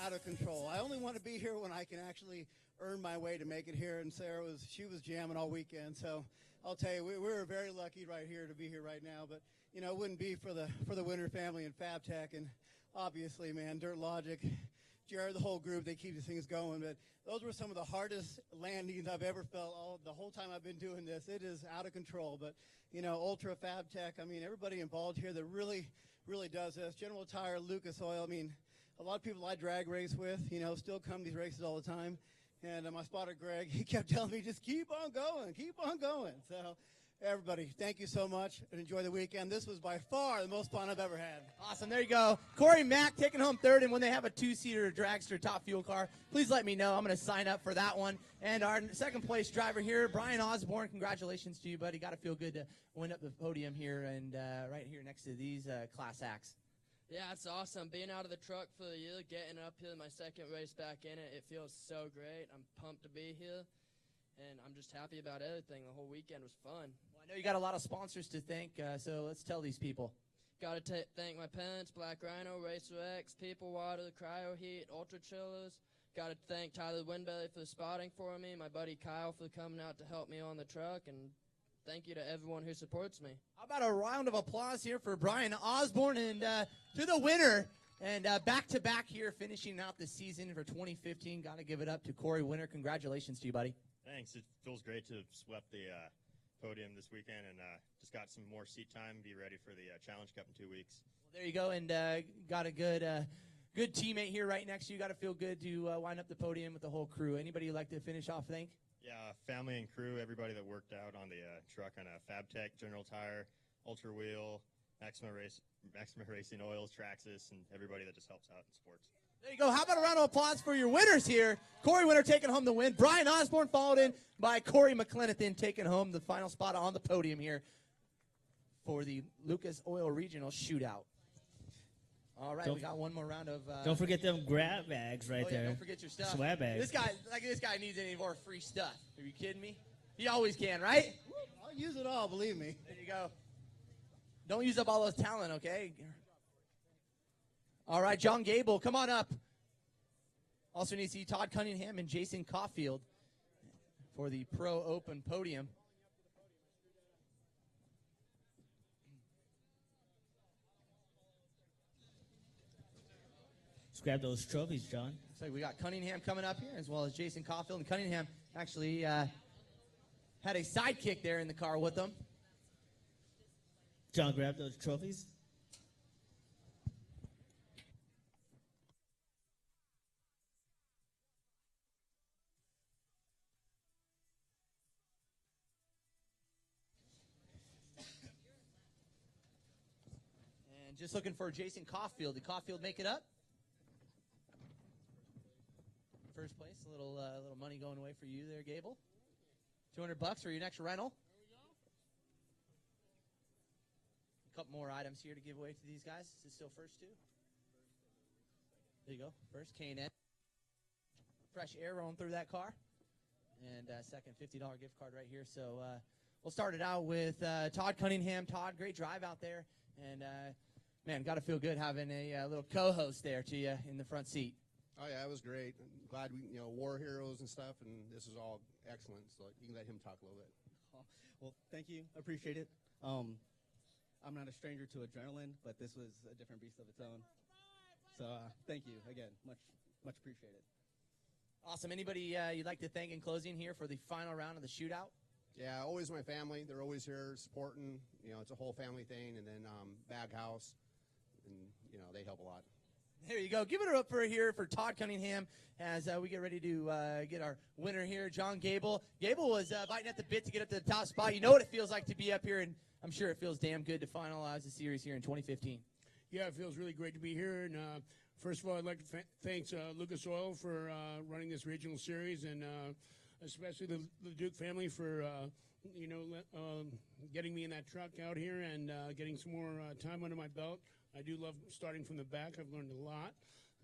out of control. I only want to be here when I can actually earn my way to make it here. And Sarah she was jamming all weekend. So I'll tell you, we were very lucky right here to be here right now. But you know, it wouldn't be for the Winter family and Fab Tech, and obviously, man, Dirt Logic, Jared, the whole group, they keep these things going. But those were some of the hardest landings I've ever felt the whole time I've been doing this. It is out of control. But, you know, Ultra, Fab Tech, I mean, everybody involved here that really, really does this. General Tire, Lucas Oil, I mean, a lot of people I drag race with, you know, still come to these races all the time. And my spotter, Greg, he kept telling me, just keep on going, keep on going. So, everybody, thank you so much and enjoy the weekend. This was by far the most fun I've ever had. Awesome. There you go. Corey Mack taking home third. And when they have a two-seater dragster top fuel car, please let me know. I'm going to sign up for that one. And our second place driver here, Brian Osborne, congratulations to you, buddy. Got to feel good to win up the podium here and right here next to these class acts. Yeah, it's awesome. Being out of the truck for the year, getting up here, my second race back in it, it feels so great. I'm pumped to be here. and I'm just happy about everything. The whole weekend was fun. Well, I know you got a lot of sponsors to thank, so let's tell these people. Got to thank my parents, Black Rhino, Racer X, People Water, Cryo Heat, Ultra Chillers. Got to thank Tyler Winbelly for the spotting for me, my buddy Kyle for coming out to help me on the truck, and thank you to everyone who supports me. How about a round of applause here for Brian Osborne and to the winner. And back-to-back here, finishing out the season for 2015. Got to give it up to Corey Winter. Congratulations to you, buddy. Thanks. It feels great to have swept the podium this weekend and just got some more seat time, be ready for the Challenge Cup in 2 weeks. Well, there you go, and got a good teammate here right next to you. Got to feel good to wind up the podium with the whole crew. Anybody you'd like to finish off, thank? Yeah, family and crew, everybody that worked out on the truck on FabTech, General Tire, Ultra Wheel, Maxima Racing Oils, Traxxas, and everybody that just helps out in sports. There you go. How about a round of applause for your winners here? Corey Winter taking home the win. Brian Osborne followed in by Corey McClenathan taking home the final spot on the podium here for the Lucas Oil Regional Shootout. All right, we got one more round of. Don't forget them grab bags right there. Don't forget your stuff. Swag bags. This guy needs any more free stuff. Are you kidding me? He always can, right? I'll use it all, believe me. There you go. Don't use up all those talent, okay? All right, John Gable, come on up. Also need to see Todd Cunningham and Jason Caulfield for the Pro Open podium. Let's grab those trophies, John. So we got Cunningham coming up here as well as Jason Caulfield. And Cunningham actually had a sidekick there in the car with them. John, grab those trophies. And just looking for Jason Caulfield. Did Caulfield make it up? First place, a little money going away for you there, Gable. $200 for your next rental. A couple more items here to give away to these guys. Is it still first two? There you go. First, K&N. Fresh air rolling through that car. And second, $50 gift card right here. So we'll start it out with Todd Cunningham. Todd, great drive out there. And, man, got to feel good having a little co-host there to you in the front seat. Oh, yeah, it was great. I'm glad we, war heroes and stuff, and this is all excellent. So you can let him talk a little bit. Well, thank you. I appreciate it. I'm not a stranger to adrenaline, but this was a different beast of its own. So thank you again. Much appreciated. Awesome. Anybody you'd like to thank in closing here for the final round of the shootout? Yeah, always my family. They're always here supporting. It's a whole family thing. And then Bag House, and, they help a lot. There you go. Give it up for Todd Cunningham as we get ready to get our winner here, John Gable. Gable was biting at the bit to get up to the top spot. You know what it feels like to be up here, and I'm sure it feels damn good to finalize the series here in 2015. Yeah, it feels really great to be here. And first of all, I'd like to thank Lucas Oil for running this regional series, and especially the Duke family for getting me in that truck out here and getting some more time under my belt. I do love starting from the back. I've learned a lot,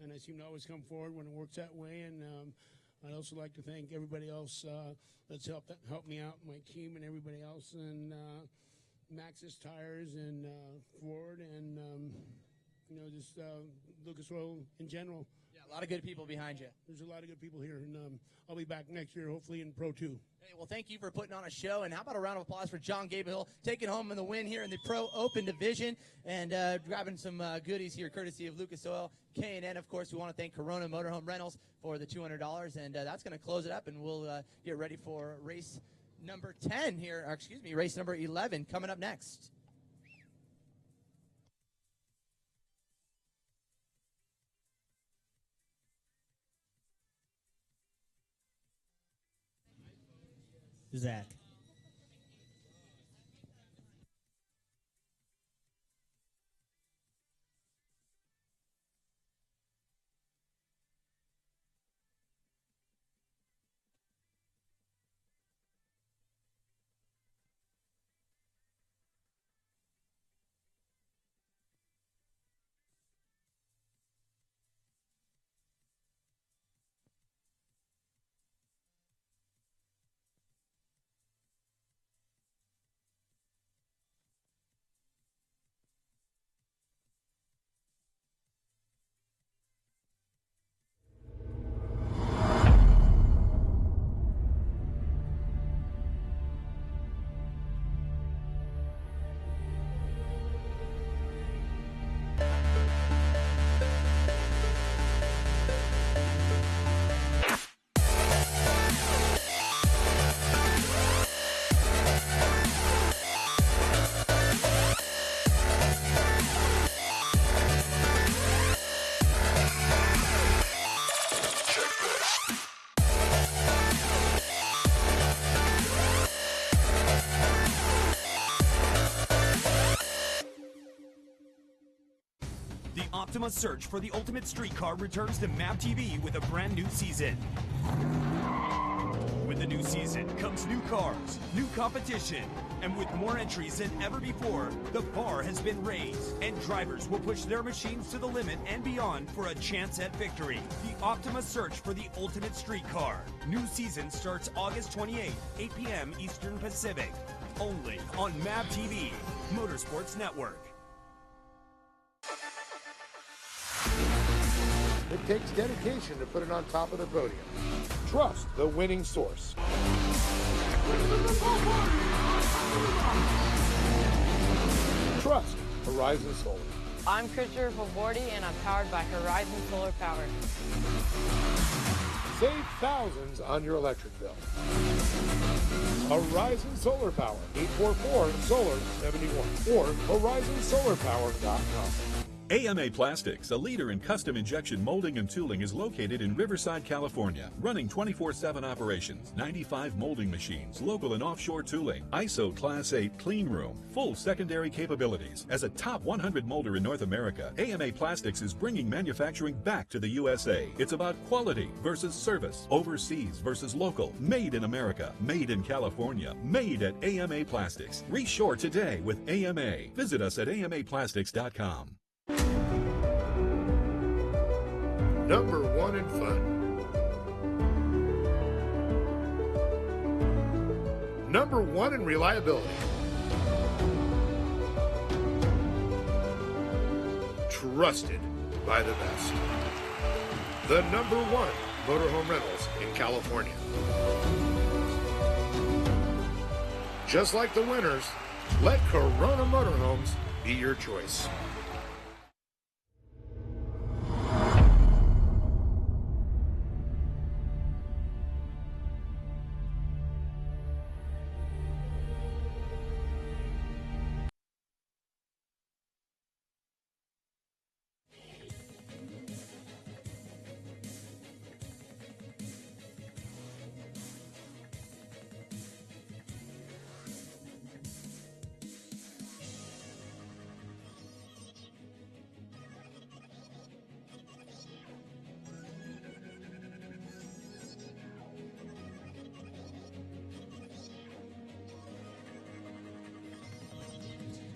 and I seem to always come forward when it works that way. And I'd also like to thank everybody else that's helped me out, my team and everybody else, and Maxxis Tires and Ford and just Lucas Oil in general. Yeah, a lot of good people behind you. There's a lot of good people here, and I'll be back next year, hopefully in Pro 2. Hey, well, thank you for putting on a show, and how about a round of applause for John Gable taking home the win here in the Pro Open Division and grabbing some goodies here courtesy of Lucas Oil. K&N, of course, we want to thank Corona Motorhome Rentals for the $200, and that's going to close it up, and we'll get ready for race number 10 here, or excuse me, race number 11 coming up next. Zach. Optima's search for the ultimate street car returns to MAP TV with a brand new season. With the new season comes new cars, new competition, and with more entries than ever before, the bar has been raised, and drivers will push their machines to the limit and beyond for a chance at victory. The Optima search for the ultimate street car. New season starts August 28th, 8 p.m. Eastern Pacific. Only on MAP TV, Motorsports Network. It takes dedication to put it on top of the podium. Trust the winning source. Trust Horizon Solar. I'm Christopher Favordi, and I'm powered by Horizon Solar Power. Save thousands on your electric bill. Horizon Solar Power, 844-SOLAR-71 or horizonsolarpower.com. AMA Plastics, a leader in custom injection molding and tooling, is located in Riverside, California, running 24/7 operations, 95 molding machines, local and offshore tooling, ISO Class 8 clean room, full secondary capabilities. As a top 100 molder in North America, AMA Plastics is bringing manufacturing back to the USA. It's about quality versus service, overseas versus local, made in America, made in California, made at AMA Plastics. Reshore today with AMA. Visit us at amaplastics.com. Number one in fun. Number one in reliability. Trusted by the best. The number one motorhome rentals in California. Just like the winners, let Corona Motorhomes be your choice.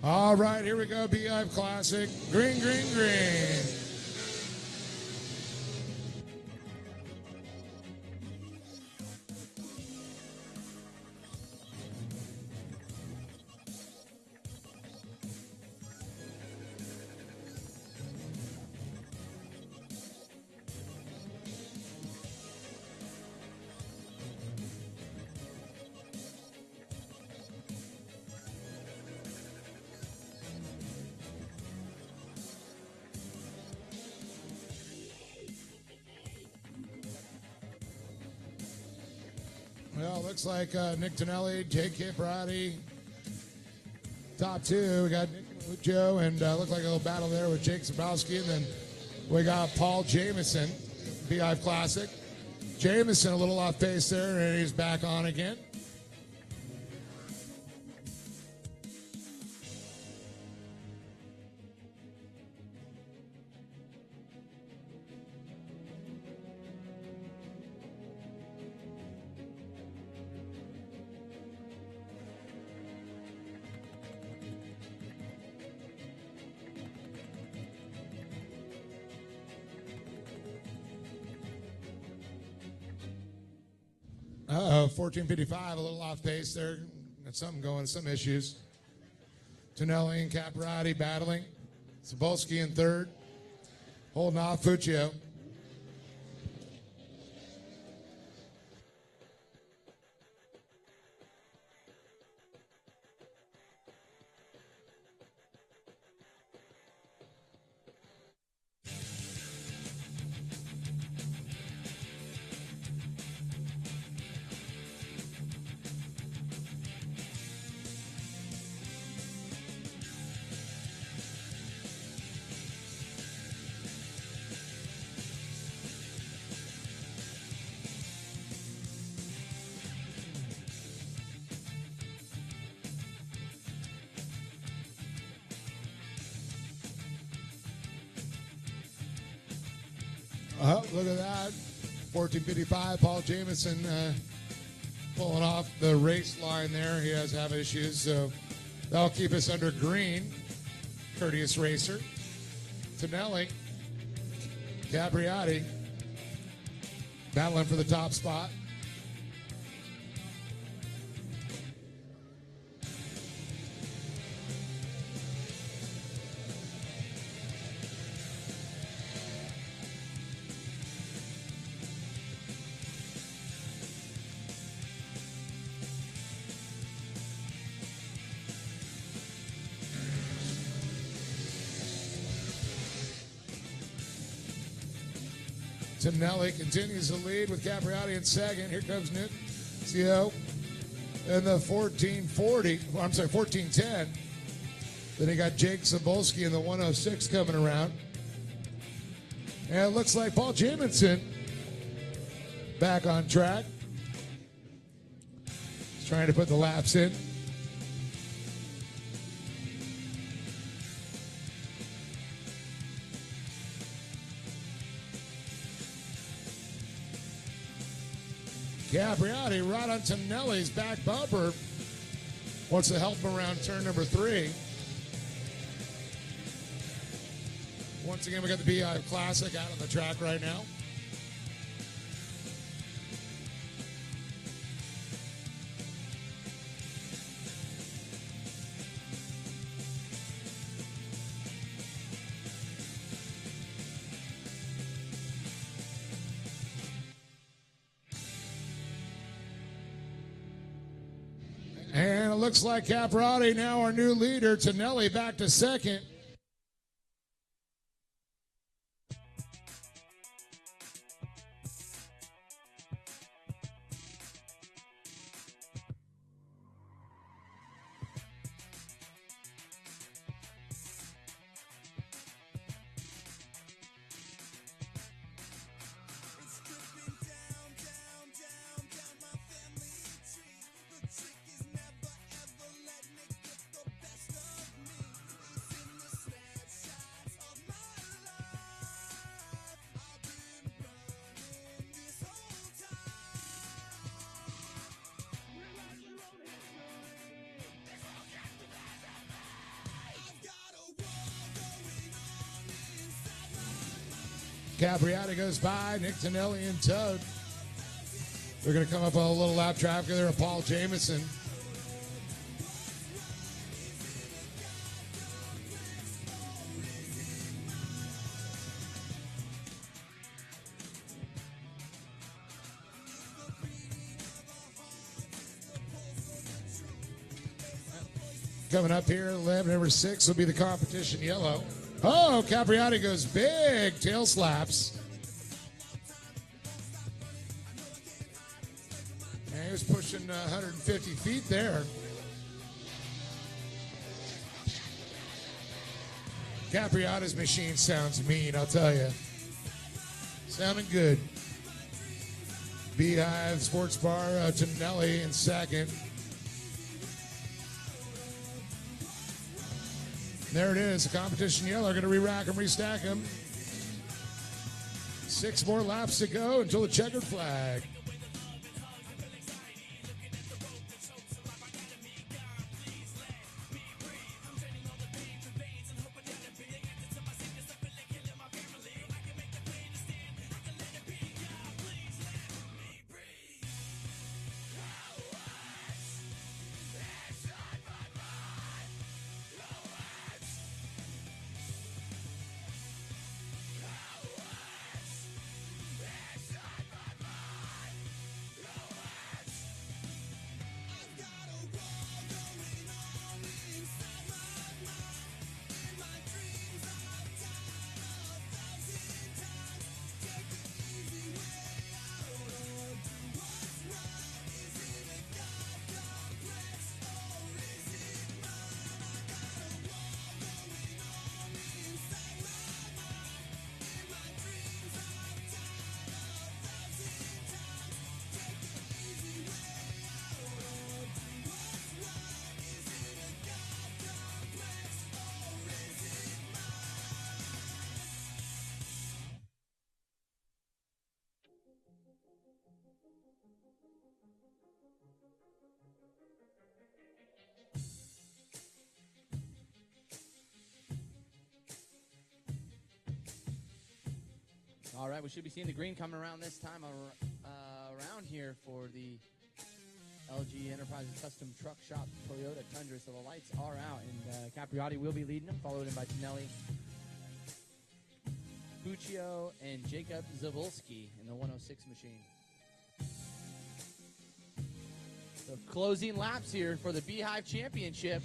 All right, here we go. Beehive Classic. Green, green, green. Well, looks like Nick Tonelli, Jake Caprati, top two. We got Nick Joe, and looked like a little battle there with Jake Zabowski. And then we got Paul Jamison, Beehive Classic. Jamison a little off pace there, and he's back on again. Uh-oh, 14:55, a little off pace there. Got something going, some issues. Tonelli and Caprati battling. Cebulski in third. Holding off Fuccio. Oh, look at that. 14:55, Paul Jamison pulling off the race line there. He has have issues, so that'll keep us under green. Courteous racer. Tonelli, Capriati, battling for the top spot. Tonelli continues to lead with Capriati in second. Here comes Nick CO in the 1410. Then he got Jake Sobolski in the 106 coming around. And it looks like Paul Jamison back on track. He's trying to put the laps in. Capriati right on Tonelli's back bumper. Wants to help him around turn number 3. Once again, we got the Beehive Classic out on the track right now. And it looks like Capriati now our new leader. Tonelli back to second. Capriati goes by, Nick Tonelli and Toad. They're going to come up on a little lap traffic there of Paul Jamison. Coming up here, lap number 6 will be the competition yellow. Oh, Capriati goes big tail slaps. And he was pushing 150 feet there. Capriati's machine sounds mean, I'll tell you. Sounding good. Beehive Sports Bar, Tonelli in second. There it is, the competition yellow. Going to re-rack them, restack them. 6 more laps to go until the checkered flag. All right, we should be seeing the green coming around this time around here for the LG Enterprises Custom Truck Shop Toyota Tundra. So the lights are out, and Capriotti will be leading them, followed in by Tonelli, Puccio, and Jacob Zawolski in the 106 machine. So closing laps here for the Beehive Championship.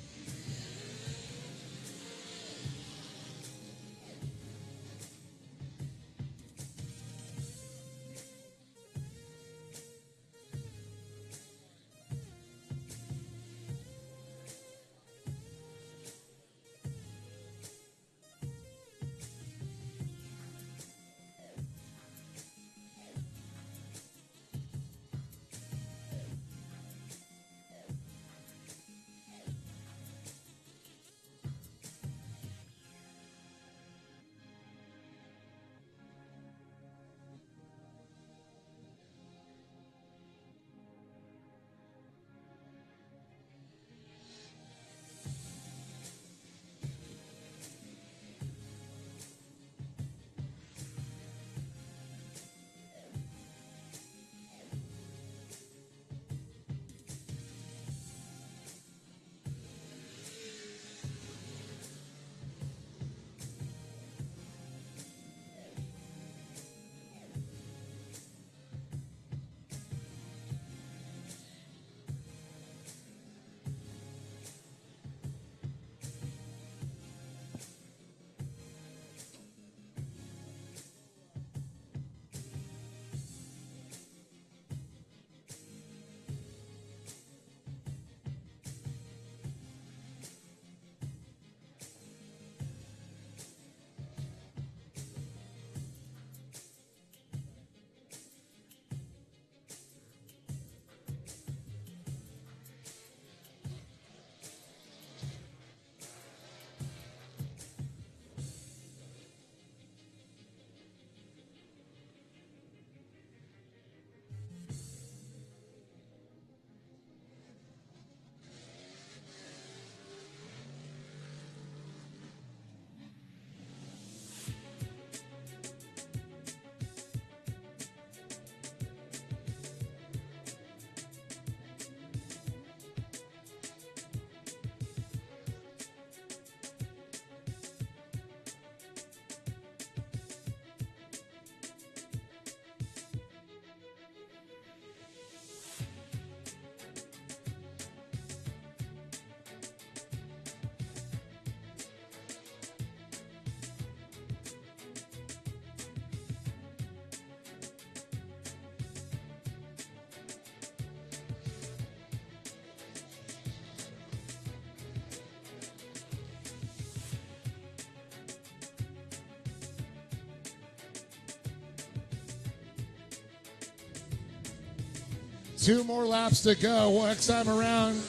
Two more laps to go. Next time around,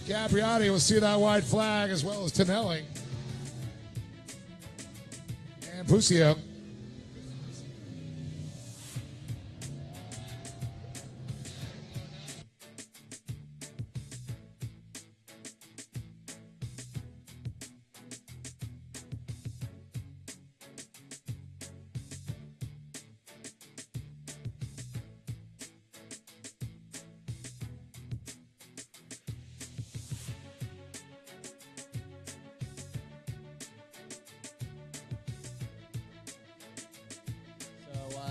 Capriotti will see that white flag as well as Tonelli and Puccio.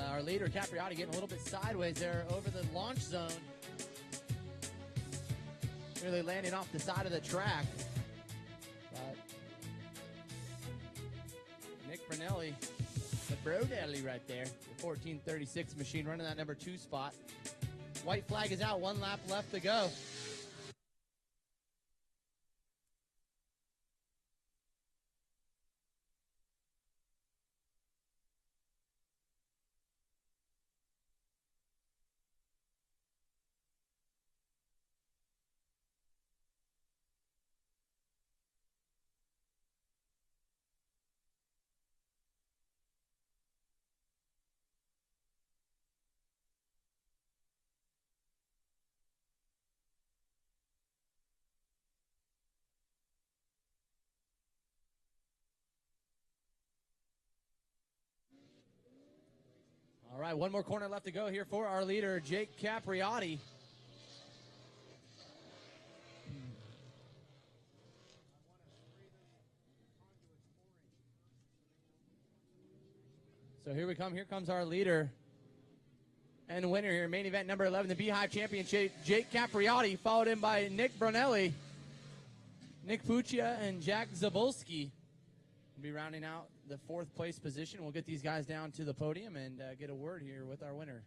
Our leader, Capriotti, getting a little bit sideways there over the launch zone. Really landing off the side of the track. But Nick Brunelli, the Brodelli right there, the 1436 machine running that number 2 spot. White flag is out, 1 lap left to go. All right, one more corner left to go here for our leader, Jake Capriotti. So here we come. Here comes our leader and winner here, main event number 11, the Beehive Championship, Jake Capriotti, followed in by Nick Brunelli, Nick Puccia, and Jack Zabolski. We'll be rounding out the 4th place position. We'll get these guys down to the podium and get a word here with our winner.